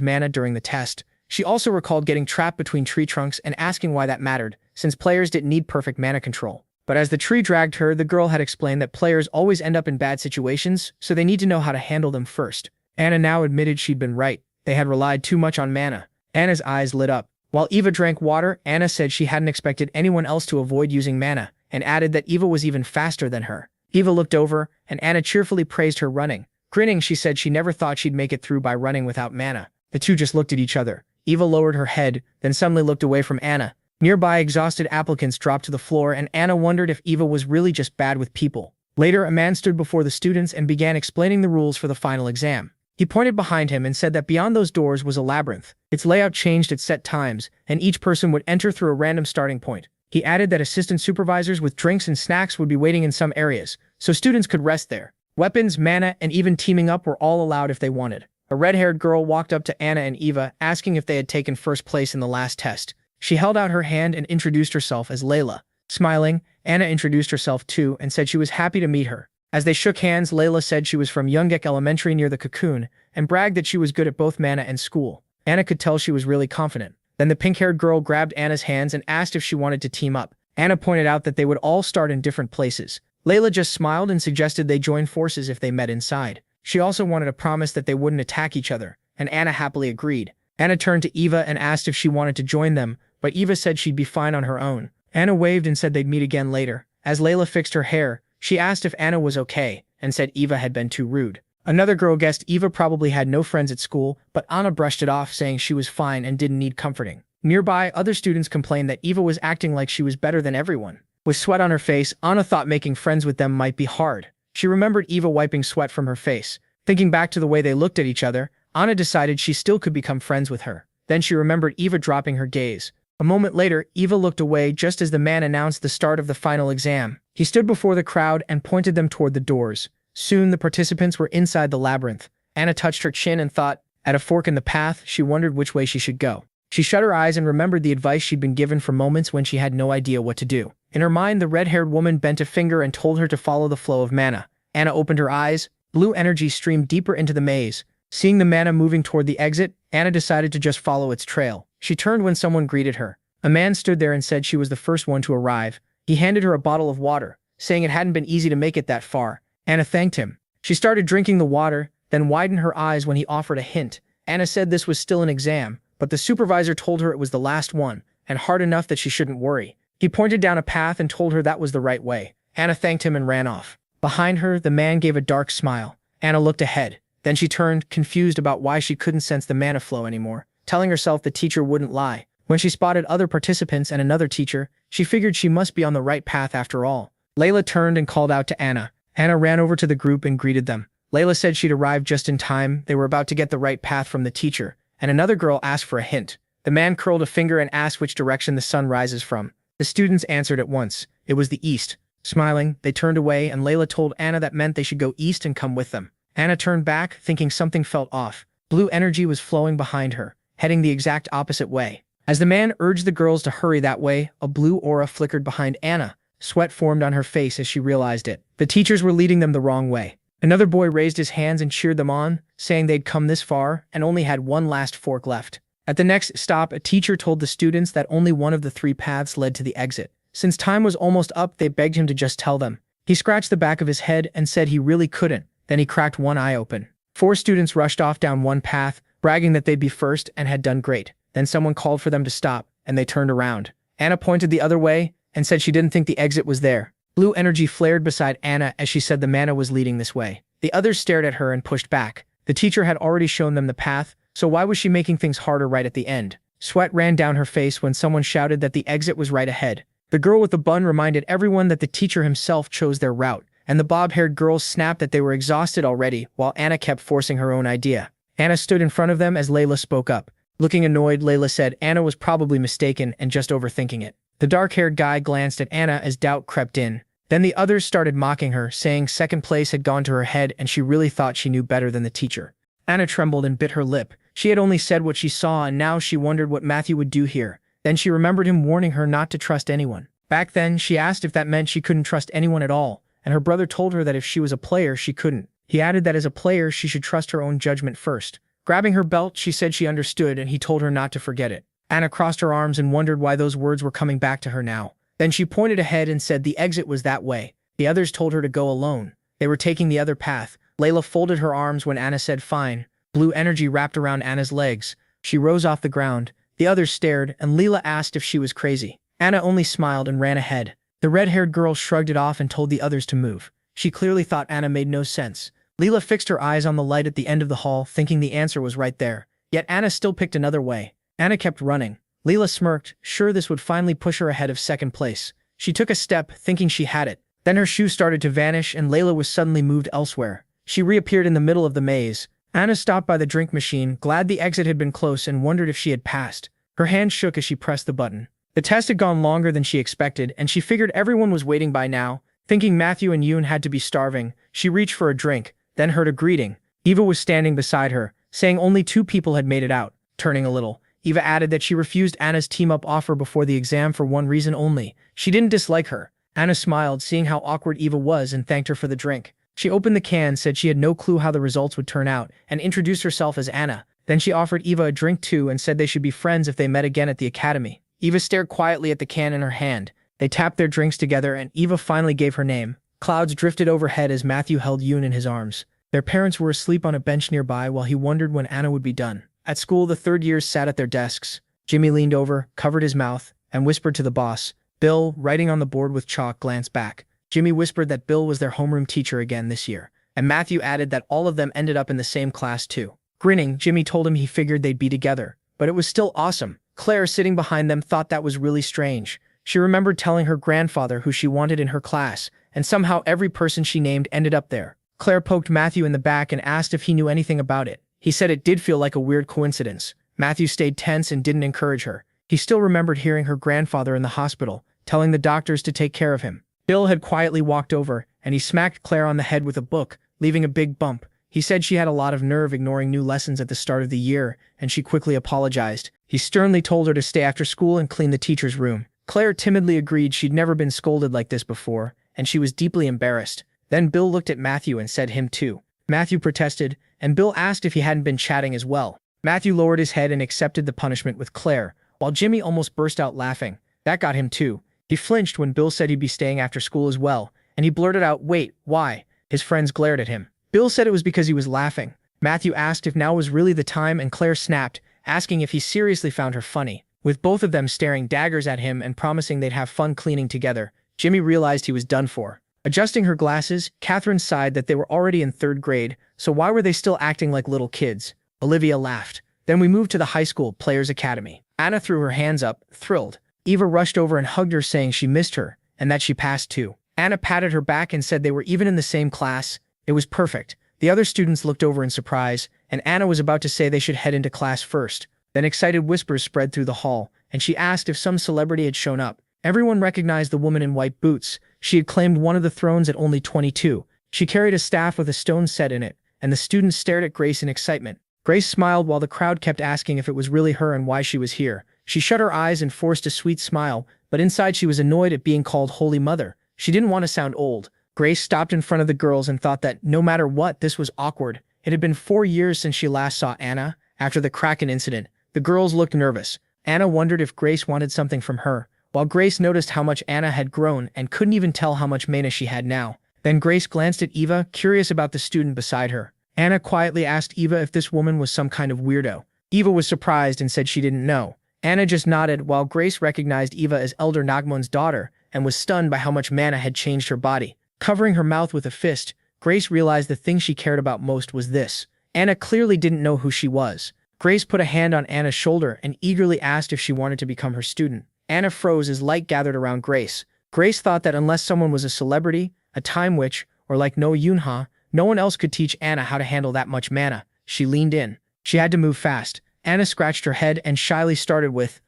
mana during the test. She also recalled getting trapped between tree trunks and asking why that mattered, since players didn't need perfect mana control. But as the tree dragged her, the girl had explained that players always end up in bad situations, so they need to know how to handle them first. Anna now admitted she'd been right. They had relied too much on mana. Anna's eyes lit up. While Eva drank water, Anna said she hadn't expected anyone else to avoid using mana, and added that Eva was even faster than her. Eva looked over, and Anna cheerfully praised her running. Grinning, she said she never thought she'd make it through by running without mana. The two just looked at each other. Eva lowered her head, then suddenly looked away from Anna. Nearby, exhausted applicants dropped to the floor, and Anna wondered if Eva was really just bad with people. Later, a man stood before the students and began explaining the rules for the final exam. He pointed behind him and said that beyond those doors was a labyrinth. Its layout changed at set times, and each person would enter through a random starting point. He added that assistant supervisors with drinks and snacks would be waiting in some areas, so students could rest there. Weapons, mana, and even teaming up were all allowed if they wanted. A red-haired girl walked up to Anna and Eva, asking if they had taken first place in the last test. She held out her hand and introduced herself as Layla. Smiling, Anna introduced herself too and said she was happy to meet her. As they shook hands, Layla said she was from Youngek Elementary near the Cocoon and bragged that she was good at both mana and school. Anna could tell she was really confident. Then the pink-haired girl grabbed Anna's hands and asked if she wanted to team up. Anna pointed out that they would all start in different places. Layla just smiled and suggested they join forces if they met inside. She also wanted a promise that they wouldn't attack each other, and Anna happily agreed. Anna turned to Eva and asked if she wanted to join them, but Eva said she'd be fine on her own. Anna waved and said they'd meet again later. As Layla fixed her hair, she asked if Anna was okay, and said Eva had been too rude. Another girl guessed Eva probably had no friends at school, but Anna brushed it off, saying she was fine and didn't need comforting. Nearby, other students complained that Eva was acting like she was better than everyone. With sweat on her face, Anna thought making friends with them might be hard. She remembered Eva wiping sweat from her face. Thinking back to the way they looked at each other, Anna decided she still could become friends with her. Then she remembered Eva dropping her gaze. A moment later, Eva looked away just as the man announced the start of the final exam. He stood before the crowd and pointed them toward the doors. Soon, the participants were inside the labyrinth. Anna touched her chin and thought, at a fork in the path, she wondered which way she should go. She shut her eyes and remembered the advice she'd been given for moments when she had no idea what to do. In her mind, the red-haired woman bent a finger and told her to follow the flow of mana. Anna opened her eyes. Blue energy streamed deeper into the maze. Seeing the mana moving toward the exit, Anna decided to just follow its trail. She turned when someone greeted her. A man stood there and said she was the first one to arrive. He handed her a bottle of water, saying it hadn't been easy to make it that far. Anna thanked him. She started drinking the water, then widened her eyes when he offered a hint. Anna said this was still an exam, but the supervisor told her it was the last one, and hard enough that she shouldn't worry. He pointed down a path and told her that was the right way. Anna thanked him and ran off. Behind her, the man gave a dark smile. Anna looked ahead. Then she turned, confused about why she couldn't sense the mana flow anymore, telling herself the teacher wouldn't lie. When she spotted other participants and another teacher, she figured she must be on the right path after all. Layla turned and called out to Anna. Anna ran over to the group and greeted them. Layla said she'd arrived just in time. They were about to get the right path from the teacher, and another girl asked for a hint. The man curled a finger and asked which direction the sun rises from. The students answered at once. It was the east. Smiling, they turned away, and Layla told Anna that meant they should go east and come with them. Anna turned back, thinking something felt off. Blue energy was flowing behind her, heading the exact opposite way. As the man urged the girls to hurry that way, a blue aura flickered behind Anna. Sweat formed on her face as she realized it. The teachers were leading them the wrong way. Another boy raised his hands and cheered them on, saying they'd come this far and only had one last fork left. At the next stop, a teacher told the students that only one of the 3 paths led to the exit. Since time was almost up, they begged him to just tell them. He scratched the back of his head and said he really couldn't. Then he cracked one eye open. 4 students rushed off down one path, bragging that they'd be first and had done great. Then someone called for them to stop, and they turned around. Anna pointed the other way and said she didn't think the exit was there. Blue energy flared beside Anna as she said the mana was leading this way. The others stared at her and pushed back. The teacher had already shown them the path, so why was she making things harder right at the end? Sweat ran down her face when someone shouted that the exit was right ahead. The girl with the bun reminded everyone that the teacher himself chose their route, and the bob-haired girls snapped that they were exhausted already, while Anna kept forcing her own idea. Anna stood in front of them as Layla spoke up. Looking annoyed, Layla said Anna was probably mistaken and just overthinking it. The dark-haired guy glanced at Anna as doubt crept in. Then the others started mocking her, saying second place had gone to her head and she really thought she knew better than the teacher. Anna trembled and bit her lip. She had only said what she saw, and now she wondered what Matthew would do here. Then she remembered him warning her not to trust anyone. Back then, she asked if that meant she couldn't trust anyone at all, and her brother told her that if she was a player, she couldn't. He added that as a player, she should trust her own judgment first. Grabbing her belt, she said she understood, and he told her not to forget it. Anna crossed her arms and wondered why those words were coming back to her now. Then she pointed ahead and said the exit was that way. The others told her to go alone. They were taking the other path. Layla folded her arms when Anna said fine. Blue energy wrapped around Anna's legs. She rose off the ground. The others stared, and Leela asked if she was crazy. Anna only smiled and ran ahead. The red-haired girl shrugged it off and told the others to move. She clearly thought Anna made no sense. Leela fixed her eyes on the light at the end of the hall, thinking the answer was right there. Yet Anna still picked another way. Anna kept running. Leela smirked, sure this would finally push her ahead of second place. She took a step, thinking she had it. Then her shoe started to vanish and Layla was suddenly moved elsewhere. She reappeared in the middle of the maze. Anna stopped by the drink machine, glad the exit had been close, and wondered if she had passed. Her hand shook as she pressed the button. The test had gone longer than she expected, and she figured everyone was waiting by now. Thinking Matthew and Yoon had to be starving, she reached for a drink, then heard a greeting. Eva was standing beside her, saying only 2 people had made it out. Turning a little, Eva added that she refused Anna's team-up offer before the exam for one reason only. She didn't dislike her. Anna smiled, seeing how awkward Eva was, and thanked her for the drink. She opened the can, said she had no clue how the results would turn out, and introduced herself as Anna. Then she offered Eva a drink too and said they should be friends if they met again at the academy. Eva stared quietly at the can in her hand. They tapped their drinks together and Eva finally gave her name. Clouds drifted overhead as Matthew held Yoon in his arms. Their parents were asleep on a bench nearby while he wondered when Anna would be done. At school, the third years sat at their desks. Jimmy leaned over, covered his mouth, and whispered to the boss. Bill, writing on the board with chalk, glanced back. Jimmy whispered that Bill was their homeroom teacher again this year, and Matthew added that all of them ended up in the same class too. Grinning, Jimmy told him he figured they'd be together, but it was still awesome. Claire, sitting behind them, thought that was really strange. She remembered telling her grandfather who she wanted in her class, and somehow every person she named ended up there. Claire poked Matthew in the back and asked if he knew anything about it. He said it did feel like a weird coincidence. Matthew stayed tense and didn't encourage her. He still remembered hearing her grandfather in the hospital, telling the doctors to take care of him. Bill had quietly walked over, and he smacked Claire on the head with a book, leaving a big bump. He said she had a lot of nerve ignoring new lessons at the start of the year, and she quickly apologized. He sternly told her to stay after school and clean the teacher's room. Claire timidly agreed she'd never been scolded like this before, and she was deeply embarrassed. Then Bill looked at Matthew and said him too. Matthew protested, and Bill asked if he hadn't been chatting as well. Matthew lowered his head and accepted the punishment with Claire, while Jimmy almost burst out laughing. That got him too. He flinched when Bill said he'd be staying after school as well, and he blurted out, "Wait, why?" His friends glared at him. Bill said it was because he was laughing. Matthew asked if now was really the time, and Claire snapped, asking if he seriously found her funny. With both of them staring daggers at him and promising they'd have fun cleaning together, Jimmy realized he was done for. Adjusting her glasses, Catherine sighed that they were already in third grade, so why were they still acting like little kids? Olivia laughed. Then we moved to the high school Players Academy. Anna threw her hands up, thrilled. Eva rushed over and hugged her, saying she missed her, and that she passed too. Anna patted her back and said they were even in the same class. It was perfect. The other students looked over in surprise, and Anna was about to say they should head into class first. Then excited whispers spread through the hall, and she asked if some celebrity had shown up. Everyone recognized the woman in white boots. She had claimed one of the thrones at only 22. She carried a staff with a stone set in it, and the students stared at Grace in excitement. Grace smiled while the crowd kept asking if it was really her and why she was here. She shut her eyes and forced a sweet smile, but inside she was annoyed at being called Holy Mother. She didn't want to sound old. Grace stopped in front of the girls and thought that, no matter what, this was awkward. It had been 4 years since she last saw Anna, after the Kraken incident. The girls looked nervous. Anna wondered if Grace wanted something from her, while Grace noticed how much Anna had grown and couldn't even tell how much mana she had now. Then Grace glanced at Eva, curious about the student beside her. Anna quietly asked Eva if this woman was some kind of weirdo. Eva was surprised and said she didn't know. Anna just nodded, while Grace recognized Eva as Elder Nagmon's daughter and was stunned by how much mana had changed her body. Covering her mouth with a fist, Grace realized the thing she cared about most was this. Anna clearly didn't know who she was. Grace put a hand on Anna's shoulder and eagerly asked if she wanted to become her student. Anna froze as light gathered around Grace. Grace thought that unless someone was a celebrity, a time witch, or like No Yunha, no one else could teach Anna how to handle that much mana. She leaned in. She had to move fast. Anna scratched her head and shyly started with,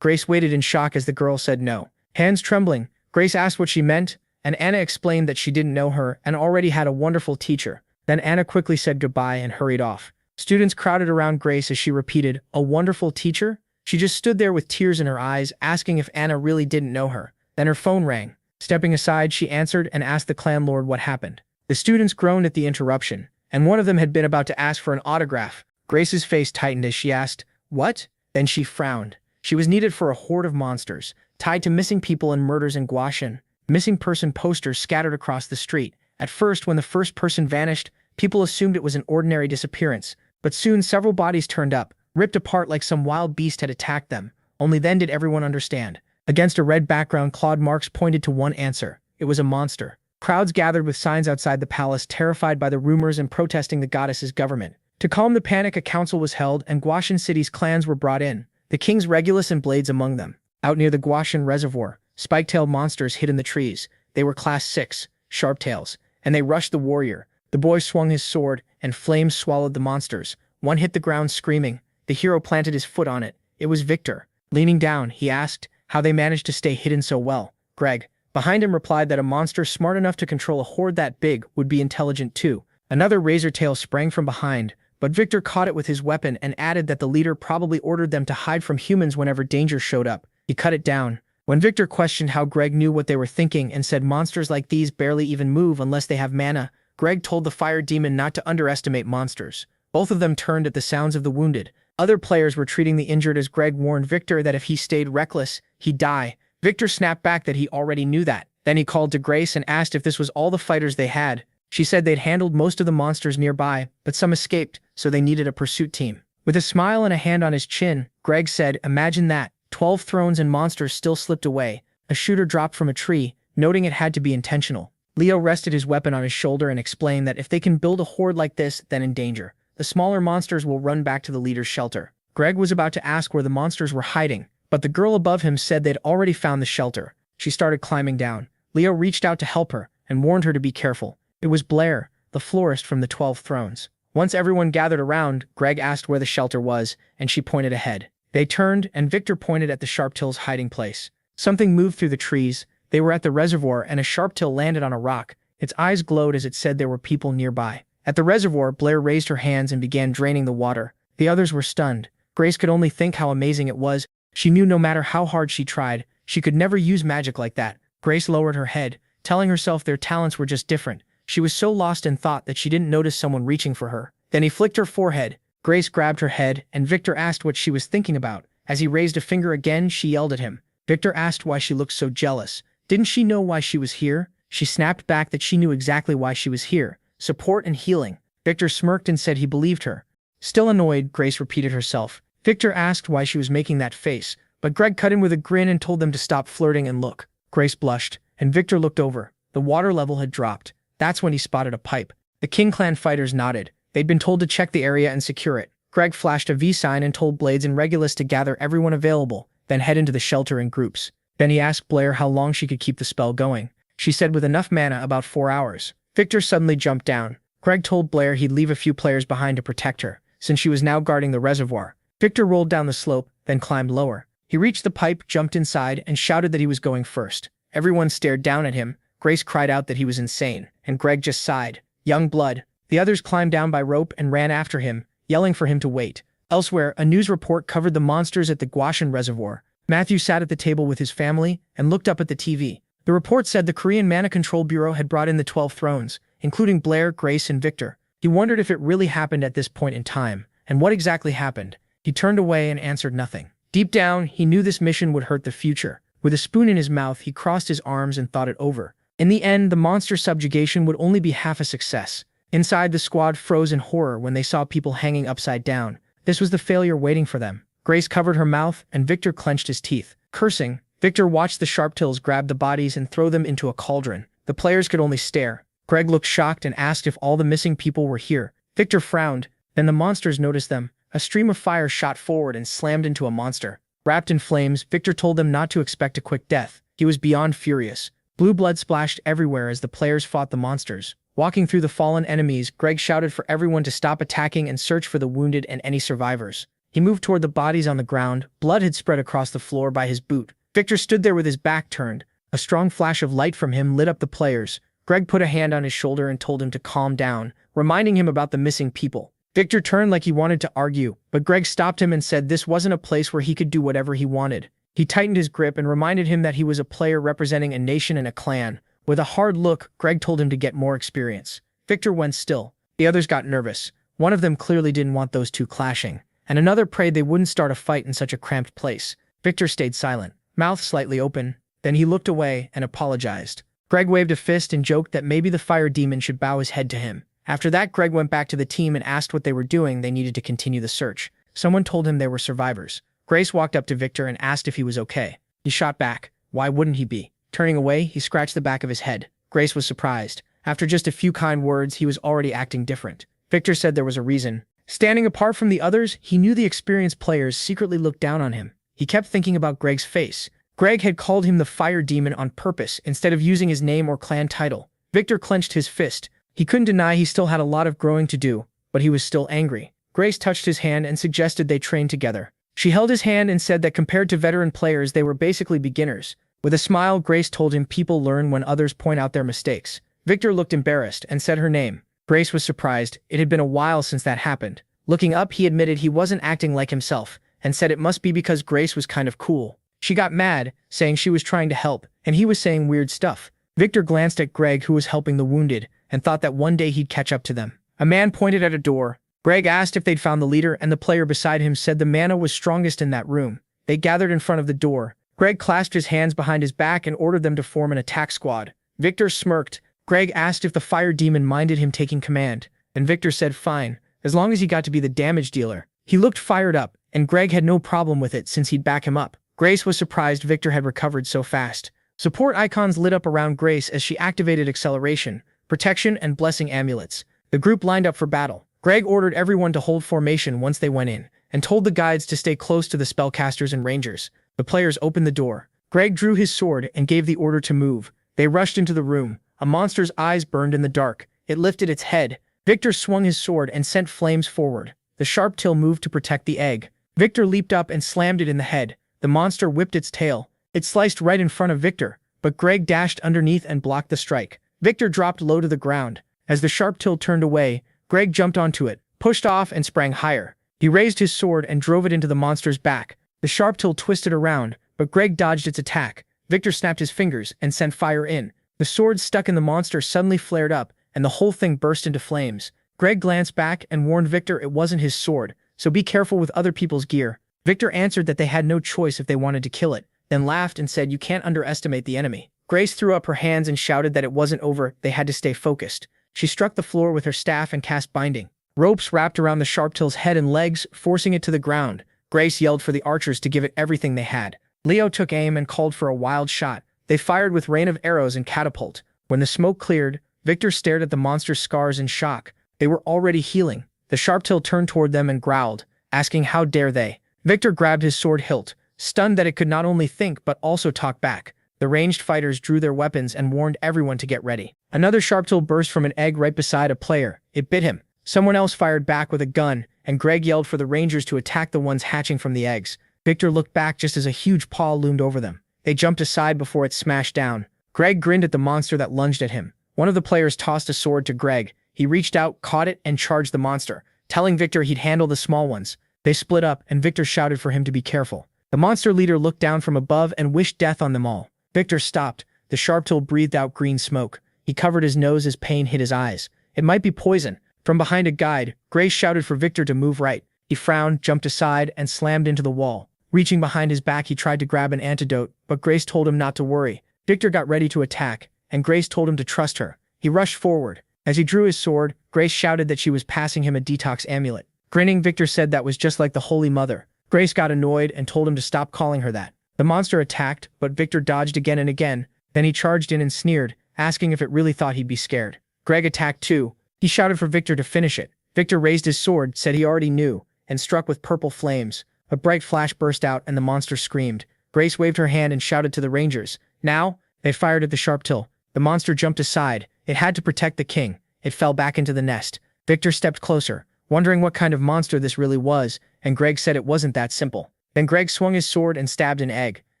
Grace waited in shock as the girl said no. Hands trembling, Grace asked what she meant, and Anna explained that she didn't know her and already had a wonderful teacher. Then Anna quickly said goodbye and hurried off. Students crowded around Grace as she repeated, "A wonderful teacher?" She just stood there with tears in her eyes, asking if Anna really didn't know her. Then her phone rang. Stepping aside, she answered and asked the clan lord what happened. The students groaned at the interruption, and one of them had been about to ask for an autograph. Grace's face tightened as she asked, "What?" Then she frowned. She was needed for a horde of monsters, tied to missing people and murders in Guashan. Missing person posters scattered across the street. At first, when the first person vanished, people assumed it was an ordinary disappearance, but soon several bodies turned up, ripped apart like some wild beast had attacked them. Only then did everyone understand. Against a red background, Claude Marks pointed to one answer. It was a monster. Crowds gathered with signs outside the palace, terrified by the rumors and protesting the goddess's government. To calm the panic, a council was held, and Guashan City's clans were brought in, the kings Regulus and Blades among them. Out near the Guashan Reservoir, spike-tailed monsters hid in the trees. They were class 6, sharp-tails, and they rushed the warrior. The boy swung his sword, and flames swallowed the monsters. One hit the ground screaming. The hero planted his foot on it. It was Victor. Leaning down, he asked how they managed to stay hidden so well. Greg, behind him, replied that a monster smart enough to control a horde that big would be intelligent too. Another razor tail sprang from behind, but Victor caught it with his weapon and added that the leader probably ordered them to hide from humans whenever danger showed up. He cut it down. When Victor questioned how Greg knew what they were thinking and said monsters like these barely even move unless they have mana, Greg told the fire demon not to underestimate monsters. Both of them turned at the sounds of the wounded. Other players were treating the injured as Greg warned Victor that if he stayed reckless, he'd die. Victor snapped back that he already knew that. Then he called to Grace and asked if this was all the fighters they had. She said they'd handled most of the monsters nearby, but some escaped, so they needed a pursuit team. With a smile and a hand on his chin, Greg said, "Imagine that. 12 thrones and monsters still slipped away." A shooter dropped from a tree, noting it had to be intentional. Leo rested his weapon on his shoulder and explained that if they can build a horde like this, then in danger. The smaller monsters will run back to the leader's shelter. Greg was about to ask where the monsters were hiding, but the girl above him said they'd already found the shelter. She started climbing down. Leo reached out to help her and warned her to be careful. It was Blair, the florist from the 12 thrones. Once everyone gathered around, Greg asked where the shelter was, and she pointed ahead. They turned, and Victor pointed at the Sharptill's hiding place. Something moved through the trees. They were at the reservoir, and a Sharptill landed on a rock. Its eyes glowed as it said there were people nearby. At the reservoir, Blair raised her hands and began draining the water. The others were stunned. Grace could only think how amazing it was. She knew no matter how hard she tried, she could never use magic like that. Grace lowered her head, telling herself their talents were just different. She was so lost in thought that she didn't notice someone reaching for her. Then he flicked her forehead. Grace grabbed her head, and Victor asked what she was thinking about. As he raised a finger again, she yelled at him. Victor asked why she looked so jealous. Didn't she know why she was here? She snapped back that she knew exactly why she was here. Support and healing. Victor smirked and said he believed her. Still annoyed, Grace repeated herself. Victor asked why she was making that face, but Greg cut in with a grin and told them to stop flirting and look. Grace blushed, and Victor looked over. The water level had dropped. That's when he spotted a pipe. The King Clan fighters nodded. They'd been told to check the area and secure it. Greg flashed a V sign and told Blades and Regulus to gather everyone available, then head into the shelter in groups. Then he asked Blair how long she could keep the spell going. She said with enough mana, about 4 hours. Victor suddenly jumped down. Greg told Blair he'd leave a few players behind to protect her, since she was now guarding the reservoir. Victor rolled down the slope, then climbed lower. He reached the pipe, jumped inside, and shouted that he was going first. Everyone stared down at him. Grace cried out that he was insane, and Greg just sighed. Young blood. The others climbed down by rope and ran after him, yelling for him to wait. Elsewhere, a news report covered the monsters at the Guashan Reservoir. Matthew sat at the table with his family and looked up at the TV. The report said the Korean Mana Control Bureau had brought in the 12 thrones, including Blair, Grace, and Victor. He wondered if it really happened at this point in time, and what exactly happened. He turned away and answered nothing. Deep down, he knew this mission would hurt the future. With a spoon in his mouth, he crossed his arms and thought it over. In the end, the monster subjugation would only be half a success. Inside, the squad froze in horror when they saw people hanging upside down. This was the failure waiting for them. Grace covered her mouth, and Victor clenched his teeth. Cursing, Victor watched the Sharptills grab the bodies and throw them into a cauldron. The players could only stare. Greg looked shocked and asked if all the missing people were here. Victor frowned. Then the monsters noticed them. A stream of fire shot forward and slammed into a monster. Wrapped in flames, Victor told them not to expect a quick death. He was beyond furious. Blue blood splashed everywhere as the players fought the monsters. Walking through the fallen enemies, Greg shouted for everyone to stop attacking and search for the wounded and any survivors. He moved toward the bodies on the ground. Blood had spread across the floor by his boot. Victor stood there with his back turned. A strong flash of light from him lit up the players. Greg put a hand on his shoulder and told him to calm down, reminding him about the missing people. Victor turned like he wanted to argue, but Greg stopped him and said this wasn't a place where he could do whatever he wanted. He tightened his grip and reminded him that he was a player representing a nation and a clan. With a hard look, Greg told him to get more experience. Victor went still. The others got nervous. One of them clearly didn't want those two clashing, and another prayed they wouldn't start a fight in such a cramped place. Victor stayed silent, mouth slightly open. Then he looked away and apologized. Greg waved a fist and joked that maybe the fire demon should bow his head to him. After that, Greg went back to the team and asked what they were doing. They needed to continue the search. Someone told him they were survivors. Grace walked up to Victor and asked if he was okay. He shot back. Why wouldn't he be? Turning away, he scratched the back of his head. Grace was surprised. After just a few kind words, he was already acting different. Victor said there was a reason. Standing apart from the others, he knew the experienced players secretly looked down on him. He kept thinking about Greg's face. Greg had called him the Fire Demon on purpose instead of using his name or clan title. Victor clenched his fist. He couldn't deny he still had a lot of growing to do, but he was still angry. Grace touched his hand and suggested they train together. She held his hand and said that compared to veteran players, they were basically beginners. With a smile, Grace told him people learn when others point out their mistakes. Victor looked embarrassed and said her name. Grace was surprised. It had been a while since that happened. Looking up, he admitted he wasn't acting like himself and said it must be because Grace was kind of cool. She got mad, saying she was trying to help, and he was saying weird stuff. Victor glanced at Greg, who was helping the wounded, and thought that one day he'd catch up to them. A man pointed at a door. Greg asked if they'd found the leader, and the player beside him said the mana was strongest in that room. They gathered in front of the door. Greg clasped his hands behind his back and ordered them to form an attack squad. Victor smirked. Greg asked if the fire demon minded him taking command, and Victor said fine, as long as he got to be the damage dealer. He looked fired up, and Greg had no problem with it since he'd back him up. Grace was surprised Victor had recovered so fast. Support icons lit up around Grace as she activated acceleration, protection, and blessing amulets. The group lined up for battle. Greg ordered everyone to hold formation once they went in, and told the guides to stay close to the spellcasters and rangers. The players opened the door. Greg drew his sword and gave the order to move. They rushed into the room. A monster's eyes burned in the dark. It lifted its head. Victor swung his sword and sent flames forward. The sharp till moved to protect the egg. Victor leaped up and slammed it in the head. The monster whipped its tail. It sliced right in front of Victor, but Greg dashed underneath and blocked the strike. Victor dropped low to the ground. As the sharp till turned away, Greg jumped onto it, pushed off, and sprang higher. He raised his sword and drove it into the monster's back. The sharp till twisted around, but Greg dodged its attack. Victor snapped his fingers and sent fire in. The sword stuck in the monster suddenly flared up, and the whole thing burst into flames. Greg glanced back and warned Victor it wasn't his sword, so be careful with other people's gear. Victor answered that they had no choice if they wanted to kill it, then laughed and said you can't underestimate the enemy. Grace threw up her hands and shouted that it wasn't over, they had to stay focused. She struck the floor with her staff and cast binding. Ropes wrapped around the sharp-till's head and legs, forcing it to the ground. Grace yelled for the archers to give it everything they had. Leo took aim and called for a wild shot. They fired with rain of arrows and catapult. When the smoke cleared, Victor stared at the monster's scars in shock. They were already healing. The sharp-till turned toward them and growled, asking how dare they. Victor grabbed his sword hilt, stunned that it could not only think but also talk back. The ranged fighters drew their weapons and warned everyone to get ready. Another sharp-till burst from an egg right beside a player. It bit him. Someone else fired back with a gun, and Greg yelled for the rangers to attack the ones hatching from the eggs. Victor looked back just as a huge paw loomed over them. They jumped aside before it smashed down. Greg grinned at the monster that lunged at him. One of the players tossed a sword to Greg. He reached out, caught it, and charged the monster, telling Victor he'd handle the small ones. They split up, and Victor shouted for him to be careful. The monster leader looked down from above and wished death on them all. Victor stopped. The sharp-till breathed out green smoke. He covered his nose as pain hit his eyes. It might be poison. From behind a guide, Grace shouted for Victor to move right. He frowned, jumped aside, and slammed into the wall. Reaching behind his back, he tried to grab an antidote, but Grace told him not to worry. Victor got ready to attack, and Grace told him to trust her. He rushed forward. As he drew his sword, Grace shouted that she was passing him a detox amulet. Grinning, Victor said that was just like the Holy Mother. Grace got annoyed and told him to stop calling her that. The monster attacked, but Victor dodged again and again. Then he charged in and sneered, asking if it really thought he'd be scared. Greg attacked too. He shouted for Victor to finish it. Victor raised his sword, said he already knew, and struck with purple flames. A bright flash burst out and the monster screamed. Grace waved her hand and shouted to the rangers. Now, they fired at the sharp-till. The monster jumped aside. It had to protect the king. It fell back into the nest. Victor stepped closer, wondering what kind of monster this really was, and Greg said it wasn't that simple. Then Greg swung his sword and stabbed an egg.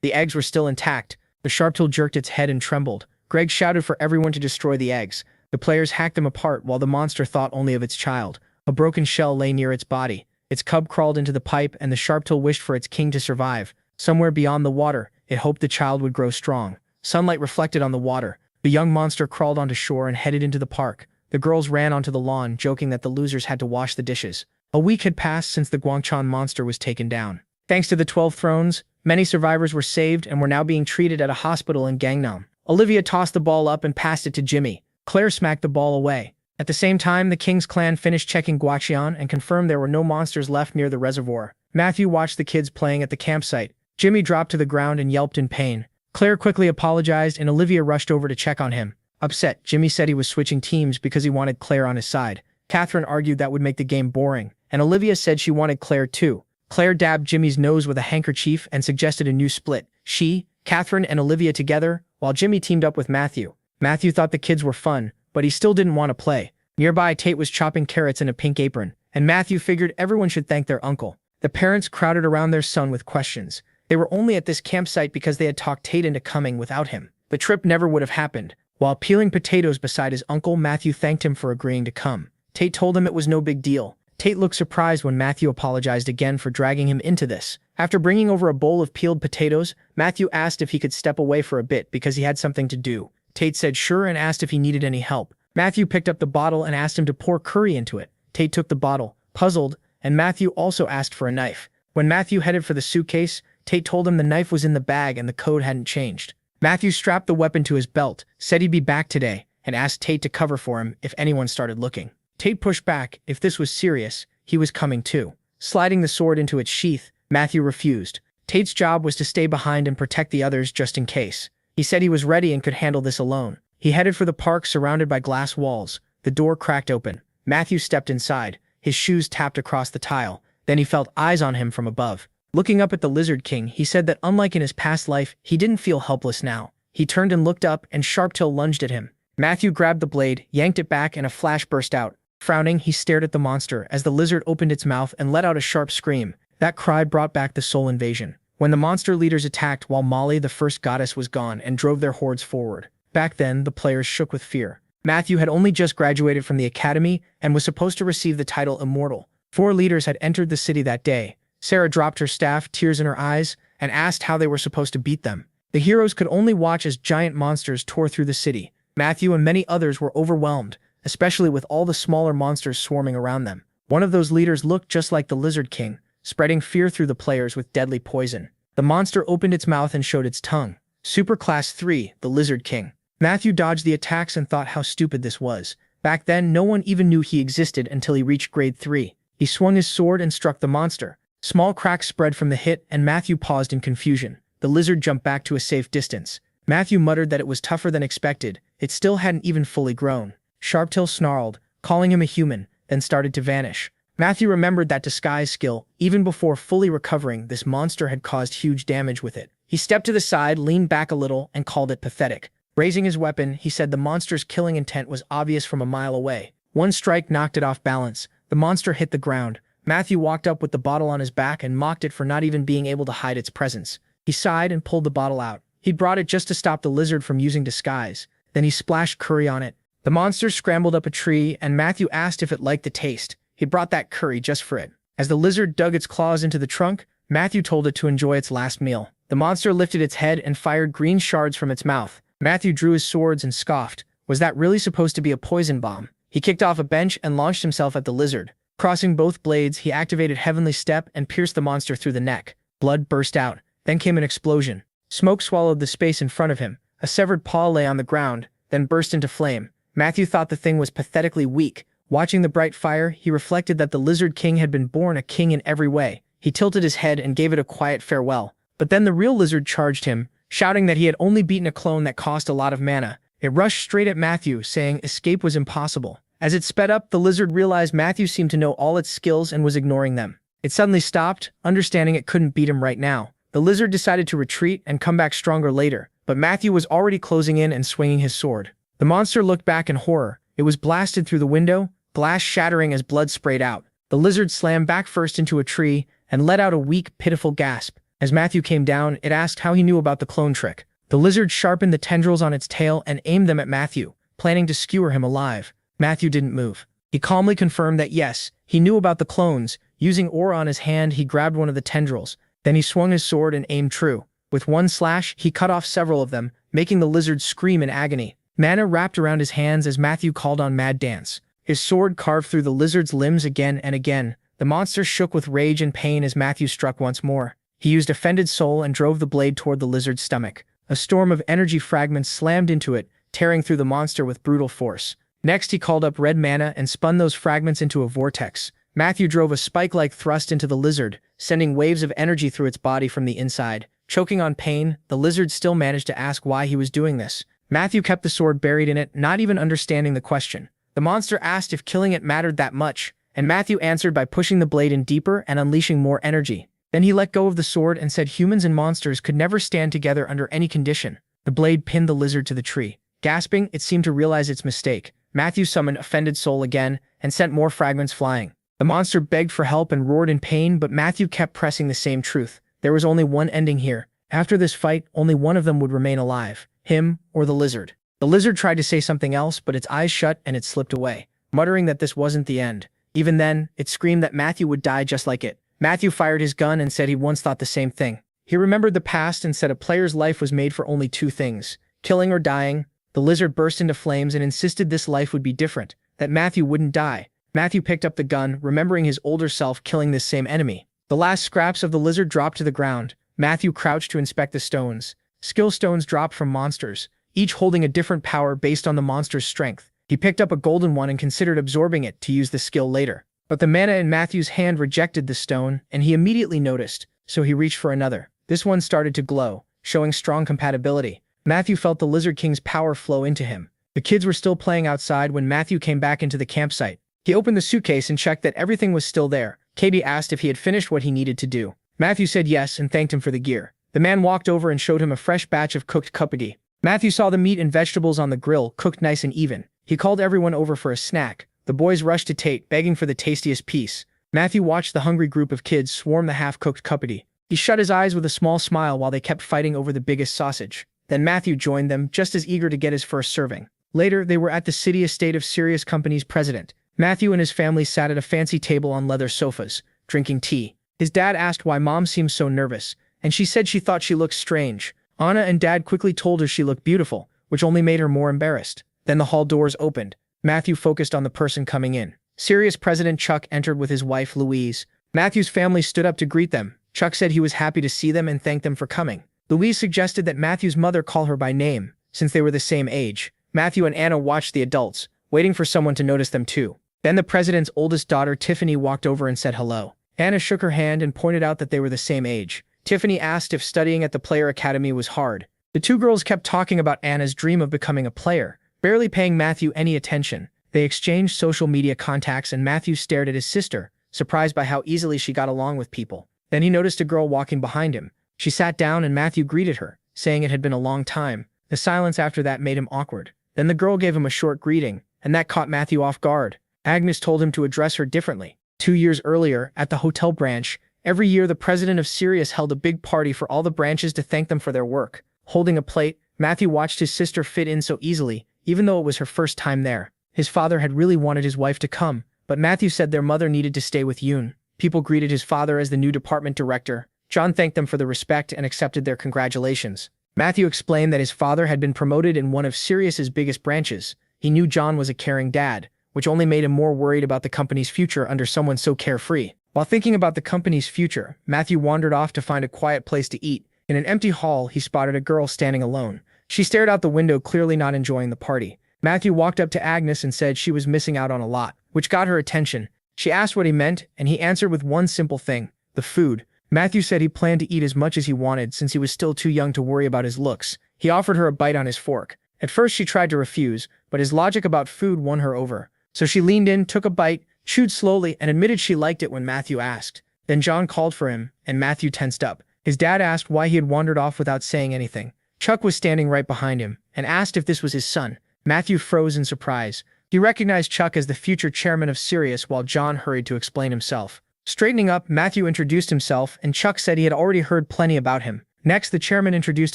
The eggs were still intact. The sharp-till jerked its head and trembled. Greg shouted for everyone to destroy the eggs. The players hacked them apart while the monster thought only of its child. A broken shell lay near its body. Its cub crawled into the pipe, and the sharp-till wished for its king to survive. Somewhere beyond the water, it hoped the child would grow strong. Sunlight reflected on the water. The young monster crawled onto shore and headed into the park. The girls ran onto the lawn, joking that the losers had to wash the dishes. A week had passed since the Guangchan monster was taken down. Thanks to the 12 thrones, many survivors were saved and were now being treated at a hospital in Gangnam. Olivia tossed the ball up and passed it to Jimmy. Claire smacked the ball away. At the same time, the King's clan finished checking Guaxian and confirmed there were no monsters left near the reservoir. Matthew watched the kids playing at the campsite. Jimmy dropped to the ground and yelped in pain. Claire quickly apologized and Olivia rushed over to check on him. Upset, Jimmy said he was switching teams because he wanted Claire on his side. Catherine argued that would make the game boring, and Olivia said she wanted Claire too. Claire dabbed Jimmy's nose with a handkerchief and suggested a new split. She, Catherine, and Olivia together, while Jimmy teamed up with Matthew. Matthew thought the kids were fun, but he still didn't want to play. Nearby, Tate was chopping carrots in a pink apron, and Matthew figured everyone should thank their uncle. The parents crowded around their son with questions. They were only at this campsite because they had talked Tate into coming without him. The trip never would have happened. While peeling potatoes beside his uncle, Matthew thanked him for agreeing to come. Tate told him it was no big deal. Tate looked surprised when Matthew apologized again for dragging him into this. After bringing over a bowl of peeled potatoes, Matthew asked if he could step away for a bit because he had something to do. Tate said sure and asked if he needed any help. Matthew picked up the bottle and asked him to pour curry into it. Tate took the bottle, puzzled, and Matthew also asked for a knife. When Matthew headed for the suitcase, Tate told him the knife was in the bag and the code hadn't changed. Matthew strapped the weapon to his belt, said he'd be back today, and asked Tate to cover for him if anyone started looking. Tate pushed back. If this was serious, he was coming too. Sliding the sword into its sheath, Matthew refused. Tate's job was to stay behind and protect the others just in case. He said he was ready and could handle this alone. He headed for the park surrounded by glass walls. The door cracked open. Matthew stepped inside. His shoes tapped across the tile. Then he felt eyes on him from above. Looking up at the Lizard King, he said that unlike in his past life, he didn't feel helpless now. He turned and looked up, and Sharptail lunged at him. Matthew grabbed the blade, yanked it back, and a flash burst out. Frowning, he stared at the monster as the lizard opened its mouth and let out a sharp scream. That cry brought back the soul invasion. When the monster leaders attacked while Molly, the first goddess, was gone and drove their hordes forward. Back then, the players shook with fear. Matthew had only just graduated from the academy and was supposed to receive the title Immortal. 4 leaders had entered the city that day. Sarah dropped her staff, tears in her eyes, and asked how they were supposed to beat them. The heroes could only watch as giant monsters tore through the city. Matthew and many others were overwhelmed, especially with all the smaller monsters swarming around them. One of those leaders looked just like the Lizard King, spreading fear through the players with deadly poison. The monster opened its mouth and showed its tongue. Super Class 3, the Lizard King. Matthew dodged the attacks and thought how stupid this was. Back then, no one even knew he existed until he reached grade 3. He swung his sword and struck the monster. Small cracks spread from the hit, and Matthew paused in confusion. The lizard jumped back to a safe distance. Matthew muttered that it was tougher than expected. It still hadn't even fully grown. Sharptail snarled, calling him a human, then started to vanish. Matthew remembered that disguise skill. Even before fully recovering, this monster had caused huge damage with it. He stepped to the side, leaned back a little, and called it pathetic. Raising his weapon, he said the monster's killing intent was obvious from a mile away. One strike knocked it off balance. The monster hit the ground. Matthew walked up with the bottle on his back and mocked it for not even being able to hide its presence. He sighed and pulled the bottle out. He'd brought it just to stop the lizard from using disguise. Then he splashed curry on it. The monster scrambled up a tree, and Matthew asked if it liked the taste. He brought that curry just for it. As the lizard dug its claws into the trunk, Matthew told it to enjoy its last meal. The monster lifted its head and fired green shards from its mouth. Matthew drew his swords and scoffed. Was that really supposed to be a poison bomb? He kicked off a bench and launched himself at the lizard. Crossing both blades, he activated Heavenly Step and pierced the monster through the neck. Blood burst out. Then came an explosion. Smoke swallowed the space in front of him. A severed paw lay on the ground, then burst into flame. Matthew thought the thing was pathetically weak. Watching the bright fire, he reflected that the Lizard King had been born a king in every way. He tilted his head and gave it a quiet farewell. But then the real lizard charged him, shouting that he had only beaten a clone that cost a lot of mana. It rushed straight at Matthew, saying escape was impossible. As it sped up, the lizard realized Matthew seemed to know all its skills and was ignoring them. It suddenly stopped, understanding it couldn't beat him right now. The lizard decided to retreat and come back stronger later, but Matthew was already closing in and swinging his sword. The monster looked back in horror. It was blasted through the window, glass shattering as blood sprayed out. The lizard slammed back first into a tree and let out a weak, pitiful gasp. As Matthew came down, it asked how he knew about the clone trick. The lizard sharpened the tendrils on its tail and aimed them at Matthew, planning to skewer him alive. Matthew didn't move. He calmly confirmed that yes, he knew about the clones. Using aura on his hand, he grabbed one of the tendrils. Then he swung his sword and aimed true. With one slash, he cut off several of them, making the lizard scream in agony. Mana wrapped around his hands as Matthew called on Mad Dance. His sword carved through the lizard's limbs again and again. The monster shook with rage and pain as Matthew struck once more. He used Offended Soul and drove the blade toward the lizard's stomach. A storm of energy fragments slammed into it, tearing through the monster with brutal force. Next, he called up red mana and spun those fragments into a vortex. Matthew drove a spike-like thrust into the lizard, sending waves of energy through its body from the inside. Choking on pain, the lizard still managed to ask why he was doing this. Matthew kept the sword buried in it, not even understanding the question. The monster asked if killing it mattered that much, and Matthew answered by pushing the blade in deeper and unleashing more energy. Then he let go of the sword and said humans and monsters could never stand together under any condition. The blade pinned the lizard to the tree. Gasping, it seemed to realize its mistake. Matthew summoned Offended Soul again and sent more fragments flying. The monster begged for help and roared in pain, but Matthew kept pressing the same truth. There was only one ending here. After this fight, only one of them would remain alive. Him or the lizard. The lizard tried to say something else, but its eyes shut and it slipped away, muttering that this wasn't the end. Even then, it screamed that Matthew would die just like it. Matthew fired his gun and said he once thought the same thing. He remembered the past and said a player's life was made for only 2 things, killing or dying. The lizard burst into flames and insisted this life would be different, that Matthew wouldn't die. Matthew picked up the gun, remembering his older self killing this same enemy. The last scraps of the lizard dropped to the ground. Matthew crouched to inspect the stones. Skill stones dropped from monsters, each holding a different power based on the monster's strength. He picked up a golden one and considered absorbing it to use the skill later. But the mana in Matthew's hand rejected the stone, and he immediately noticed, so he reached for another. This one started to glow, showing strong compatibility. Matthew felt the Lizard King's power flow into him. The kids were still playing outside when Matthew came back into the campsite. He opened the suitcase and checked that everything was still there. Katie asked if he had finished what he needed to do. Matthew said yes and thanked him for the gear. The man walked over and showed him a fresh batch of cooked kapagi. Matthew saw the meat and vegetables on the grill, cooked nice and even. He called everyone over for a snack. The boys rushed to Tate, begging for the tastiest piece. Matthew watched the hungry group of kids swarm the half-cooked kapagi. He shut his eyes with a small smile while they kept fighting over the biggest sausage. Then Matthew joined them, just as eager to get his first serving. Later, they were at the city estate of Sirius Company's president. Matthew and his family sat at a fancy table on leather sofas, drinking tea. His dad asked why Mom seemed so nervous, and she said she thought she looked strange. Anna and Dad quickly told her she looked beautiful, which only made her more embarrassed. Then the hall doors opened. Matthew focused on the person coming in. Sirius President Chuck entered with his wife Louise. Matthew's family stood up to greet them. Chuck said he was happy to see them and thanked them for coming. Louise suggested that Matthew's mother call her by name, since they were the same age. Matthew and Anna watched the adults, waiting for someone to notice them too. Then the president's oldest daughter, Tiffany, walked over and said hello. Anna shook her hand and pointed out that they were the same age. Tiffany asked if studying at the Player Academy was hard. The two girls kept talking about Anna's dream of becoming a player, barely paying Matthew any attention. They exchanged social media contacts and Matthew stared at his sister, surprised by how easily she got along with people. Then he noticed a girl walking behind him. She sat down and Matthew greeted her, saying it had been a long time. The silence after that made him awkward. Then the girl gave him a short greeting, and that caught Matthew off guard. Agnes told him to address her differently. 2 years earlier, at the hotel branch, every year the president of Sirius held a big party for all the branches to thank them for their work. Holding a plate, Matthew watched his sister fit in so easily, even though it was her first time there. His father had really wanted his wife to come, but Matthew said their mother needed to stay with Yoon. People greeted his father as the new department director. John thanked them for the respect and accepted their congratulations. Matthew explained that his father had been promoted in one of Sirius's biggest branches. He knew John was a caring dad, which only made him more worried about the company's future under someone so carefree. While thinking about the company's future, Matthew wandered off to find a quiet place to eat. In an empty hall, he spotted a girl standing alone. She stared out the window, clearly not enjoying the party. Matthew walked up to Agnes and said she was missing out on a lot, which got her attention. She asked what he meant, and he answered with one simple thing: the food. Matthew said he planned to eat as much as he wanted since he was still too young to worry about his looks. He offered her a bite on his fork. At first she tried to refuse, but his logic about food won her over. So she leaned in, took a bite, chewed slowly, and admitted she liked it when Matthew asked. Then John called for him, and Matthew tensed up. His dad asked why he had wandered off without saying anything. Chuck was standing right behind him, and asked if this was his son. Matthew froze in surprise. He recognized Chuck as the future chairman of Sirius while John hurried to explain himself. Straightening up, Matthew introduced himself, and Chuck said he had already heard plenty about him. Next, the chairman introduced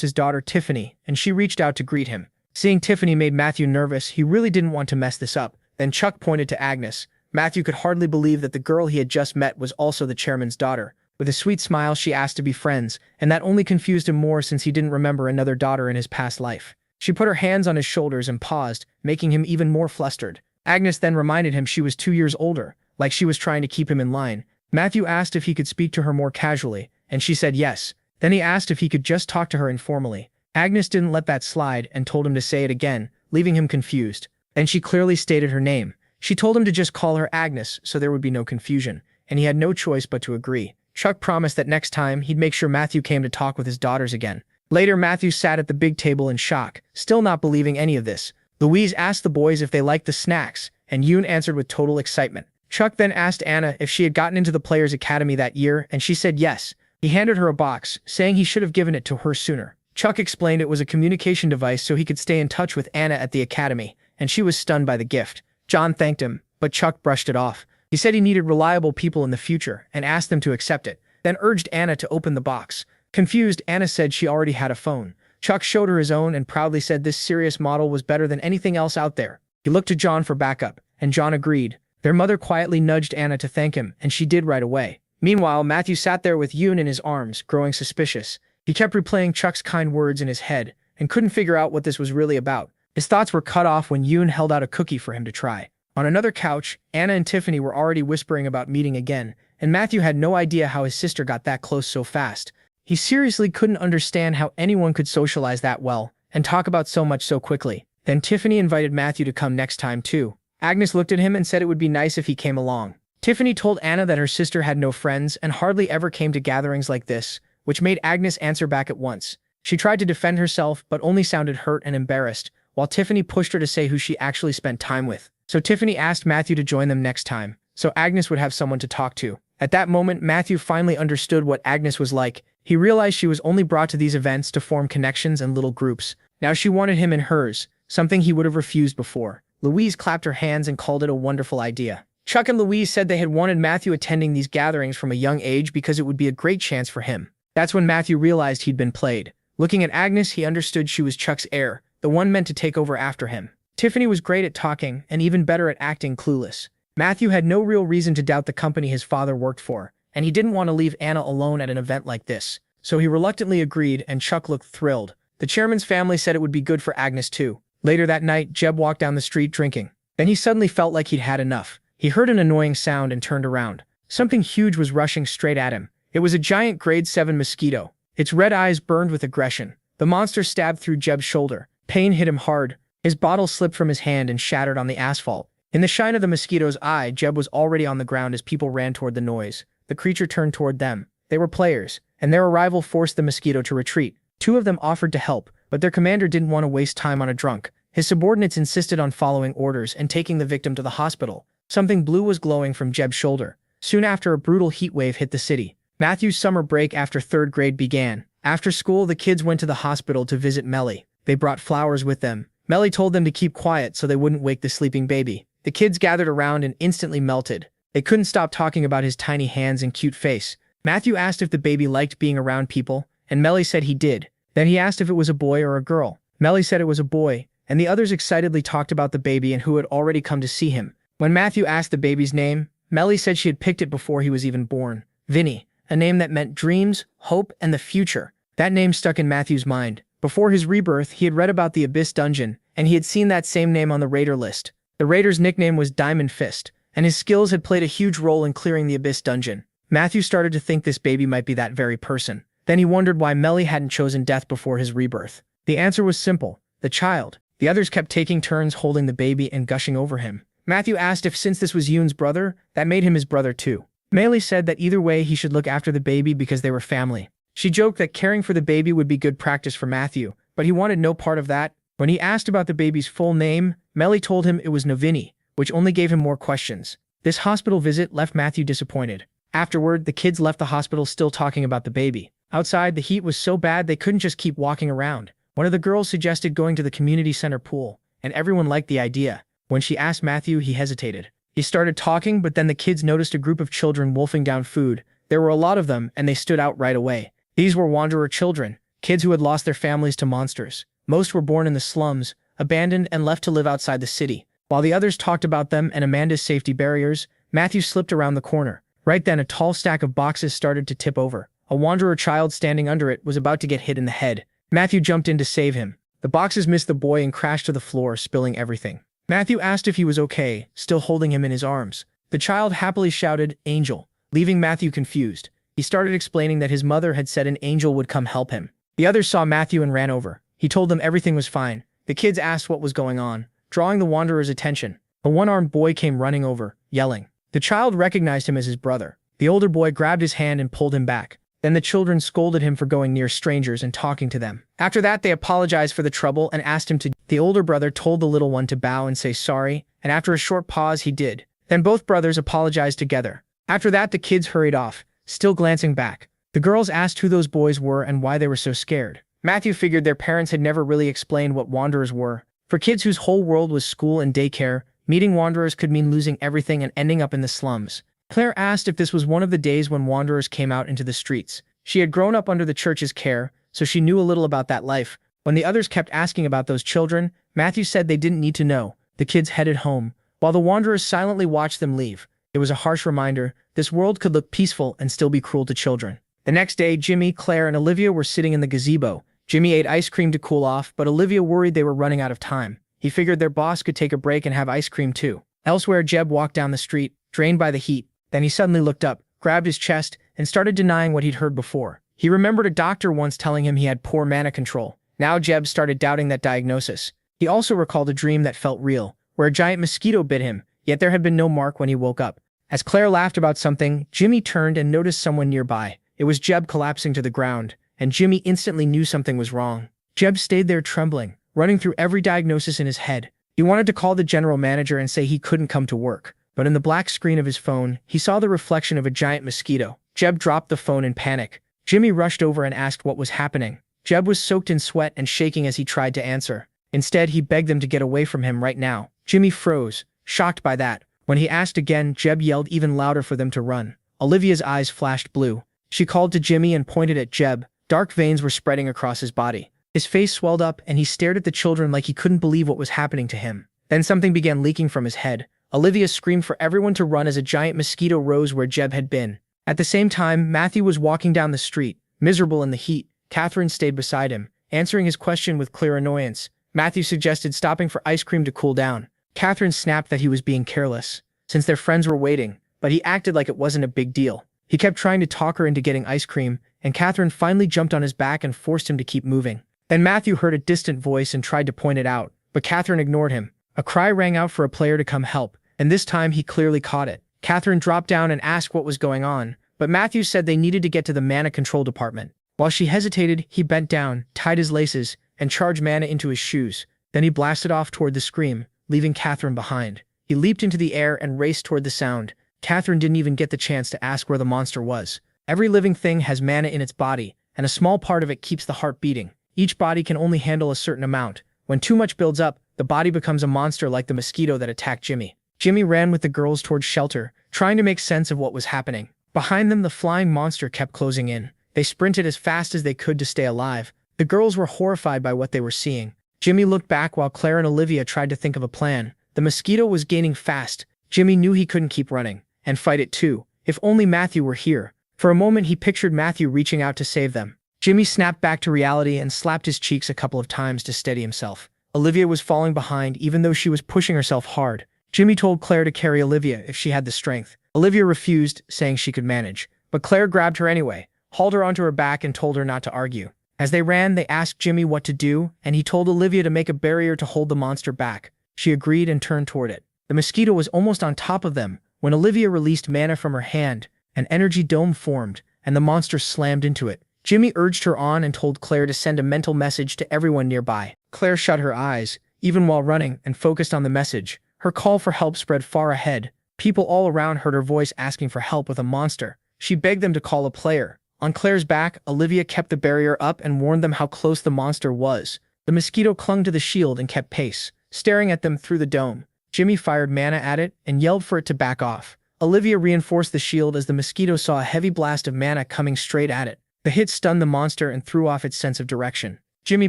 his daughter Tiffany, and she reached out to greet him. Seeing Tiffany made Matthew nervous. He really didn't want to mess this up. Then Chuck pointed to Agnes. Matthew could hardly believe that the girl he had just met was also the chairman's daughter. With a sweet smile, she asked to be friends, and that only confused him more since he didn't remember another daughter in his past life. She put her hands on his shoulders and paused, making him even more flustered. Agnes then reminded him she was 2 years older, like she was trying to keep him in line. Matthew asked if he could speak to her more casually, and she said yes. Then he asked if he could just talk to her informally. Agnes didn't let that slide and told him to say it again, leaving him confused. Then she clearly stated her name. She told him to just call her Agnes so there would be no confusion, and he had no choice but to agree. Chuck promised that next time he'd make sure Matthew came to talk with his daughters again. Later, Matthew sat at the big table in shock, still not believing any of this. Louise asked the boys if they liked the snacks, and Yoon answered with total excitement. Chuck then asked Anna if she had gotten into the Players Academy that year, and she said yes. He handed her a box, saying he should have given it to her sooner. Chuck explained it was a communication device so he could stay in touch with Anna at the academy, and she was stunned by the gift. John thanked him, but Chuck brushed it off. He said he needed reliable people in the future and asked them to accept it, then urged Anna to open the box. Confused, Anna said she already had a phone. Chuck showed her his own and proudly said this Sirius model was better than anything else out there. He looked to John for backup, and John agreed. Their mother quietly nudged Anna to thank him, and she did right away. Meanwhile, Matthew sat there with Yoon in his arms, growing suspicious. He kept replaying Chuck's kind words in his head, and couldn't figure out what this was really about. His thoughts were cut off when Yoon held out a cookie for him to try. On another couch, Anna and Tiffany were already whispering about meeting again, and Matthew had no idea how his sister got that close so fast. He seriously couldn't understand how anyone could socialize that well and talk about so much so quickly. Then Tiffany invited Matthew to come next time too. Agnes looked at him and said it would be nice if he came along. Tiffany told Anna that her sister had no friends and hardly ever came to gatherings like this, which made Agnes answer back at once. She tried to defend herself but only sounded hurt and embarrassed, while Tiffany pushed her to say who she actually spent time with. So Tiffany asked Matthew to join them next time, so Agnes would have someone to talk to. At that moment, Matthew finally understood what Agnes was like. He realized she was only brought to these events to form connections and little groups. Now she wanted him in hers, something he would have refused before. Louise clapped her hands and called it a wonderful idea. Chuck and Louise said they had wanted Matthew attending these gatherings from a young age because it would be a great chance for him. That's when Matthew realized he'd been played. Looking at Agnes, he understood she was Chuck's heir, the one meant to take over after him. Tiffany was great at talking and even better at acting clueless. Matthew had no real reason to doubt the company his father worked for, and he didn't want to leave Anna alone at an event like this. So he reluctantly agreed, and Chuck looked thrilled. The chairman's family said it would be good for Agnes too. Later that night, Jeb walked down the street drinking. Then he suddenly felt like he'd had enough. He heard an annoying sound and turned around. Something huge was rushing straight at him. It was a giant grade 7 mosquito. Its red eyes burned with aggression. The monster stabbed through Jeb's shoulder. Pain hit him hard. His bottle slipped from his hand and shattered on the asphalt. In the shine of the mosquito's eye, Jeb was already on the ground as people ran toward the noise. The creature turned toward them. They were players, and their arrival forced the mosquito to retreat. 2 of them offered to help, but their commander didn't want to waste time on a drunk. His subordinates insisted on following orders and taking the victim to the hospital. Something blue was glowing from Jeb's shoulder. Soon after, a brutal heat wave hit the city. Matthew's summer break after 3rd grade began. After school, the kids went to the hospital to visit Melly. They brought flowers with them. Melly told them to keep quiet so they wouldn't wake the sleeping baby. The kids gathered around and instantly melted. They couldn't stop talking about his tiny hands and cute face. Matthew asked if the baby liked being around people, and Melly said he did. Then he asked if it was a boy or a girl. Melly said it was a boy, and the others excitedly talked about the baby and who had already come to see him. When Matthew asked the baby's name, Melly said she had picked it before he was even born. Vinny, a name that meant dreams, hope, and the future. That name stuck in Matthew's mind. Before his rebirth, he had read about the Abyss Dungeon, and he had seen that same name on the raider list. The raider's nickname was Diamond Fist, and his skills had played a huge role in clearing the Abyss Dungeon. Matthew started to think this baby might be that very person. Then he wondered why Melly hadn't chosen death before his rebirth. The answer was simple: the child. The others kept taking turns holding the baby and gushing over him. Matthew asked if since this was Yoon's brother, that made him his brother too. Melly said that either way he should look after the baby because they were family. She joked that caring for the baby would be good practice for Matthew, but he wanted no part of that. When he asked about the baby's full name, Melly told him it was Novini, which only gave him more questions. This hospital visit left Matthew disappointed. Afterward, the kids left the hospital still talking about the baby. Outside, the heat was so bad they couldn't just keep walking around. One of the girls suggested going to the community center pool, and everyone liked the idea. When she asked Matthew, he hesitated. He started talking, but then the kids noticed a group of children wolfing down food. There were a lot of them, and they stood out right away. These were wanderer children, kids who had lost their families to monsters. Most were born in the slums, abandoned and left to live outside the city. While the others talked about them and Amanda's safety barriers, Matthew slipped around the corner. Right then, a tall stack of boxes started to tip over. A wanderer child standing under it was about to get hit in the head. Matthew jumped in to save him. The boxes missed the boy and crashed to the floor, spilling everything. Matthew asked if he was okay, still holding him in his arms. The child happily shouted, "Angel," leaving Matthew confused. He started explaining that his mother had said an angel would come help him. The others saw Matthew and ran over. He told them everything was fine. The kids asked what was going on, drawing the wanderer's attention. A one-armed boy came running over, yelling. The child recognized him as his brother. The older boy grabbed his hand and pulled him back. Then the children scolded him for going near strangers and talking to them. After that, they apologized for the trouble and asked him to. The older brother told the little one to bow and say sorry, and after a short pause, he did. Then both brothers apologized together. After that, the kids hurried off, still glancing back. The girls asked who those boys were and why they were so scared. Matthew figured their parents had never really explained what wanderers were. For kids whose whole world was school and daycare, meeting wanderers could mean losing everything and ending up in the slums. Claire asked if this was one of the days when wanderers came out into the streets. She had grown up under the church's care, so she knew a little about that life. When the others kept asking about those children, Matthew said they didn't need to know. The kids headed home, while the wanderers silently watched them leave. It was a harsh reminder: this world could look peaceful and still be cruel to children. The next day, Jimmy, Claire, and Olivia were sitting in the gazebo. Jimmy ate ice cream to cool off, but Olivia worried they were running out of time. He figured their boss could take a break and have ice cream too. Elsewhere, Jeb walked down the street, drained by the heat. Then he suddenly looked up, grabbed his chest, and started denying what he'd heard before. He remembered a doctor once telling him he had poor mana control. Now Jeb started doubting that diagnosis. He also recalled a dream that felt real, where a giant mosquito bit him, yet there had been no mark when he woke up. As Claire laughed about something, Jimmy turned and noticed someone nearby. It was Jeb collapsing to the ground, and Jimmy instantly knew something was wrong. Jeb stayed there trembling, running through every diagnosis in his head. He wanted to call the general manager and say he couldn't come to work, but in the black screen of his phone, he saw the reflection of a giant mosquito. Jeb dropped the phone in panic. Jimmy rushed over and asked what was happening. Jeb was soaked in sweat and shaking as he tried to answer. Instead, he begged them to get away from him right now. Jimmy froze, shocked by that. When he asked again, Jeb yelled even louder for them to run. Olivia's eyes flashed blue. She called to Jimmy and pointed at Jeb. Dark veins were spreading across his body. His face swelled up and he stared at the children like he couldn't believe what was happening to him. Then something began leaking from his head. Olivia screamed for everyone to run as a giant mosquito rose where Jeb had been. At the same time, Matthew was walking down the street, miserable in the heat. Catherine stayed beside him, answering his question with clear annoyance. Matthew suggested stopping for ice cream to cool down. Catherine snapped that he was being careless, since their friends were waiting, but he acted like it wasn't a big deal. He kept trying to talk her into getting ice cream, and Catherine finally jumped on his back and forced him to keep moving. Then Matthew heard a distant voice and tried to point it out, but Catherine ignored him. A cry rang out for a player to come help, and this time he clearly caught it. Catherine dropped down and asked what was going on, but Matthew said they needed to get to the mana control department. While she hesitated, he bent down, tied his laces, and charged mana into his shoes. Then he blasted off toward the scream, leaving Catherine behind. He leaped into the air and raced toward the sound. Catherine didn't even get the chance to ask where the monster was. Every living thing has mana in its body, and a small part of it keeps the heart beating. Each body can only handle a certain amount. When too much builds up, the body becomes a monster like the mosquito that attacked Jimmy. Jimmy ran with the girls towards shelter, trying to make sense of what was happening. Behind them, the flying monster kept closing in. They sprinted as fast as they could to stay alive. The girls were horrified by what they were seeing. Jimmy looked back while Claire and Olivia tried to think of a plan. The mosquito was gaining fast. Jimmy knew he couldn't keep running and fight it too. If only Matthew were here. For a moment, he pictured Matthew reaching out to save them. Jimmy snapped back to reality and slapped his cheeks a couple of times to steady himself. Olivia was falling behind even though she was pushing herself hard. Jimmy told Claire to carry Olivia if she had the strength. Olivia refused, saying she could manage. But Claire grabbed her anyway, hauled her onto her back and told her not to argue. As they ran, they asked Jimmy what to do, and he told Olivia to make a barrier to hold the monster back. She agreed and turned toward it. The mosquito was almost on top of them when Olivia released mana from her hand. An energy dome formed, and the monster slammed into it. Jimmy urged her on and told Claire to send a mental message to everyone nearby. Claire shut her eyes, even while running, and focused on the message. Her call for help spread far ahead. People all around heard her voice asking for help with a monster. She begged them to call a player. On Claire's back, Olivia kept the barrier up and warned them how close the monster was. The mosquito clung to the shield and kept pace, staring at them through the dome. Jimmy fired mana at it and yelled for it to back off. Olivia reinforced the shield as the mosquito saw a heavy blast of mana coming straight at it. The hit stunned the monster and threw off its sense of direction. Jimmy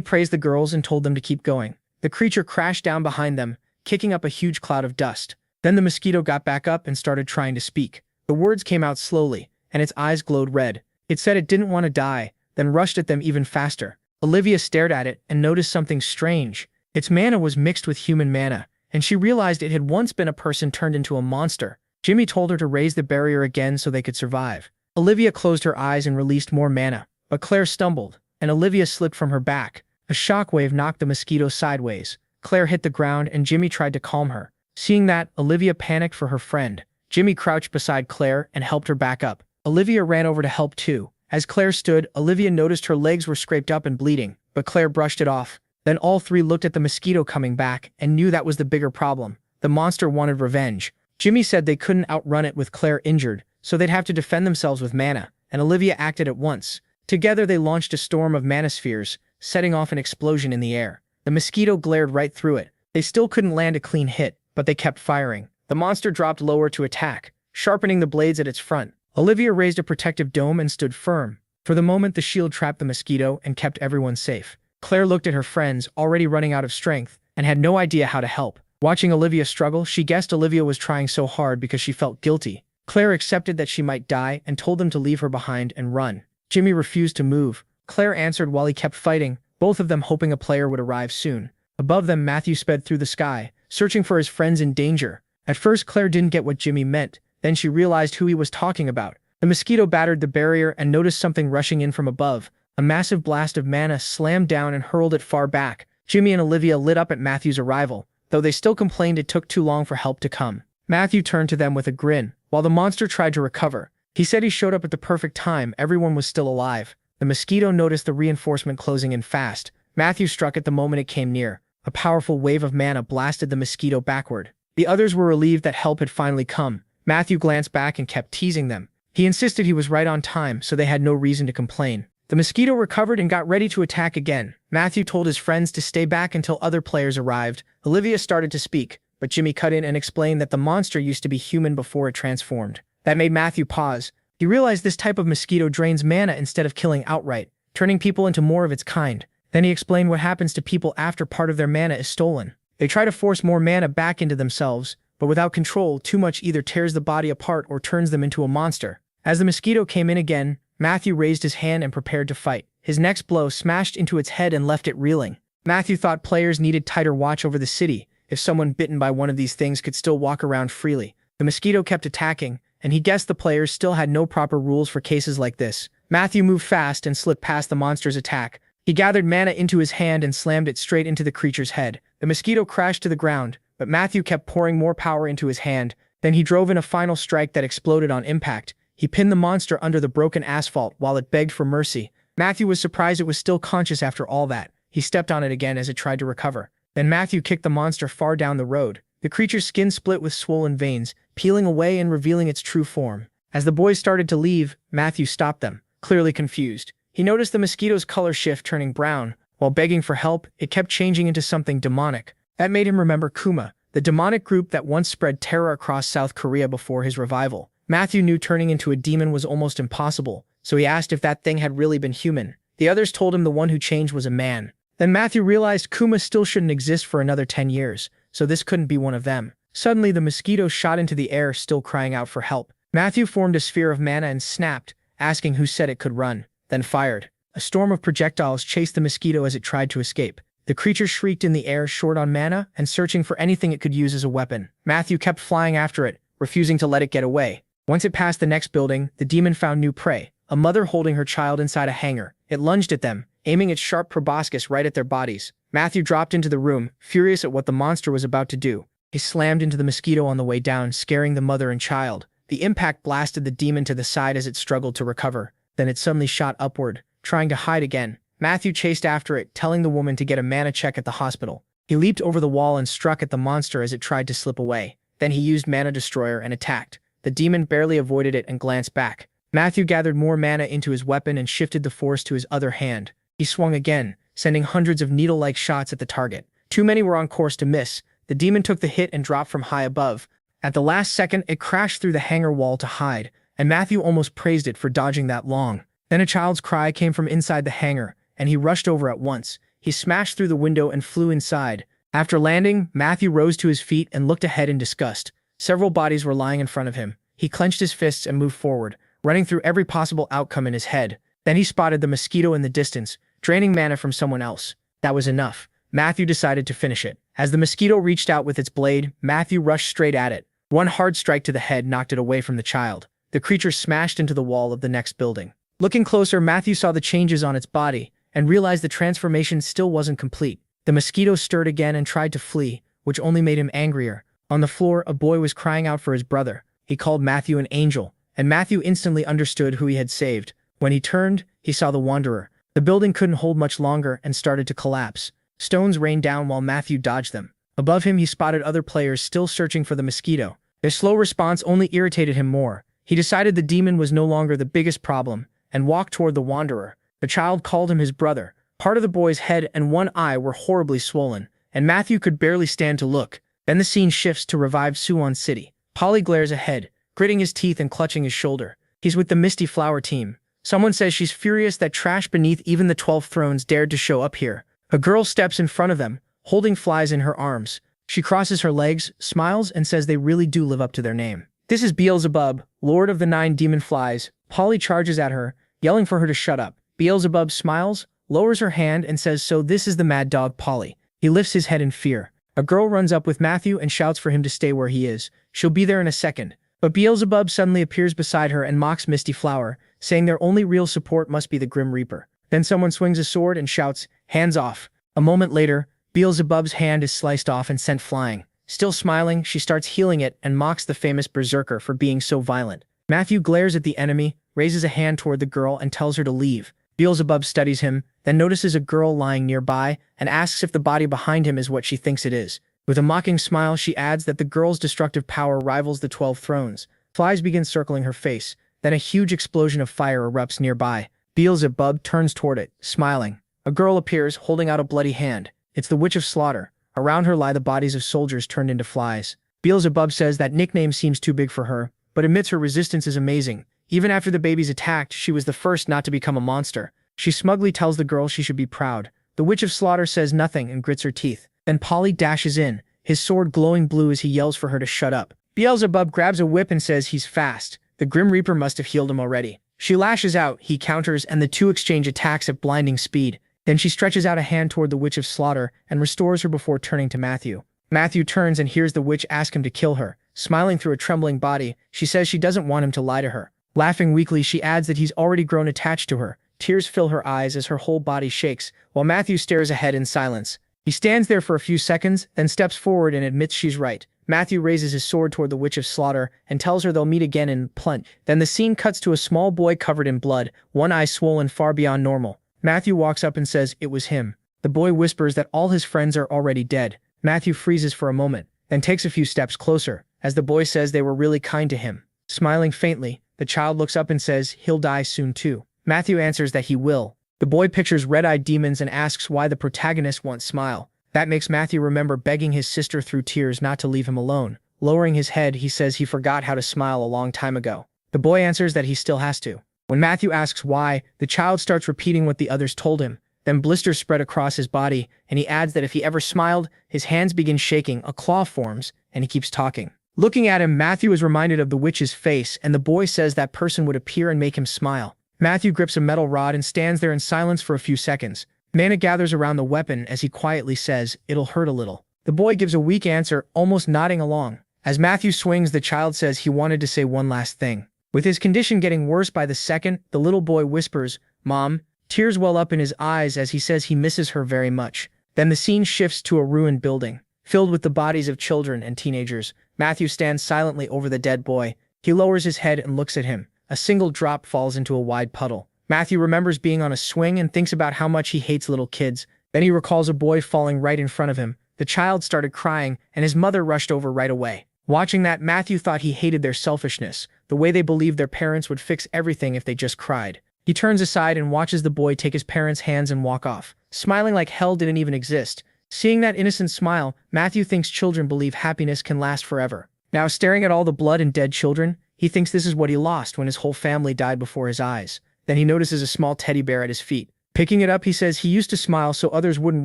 praised the girls and told them to keep going. The creature crashed down behind them, kicking up a huge cloud of dust. Then the mosquito got back up and started trying to speak. The words came out slowly, and its eyes glowed red. It said it didn't want to die, then rushed at them even faster. Olivia stared at it and noticed something strange. Its mana was mixed with human mana, and she realized it had once been a person turned into a monster. Jimmy told her to raise the barrier again so they could survive. Olivia closed her eyes and released more mana, but Claire stumbled, and Olivia slipped from her back. A shockwave knocked the mosquito sideways. Claire hit the ground and Jimmy tried to calm her. Seeing that, Olivia panicked for her friend. Jimmy crouched beside Claire and helped her back up. Olivia ran over to help too. As Claire stood, Olivia noticed her legs were scraped up and bleeding, but Claire brushed it off. Then all three looked at the mosquito coming back and knew that was the bigger problem. The monster wanted revenge. Jimmy said they couldn't outrun it with Claire injured, so they'd have to defend themselves with mana, and Olivia acted at once. Together they launched a storm of mana spheres, setting off an explosion in the air. The mosquito glared right through it. They still couldn't land a clean hit, but they kept firing. The monster dropped lower to attack, sharpening the blades at its front. Olivia raised a protective dome and stood firm. For the moment, the shield trapped the mosquito and kept everyone safe. Claire looked at her friends, already running out of strength, and had no idea how to help. Watching Olivia struggle, she guessed Olivia was trying so hard because she felt guilty. Claire accepted that she might die and told them to leave her behind and run. Jimmy refused to move. Claire answered while he kept fighting, both of them hoping a player would arrive soon. Above them, Matthew sped through the sky, searching for his friends in danger. At first, Claire didn't get what Jimmy meant, then she realized who he was talking about. The mosquito battered the barrier and noticed something rushing in from above. A massive blast of mana slammed down and hurled it far back. Jimmy and Olivia lit up at Matthew's arrival, though they still complained it took too long for help to come. Matthew turned to them with a grin, while the monster tried to recover. He said he showed up at the perfect time, everyone was still alive. The mosquito noticed the reinforcement closing in fast. Matthew struck it the moment it came near. A powerful wave of mana blasted the mosquito backward. The others were relieved that help had finally come. Matthew glanced back and kept teasing them. He insisted he was right on time, so they had no reason to complain. The mosquito recovered and got ready to attack again. Matthew told his friends to stay back until other players arrived. Olivia started to speak, but Jimmy cut in and explained that the monster used to be human before it transformed. That made Matthew pause. He realized this type of mosquito drains mana instead of killing outright, turning people into more of its kind. Then he explained what happens to people after part of their mana is stolen. They try to force more mana back into themselves, but without control, too much either tears the body apart or turns them into a monster. As the mosquito came in again, Matthew raised his hand and prepared to fight. His next blow smashed into its head and left it reeling. Matthew thought players needed tighter watch over the city. If someone bitten by one of these things could still walk around freely. The mosquito kept attacking, and he guessed the players still had no proper rules for cases like this. Matthew moved fast and slipped past the monster's attack. He gathered mana into his hand and slammed it straight into the creature's head. The mosquito crashed to the ground, but Matthew kept pouring more power into his hand. Then he drove in a final strike that exploded on impact. He pinned the monster under the broken asphalt while it begged for mercy. Matthew was surprised it was still conscious after all that. He stepped on it again as it tried to recover. Then Matthew kicked the monster far down the road. The creature's skin split with swollen veins, peeling away and revealing its true form. As the boys started to leave, Matthew stopped them, clearly confused. He noticed the mosquito's color shift, turning brown. While begging for help, it kept changing into something demonic. That made him remember Kuma, the demonic group that once spread terror across South Korea before his revival. Matthew knew turning into a demon was almost impossible, so he asked if that thing had really been human. The others told him the one who changed was a man. Then Matthew realized Kuma still shouldn't exist for another 10 years, so this couldn't be one of them. Suddenly, the mosquito shot into the air, still crying out for help. Matthew formed a sphere of mana and snapped, asking who said it could run, then fired. A storm of projectiles chased the mosquito as it tried to escape. The creature shrieked in the air, short on mana, and searching for anything it could use as a weapon. Matthew kept flying after it, refusing to let it get away. Once it passed the next building, the demon found new prey, a mother holding her child inside a hangar. It lunged at them, aiming its sharp proboscis right at their bodies. Matthew dropped into the room, furious at what the monster was about to do. He slammed into the mosquito on the way down, scaring the mother and child. The impact blasted the demon to the side as it struggled to recover. Then it suddenly shot upward, trying to hide again. Matthew chased after it, telling the woman to get a mana check at the hospital. He leaped over the wall and struck at the monster as it tried to slip away. Then he used Mana Destroyer and attacked. The demon barely avoided it and glanced back. Matthew gathered more mana into his weapon and shifted the force to his other hand. He swung again, sending hundreds of needle-like shots at the target. Too many were on course to miss. The demon took the hit and dropped from high above. At the last second, it crashed through the hangar wall to hide, and Matthew almost praised it for dodging that long. Then a child's cry came from inside the hangar, and he rushed over at once. He smashed through the window and flew inside. After landing, Matthew rose to his feet and looked ahead in disgust. Several bodies were lying in front of him. He clenched his fists and moved forward, running through every possible outcome in his head. Then he spotted the mosquito in the distance, draining mana from someone else. That was enough. Matthew decided to finish it. As the mosquito reached out with its blade, Matthew rushed straight at it. One hard strike to the head knocked it away from the child. The creature smashed into the wall of the next building. Looking closer, Matthew saw the changes on its body and realized the transformation still wasn't complete. The mosquito stirred again and tried to flee, which only made him angrier. On the floor, a boy was crying out for his brother. He called Matthew an angel, and Matthew instantly understood who he had saved. When he turned, he saw the Wanderer. The building couldn't hold much longer and started to collapse. Stones rained down while Matthew dodged them. Above him, he spotted other players still searching for the mosquito. Their slow response only irritated him more. He decided the demon was no longer the biggest problem and walked toward the Wanderer. The child called him his brother. Part of the boy's head and one eye were horribly swollen, and Matthew could barely stand to look. Then the scene shifts to revived Suwon City. Polly glares ahead, gritting his teeth and clutching his shoulder. He's with the Misty Flower team. Someone says she's furious that trash beneath even the 12 thrones dared to show up here. A girl steps in front of them, holding flies in her arms. She crosses her legs, smiles, and says they really do live up to their name. This is Beelzebub, Lord of the 9 demon flies. Polly charges at her, yelling for her to shut up. Beelzebub smiles, lowers her hand, and says, "So this is the mad dog Polly." He lifts his head in fear. A girl runs up with Matthew and shouts for him to stay where he is. She'll be there in a second. But Beelzebub suddenly appears beside her and mocks Misty Flower, saying their only real support must be the Grim Reaper. Then someone swings a sword and shouts, "Hands off." A moment later, Beelzebub's hand is sliced off and sent flying. Still smiling, she starts healing it and mocks the famous berserker for being so violent. Matthew glares at the enemy, raises a hand toward the girl and tells her to leave. Beelzebub studies him, then notices a girl lying nearby and asks if the body behind him is what she thinks it is. With a mocking smile, she adds that the girl's destructive power rivals the 12 thrones. Flies begin circling her face, then a huge explosion of fire erupts nearby. Beelzebub turns toward it, smiling. A girl appears, holding out a bloody hand. It's the Witch of Slaughter. Around her lie the bodies of soldiers turned into flies. Beelzebub says that nickname seems too big for her, but admits her resistance is amazing. Even after the babies attacked, she was the first not to become a monster. She smugly tells the girl she should be proud. The Witch of Slaughter says nothing and grits her teeth. Then Polly dashes in, his sword glowing blue as he yells for her to shut up. Beelzebub grabs a whip and says he's fast. The Grim Reaper must have healed him already. She lashes out, he counters, and the two exchange attacks at blinding speed. Then she stretches out a hand toward the Witch of Slaughter and restores her before turning to Matthew. Matthew turns and hears the witch ask him to kill her. Smiling through a trembling body, she says she doesn't want him to lie to her. Laughing weakly, she adds that he's already grown attached to her. Tears fill her eyes as her whole body shakes, while Matthew stares ahead in silence. He stands there for a few seconds, then steps forward and admits she's right. Matthew raises his sword toward the Witch of Slaughter and tells her they'll meet again in plunge. Then the scene cuts to a small boy covered in blood, one eye swollen far beyond normal. Matthew walks up and says it was him. The boy whispers that all his friends are already dead. Matthew freezes for a moment, then takes a few steps closer, as the boy says they were really kind to him. Smiling faintly, the child looks up and says he'll die soon too. Matthew answers that he will. The boy pictures red-eyed demons and asks why the protagonist won't smile. That makes Matthew remember begging his sister through tears not to leave him alone. Lowering his head, he says he forgot how to smile a long time ago. The boy answers that he still has to. When Matthew asks why, the child starts repeating what the others told him. Then blisters spread across his body, and he adds that if he ever smiled, his hands begin shaking, a claw forms, and he keeps talking. Looking at him, Matthew is reminded of the witch's face, and the boy says that person would appear and make him smile. Matthew grips a metal rod and stands there in silence for a few seconds. Mana gathers around the weapon as he quietly says, "It'll hurt a little." The boy gives a weak answer, almost nodding along. As Matthew swings, the child says he wanted to say one last thing. With his condition getting worse by the second, the little boy whispers, "Mom." Tears well up in his eyes as he says he misses her very much. Then the scene shifts to a ruined building, filled with the bodies of children and teenagers. Matthew stands silently over the dead boy. He lowers his head and looks at him. A single drop falls into a wide puddle. Matthew remembers being on a swing and thinks about how much he hates little kids. Then he recalls a boy falling right in front of him. The child started crying, and his mother rushed over right away. Watching that, Matthew thought he hated their selfishness, the way they believed their parents would fix everything if they just cried. He turns aside and watches the boy take his parents' hands and walk off, smiling like hell didn't even exist. Seeing that innocent smile, Matthew thinks children believe happiness can last forever. Now staring at all the blood and dead children, he thinks this is what he lost when his whole family died before his eyes. Then he notices a small teddy bear at his feet. Picking it up, he says he used to smile so others wouldn't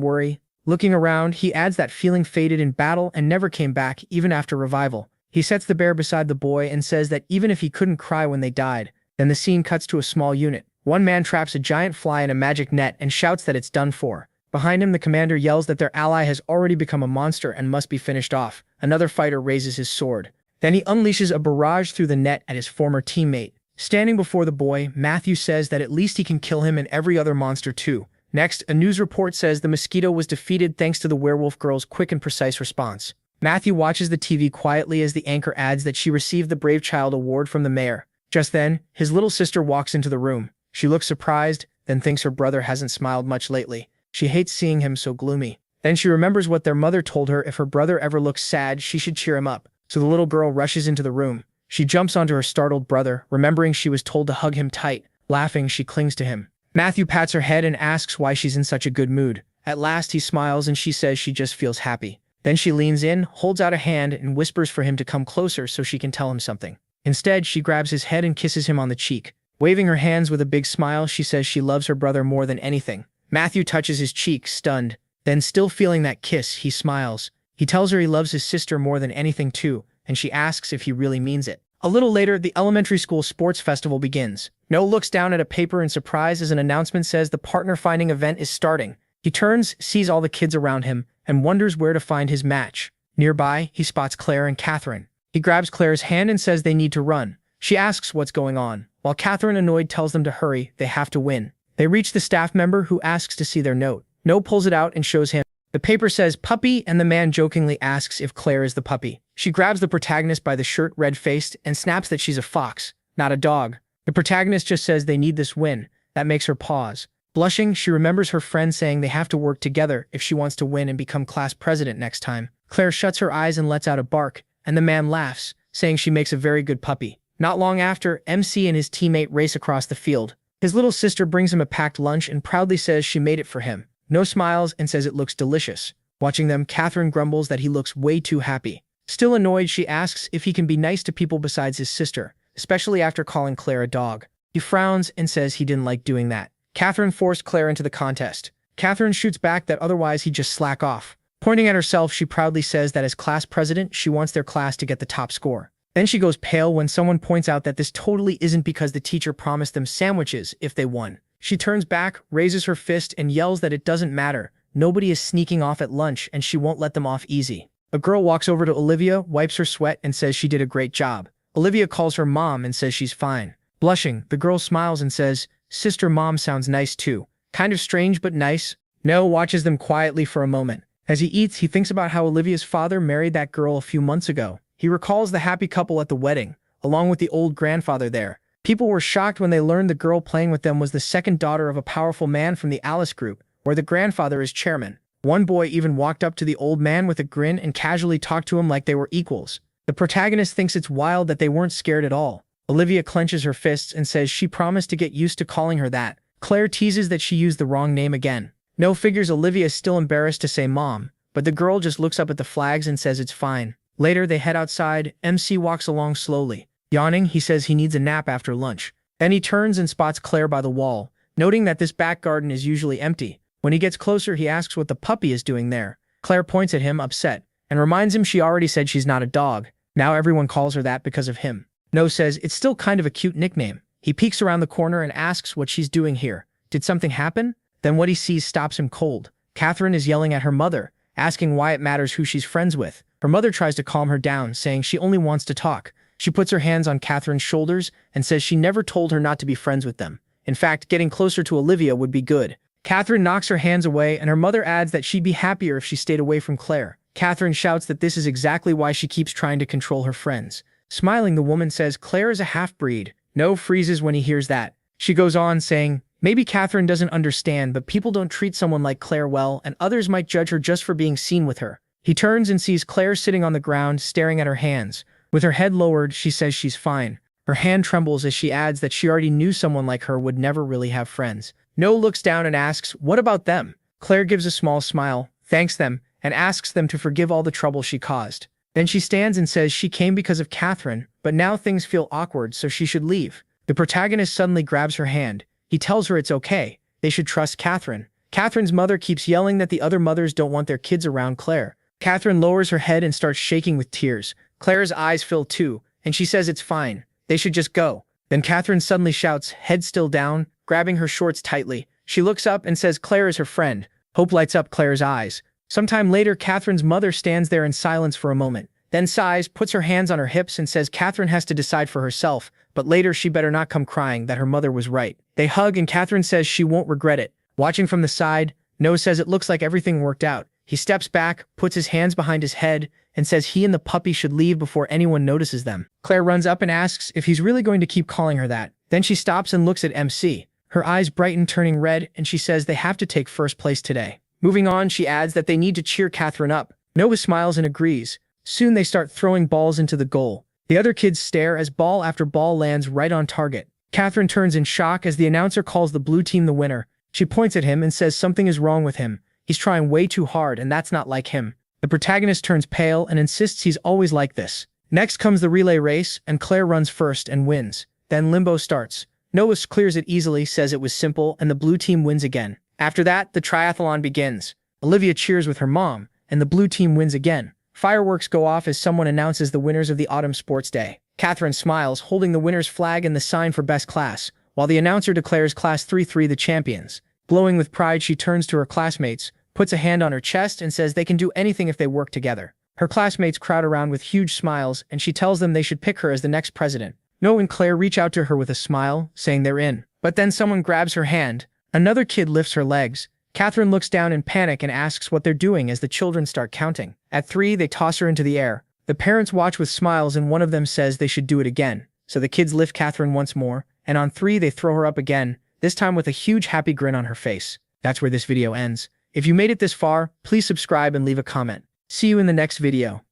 worry. Looking around, he adds that feeling faded in battle and never came back, even after revival. He sets the bear beside the boy and says that even if he couldn't cry when they died. Then the scene cuts to a small unit. One man traps a giant fly in a magic net and shouts that it's done for. Behind him, the commander yells that their ally has already become a monster and must be finished off. Another fighter raises his sword. Then he unleashes a barrage through the net at his former teammate. Standing before the boy, Matthew says that at least he can kill him and every other monster too. Next, a news report says the mosquito was defeated thanks to the werewolf girl's quick and precise response. Matthew watches the TV quietly as the anchor adds that she received the Brave Child Award from the mayor. Just then, his little sister walks into the room. She looks surprised, then thinks her brother hasn't smiled much lately. She hates seeing him so gloomy. Then she remembers what their mother told her: if her brother ever looks sad, she should cheer him up. So the little girl rushes into the room. She jumps onto her startled brother, remembering she was told to hug him tight. Laughing, she clings to him. Matthew pats her head and asks why she's in such a good mood. At last he smiles and she says she just feels happy. Then she leans in, holds out a hand, and whispers for him to come closer so she can tell him something. Instead, she grabs his head and kisses him on the cheek. Waving her hands with a big smile, she says she loves her brother more than anything. Matthew touches his cheek, stunned. Then, still feeling that kiss, he smiles. He tells her he loves his sister more than anything too, and she asks if he really means it. A little later, the elementary school sports festival begins. Noah looks down at a paper in surprise as an announcement says the partner-finding event is starting. He turns, sees all the kids around him, and wonders where to find his match. Nearby, he spots Claire and Catherine. He grabs Claire's hand and says they need to run. She asks what's going on, while Catherine, annoyed, tells them to hurry, they have to win. They reach the staff member who asks to see their note. No pulls it out and shows him. The paper says puppy, and the man jokingly asks if Claire is the puppy. She grabs the protagonist by the shirt, red-faced, and snaps that she's a fox, not a dog. The protagonist just says they need this win. That makes her pause. Blushing, she remembers her friend saying they have to work together if she wants to win and become class president next time. Claire shuts her eyes and lets out a bark, and the man laughs, saying she makes a very good puppy. Not long after, MC and his teammate race across the field. His little sister brings him a packed lunch and proudly says she made it for him. No smiles and says it looks delicious. Watching them, Catherine grumbles that he looks way too happy. Still annoyed, she asks if he can be nice to people besides his sister, especially after calling Claire a dog. He frowns and says he didn't like doing that. Catherine forced Claire into the contest. Catherine shoots back that otherwise he'd just slack off. Pointing at herself, she proudly says that as class president, she wants their class to get the top score. Then she goes pale when someone points out that this totally isn't because the teacher promised them sandwiches if they won. She turns back, raises her fist, and yells that it doesn't matter. Nobody is sneaking off at lunch, and she won't let them off easy. A girl walks over to Olivia, wipes her sweat, and says she did a great job. Olivia calls her mom and says she's fine. Blushing, the girl smiles and says, "Sister, mom sounds nice too. Kind of strange but nice." Noah watches them quietly for a moment. As he eats, he thinks about how Olivia's father married that girl a few months ago. He recalls the happy couple at the wedding, along with the old grandfather there. People were shocked when they learned the girl playing with them was the second daughter of a powerful man from the Alice group, where the grandfather is chairman. One boy even walked up to the old man with a grin and casually talked to him like they were equals. The protagonist thinks it's wild that they weren't scared at all. Olivia clenches her fists and says she promised to get used to calling her that. Claire teases that she used the wrong name again. No figures Olivia is still embarrassed to say mom, but the girl just looks up at the flags and says it's fine. Later, they head outside. MC walks along slowly. Yawning, he says he needs a nap after lunch. Then he turns and spots Claire by the wall, noting that this back garden is usually empty. When he gets closer, he asks what the puppy is doing there. Claire points at him, upset, and reminds him she already said she's not a dog. Now everyone calls her that because of him. No says it's still kind of a cute nickname. He peeks around the corner and asks what she's doing here. Did something happen? Then what he sees stops him cold. Catherine is yelling at her mother, asking why it matters who she's friends with. Her mother tries to calm her down, saying she only wants to talk. She puts her hands on Catherine's shoulders and says she never told her not to be friends with them. In fact, getting closer to Olivia would be good. Catherine knocks her hands away, and her mother adds that she'd be happier if she stayed away from Claire. Catherine shouts that this is exactly why she keeps trying to control her friends. Smiling, the woman says Claire is a half-breed. No freezes when he hears that. She goes on, saying, maybe Catherine doesn't understand, but people don't treat someone like Claire well, and others might judge her just for being seen with her. He turns and sees Claire sitting on the ground, staring at her hands. With her head lowered, she says she's fine. Her hand trembles as she adds that she already knew someone like her would never really have friends. No looks down and asks, what about them? Claire gives a small smile, thanks them, and asks them to forgive all the trouble she caused. Then she stands and says she came because of Catherine, but now things feel awkward, so she should leave. The protagonist suddenly grabs her hand. He tells her it's okay. They should trust Catherine. Catherine's mother keeps yelling that the other mothers don't want their kids around Claire. Catherine lowers her head and starts shaking with tears. Claire's eyes fill too, and she says it's fine. They should just go. Then Catherine suddenly shouts, head still down, grabbing her shorts tightly. She looks up and says Claire is her friend. Hope lights up Claire's eyes. Sometime later, Catherine's mother stands there in silence for a moment, then sighs, puts her hands on her hips, and says Catherine has to decide for herself, but later she better not come crying that her mother was right. They hug and Catherine says she won't regret it. Watching from the side, Noah says it looks like everything worked out. He steps back, puts his hands behind his head, and says he and the puppy should leave before anyone notices them. Claire runs up and asks if he's really going to keep calling her that. Then she stops and looks at MC. Her eyes brighten, turning red, and she says they have to take first place today. Moving on, she adds that they need to cheer Catherine up. Noah smiles and agrees. Soon they start throwing balls into the goal. The other kids stare as ball after ball lands right on target. Catherine turns in shock as the announcer calls the blue team the winner. She points at him and says something is wrong with him. He's trying way too hard, and that's not like him. The protagonist turns pale and insists he's always like this. Next comes the relay race, and Claire runs first and wins. Then limbo starts. Noah clears it easily, says it was simple, and the blue team wins again. After that, the triathlon begins. Olivia cheers with her mom, and the blue team wins again. Fireworks go off as someone announces the winners of the autumn sports day. Catherine smiles, holding the winner's flag and the sign for best class, while the announcer declares Class 3-3 the champions. Glowing with pride, she turns to her classmates, puts a hand on her chest and says they can do anything if they work together. Her classmates crowd around with huge smiles, and she tells them they should pick her as the next president. Noah and Claire reach out to her with a smile, saying they're in. But then someone grabs her hand. Another kid lifts her legs. Catherine looks down in panic and asks what they're doing as the children start counting. At 3, they toss her into the air. The parents watch with smiles and one of them says they should do it again. So the kids lift Catherine once more, and on 3 they throw her up again, this time with a huge happy grin on her face. That's where this video ends. If you made it this far, please subscribe and leave a comment. See you in the next video.